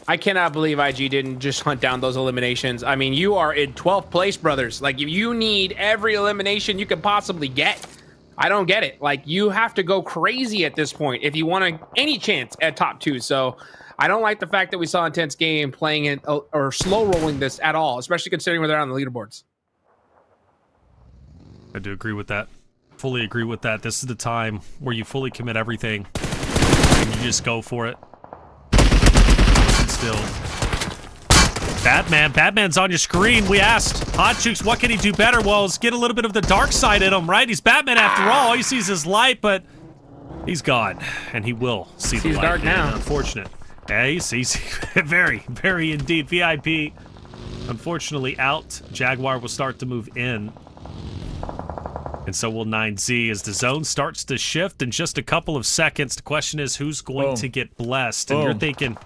I cannot believe IG didn't just hunt down those eliminations. I mean, you are in 12th place, brothers. Like, you need every elimination you can possibly get. I don't get it. Like, you have to go crazy at this point if you want any chance at top 2. So I don't like the fact that we saw Intense Game playing it or slow rolling this at all, especially considering where they're on the leaderboards. I do agree with that. Fully agree with that. This is the time where you fully commit everything and you just go for it. Still, Batman's on your screen. We asked Hot Chooks, what can he do better? Well, let's get a little bit of the dark side in him, right? He's Batman after all. He sees his light, but he's gone, and he will see the light. Dark now. Unfortunate. Yeah, he's very, very indeed. VIP, unfortunately, out. Jaguar will start to move in. And so will 9Z as the zone starts to shift in just a couple of seconds. The question is, who's going to get blessed? And you're thinking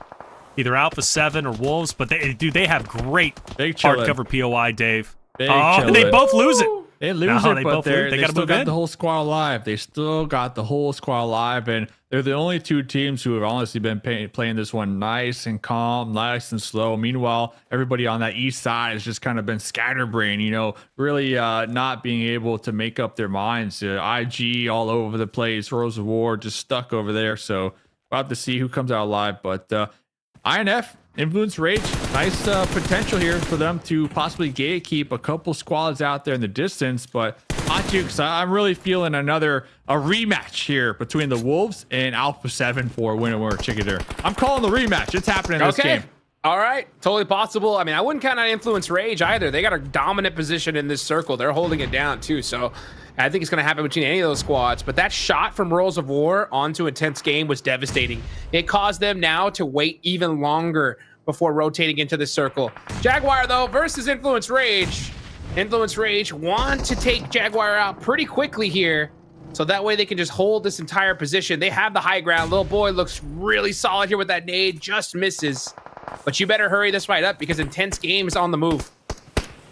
either Alpha 7 or Wolves, but they have great hardcover POI, Dave. And they both lose it. They lose it, but they still got the whole squad alive. They still got the whole squad alive, and they're the only two teams who have honestly been playing this one nice and calm, nice and slow. Meanwhile, everybody on that east side has just kind of been scatterbrained, you know, really not being able to make up their minds. IG all over the place, Rose of War just stuck over there. So we'll have to see who comes out alive, but INF, Influence Rage, nice potential here for them to possibly gatekeep a couple squads out there in the distance. But Hot Jukes, I'm really feeling a rematch here between the Wolves and Alpha 7 for winner chicken dinner. I'm calling the rematch. It's happening in this game. All right, totally possible. I mean, I wouldn't count on Influence Rage either. They got a dominant position in this circle. They're holding it down too. So I think it's going to happen between any of those squads. But that shot from Royals of War onto Intense Game was devastating. It caused them now to wait even longer before rotating into the circle. Jaguar, though, versus Influence Rage. Influence Rage want to take Jaguar out pretty quickly here, so that way they can just hold this entire position. They have the high ground. Little boy looks really solid here with that nade, just misses. But you better hurry this fight up because Intense Game is on the move.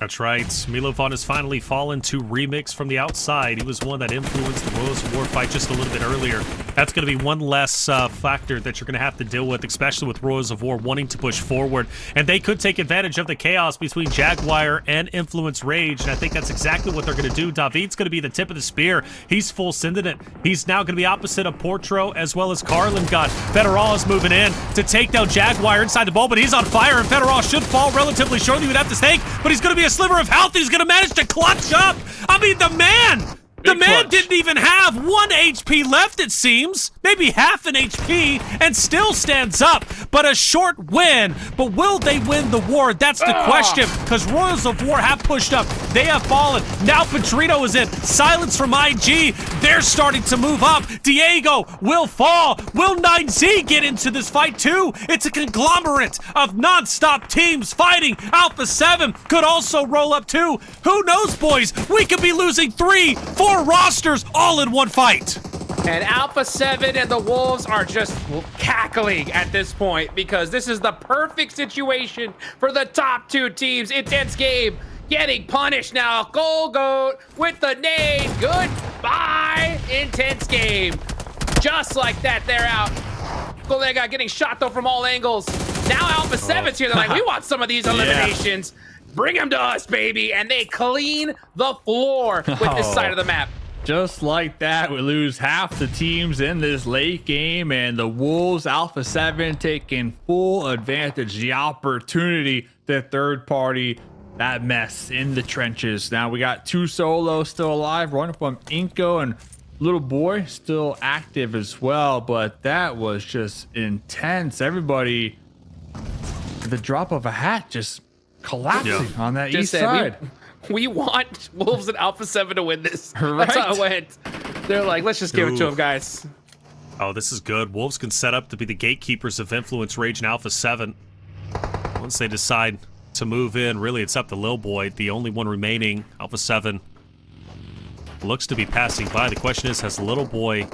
That's right. Milovan has finally fallen to Remix from the outside. He was one that influenced the Royals of War fight just a little bit earlier. That's going to be one less factor that you're going to have to deal with, especially with Royals of War wanting to push forward. And they could take advantage of the chaos between Jaguar and Influence Rage. And I think that's exactly what they're going to do. David's going to be the tip of the spear. He's full sending it. He's now going to be opposite of Portro as well as Carlin got. Federal is moving in to take down Jaguar inside the ball, but he's on fire, and Federal should fall relatively shortly. You'd have to think, but he's going to be a sliver of health. He's going to manage to clutch up. I mean, the man didn't even have 1 HP left, it seems. Maybe half an HP, and still stands up. But a short win. But will they win the war? That's the question. Because Royals of War have pushed up. They have fallen. Now Petrino is in. Silence from IG. They're starting to move up. Diego will fall. Will 9Z get into this fight too? It's a conglomerate of non-stop teams fighting. Alpha 7 could also roll up too. Who knows, boys? We could be losing 3, 4 rosters all in one fight. And Alpha 7 and the Wolves are just cackling at this point because this is the perfect situation for the top 2 teams. Intense game getting punished now. Goat with the nade. Goodbye. Intense game. Just like that, they're out. Golega getting shot though from all angles. Now Alpha 7's here. They're like, we want some of these eliminations. Bring them to us, baby. And they clean the floor with this side of the map. Just like that, we lose half the teams in this late game, and the Wolves, Alpha 7, taking full advantage, the opportunity, the third party, that mess in the trenches. Now we got 2 solos still alive, running from iNCO, and Little Boy still active as well, but that was just intense. Everybody, the drop of a hat, just collapsing on that east side. We want Wolves and Alpha 7 to win this. Right. That's how it went. They're like, let's just give it to them, guys. Oh, this is good. Wolves can set up to be the gatekeepers of Influence Rage and Alpha 7. Once they decide to move in, really, it's up to Lil Boy, the only one remaining. Alpha 7 looks to be passing by. The question is, has Little Boy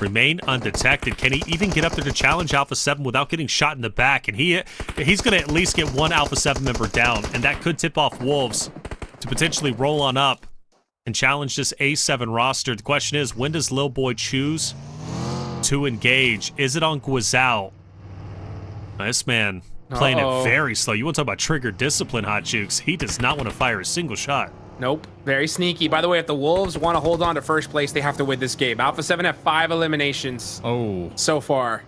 remained undetected? Can he even get up there to challenge Alpha 7 without getting shot in the back? And he's going to at least get 1 Alpha 7 member down, and that could tip off Wolves to potentially roll on up and challenge this A7 roster. The question is, when does Lil Boy choose to engage? Is it on Guizao? This man playing it very slow. You want to talk about trigger discipline, Hot Jukes. He does not want to fire a single shot. Nope, very sneaky. By the way, if the Wolves want to hold on to first place, they have to win this game. Alpha 7 have 5 eliminations so far.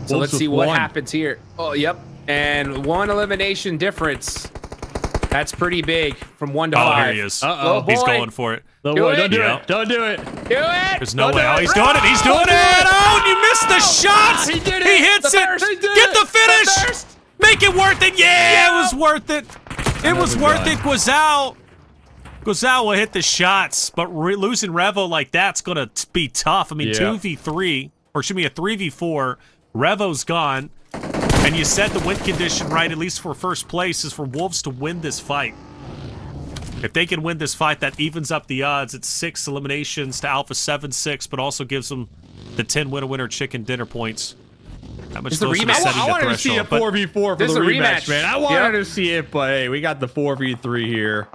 So let's see what happens here. Oh, yep. And 1 elimination difference. That's pretty big from 1 to 5. Oh, here he is. He's going for it. Don't do it. Don't do it. Do it. There's no way. Oh, he's doing it. He's doing it. Oh, and you missed the shot. He did it. He hits it. Get the finish. Make it worth it. Yeah, it was worth it. It was worth it. Guizao will hit the shots, but losing Revo like that's going to be tough. I mean, 2v3, or should be a 3v4. Revo's gone. And you said the win condition, right, at least for first place, is for Wolves to win this fight. If they can win this fight, that evens up the odds. It's 6 eliminations to Alpha 7, 6, but also gives them the 10 winner-winner chicken dinner points. That much closer to setting I the wanted to see a 4v4 for the rematch, man. I wanted to see it, but hey, we got the 4v3 here.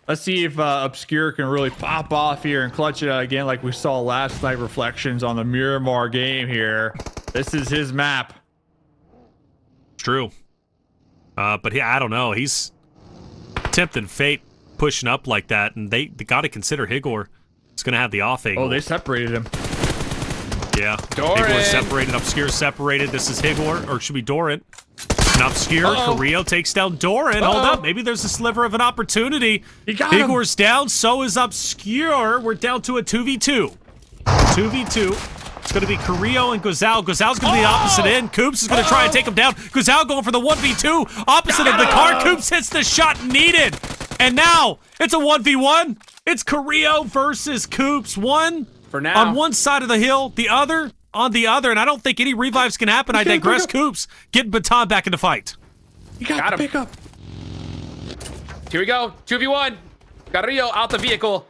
Let's see if Obscure can really pop off here and clutch it out again like we saw last night. Reflections on the Miramar game here. This is his map. True. But I don't know. He's tempting fate pushing up like that, and they got to consider Higor is going to have the off angle. Oh, they separated him. Yeah. Doran. Higor separated, Obscure separated. This is Higor, or it should be Doran. And Obscure, Carrillo takes down Doran. Hold up, maybe there's a sliver of an opportunity. He got Higor's down, so is Obscure. We're down to a 2v2. 2v2. It's going to be Carrillo and Guizao. Guizao's going to be the opposite end. Coops is going to try and take him down. Guizao going for the 1v2. Opposite of the car. Coops hits the shot needed. And now it's a 1v1. It's Carrillo versus Coops. One for now on one side of the hill, the other on the other. And I don't think any revives can happen. I digress. Coops getting Baton back in the fight. You got to pick up. Here we go. 2v1. Carrillo out the vehicle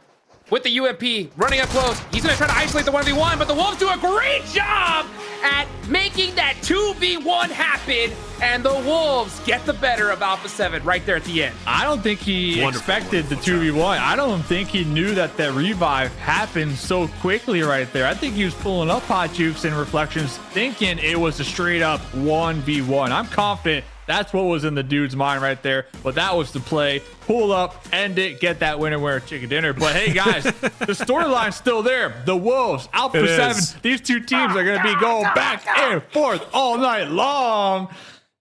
with the UMP running up close. He's going to try to isolate the 1v1, but the Wolves do a great job at making that 2v1 happen, and the Wolves get the better of Alpha 7 right there at the end. I don't think he expected the 2v1. I don't think he knew that revive happened so quickly right there. I think he was pulling up Hot Jukes and Reflections thinking it was a straight up 1v1. I'm confident that's what was in the dude's mind right there. But that was the play. Pull up, end it, get that winner chicken dinner. But hey, guys, the storyline's still there. The Wolves, Alpha 7, these two teams are going to be going back and forth all night long.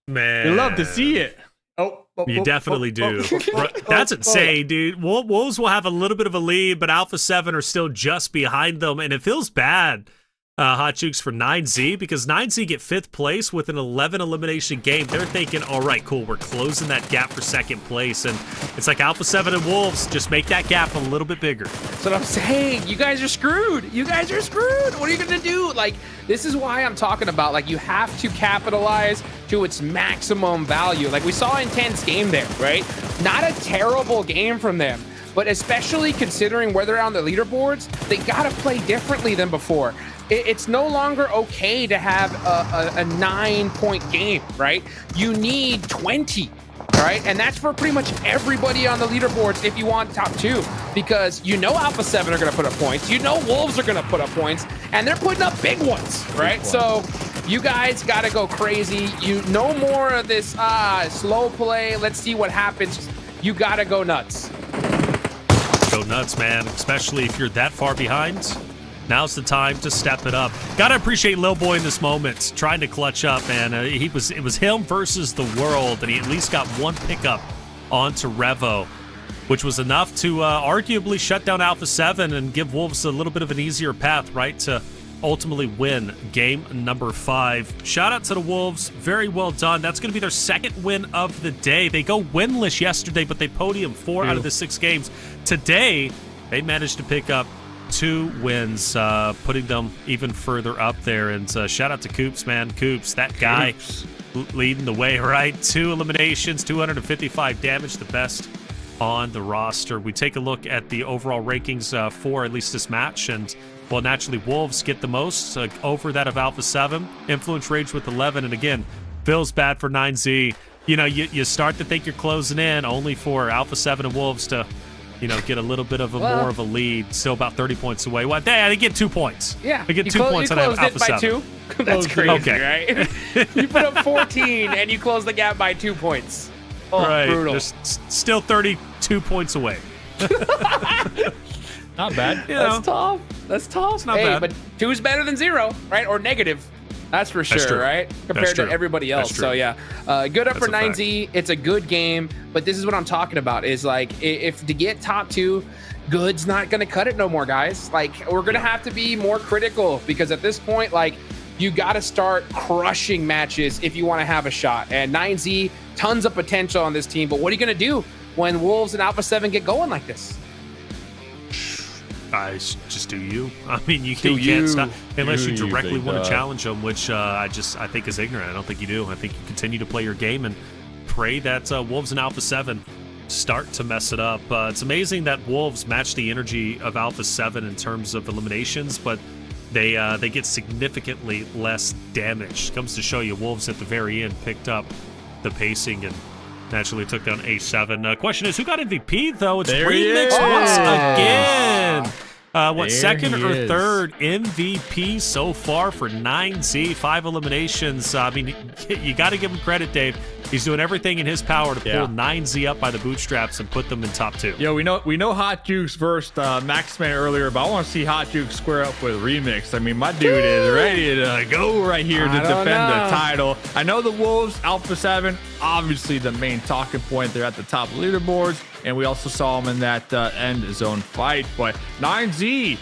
Man. You love to see it. You definitely do. That's insane, dude. Wolves will have a little bit of a lead, but Alpha 7 are still just behind them, and it feels bad, Hot Jukes, for 9Z, because 9Z get 5th place with an 11 elimination game. They're thinking, all right, cool, we're closing that gap for 2nd place, and it's like Alpha 7 and Wolves just make that gap a little bit bigger. That's what I'm saying. You guys are screwed. You guys are screwed. What are you going to do? Like, this is why I'm talking about, like, you have to capitalize to its maximum value. Like we saw in 10's game there, right? Not a terrible game from them, but especially considering where they're on the leaderboards, they got to play differently than before. It's no longer okay to have a 9-point game, right? You need 20. Right? And that's for pretty much everybody on the leaderboards if you want top 2, because you know Alpha 7 are going to put up points, you know Wolves are going to put up points, and they're putting up big ones, right? So you guys got to go crazy. You no more of this slow play, let's see what happens. You got to go nuts. Go nuts, man, especially if you're that far behind. Now's the time to step it up. Gotta appreciate Lil Boy in this moment, trying to clutch up, and it was him versus the world, and he at least got one pickup onto Revo, which was enough to arguably shut down Alpha 7 and give Wolves a little bit of an easier path, right, to ultimately win game number 5. Shout out to the Wolves. Very well done. That's going to be their 2nd win of the day. They go winless yesterday, but they podium 4 out of the 6 games. Today, they managed to pick up 2 wins, putting them even further up there. And shout out to Coops, man. Coops, that guy leading the way, right? 2 eliminations, 255 damage, the best on the roster. We take a look at the overall rankings for at least this match, and well, naturally, Wolves get the most over that of Alpha 7. Influence Rage with 11, and again, feels bad for 9Z. You know, you start to think you're closing in, only for Alpha 7 and Wolves to, you know, get a little bit of more of a lead. Still about 30 points away. Well, they get 2 points. Yeah, they get 2 points on Alpha 7. 2. That's crazy, right? You put up 14 and you close the gap by 2 points. Oh, right. Brutal. They're still 32 points away. Not bad. That's tough. That's tough. It's not bad. But 2 is better than 0, right? Or negative. That's for sure, right? Compared to everybody else. So yeah, good up for 9Z. It's a good game, but this is what I'm talking about. Is like if to get top 2, good's not gonna cut it no more, guys. Like we're gonna have to be more critical, because at this point, like you got to start crushing matches if you want to have a shot. And 9Z, tons of potential on this team, but what are you gonna do when Wolves and Alpha 7 get going like this? Just do you. I mean, you can't stop unless you directly want to challenge them, which I think is ignorant. I don't think you do. I think you continue to play your game and pray that Wolves and Alpha 7 start to mess it up. It's amazing that Wolves match the energy of Alpha 7 in terms of eliminations, but they get significantly less damage. Comes to show you, Wolves at the very end picked up the pacing and naturally took down A7. Question is, who got MVP, though? It's Remix once again. What, second or third MVP so far for 9Z? 5 eliminations. I mean, you got to give him credit, Dave. He's doing everything in his power to pull 9Z up by the bootstraps and put them in top 2. Yo, we know Hot Jukes versed Maxman earlier, but I want to see Hot Jukes square up with Remix. I mean, my dude is ready to go right here to defend the title. I know the Wolves, Alpha 7, obviously the main talking point. They're at the top leaderboards, and we also saw them in that end zone fight. But 9Z,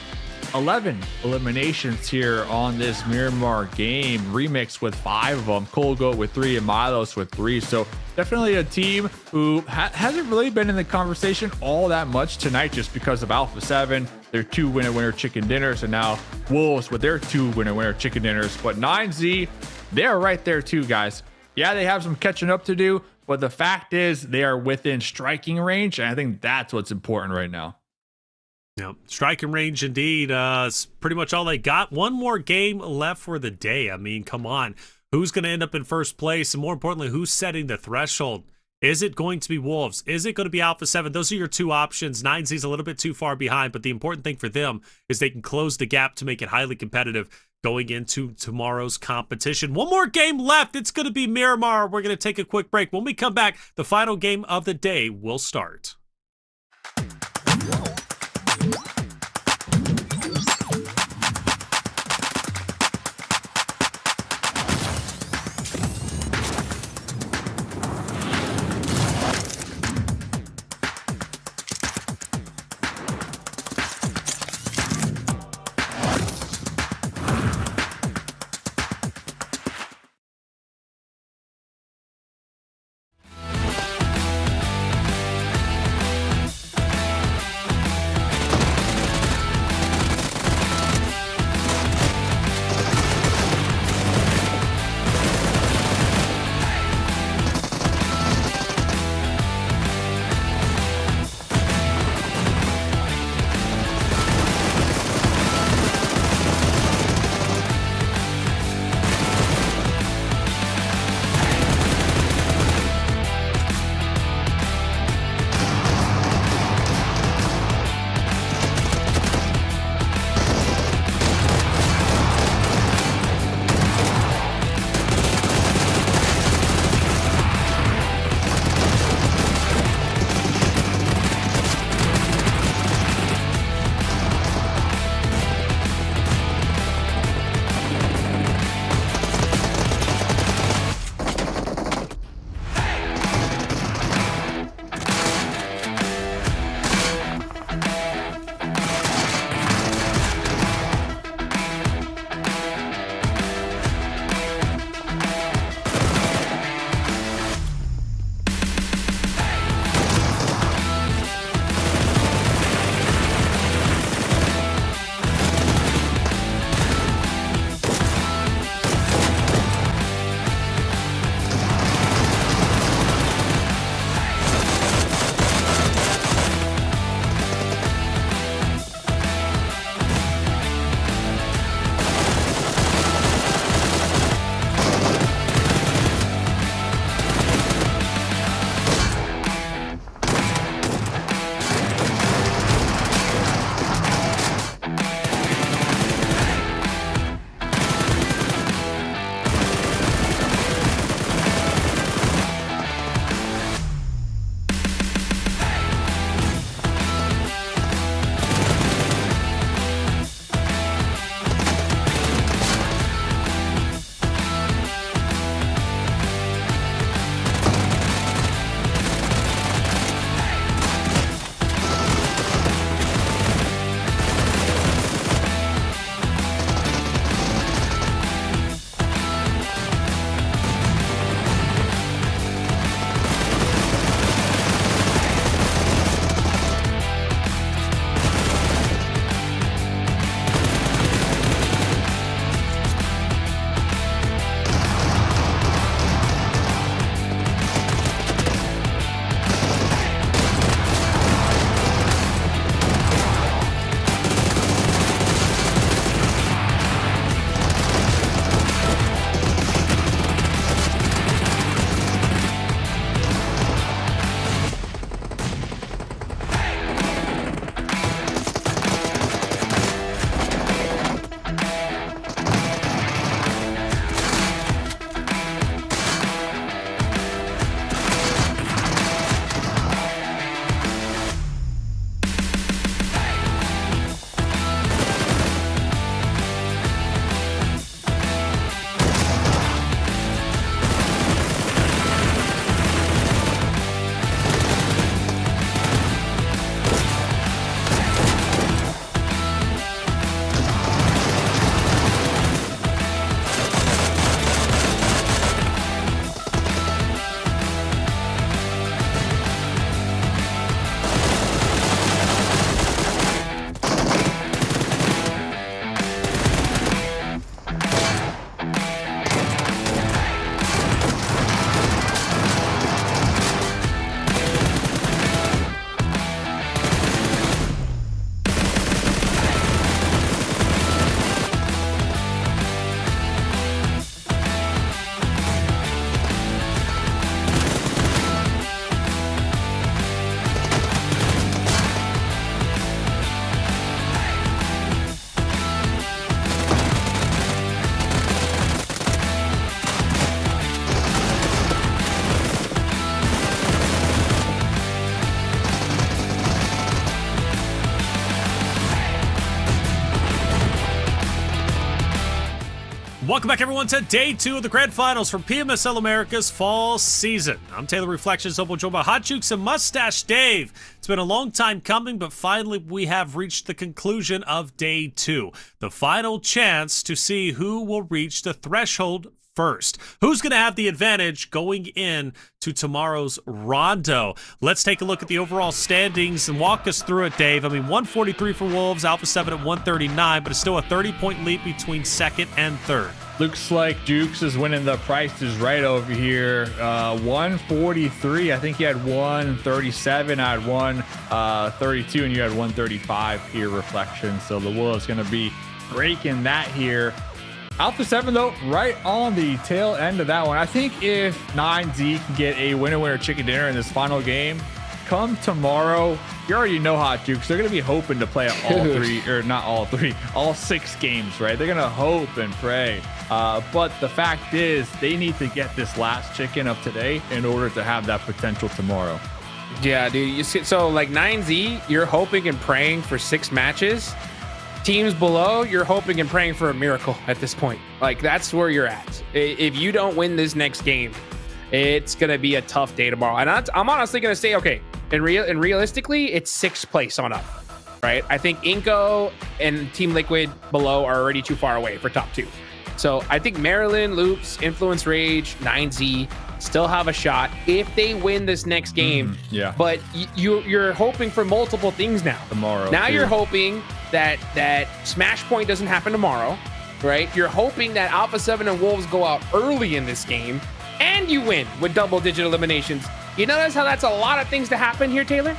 11 eliminations here on this Miramar game. Remix with 5 of them, Colgo with 3, and Milos with 3. So definitely a team who hasn't really been in the conversation all that much tonight, just because of Alpha 7, their 2 winner chicken dinners, and now Wolves with their 2 winner chicken dinners. But 9Z, they're right there too, guys. Yeah, they have some catching up to do, but the fact is they are within striking range, and I think that's what's important right now. Yep. Striking range indeed. It's pretty much all they got. One more game left for the day. I mean, come on. Who's going to end up in first place? And more importantly, who's setting the threshold? Is it going to be Wolves? Is it going to be Alpha 7? Those are your two options. 9Z's a little bit too far behind, but the important thing for them is they can close the gap to make it highly competitive going into tomorrow's competition. One more game left. It's going to be Miramar. We're going to take a quick break. When we come back, the final game of the day will start. Welcome back, everyone, to day 2 of the grand finals for PMSL America's fall season. I'm Taylor Reflections, joined by Hot Jukes and Mustache Dave. It's been a long time coming, but finally we have reached the conclusion of day 2. The final chance to see who will reach the threshold first. Who's going to have the advantage going in to tomorrow's rondo? Let's take a look at the overall standings and walk us through it, Dave. I mean, 143 for Wolves, Alpha 7 at 139, but it's still a 30-point lead between second and third. Looks like Jukes is winning the Price is Right over here. 143. I think you had 137. I had 132, and you had 135 here, Reflection. So the Wolves going to be breaking that here. Alpha 7, though, right on the tail end of that one. I think if 9Z can get a winner chicken dinner in this final game, come tomorrow, you already know Hot Jukes. They're going to be hoping to play all 6 games, right? They're going to hope and pray. But the fact is, they need to get this last chicken of today in order to have that potential tomorrow. Yeah, dude. You see, so like 9Z, you're hoping and praying for 6 matches. Teams below, you're hoping and praying for a miracle at this point. Like, that's where you're at. If you don't win this next game, it's going to be a tough day tomorrow. And I'm honestly going to say, okay, and realistically, it's 6th place on up, right? I think iNCO and Team Liquid below are already too far away for top 2. So I think Maryland, Loops, Influence Rage, 9Z still have a shot if they win this next game. Yeah. But you're hoping for multiple things now. Tomorrow. Now you're hoping that Smash Point doesn't happen tomorrow, right? You're hoping that Alpha 7 and Wolves go out early in this game, and you win with double-digit eliminations. You notice how that's a lot of things to happen here, Taylor?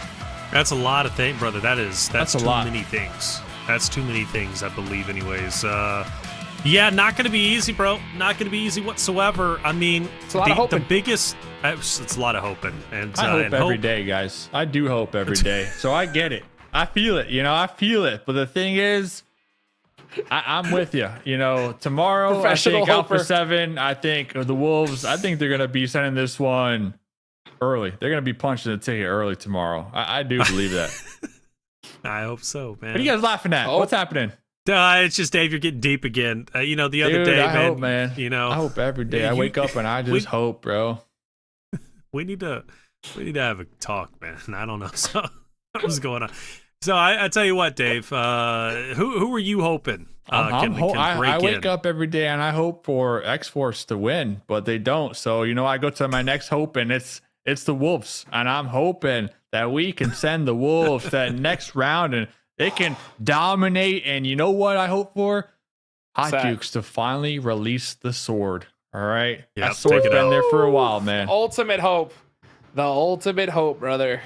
That's a lot of things, brother. That's a too lot. many things. That's too many things, I believe, anyways. Yeah, not going to be easy, bro. Not going to be easy whatsoever. I mean, it's a lot of hoping. The biggest, it's a lot of hoping. And I hope and every day, guys. I do hope every day. So I get it. I feel it. I feel it. But the thing is, I'm with you. Tomorrow, I think Alpha 7, I think the Wolves, I think they're going to be sending this one early. They're going to be punching the ticket early tomorrow. I do believe that. I hope so, man. What are you guys laughing at? What's happening? It's just, Dave, you're getting deep again. The other day, I man. Hope, man. I hope every day. I wake up and I just hope, bro. We need to have a talk, man. I don't know. So what's going on? So I tell you what, Dave. Who were you hoping? I wake up every day and I hope for Xforce to win, but they don't. So I go to my next hope and it's the Wolves, and I'm hoping that we can send the Wolves to that next round and they can dominate. And you know what I hope for? Hot Jukes to finally release the sword. All right. Yeah, that sword's been there for a while, man. Ultimate hope. The ultimate hope, brother.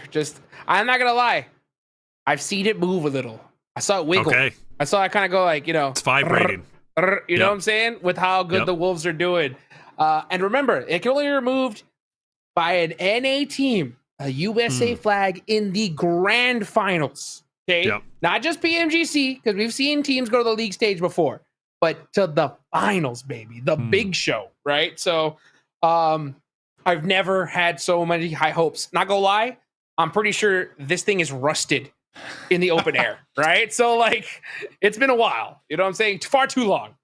I'm not going to lie. I've seen it move a little. I saw it wiggle. Okay. I saw it kind of go like, It's vibrating. You know what I'm saying? With how good the Wolves are doing. And remember, it can only be removed by an NA team, a USA flag in the grand finals. Okay, not just PMGC, because we've seen teams go to the league stage before, but to the finals, baby, the big show, right? So, I've never had so many high hopes. Not gonna lie, I'm pretty sure this thing is rusted in the open air, right? So, like, it's been a while. You know what I'm saying? Far too long.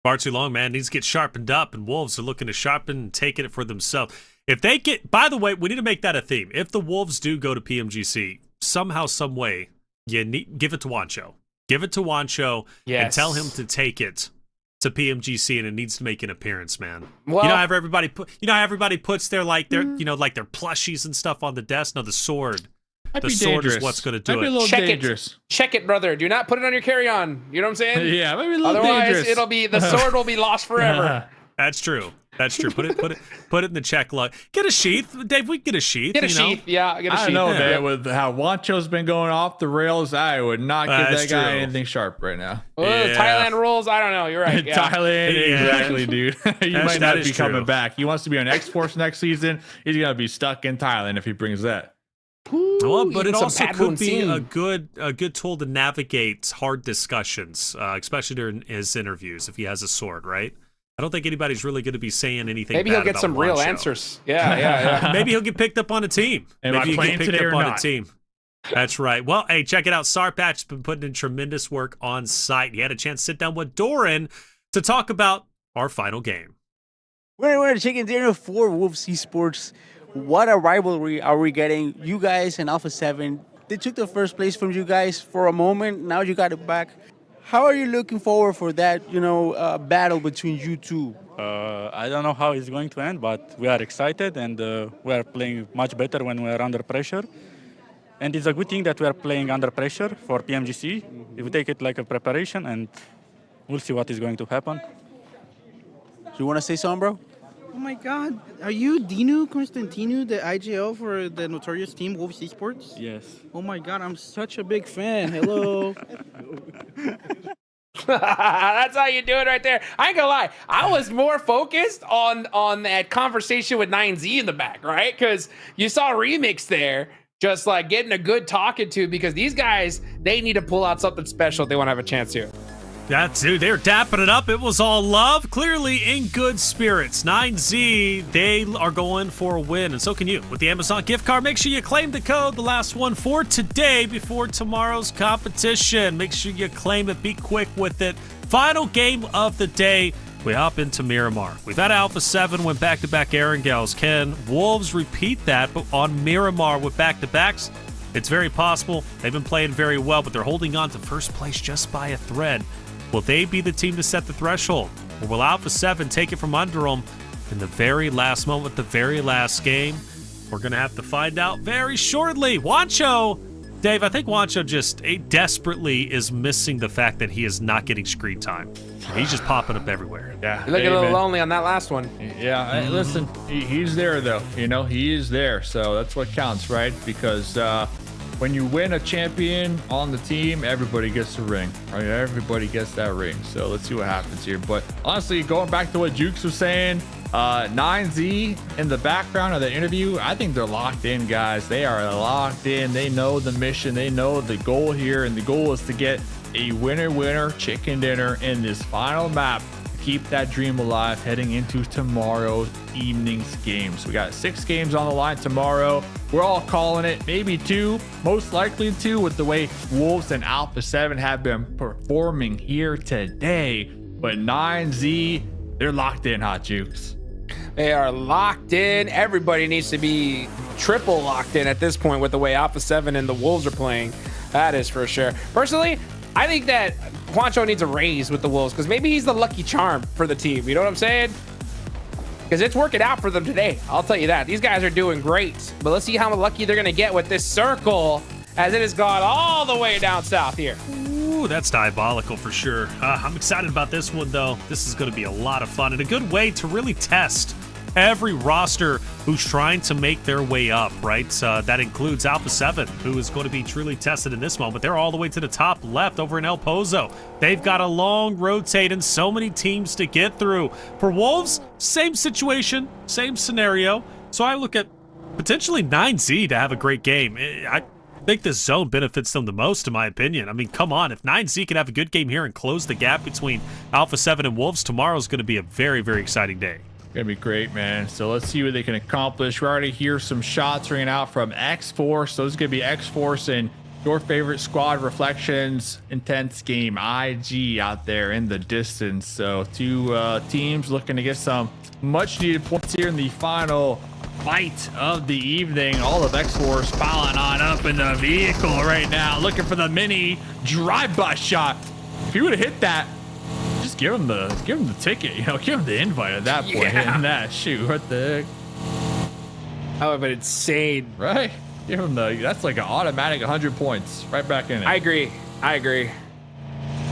Far too long, man. It needs to get sharpened up, and Wolves are looking to sharpen and taking it for themselves. If they get, by the way, we need to make that a theme. If the Wolves do go to PMGC, somehow, some way, give it to Wancho. Give it to Wancho and tell him to take it to PMGC, and it needs to make an appearance, man. Well, how everybody puts their like their plushies and stuff on the desk. No, the sword. The sword is what's going to do it. Might be a little dangerous. Check it, brother. Do not put it on your carry-on. You know what I'm saying? Yeah, maybe a little Otherwise, dangerous. the sword will be lost forever. That's true. Put it in the check lug. Get a sheath, Dave. We can get a sheath. Get a sheath. Yeah, get a sheath. I know, man. With how Wancho's been going off the rails, I would not give that guy anything sharp right now. Thailand rules. I don't know. You're right. Yeah. Thailand, exactly, dude. He might not be coming back. He wants to be on Xforce next season. He's gonna be stuck in Thailand if he brings that. Well, but it also could be a good tool to navigate hard discussions, especially during his interviews if he has a sword, right? I don't think anybody's really going to be saying anything. Maybe he'll get some real answers. Yeah. Maybe he'll get picked up on a team. Maybe he'll get picked up on a team. That's right. Well, hey, check it out. Sarpatch's been putting in tremendous work on site. He had a chance to sit down with Doran to talk about our final game. We're chicken dinner for Wolves Esports. What a rivalry are we getting? You guys and Alpha 7, they took the first place from you guys for a moment. Now you got it back. How are you looking forward for that, battle between you two? I don't know how it's going to end, but we are excited and we are playing much better when we are under pressure. And it's a good thing that we are playing under pressure for PMGC. If we take it like a preparation, and we'll see what is going to happen. Do you want to say something, bro? Oh my God, are you Dinu Constantinu, the IGL for the notorious team Wolves Esports? Yes. Oh my God, I'm such a big fan. Hello. That's how you do it right there. I ain't gonna lie, I was more focused on that conversation with 9Z in the back, right? Because you saw Remix there, just like getting a good talking to, because these guys, they need to pull out something special if they want to have a chance here. That's dude, they're dapping it up. It was all love, clearly in good spirits. 9Z, they are going for a win, and so can you. With the Amazon gift card, make sure you claim the code, the last one for today before tomorrow's competition. Make sure you claim it, be quick with it. Final game of the day, we hop into Miramar. We've had Alpha 7 win back-to-back Erangels. Can Wolves repeat that, but on Miramar with back-to-backs? It's very possible. They've been playing very well, but they're holding on to first place just by a thread. Will they be the team to set the threshold? Or will Alpha 7 take it from under them in the very last moment, the very last game? We're going to have to find out very shortly. Wancho, Dave, I think Wancho just desperately is missing the fact that he is not getting screen time. He's just popping up everywhere. Yeah, You're looking a little lonely on that last one. Yeah, listen, he's there though. He is there. So that's what counts, right? Because when you win a champion on the team, everybody gets a ring, right? Everybody gets that ring. So let's see what happens here. But honestly, going back to what Jukes was saying, 9Z in the background of the interview, I think they're locked in, guys. They are locked in. They know the mission. They know the goal here. And the goal is to get a winner chicken dinner in this final map. Keep that dream alive heading into tomorrow evening's games. We got 6 games on the line tomorrow. We're all calling it, maybe 2, most likely 2, with the way Wolves and Alpha 7 have been performing here today. But 9Z, they're locked in, Hot Jukes. They are locked in. Everybody needs to be triple locked in at this point with the way Alpha 7 and the Wolves are playing. That is for sure. Personally, I think that Juancho needs a raise with the Wolves because maybe he's the lucky charm for the team. You know what I'm saying? Because it's working out for them today. I'll tell you that. These guys are doing great. But let's see how lucky they're going to get with this circle as it has gone all the way down south here. Ooh, that's diabolical for sure. I'm excited about this one, though. This is going to be a lot of fun and a good way to really test every roster who's trying to make their way up, right? That includes Alpha 7, who is going to be truly tested in this moment. They're all the way to the top left over in El Pozo. They've got a long rotate and so many teams to get through. For Wolves, same situation, same scenario. So I look at potentially 9Z to have a great game. I think this zone benefits them the most, in my opinion. I mean, come on. If 9Z can have a good game here and close the gap between Alpha 7 and Wolves, tomorrow's going to be a very, very exciting day. Gonna be great, man. So let's see what they can accomplish. We already hear some shots ringing out from Xforce. So this is gonna be Xforce and your favorite squad, Reflections. Intense game, IG out there in the distance. So 2 teams looking to get some much needed points here in the final fight of the evening. All of Xforce piling on up in the vehicle right now, looking for the mini drive-by shot. If you would have hit that, just give him the ticket, give him the invite at that point. Yeah. Hitting that, shoot, what the heck? That would have been insane. Right? Give him that's like an automatic 100 points right back in it. I agree.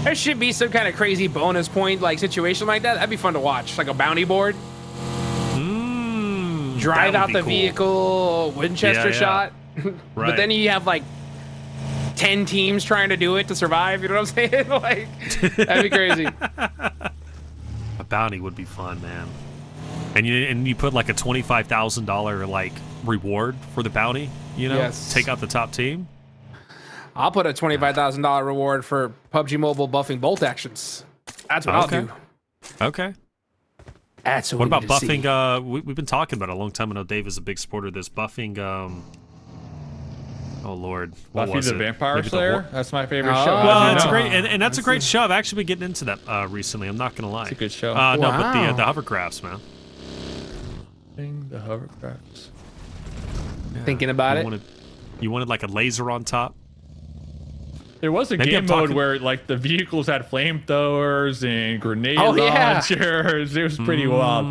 There should be some kind of crazy bonus point like situation like that. That'd be fun to watch, like a bounty board. Drive out the vehicle, Winchester shot. Right. But then you have like 10 teams trying to do it to survive. You know what I'm saying? Like, that'd be crazy. A bounty would be fun, man. And you put like a $25,000 like reward for the bounty. Yes. Take out the top team. I'll put a $25,000 reward for PUBG Mobile buffing bolt actions. That's what I'll do. Okay. That's what about buffing? We've been talking about it a long time. I know Dave is a big supporter of this buffing. Oh Lord, what Buffy was the it? Vampire Maybe Slayer. That's my favorite show. Well, it's a great, and that's a great show. I've actually been getting into that recently. I'm not gonna lie. It's a good show. No, but the hovercrafts, man. The hovercrafts. Thinking about You wanted like a laser on top. There was a Maybe game I'm mode talking- where like the vehicles had flamethrowers and grenade Oh, yeah. launchers. It was pretty wild.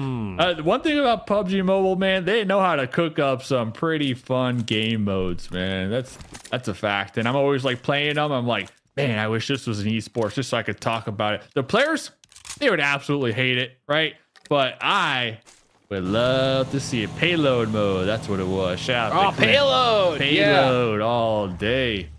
One thing about PUBG Mobile, man, they know how to cook up some pretty fun game modes, man. That's a fact. And I'm always like playing them. I'm like, man, I wish this was an esports just so I could talk about it. The players, they would absolutely hate it, right? But I would love to see it. Payload mode. That's what it was. Shout out to Clint. Payload. Payload all day.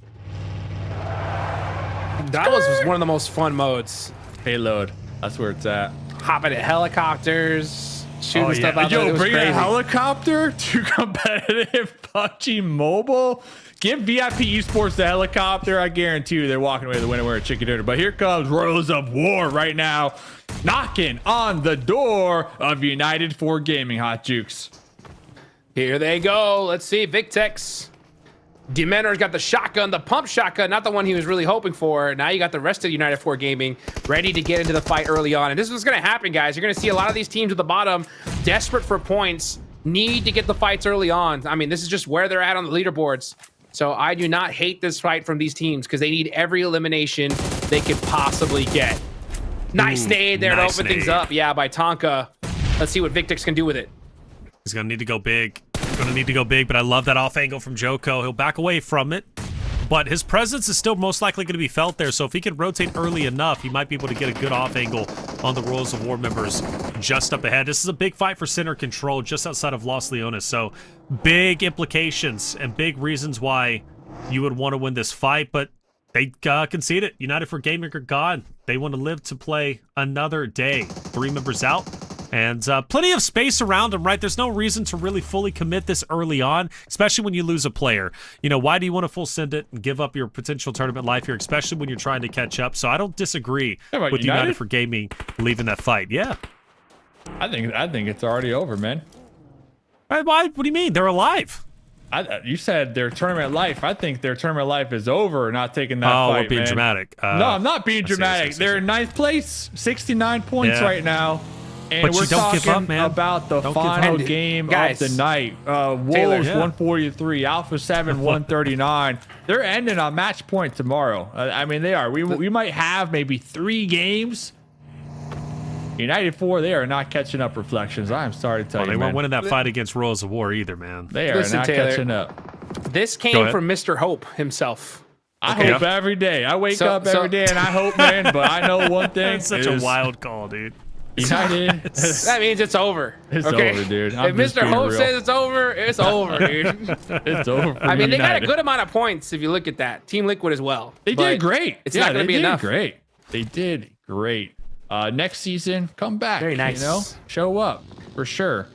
That was one of the most fun modes. Payload. That's where it's at. Hopping at helicopters, shooting stuff out there. Yo, It was bring crazy. a helicopter to competitive PUBG Mobile. Give VIP Esports the helicopter. I guarantee you they're walking away with the winner wearing chicken dinner. But here comes Rose of War right now, knocking on the door of United 4 Gaming. Hot Jukes. Here they go. Let's see. Victex. Dementor's got the shotgun, the pump shotgun, not the one he was really hoping for. Now you got the rest of United 4 Gaming ready to get into the fight early on. And this is what's going to happen, guys. You're going to see a lot of these teams at the bottom, desperate for points, need to get the fights early on. I mean, this is just where they're at on the leaderboards. So I do not hate this fight from these teams because they need every elimination they could possibly get. Nice nade there to open things up. Yeah, by Tonka. Let's see what Victex can do with it. He's gonna need to go big. Gonna need to go big, but I love that off angle from Joko. He'll back away from it, but his presence is still most likely going to be felt there. So if he can rotate early enough, he might be able to get a good off angle on the Royals of War members just up ahead. This is a big fight for center control just outside of Los Leones. So big implications and big reasons why you would want to win this fight, but they concede it. United for Gaming are gone. They want to live to play another day. 3 members out. And plenty of space around him, right? There's no reason to really fully commit this early on, especially when you lose a player. You know, why do you want to full send it and give up your potential tournament life here, especially when you're trying to catch up? So I don't disagree with United for Gaming leaving that fight. Yeah. I think it's already over, man. Why? What do you mean? They're alive. You said their tournament life. I think their tournament life is over. Not taking that fight. fight, We're being man. dramatic. No, I'm not being dramatic. They're in 9th place, 69 points right now. And But we're you don't give talking up, man. about the Don't give up. final game Guys, of the night. Wolves Taylor, 143, Alpha 7 139. They're ending on match point tomorrow. I mean, they are. We might have maybe 3 games. United 4, they are not catching up. Reflections. I'm sorry to tell you, They weren't man. winning that fight against Royals of War either, man. They are Listen, not Taylor, catching up. This Go came ahead. from Mr. Hope himself. I hope every day. I wake up every day and I hope, man. But I know one thing. That's such a wild call, dude. United. That means it's over. It's okay? over, dude. If I'm just Mr. being Hope real. says it's over, it's over, dude. It's over for I mean, they got a United. good amount of points if you look at that. Team Liquid as well. They But did great. It's not going to be enough. Great. They did great. Next season, come back. Very nice. You know, show up for sure.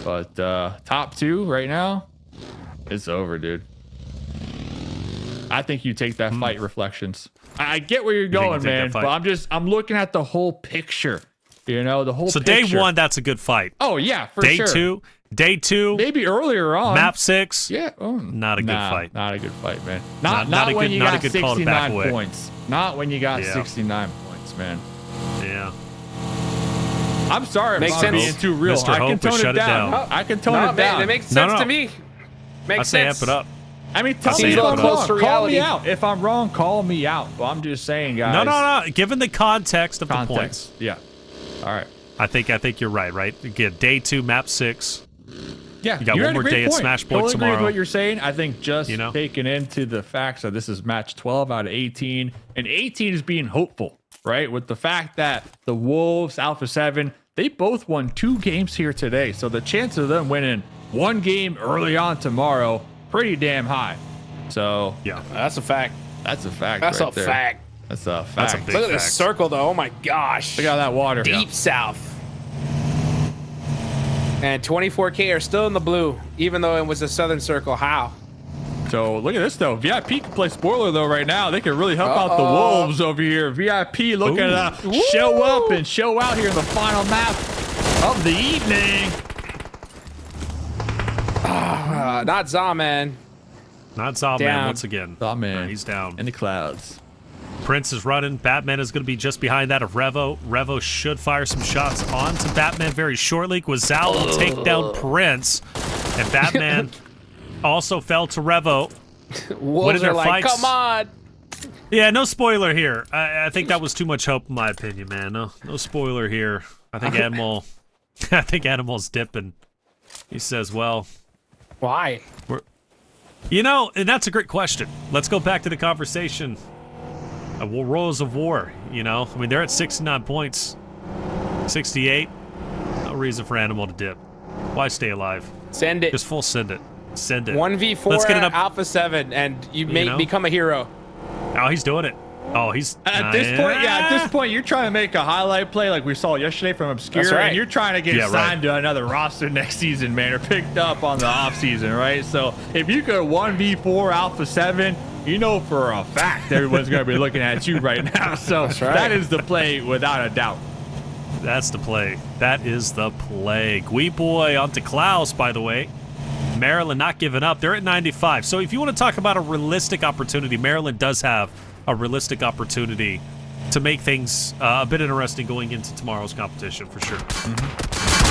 But top 2 right now, it's over, dude. I think you take that fight, Reflections. I get where you're going, take that man. fight? But I'm looking at the whole picture. You know, the whole So picture. day 1, that's a good fight. Oh yeah, for day sure. Day 2, Maybe earlier on. map 6. Yeah. Not a good fight. Not a good fight, man. Not Not a when good- you not a got good call to back 69 away. points. Not when you got Yeah. 69 points, man. Yeah. I'm sorry Makes if I'm sense. being too real. Mr. I can Hope tone has it shut it down. down. I can tone No, it man, down. it makes sense no. to me. Makes I say sense. amp it up. I mean, tell say me if amp I'm it up. wrong. Close to Call reality. me out. If I'm wrong, call me out. Well, I'm just saying, guys. No. Given the context of the points, Context. Yeah. All right. I think you're right. Right. Again, day 2, map 6. Yeah, You got you're one at a more great day at point. Smash Point Totally agree with tomorrow. what you're saying. I think just You know? taking into the facts that this is match 12 out of 18, and 18 is being hopeful, right? With the fact that the Wolves, Alpha 7, they both won 2 games here today. So the chance of them winning 1 game early on tomorrow, pretty damn high. So yeah, that's a fact. That's a fact. That's right a there. fact. That's a fact. That's a big Look at this fact. circle, though. Oh my gosh. Look at that water. Deep south. And 24K are still in the blue, even though it was a southern circle. How? So look at this though. VIP can play spoiler though right now. They can really help out the Wolves over here. VIP looking to show up and show out here in the final map of the evening. Not Zaman. Not Zomman Down. once again. Zomman. He's down. In the clouds. Prince is running. Batman is going to be just behind that of Revo. Revo should fire some shots onto Batman very shortly. Guizal will take down Prince. And Batman also fell to Revo. Wolves are like, come on. Yeah, no spoiler here. I think that was too much hope in my opinion, man. No spoiler here. I think Animal's dipping. He says, well. Why? And that's a great question. Let's go back to the conversation. Royals of War, I mean, they're at 69 points. 68. No reason for Animal to dip. Why stay alive? Send it. Just full send it. Send it. 1v4 Let's get it up. Alpha 7, and you may become a hero. Oh, he's doing it. Oh, he's at this point, you're trying to make a highlight play like we saw yesterday from Obscure, That's right. and you're trying to get signed to another roster next season, man, or picked up on the off season, right? So if you could 1v4 Alpha 7, you know for a fact everyone's going to be looking at you right now. So that is the play without a doubt. That's the play. That is the play. Gui Boy onto Klaus, by the way. Maryland not giving up. They're at 95. So if you want to talk about a realistic opportunity, Maryland does have a realistic opportunity to make things a bit interesting going into tomorrow's competition, for sure.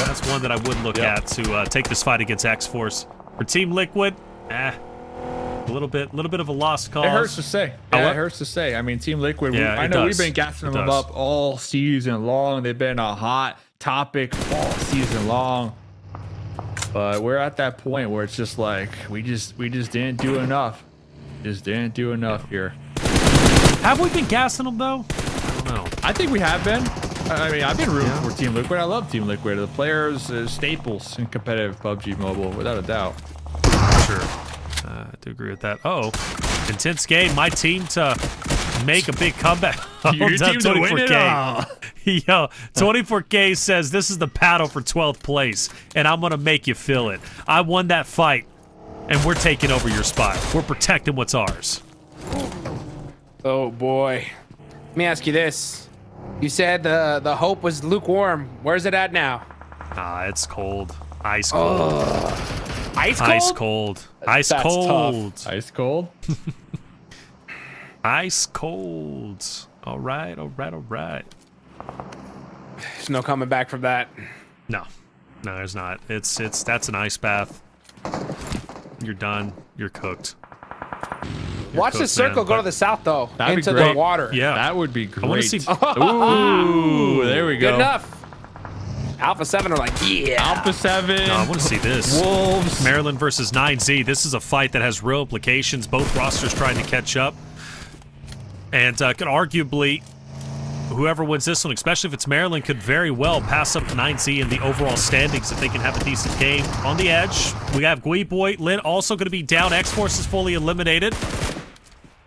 That's one that I would look at to take this fight against Xforce. For Team Liquid, a little bit of a lost cause. It hurts to say. Yeah, it hurts to say. I mean, Team Liquid, I know we've been gassing them up all season long. They've been a hot topic all season long. But we're at that point where it's just like we just didn't do enough. Just didn't do enough here. Have we been gassing them though? I don't know. I think we have been. I mean, I've been rooting for Team Liquid. I love Team Liquid. The players are staples in competitive PUBG Mobile, without a doubt. Sure. I do agree with that. Intense game. My team to make a big comeback. Your team to win it all. Yo, 24K says this is the battle for 12th place, and I'm going to make you feel it. I won that fight, and we're taking over your spot. We're protecting what's ours. Oh, boy. Let me ask you this. You said the hope was lukewarm. Where's it at now? It's cold. Ice cold. Ice cold? Ice cold. Ice That's cold. tough. Ice cold? Ice cold. All right. There's no coming back from that. No, there's not. That's an ice bath. You're done. You're cooked. Watch the circle go to the south, though, That'd into be great. the water. Yeah. That would be great. I want to see. Ooh, there we go. Good enough. Alpha 7 are like, yeah. Alpha 7. No, I want to see this. Wolves. Maryland versus 9Z. This is a fight that has real implications. Both rosters trying to catch up. And could arguably, whoever wins this one, especially if it's Maryland, could very well pass up 9Z in the overall standings if they can have a decent game. On the edge, we have Gui Boy. Lin also going to be down. Xforce is fully eliminated.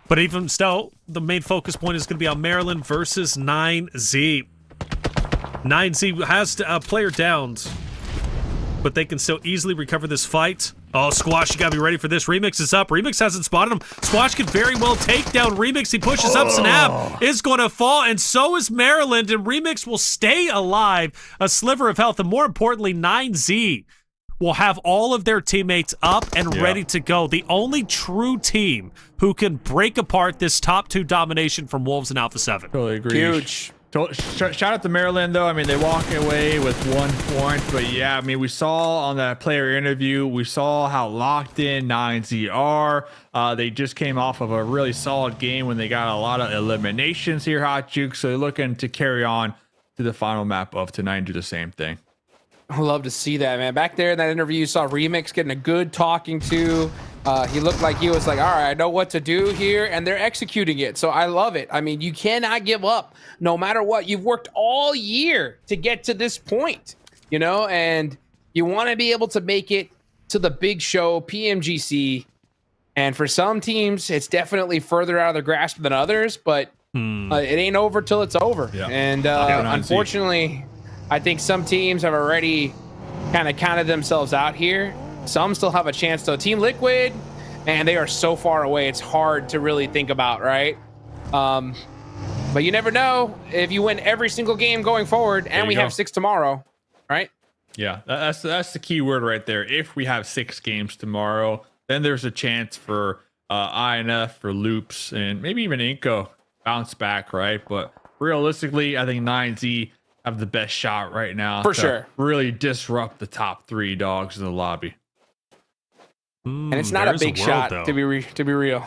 But even still, the main focus point is going to be on Maryland versus 9Z. 9Z has a player downed, but they can still easily recover this fight. Oh, Squash, you gotta be ready for this. Remix is up. Remix hasn't spotted him. Squash could very well take down Remix. He pushes up. Snap is going to fall, and so is Maryland, and Remix will stay alive. A sliver of health, and more importantly, 9Z will have all of their teammates up and ready to go. The only true team who can break apart this top 2 domination from Wolves and Alpha 7. Totally agree. Huge. Shout out to Maryland, though. I mean, they walk away with 1 point, but yeah, I mean, we saw on that player interview, we saw how locked in 9Z are. They just came off of a really solid game when they got a lot of eliminations here, Hot Juke. So they're looking to carry on to the final map of tonight and do the same thing. I love to see that, man. Back there in that interview, you saw Remix getting a good talking to. He looked like he was like, all right, I know what to do here, and they're executing it. So I love it. I mean, you cannot give up no matter what. You've worked all year to get to this point, and you want to be able to make it to the big show, PMGC. And for some teams, it's definitely further out of their grasp than others, but it ain't over till it's over. Yeah. And unfortunately, I think some teams have already kind of counted themselves out here. Some still have a chance, though. Team Liquid, and they are so far away, it's hard to really think about, right? But you never know if you win every single game going forward, and we have 6 tomorrow, right? Yeah, that's the key word right there. If we have 6 games tomorrow, then there's a chance for INF for Loops and maybe even iNCO bounce back, right? But realistically, I think 9Z have the best shot right now For to sure. really disrupt the top 3 dogs in the lobby. And it's not a big shot to be real.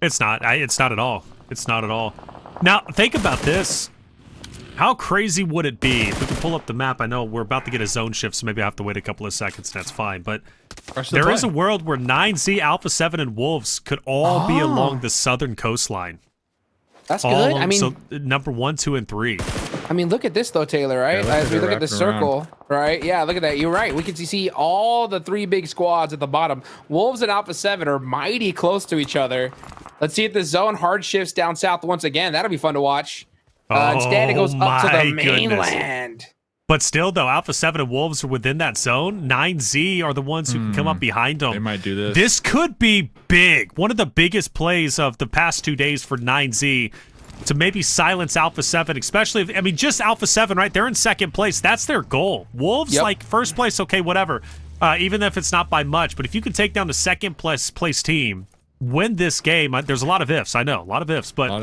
It's not. It's not at all. It's not at all. Now, think about this. How crazy would it be if we could pull up the map? I know we're about to get a zone shift, so maybe I have to wait a couple of seconds, and that's fine. But there is a world where 9Z, Alpha 7, and Wolves could all be along the southern coastline. That's good. I mean, so number 1, 2, and 3. I mean, look at this though, Taylor. Right? Yeah, As we look at the wrapping circle, right? Yeah, look at that. You're right. We can see all the 3 big squads at the bottom. Wolves and Alpha 7 are mighty close to each other. Let's see if the zone hard shifts down south once again. That'll be fun to watch. Instead, it goes up to the mainland. But still, though, Alpha 7 and Wolves are within that zone. 9Z are the ones who can come up behind them. They might do this. This could be big. One of the biggest plays of the past 2 days for 9Z to maybe silence Alpha 7, especially if, I mean, just Alpha 7, right? They're in second place. That's their goal. Wolves, like, first place, okay, whatever. Even if it's not by much. But if you can take down the second place team, win this game, there's a lot of ifs. I know, a lot of ifs. But,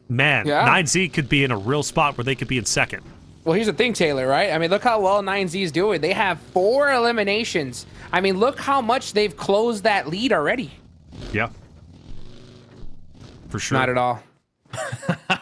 man, 9Z could be in a real spot where they could be in second. Well, here's the thing, Taylor, right? I mean, look how well 9Z is doing. They have 4 eliminations. I mean, look how much they've closed that lead already. Yeah. For sure. Not at all.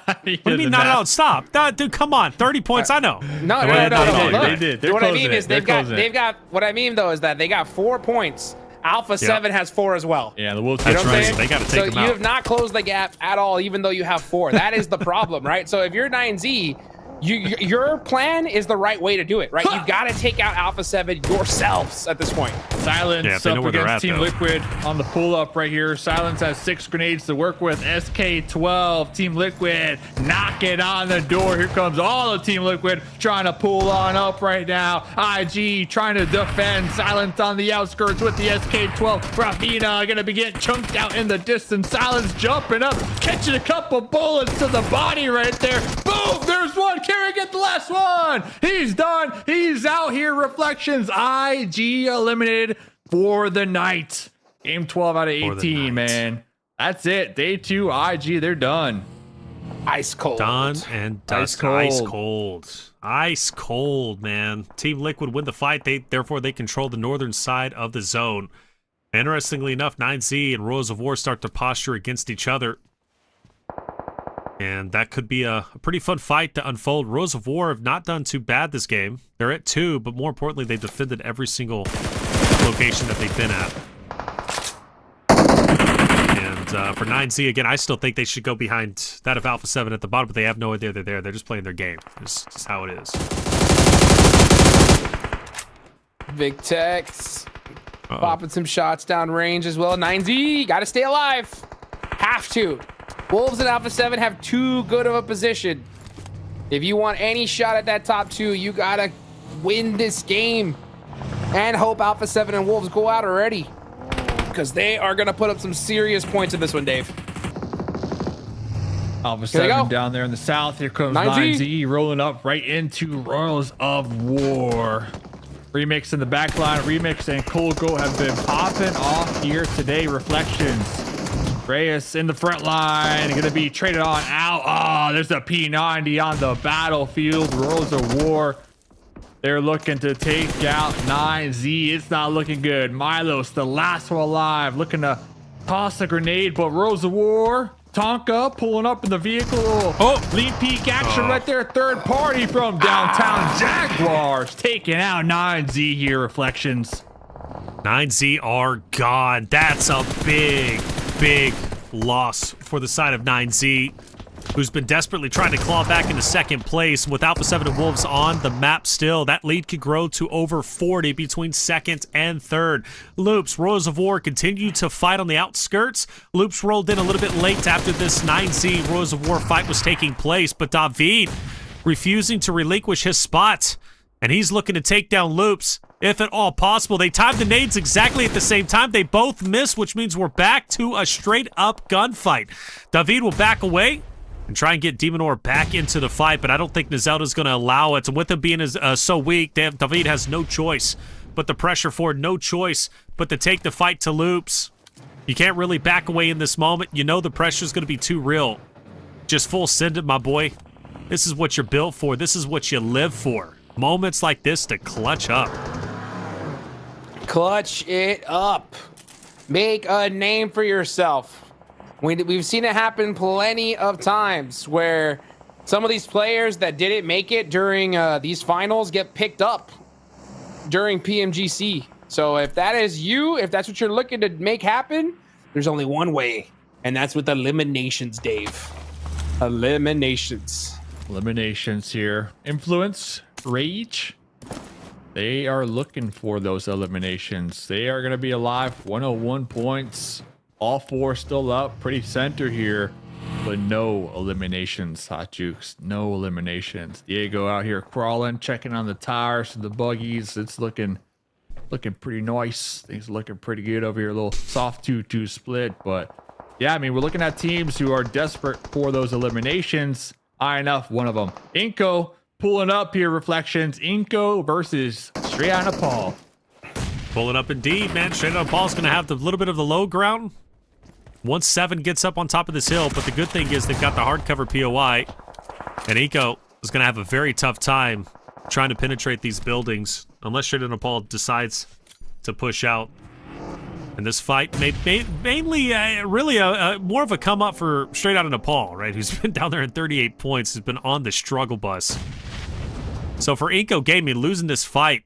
What do you mean not at all? Stop. Dude, come on. 30 points, I know. No. They did. They're What I closing mean it. is They're they've got, closing it. what I mean, though, is that they got 4 points. Alpha 7 has 4 as well. Yeah, the Wolves. You know what I'm saying? They got to take them So out. you have not closed the gap at all, even though you have 4. That is the problem, right? So if you're 9Z, your plan is the right way to do it, right? You got to take out Alpha 7 yourselves at this point. Silence up against Team Liquid on the pull-up right here. Silence has 6 grenades to work with. SK12, Team Liquid, knocking on the door. Here comes all of Team Liquid trying to pull on up right now. IG trying to defend. Silence on the outskirts with the SK12. Ravina gonna be getting chunked out in the distance. Silence jumping up, catching a couple bullets to the body right there. Boom! There's one. Carry get the last one. He's done. He's out here. Reflections. IG eliminated for the night. Game 12 out of 18, man. That's it. Day 2, IG, they're done. Ice cold. Done and dust. Ice cold. Ice cold, man. Team Liquid win the fight. Therefore, they control the northern side of the zone. Interestingly enough, 9Z and Rose of War start to posture against each other. And that could be a pretty fun fight to unfold. Rose of War have not done too bad this game. They're at 2, but more importantly, they've defended every single location that they've been at. And for 9Z, again, I still think they should go behind that of Alpha 7 at the bottom, but they have no idea they're there. They're just playing their game. It's just how it is. Big Tex. Popping some shots down range as well. 9Z, got to stay alive. Have to. Wolves and Alpha 7 have too good of a position. If you want any shot at that top 2, you got to win this game. And hope Alpha 7 and Wolves go out already. Because they are going to put up some serious points in this one, Dave. Alpha 7 down there in the south. Here comes 9Z rolling up right into Royals of War. Remix in the back line. Remix and Cold Goat have been popping off here today. Reflections. Reyes in the front line. Going to be traded on out. Oh, there's a P90 on the battlefield. Royals of War. They're looking to take out 9Z. It's not looking good. Milos, the last one alive, looking to toss a grenade, but Royals of War. Tonka pulling up in the vehicle. Oh, lean peek action right there. Third party from downtown. Jaguars taking out 9Z here. Reflections. 9Z are gone. That's a big loss for the side of 9Z, who's been desperately trying to claw back into second place. With Alpha 7 and Wolves on the map still, that lead could grow to over 40 between second and third. Loops, Rose of War continue to fight on the outskirts. Loops rolled in a little bit late after this 9Z Rose of War fight was taking place, but David refusing to relinquish his spot, and he's looking to take down Loops if at all possible. They timed the nades exactly at the same time. They both miss, which means we're back to a straight-up gunfight. David will back away and try and get Demonor back into the fight, but I don't think Nizelda's going to allow it. And with him being so weak, David has no choice but the pressure forward, no choice but to take the fight to Loops. You can't really back away in this moment. You know the pressure's going to be too real. Just full send it, my boy. This is what you're built for. This is what you live for. Moments like this to clutch up. Clutch it up. Make a name for yourself. We've seen it happen plenty of times where some of these players that didn't make it during these finals get picked up during PMGC. So if that is you, if that's what you're looking to make happen, there's only one way, and that's with eliminations, Dave. Eliminations. Eliminations here. Influence, Rage. They are looking for those eliminations. They are going to be alive. 101 points. All four still up. Pretty center here. But no eliminations, Hot Jukes. No eliminations. Diego out here crawling, checking on the tires, the buggies. It's looking pretty nice. Things looking pretty good over here. A little soft 2-2 split. But yeah, I mean, we're looking at teams who are desperate for those eliminations. Enough, one of them. iNCO pulling up here, Reflections. iNCO versus Straight Outta Nepal. Pulling up indeed, man. Straight Outta Nepal's going to have a little bit of the low ground once 7 gets up on top of this hill. But the good thing is they've got the hardcover POI. And iNCO is going to have a very tough time trying to penetrate these buildings unless Straight Outta Nepal decides to push out. And this fight mainly really more of a come up for Straight Outta Nepal, right? Who's been down there at 38 points, has been on the struggle bus. So for iNCO Gaming, losing this fight,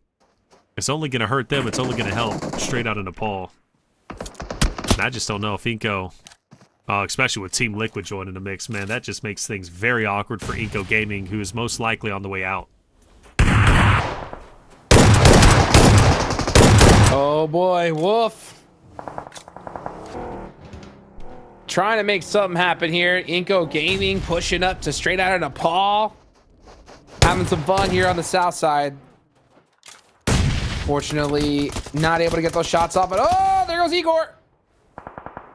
it's only going to hurt them. It's only going to help Straight Outta Nepal. And I just don't know if iNCO, especially with Team Liquid joining the mix, man, that just makes things very awkward for iNCO Gaming, who is most likely on the way out. Oh boy, Wolf. Trying to make something happen here. iNCO Gaming pushing up to Straight Outta Nepal. Having some fun here on the south side. Fortunately, not able to get those shots off. But oh, there goes Igor.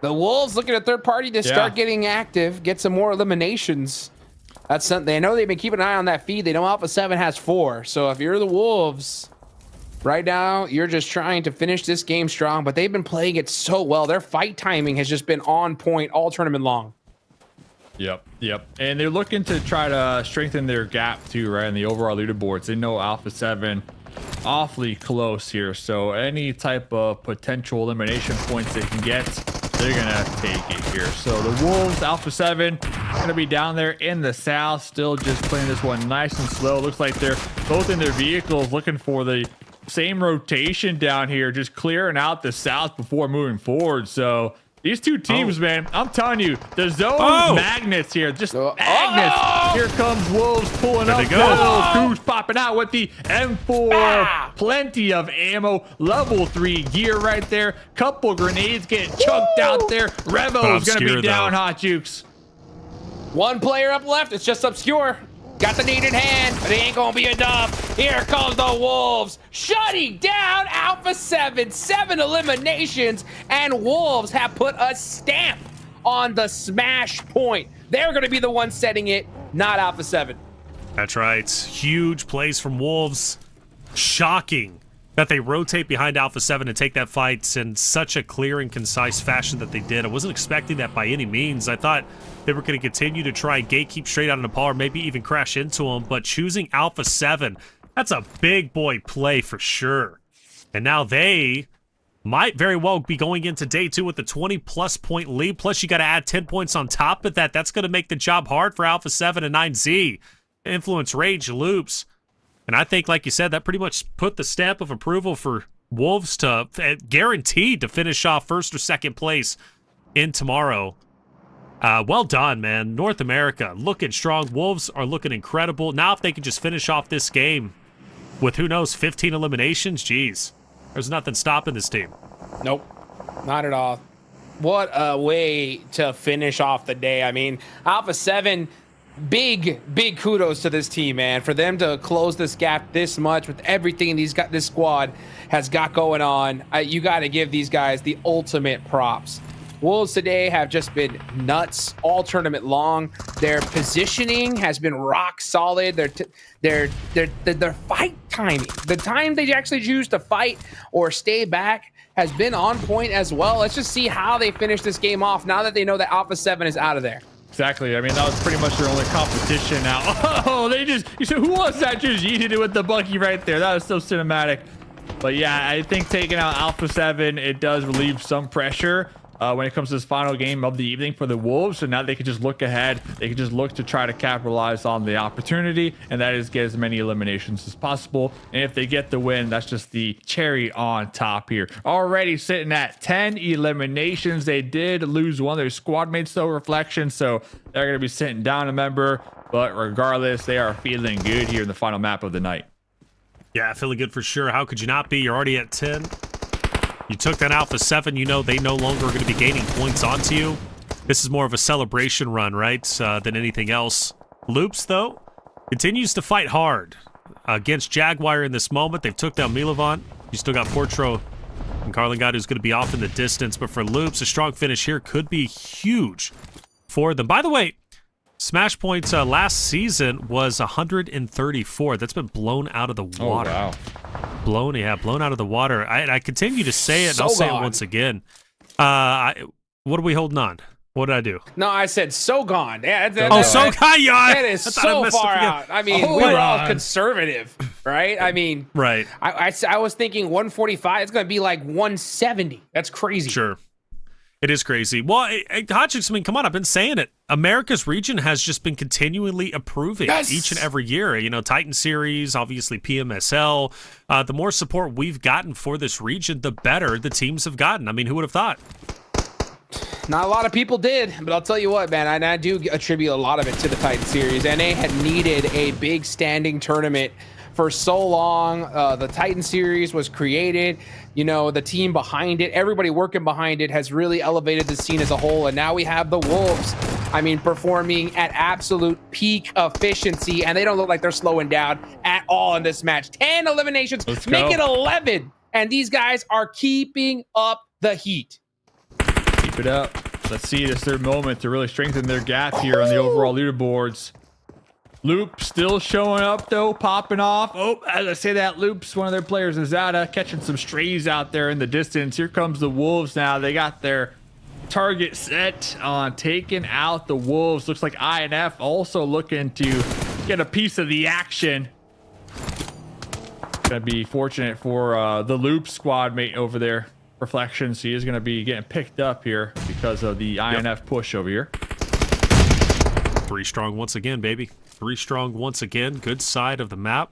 The Wolves looking at third party to start getting active, get some more eliminations. That's something. They know they've been keeping an eye on that feed. They know Alpha 7 has 4. So if you're the Wolves, right now, you're just trying to finish this game strong, but they've been playing it so well. Their fight timing has just been on point all tournament long. Yep. And they're looking to try to strengthen their gap too, right? In the overall leaderboards. They know Alpha 7 awfully close here. So any type of potential elimination points they can get, they're gonna take it here. So the Wolves, Alpha 7, gonna be down there in the south, still just playing this one nice and slow. Looks like they're both in their vehicles looking for the same rotation down here, just clearing out the south before moving forward. So these two teams, man, I'm telling you, the zone magnets here, just magnets. Here comes Wolves pulling up. Who's popping out with the M4. Plenty of ammo. Level 3 gear right there. Couple grenades getting chunked out there. Revo's gonna be down, Hot Jukes. One player up left. It's just Obscure. Got the need in hand, but it ain't gonna be enough. Here comes the Wolves, shutting down Alpha 7. 7 eliminations, and Wolves have put a stamp on the smash point. They're gonna be the ones setting it, not Alpha 7. That's right. Huge plays from Wolves. Shocking that they rotate behind Alpha 7 and take that fight in such a clear and concise fashion that they did. I wasn't expecting that by any means. I thought they were going to continue to try and gatekeep Straight Outta Nepal or maybe even crash into them, but choosing Alpha 7, that's a big boy play for sure. And now they might very well be going into day 2 with a 20-plus point lead, plus you got to add 10 points on top of that. That's going to make the job hard for Alpha 7 and 9Z. Influence, Rage, Loops. And I think, like you said, that pretty much put the stamp of approval for Wolves to guaranteed to finish off first or second place in tomorrow. Well done, man. North America looking strong. Wolves are looking incredible. Now if they can just finish off this game with, who knows, 15 eliminations, geez, there's nothing stopping this team. Nope, not at all. What a way to finish off the day. I mean, Alpha 7, big kudos to this team, man, for them to close this gap this much with everything this squad has got going on. You got to give these guys the ultimate props. Wolves today have just been nuts all tournament long. Their positioning has been rock solid. Their fight timing, the time they actually choose to fight or stay back, has been on point as well. Let's just see how they finish this game off now that they know that Alpha 7 is out of there. Exactly. I mean, that was pretty much their only competition now. Oh, you said, who was that just yeeted it with the Bucky right there? That was so cinematic. But yeah, I think taking out Alpha 7, it does relieve some pressure when it comes to this final game of the evening for the Wolves. So now they can just look ahead. They can just look to try to capitalize on the opportunity, and that is get as many eliminations as possible. And if they get the win, that's just the cherry on top here. Already sitting at 10 eliminations. They did lose one of their squad mates, though, Reflection. So they're going to be sitting down a member. But regardless, they are feeling good here in the final map of the night. Yeah, feeling good for sure. How could you not be? You're already at 10. You took that Alpha 7, you know they no longer are going to be gaining points onto you. This is more of a celebration run, right, than anything else. Loops, though, continues to fight hard against Jaguar in this moment. They've took down Milovant. You still got Portro and Carlingott, who's going to be off in the distance. But for Loops, a strong finish here could be huge for them. By the way, Smash points last season was 134. That's been blown out of the water. Oh, wow. Blown out of the water. I continue to say it, and I'll say it once again. What are we holding on? What did I do? No, I said so gone. Yeah, so gone, yawn. That is so far out. I mean, we're all conservative, right? I mean, right. I was thinking 145. It's going to be like 170. That's crazy. Sure. It is crazy. Well, Hodgins, I mean, come on, I've been saying it. America's region has just been continually improving each and every year. You know, Titan Series, obviously PMSL. The more support we've gotten for this region, the better the teams have gotten. I mean, who would have thought? Not a lot of people did, but I'll tell you what, man, I do attribute a lot of it to the Titan Series. NA had needed a big standing tournament for so long. The Titan Series was created. You know, the team behind it, everybody working behind it has really elevated the scene as a whole. And now we have the Wolves, I mean, performing at absolute peak efficiency. And they don't look like they're slowing down at all in this match. 10 eliminations, make it 11. And these guys are keeping up the heat. Keep it up. Let's see, this is their moment to really strengthen their gap here on the overall leaderboards. Loop still showing up, though, popping off. Oh, as I say that, Loop's one of their players is Outta, catching some strays out there in the distance. Here comes the Wolves now. They got their target set on taking out the Wolves. Looks like INF also looking to get a piece of the action. Gonna be fortunate for the Loop squad mate over there. Reflections, he is going to be getting picked up here because of the INF push over here. 3 strong once again, baby. 3 strong once again. Good side of the map.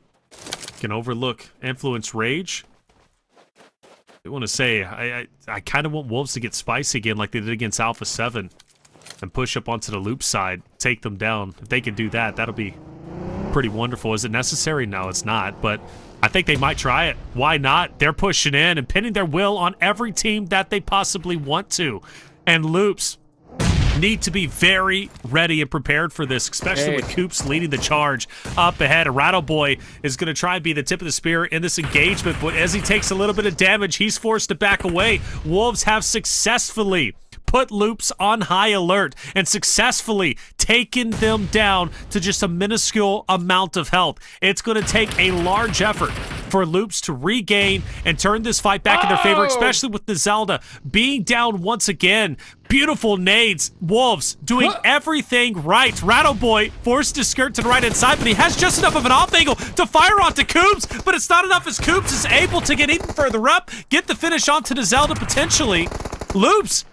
Can overlook Influence Rage. I want to say, I kind of want Wolves to get spicy again like they did against Alpha 7 and push up onto the Loop side, take them down. If they can do that, that'll be pretty wonderful. Is it necessary? No, it's not, but I think they might try it. Why not? They're pushing in and pinning their will on every team that they possibly want to. And Loops need to be very ready and prepared for this, especially with Coops leading the charge up ahead. A Rattle Boy is going to try and be the tip of the spear in this engagement, but as he takes a little bit of damage, he's forced to back away. Wolves have successfully put Loops on high alert and successfully taken them down to just a minuscule amount of health. It's going to take a large effort for Loops to regain and turn this fight back in their favor, especially with the Zelda being down once again. Beautiful nades. Wolves doing everything right. Rattle Boy forced to skirt to the right-hand side, but he has just enough of an off angle to fire onto Coops, but it's not enough as Coops is able to get even further up, get the finish onto the Zelda potentially. Loops,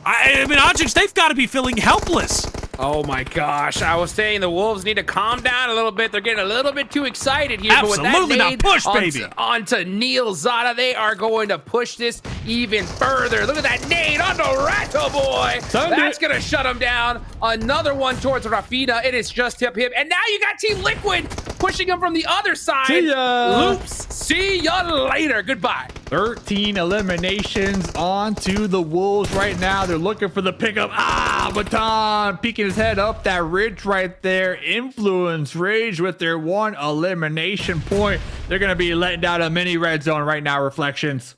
I mean, Ojix, they've got to be feeling helpless. Oh my gosh, I was saying the Wolves need to calm down a little bit. They're getting a little bit too excited here. Absolutely, but with that not push, baby. Onto Neil Zada, they are going to push this even further. Look at that nade onto Rattle Boy. That's going to shut him down. Another one towards Rafina. It is just him. And now you got Team Liquid pushing him from the other side. See ya. Loops, see ya later. Goodbye. 13 eliminations onto the Wolves right now. They're looking for the pickup. Baton peeking his head up that ridge right there. Influence Rage with their 1 elimination point. They're going to be letting down a mini red zone right now, Reflections.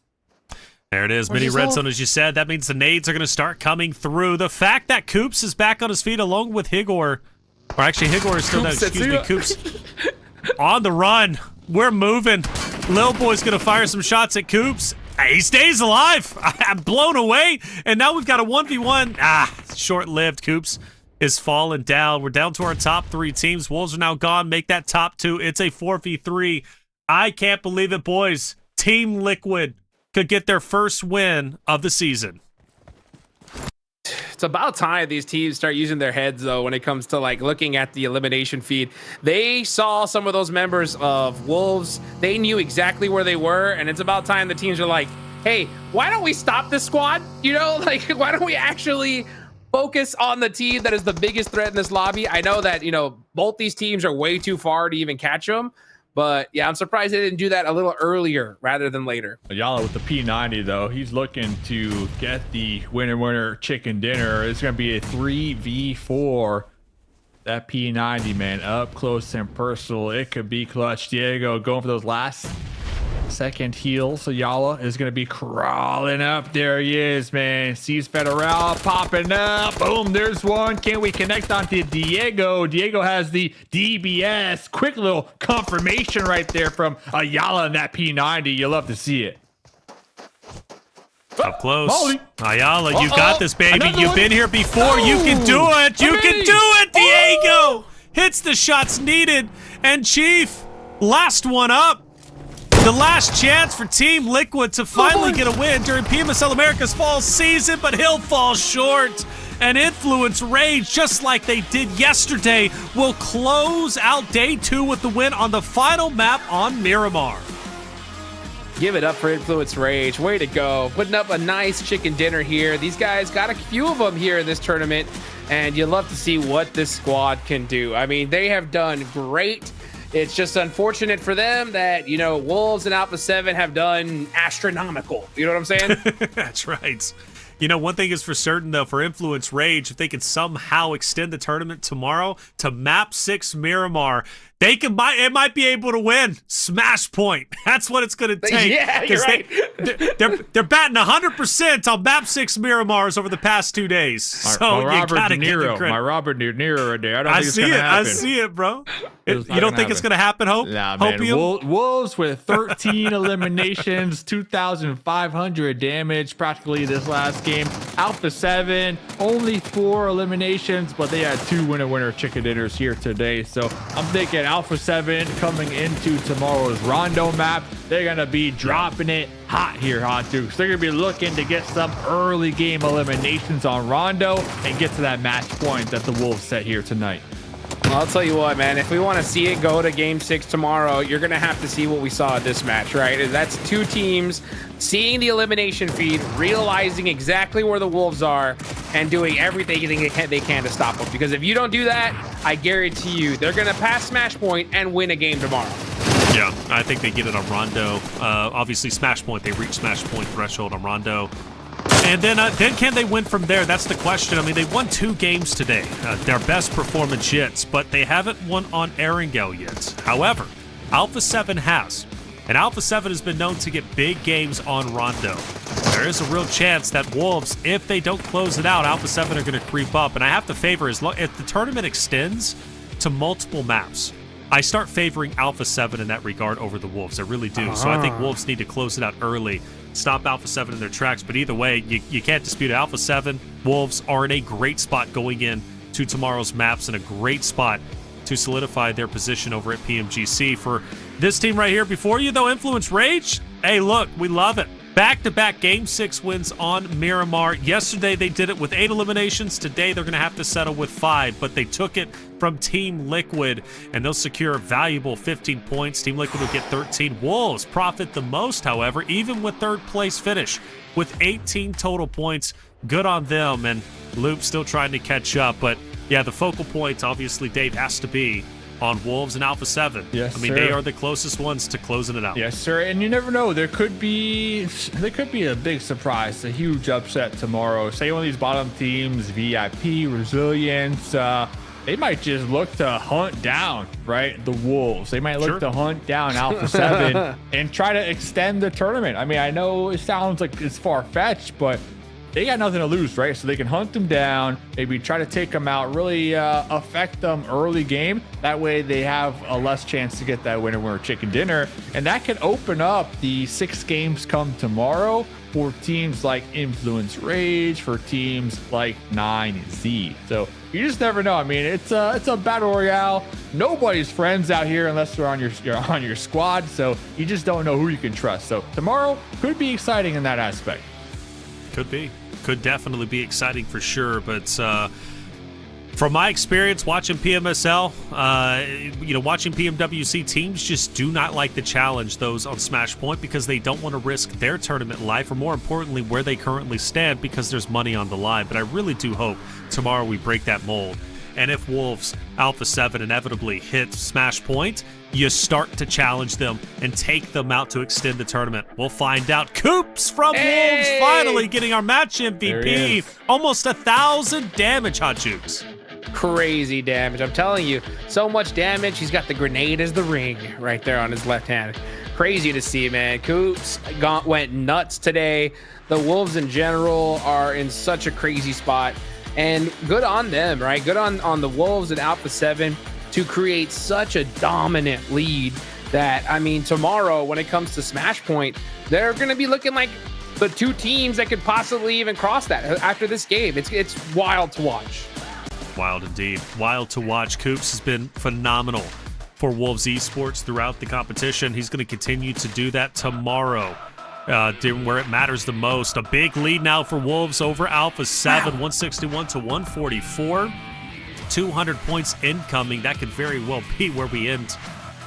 There it is. Mini red zone, as you said. That means the nades are going to start coming through. The fact that Coops is back on his feet along with Higor, or actually Higor is still down. Excuse me, Coops on the run. We're moving. Lil Boy's going to fire some shots at Coops. He stays alive. I'm blown away. And now we've got a 1v1. Short-lived. Coops is falling down. We're down to our top 3 teams. Wolves are now gone. Make that top 2. It's a 4v3. I can't believe it, boys. Team Liquid could get their first win of the season. It's about time these teams start using their heads, though, when it comes to like looking at the elimination feed. They saw some of those members of Wolves. They knew exactly where they were, and it's about time the teams are like, hey, why don't we stop this squad? You know, like, why don't we actually focus on the team that is the biggest threat in this lobby? I know that, you know, both these teams are way too far to even catch them. But yeah, I'm surprised they didn't do that a little earlier rather than later. Ayala with the P90 though, he's looking to get the winner chicken dinner. It's gonna be a 3v4. That P90, man, up close and personal. It could be clutch. Diego going for those last second heals. Ayala is gonna be crawling up. There he is, man. Sees Federal popping up. Boom, there's one. Can we connect onto Diego? Diego has the DBS. Quick little confirmation right there from Ayala and that P90. You love to see it. Up close. Molly. Ayala, you got this, baby. Another You've one. been here before. You can do it. You can do it, Diego. Hits the shots needed. And Chief, last one up. The last chance for Team Liquid to finally get a win during PMSL America's fall season, but he'll fall short. And Influence Rage, just like they did yesterday, will close out day 2 with the win on the final map on Miramar. Give it up for Influence Rage. Way to go. Putting up a nice chicken dinner here. These guys got a few of them here in this tournament, and you love to see what this squad can do. I mean, they have done great. It's just unfortunate for them that, you know, Wolves and Alpha 7 have done astronomical. You know what I'm saying? That's right. You know, one thing is for certain, though, for Influence Rage, if they can somehow extend the tournament tomorrow to Map 6 Miramar, it might be able to win Smash Point. That's what it's going to take. Yeah, you're right. They're batting 100% on Map 6 Miramars over the past 2 days. So my Robert gotta De give them Niro, credit. my Robert De Niro right there. I don't think it's gonna happen. I see it, bro. It's You don't think it's going to happen, Hope? Nah, man. Hopium? Wolves with 13 eliminations, 2,500 damage practically this last game. Alpha 7, only 4 eliminations, but they had 2 winner chicken dinners here today. So I'm thinking Alpha 7 coming into tomorrow's Rondo map, they're going to be dropping it hot here, Hot Dukes. They're going to be looking to get some early game eliminations on Rondo and get to that match point that the Wolves set here tonight. Well, I'll tell you what, man. If we want to see it go to Game 6 tomorrow, you're going to have to see what we saw at this match, right? That's 2 teams seeing the elimination feed, realizing exactly where the Wolves are, and doing everything they can to stop them. Because if you don't do that, I guarantee you they're going to pass Smash Point and win a game tomorrow. Yeah, I think they get it on Rondo. Obviously, Smash Point, they reach Smash Point threshold on Rondo. And then can they win from there? That's the question. I mean, they won 2 games today. Their best performance yet, but they haven't won on Erangel yet. However, Alpha 7 has. And Alpha 7 has been known to get big games on Rondo. There is a real chance that Wolves, if they don't close it out, Alpha 7 are going to creep up. And I have to favor, if the tournament extends to multiple maps, I start favoring Alpha 7 in that regard over the Wolves. I really do. So I think Wolves need to close it out early, stop Alpha 7 in their tracks. But either way, you can't dispute it. Alpha 7, Wolves are in a great spot going in to tomorrow's maps, and a great spot to solidify their position over at PMGC. For this team right here before you, though, Influence Rage, hey, look, we love it. Back-to-back Game 6 wins on Miramar. Yesterday, they did it with 8 eliminations. Today, they're going to have to settle with 5, but they took it from Team Liquid, and they'll secure a valuable 15 points. Team Liquid will get 13. Wolves profit the most, however, even with third-place finish with 18 total points. Good on them, and Loop still trying to catch up. But, yeah, the focal point, obviously, Dave, has to be on Wolves and Alpha 7. Yes, I mean, sir. they are the closest ones to closing it out. Yes, sir. And you never know. There could be a big surprise, a huge upset tomorrow. Say one of these bottom teams, VIP, Resilience, they might just look to hunt down, right, the Wolves. They might look Sure. to hunt down Alpha 7 and try to extend the tournament. I mean, I know it sounds like it's far-fetched, but they got nothing to lose, right? So they can hunt them down, maybe try to take them out, really affect them early game. That way they have a less chance to get that winner chicken dinner. And that can open up the 6 games come tomorrow for teams like Influence Rage, for teams like 9Z. So you just never know. I mean, it's a battle royale. Nobody's friends out here unless they're on your squad. So you just don't know who you can trust. So tomorrow could be exciting in that aspect. Could be. Could definitely be exciting for sure. But from my experience watching PMSL, watching PMWC, teams just do not like to challenge those on Smash Point because they don't want to risk their tournament life, or more importantly, where they currently stand, because there's money on the line. But I really do hope tomorrow we break that mold. And if Wolves Alpha 7 inevitably hit Smash Point, you start to challenge them and take them out to extend the tournament. We'll find out. Coops from Wolves finally getting our match MVP. Almost 1,000 damage, Hot Jukes. Crazy damage. I'm telling you, so much damage. He's got the grenade as the ring right there on his left hand. Crazy to see, man. Coops went nuts today. The Wolves in general are in such a crazy spot. And good on them, right? Good on the Wolves and Alpha 7 to create such a dominant lead that, I mean, tomorrow when it comes to Smash Point, they're going to be looking like the 2 teams that could possibly even cross that after this game. It's wild to watch. Wild indeed. Wild to watch. Coops has been phenomenal for Wolves Esports throughout the competition. He's going to continue to do that tomorrow. Where it matters the most. A big lead now for Wolves over Alpha 7, 161 to 144. 200 points incoming. That could very well be where we end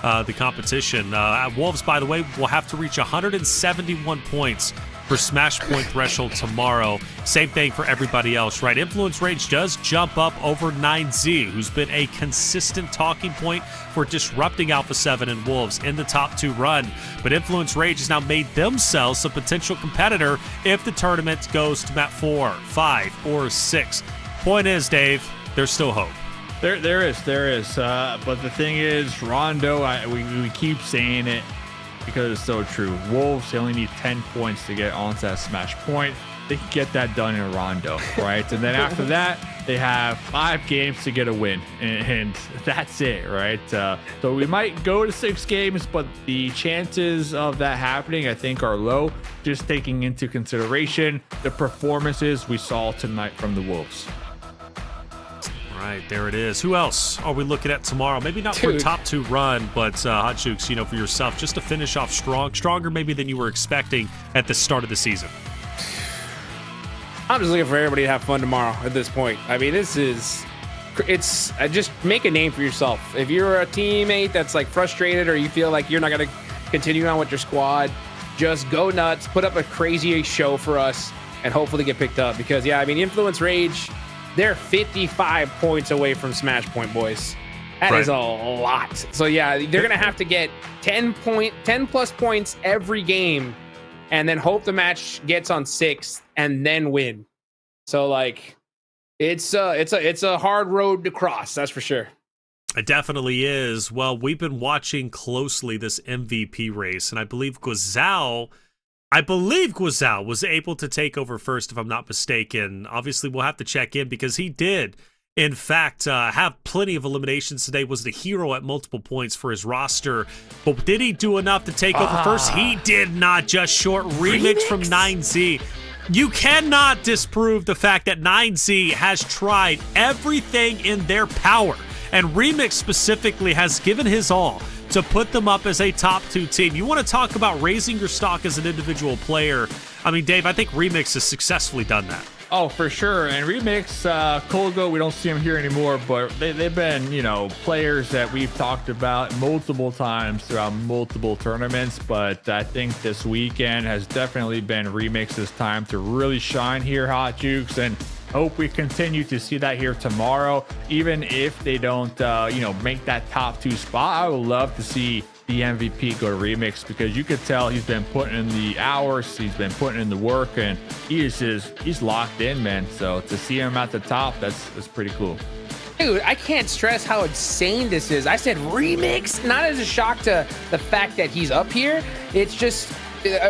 the competition. Wolves, by the way, will have to reach 171 points for Smash Point threshold tomorrow. Same thing for everybody else, right? Influence Rage does jump up over 9Z, who's been a consistent talking point for disrupting Alpha 7 and Wolves in the top 2 run. But Influence Rage has now made themselves a potential competitor if the tournament goes to map 4, 5, or 6. Point is, Dave, there's still hope. There is. But the thing is, Rondo, we keep saying it because it's so true. Wolves, they only need 10 points to get onto that Smash Point. They can get that done in Rondo, right? And then after that, they have 5 games to get a win, and that's it, right? So we might go to 6 games, but the chances of that happening, I think, are low, just taking into consideration the performances we saw tonight from the Wolves. Right, there it is. Who else are we looking at tomorrow? Maybe not for a top 2 run, but Hot Jukes, for yourself, just to finish off stronger maybe than you were expecting at the start of the season. I'm just looking for everybody to have fun tomorrow at this point. I mean, it's just make a name for yourself. If you're a teammate that's like frustrated, or you feel like you're not going to continue on with your squad, just go nuts, put up a crazy show for us, and hopefully get picked up. Because, yeah, I mean, Influence Rage, they're 55 points away from Smash Point, boys. That is a lot. So, yeah, they're going to have to get 10 plus points every game, and then hope the match gets on 6th and then win. So, like, it's a hard road to cross, that's for sure. It definitely is. Well, we've been watching closely this MVP race, and I believe Guazal was able to take over first, if I'm not mistaken. Obviously, we'll have to check in because he did, in fact, have plenty of eliminations today, was the hero at multiple points for his roster. But did he do enough to take over first? He did not. Just short. Remix from 9Z. You cannot disprove the fact that 9Z has tried everything in their power, and Remix specifically has given his all to put them up as a top 2 team. You want to talk about raising your stock as an individual player. I mean, Dave, I think Remix has successfully done that. Oh, for sure. And Remix, Colgo, we don't see him here anymore, but they've been, players that we've talked about multiple times throughout multiple tournaments. But I think this weekend has definitely been Remix's time to really shine here, Hot Jukes, and hope we continue to see that here tomorrow. Even if they don't, make that top 2 spot, I would love to see the MVP go to Remix, because you could tell he's been putting in the hours, he's been putting in the work, and he's locked in, man. So to see him at the top, that's pretty cool. Dude, I can't stress how insane this is. I said remix, not as a shock to the fact that he's up here. It's just,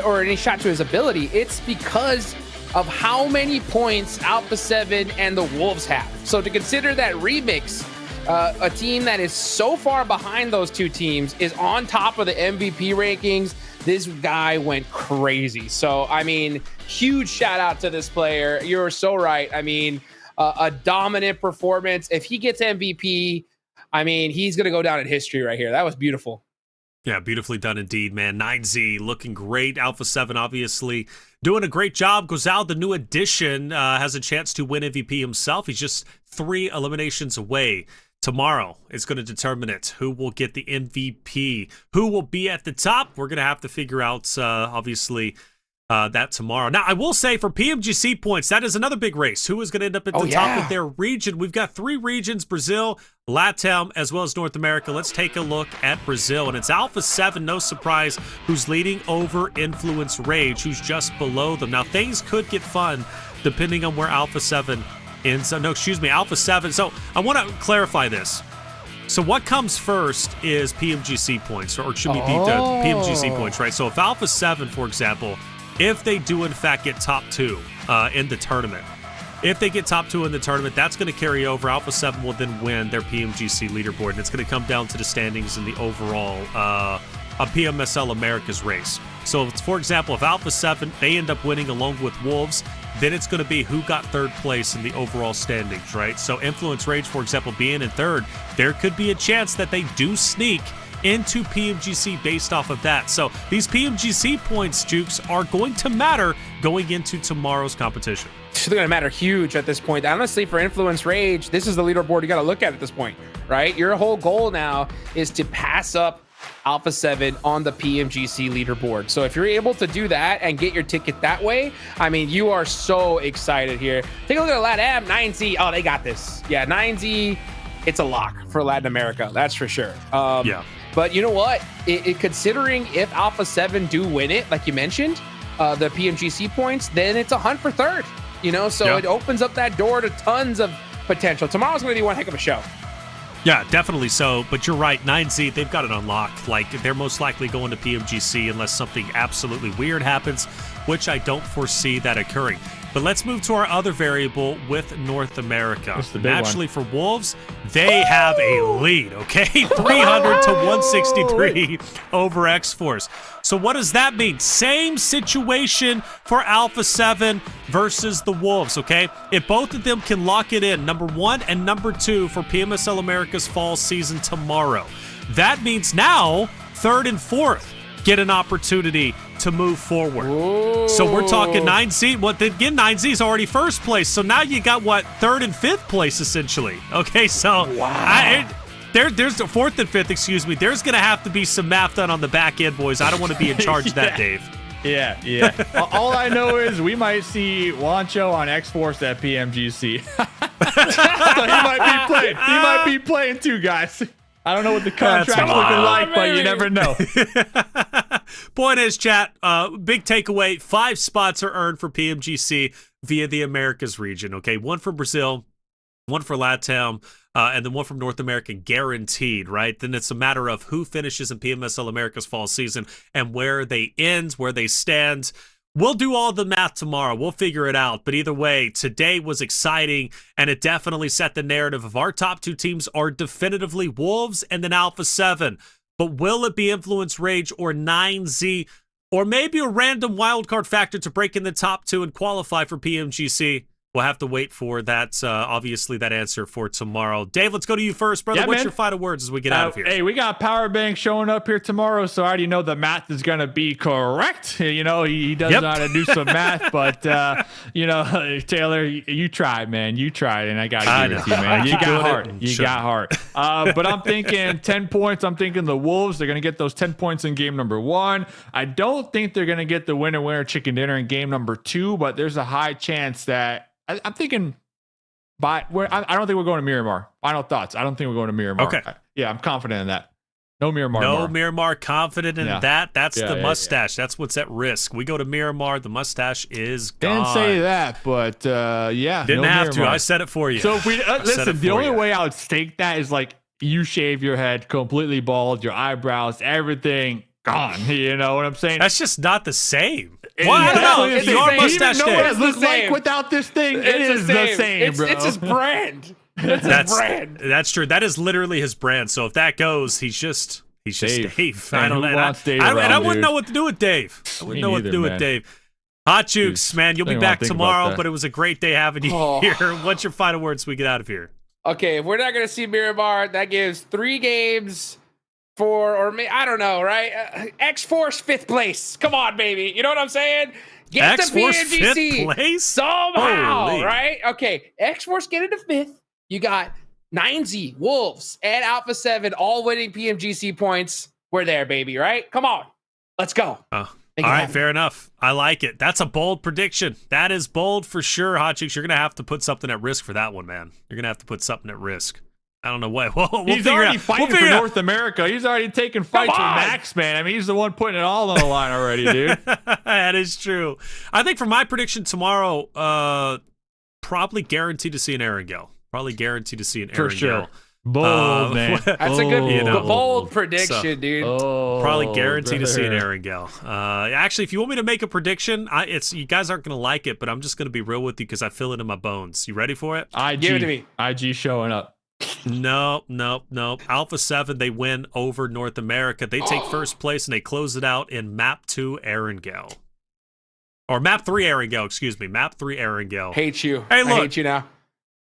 or any shot to his ability. It's because of how many points Alpha 7 and the Wolves have. So to consider that remix, a team that is so far behind those two teams is on top of the MVP rankings. This guy went crazy. So, I mean, huge shout out to this player. You're so right. I mean, a dominant performance. If he gets MVP, I mean, he's going to go down in history right here. That was beautiful. Yeah, beautifully done indeed, man. 9Z looking great. Alpha 7 obviously doing a great job. Gozal, the new addition, has a chance to win MVP himself. He's just 3 eliminations away. Tomorrow is going to determine it. Who will get the MVP? Who will be at the top? We're going to have to figure out, obviously, that tomorrow. Now, I will say for PMGC points, that is another big race. Who is going to end up at the top of their region? We've got 3 regions, Brazil, LATAM, as well as North America. Let's take a look at Brazil. And it's Alpha 7, no surprise, who's leading over Influence Rage, who's just below them. Now, things could get fun depending on where Alpha 7 ends. No, excuse me, Alpha 7. So I want to clarify this. So what comes first is PMGC points, or it should be PMGC points, right? So if Alpha 7, for example, if they do in fact get top 2 in the tournament, if they get top 2 in the tournament, that's going to carry over. Alpha 7 will then win their PMGC leaderboard, and it's going to come down to the standings in the overall PMSL Americas race. So, for example, if Alpha 7, they end up winning along with Wolves, then it's going to be who got 3rd place in the overall standings, right? So Influence Rage, for example, being in 3rd, there could be a chance that they do sneak into PMGC based off of that. So these PMGC points, Jukes, are going to matter going into tomorrow's competition. They're going to matter huge at this point. Honestly, for Influence Rage, this is the leaderboard you got to look at this point, right? Your whole goal now is to pass up Alpha 7 on the PMGC leaderboard. So if you're able to do that and get your ticket that way, I mean, you are so excited here. Take a look at LATAM, 9Z. Oh, they got this. Yeah, 9Z, it's a lock for Latin America. That's for sure. Yeah. But you know what? Considering if Alpha 7 do win it, like you mentioned, the PMGC points, then it's a hunt for 3rd. You know, so it opens up that door to tons of potential. Tomorrow's going to be one heck of a show. Yeah, definitely so. But you're right, 9Z, they've got it unlocked. Like, they're most likely going to PMGC unless something absolutely weird happens, which I don't foresee that occurring. But let's move to our other variable with North America. That's the big Naturally, for Wolves, they have a lead, okay? 300 to 163 over Xforce. So what does that mean? Same situation for Alpha 7 versus the Wolves, okay? If both of them can lock it in, number 1 and number 2 for PMSL America's fall season tomorrow, that means now 3rd and 4th get an opportunity to move forward. Ooh. So we're talking 9Z. Well, again, 9Z is already 1st place. So now you got, what, 3rd and 5th place, essentially. Okay, so there's the 4th and 5th, excuse me. There's going to have to be some math done on the back end, boys. I don't want to be in charge of that, Dave. Yeah. All I know is we might see Wancho on Xforce at PMGC. So he might be playing too, guys. I don't know what the contract's looking like, but you never know. Point is, chat, big takeaway, 5 spots are earned for PMGC via the Americas region, okay? 1 for Brazil, 1 for LATAM, and then 1 from North America guaranteed, right? Then it's a matter of who finishes in PMSL America's fall season and where they end, where they stand. We'll do all the math tomorrow. We'll figure it out. But either way, today was exciting, and it definitely set the narrative of our top 2 teams are definitively Wolves and then Alpha 7. But will it be Influence Rage or 9Z, or maybe a random wildcard factor to break in the top 2 and qualify for PMGC? We'll have to wait for that, obviously, that answer for tomorrow. Dave, let's go to you first, brother. What's your final words as we get out of here? Hey, we got Power Bank showing up here tomorrow, so I already know the math is going to be correct. You know, he does know how to do some math, but, you know, Taylor, you tried, man. You tried, and I got to give it to you, man. You got heart. You got heart. But I'm thinking 10 points. I'm thinking the Wolves, they're going to get those 10 points in game number 1. I don't think they're going to get the winner chicken dinner in game number 2, but there's a high chance that I'm thinking I don't think we're going to Miramar. Final thoughts. I don't think we're going to Miramar. Okay. Yeah, I'm confident in that. No Miramar. No Miramar, confident in Yeah. that. That's Yeah, the yeah, mustache. That's what's at risk. We go to Miramar, the mustache is gone. Didn't say that, but yeah. Didn't no have to. Miramar. I said it for you. So if we I said listen, it the for only you. way I would stake that is like you shave your head completely bald, your eyebrows, everything gone. You know what I'm saying? That's just not the same. It's Well, I don't know. definitely the Your same. mustache Even know what Dave. it looks like without this thing. It is the same, bro. It's his brand. It's his brand. That's true. That is literally his brand. So if that goes, he's just Dave. Man, I don't who know. wants Dave And I around, wouldn't dude? know what to do with Dave. I wouldn't Me know what to neither, do with man. Dave. Hot Jukes, man. You'll be Don't even wanna back think about tomorrow, that. but it was a great day having you Oh. here. What's your final words so we get out of here? Okay, if we're not gonna see Miramar, that gives 3 games for, or I don't know, right? Xforce 5th place. Come on, baby. You know what I'm saying? Get the Xforce PMGC 5th place? somehow, Holy. right? Okay, Xforce get into 5th. You got 9Z, Wolves, and Alpha 7 all winning PMGC points. We're there, baby, right? Come on. Let's go. All Make it right, happen. fair enough. I like it. That's a bold prediction. That is bold for sure, Hot Chicks. You're going to have to put something at risk for that one, man. You're going to have to put something at risk. I don't know what. We'll He's figure it already out. fighting We'll for figure it out. North America. He's already taking fights with on. Max, man. I mean, he's the one putting it all on the line already, dude. That is true. I think for my prediction tomorrow, probably guaranteed to see an Erangel. Probably guaranteed to see an For Erangel. sure. Bold, man. That's a good, You know. bold prediction, So- dude. Probably guaranteed to see an brother. Erangel. Actually, if you want me to make a prediction, you guys aren't going to like it, but I'm just going to be real with you because I feel it in my bones. You ready for it? IG, Give it to me. IG showing up. No. Alpha 7, they win over North America. They take first place and they close it out in Map 2 Erangel. Or Map 3 Erangel, excuse me. Map 3 Erangel. Hate you. Hey, I look. hate you now.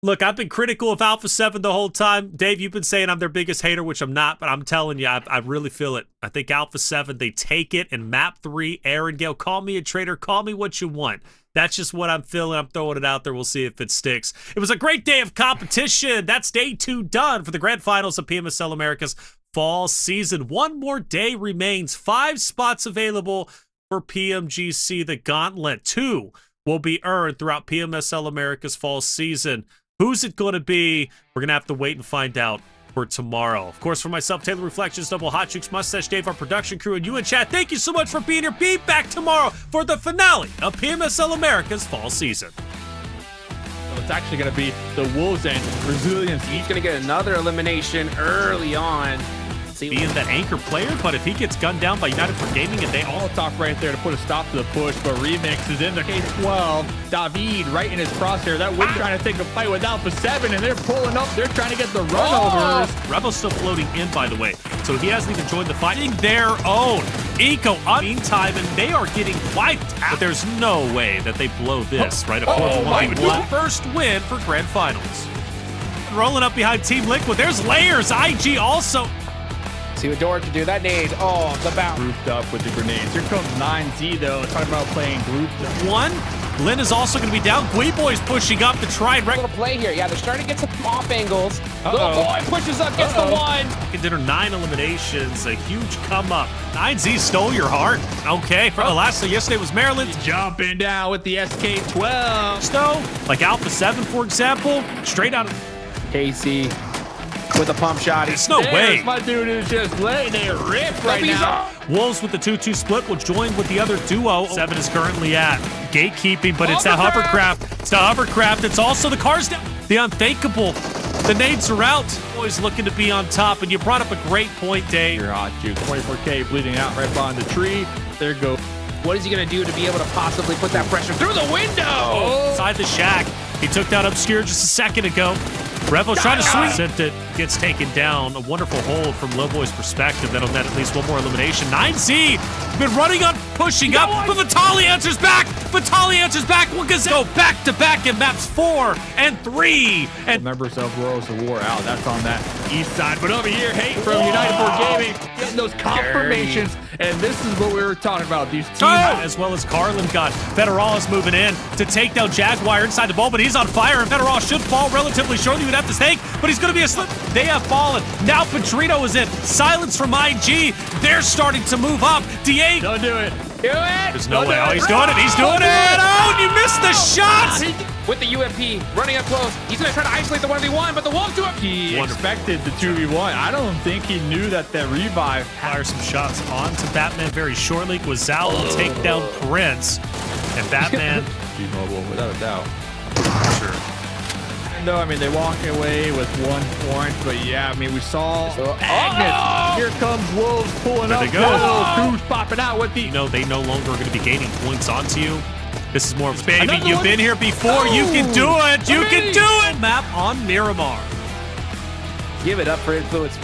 Look, I've been critical of Alpha 7 the whole time. Dave, you've been saying I'm their biggest hater, which I'm not, but I'm telling you, I really feel it. I think Alpha 7, they take it in Map 3 Erangel. Call me a traitor. Call me what you want. That's just what I'm feeling. I'm throwing it out there. We'll see if it sticks. It was a great day of competition. That's day 2 done for the grand finals of PMSL America's fall season. One more day remains. 5 spots available for PMGC, the gauntlet. 2 will be earned throughout PMSL America's fall season. Who's it going to be? We're going to have to wait and find out for tomorrow. Of course, for myself, Taylor Reflections, Double Hot Chicks, Mustache Dave, our production crew, and you in chat, thank you so much for being here. Be back tomorrow for the finale of PMSL America's fall season. So it's actually going to be the Wolves and Brazilians. He's going to get another elimination early on. Being that anchor player, but if he gets gunned down by United for Gaming and they all Talk right there to put a stop to the push, but Remix is in the K-12. David right in his crosshair. That Win trying to take a fight with Alpha 7, and they're pulling up. They're trying to get the runovers. Rebel's still floating in, by the way, so he hasn't even joined the fighting their own. iNCO on meantime, and they are getting wiped out. But there's no way that they blow this, right? A 4-1 first win for grand finals. Rolling up behind Team Liquid. There's layers. IG also. See what Dora can do. That nade. Oh, the bounce. Grouped up with the grenades. Here comes 9Z, though. Talking about playing grouped up. One. Lynn is also going to be down. Gui Boy's pushing up to try and Little play here. Yeah, they're starting to get some pop angles. Little boy pushes up, gets the one. Dinner 9 eliminations, a huge come up. 9Z stole your heart. Okay, for the last yesterday was Maryland. Jumping down with the SK-12. Snow, like Alpha 7, for example, straight out of Casey with a pump shot. There's no way. My dude is just letting it rip right now. Wolves with the 2-2 split will join with the other duo. 7 is currently at gatekeeping, but it's that hovercraft. It's the hovercraft. It's also the cars down. The unthinkable. The nades are out. Always looking to be on top, and you brought up a great point, Dave. Your Hot Juke, 24K bleeding out right behind the tree. There go. What is he going to do to be able to possibly put that pressure through the window? Inside the shack. He took down Obscure just a second ago. Revo's trying to swing. Sent it, gets taken down. A wonderful hold from Lowboy's perspective. That'll net at least one more elimination. 9Z been running up, pushing up, but Vitali answers back. Vitali answers back. We'll go back to back in maps 4 and 3. And members of Royals of War out. That's on that east side. But over here, Hate from United for Gaming getting those confirmations. And this is what we were talking about. These teams. As well as Carlin got Federalis moving in to take down Jaguar inside the ball, but he's on fire, and Federalis should fall relatively shortly. You'd have to think, but he's going to be a slip. They have fallen. Now Petrino is in. Silence from IG. They're starting to move up. DA. Don't do it. Do it! There's no way. Oh, he's doing it. He's doing it. Oh, and you missed the shot. With the UMP running up close, he's going to try to isolate the 1v1, but the Wolves do it. He expected the 2v1. I don't think he knew that revive. Fire some shots onto Batman very shortly. Guizal will take down Prince. And Batman... PUBG Mobile, without a doubt. Sure. No, I mean, they walk away with 1 point, but yeah, I mean, we saw Agnes. Here comes Wolves pulling There up. they go. Who's popping out with the... You know, they no longer are going to be gaining points onto you. This is more of a baby. You've been here before. You can do it. You can do it. Map on Miramar. Give it up for Influence.